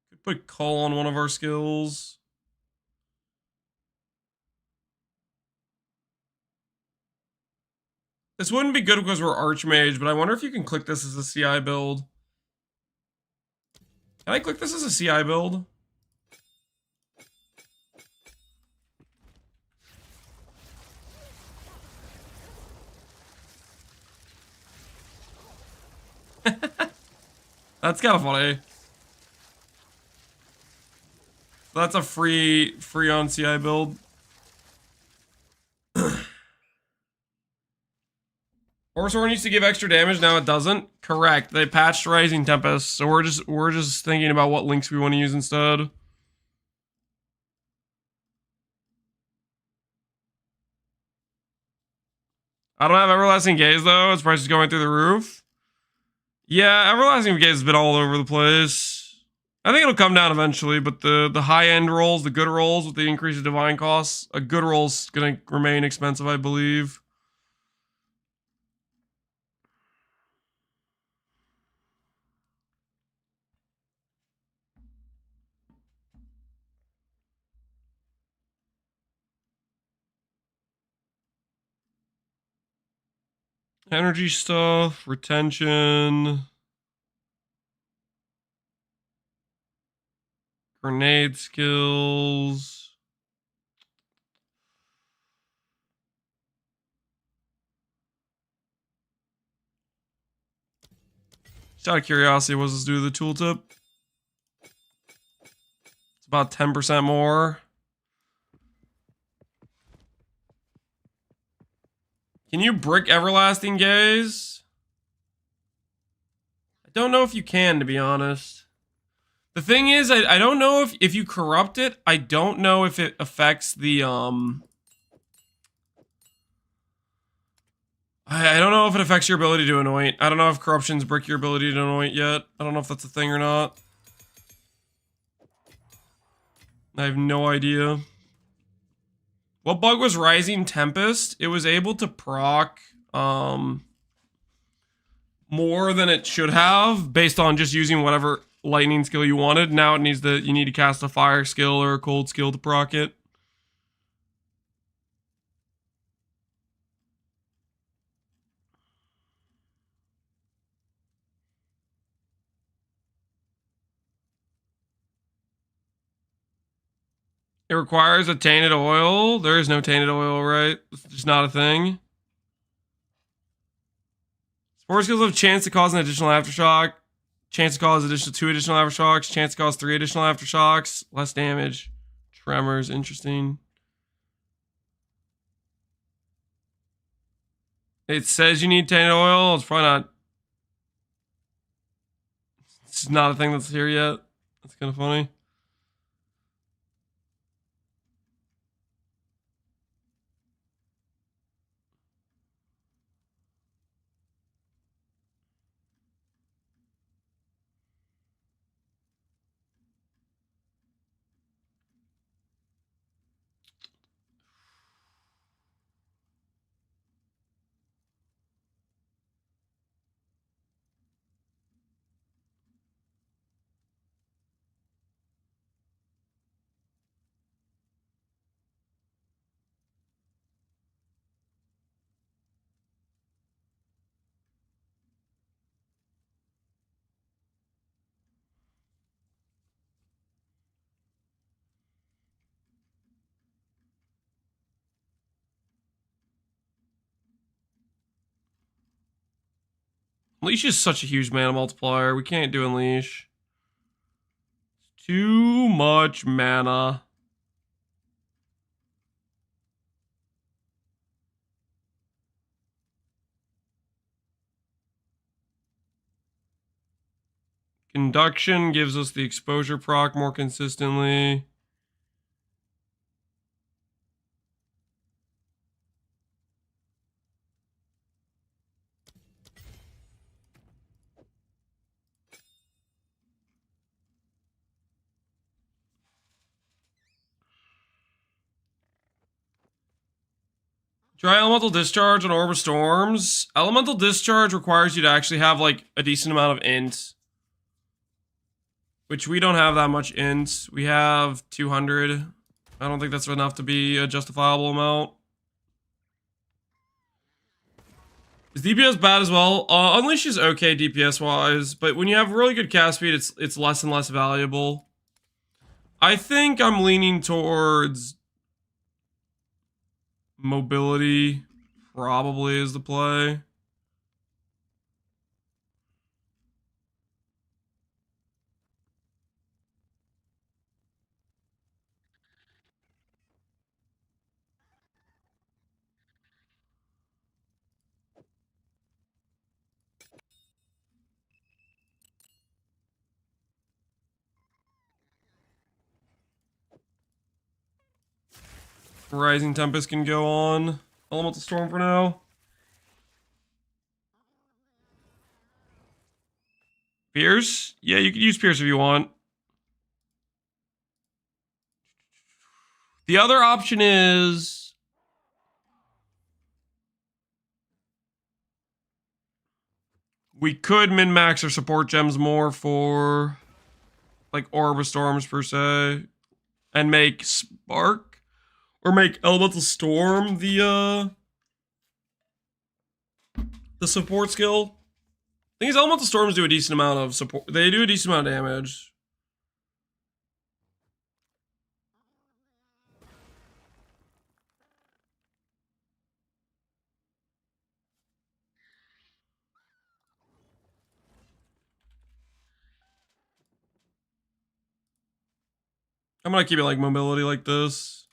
Could put Cull on one of our skills. This wouldn't be good because we're Archmage, but I wonder if you can click this as a CI build. Can I click this as a CI build? That's kind of funny. That's a free on CI build. Horseborn used to give extra damage, now it doesn't. Correct. They patched Rising Tempest, so we're just thinking about what links we want to use instead. I don't have Everlasting Gaze though. Its price is going through the roof. Yeah, Everlasting Gaze has been all over the place. I think it'll come down eventually, but the high-end rolls, the good rolls with the increase of divine costs, a good roll's gonna remain expensive, I believe. Energy stuff, retention, grenade skills. Just out of curiosity, what does this do to the tooltip? It's about 10% more. Can you brick Everlasting Gaze? I don't know if you can, to be honest. The thing is, I don't know if you corrupt it, I don't know if it affects the, I don't know if it affects your ability to anoint. I don't know if corruptions brick your ability to anoint yet. I don't know if that's a thing or not. I have no idea. What bug was Rising Tempest? It was able to proc, more than it should have based on just using whatever lightning skill you wanted. Now it needs you need to cast a fire skill or a cold skill to proc it. It requires a tainted oil. There is no tainted oil, right? It's just not a thing. Spore skills have chance to cause an additional aftershock. Chance to cause 2 additional aftershocks. Chance to cause 3 additional aftershocks. Less damage. Tremors, interesting. It says you need tainted oil. It's probably not. It's just not a thing that's here yet. That's kind of funny. Unleash is such a huge mana multiplier. We can't do Unleash. Too much mana. Conduction gives us the exposure proc more consistently. Try Elemental Discharge on Orb of Storms. Elemental Discharge requires you to actually have like a decent amount of int. Which we don't have that much int. We have 200. I don't think that's enough to be a justifiable amount. Is DPS bad as well? Unleash is okay DPS wise, but when you have really good cast speed, it's less and less valuable. I think I'm leaning towards mobility probably is the play. Rising Tempest can go on Elemental Storm for now. Pierce? Yeah, you could use Pierce if you want. The other option is we could min-max our support gems more for like Orb of Storms per se and make Spark or make Elemental Storm the support skill. Thing is, Elemental Storms do a decent amount of support. They do a decent amount of damage. I'm gonna keep it like mobility like this.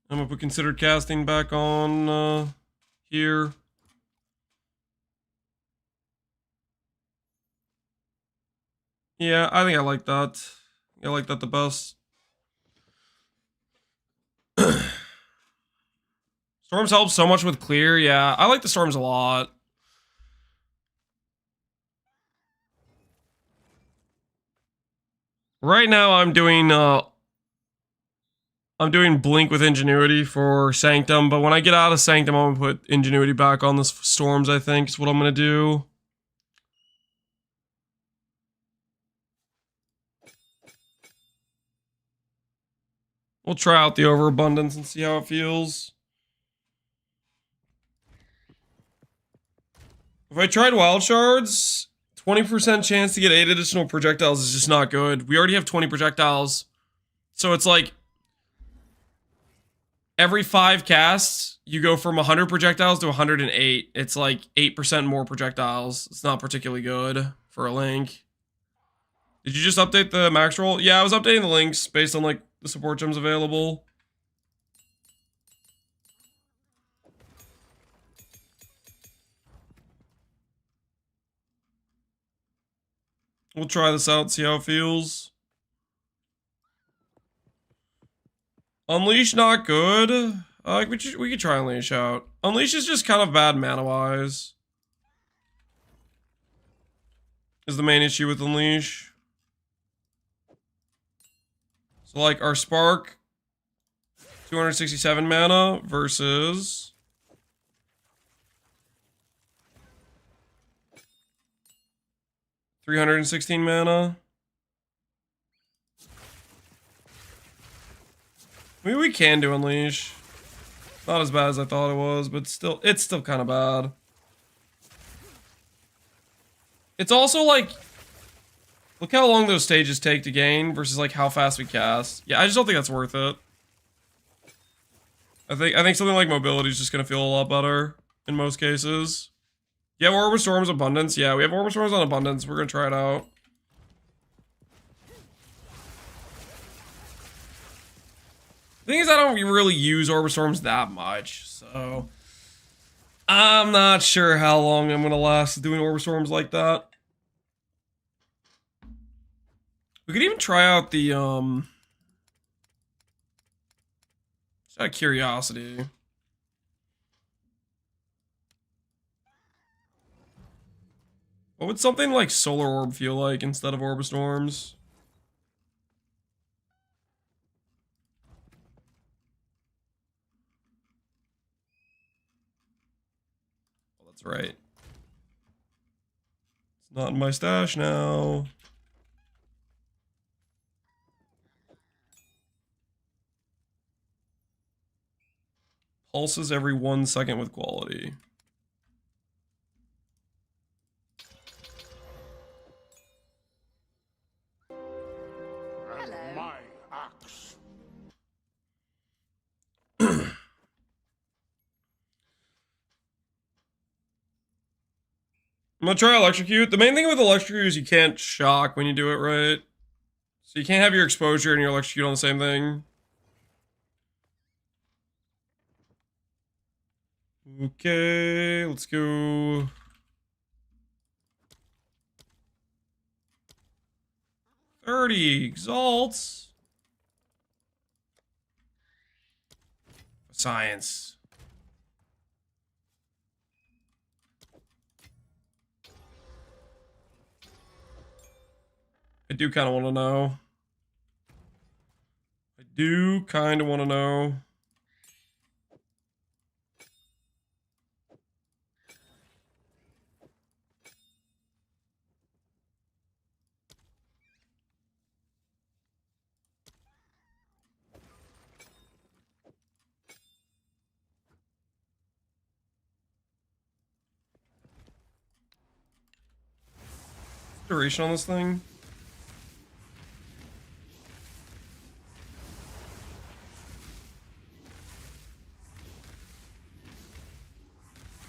I'm gonna put considered casting back on here. Yeah, I think I like that. I like that the best. Storms help so much with clear. Yeah, I like the storms a lot. Right now I'm doing Blink with Ingenuity for Sanctum, but when I get out of Sanctum, I'm gonna put Ingenuity back on the storms, I think, is what I'm gonna do. We'll try out the overabundance and see how it feels. If I tried Wild Shards, 20% chance to get 8 additional projectiles is just not good. We already have 20 projectiles. So it's like every 5 casts, you go from 100 projectiles to 108. It's like 8% more projectiles. It's not particularly good for a link. Did you just update the max roll? Yeah, I was updating the links based on like the support gems available. We'll try this out, see how it feels. Unleash not good. We could try Unleash out. Unleash is just kind of bad mana-wise. Is the main issue with Unleash. So like our Spark, 267 mana versus 316 mana. Maybe we can do Unleash. Not as bad as I thought it was, but still, it's still kind of bad. It's also like, look how long those stages take to gain versus like how fast we cast. Yeah, I just don't think that's worth it. I think something like mobility is just gonna feel a lot better in most cases. Yeah, Orb of Storms Abundance. Yeah, we have Orb of Storms on Abundance. We're gonna try it out. The thing is, I don't really use Orb of Storms that much, so I'm not sure how long I'm gonna last doing Orb of Storms like that. We could even try out the just out of curiosity. What would something like Solar Orb feel like instead of Orb of Storms? Oh, that's right. It's not in my stash now. Pulses every 1 second with quality. Hello. I'm gonna try Electrocute. The main thing with Electrocute is you can't shock when you do it right. So you can't have your exposure and your Electrocute on the same thing. Okay, let's go. Exalts. Science. I do kind of want to know. I do kind of want to know. Duration on this thing?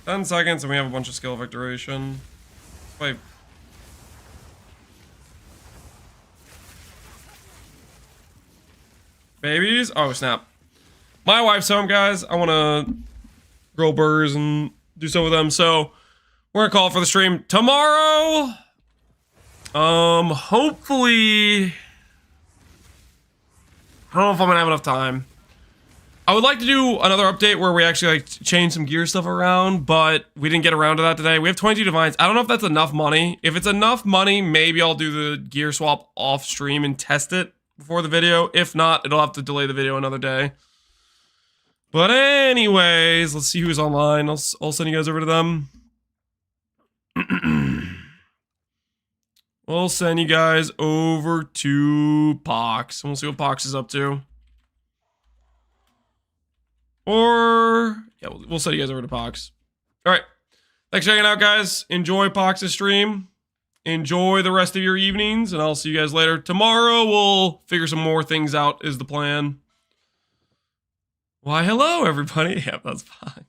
Ten seconds and we have a bunch of skill effect duration. Wait. emojis. Oh, snap. My wife's home, guys. I want to grill burgers and do so with them. So we're going to call it for the stream tomorrow. Hopefully... I don't know if I'm going to have enough time. I would like to do another update where we actually like change some gear stuff around, but we didn't get around to that today. We have 22 divines. I don't know if that's enough money. If it's enough money, maybe I'll do the gear swap off stream and test it before the video. If not, it'll have to delay the video another day. But anyways, let's see who's online. I'll send you guys over to them. We'll send you guys over to Pox, and we'll see what Pox is up to. Or, yeah, we'll send you guys over to Pox. All right. Thanks for hanging out, guys. Enjoy Pox's stream. Enjoy the rest of your evenings, and I'll see you guys later. Tomorrow, we'll figure some more things out, is the plan. Why, hello, everybody. Yep, that's fine.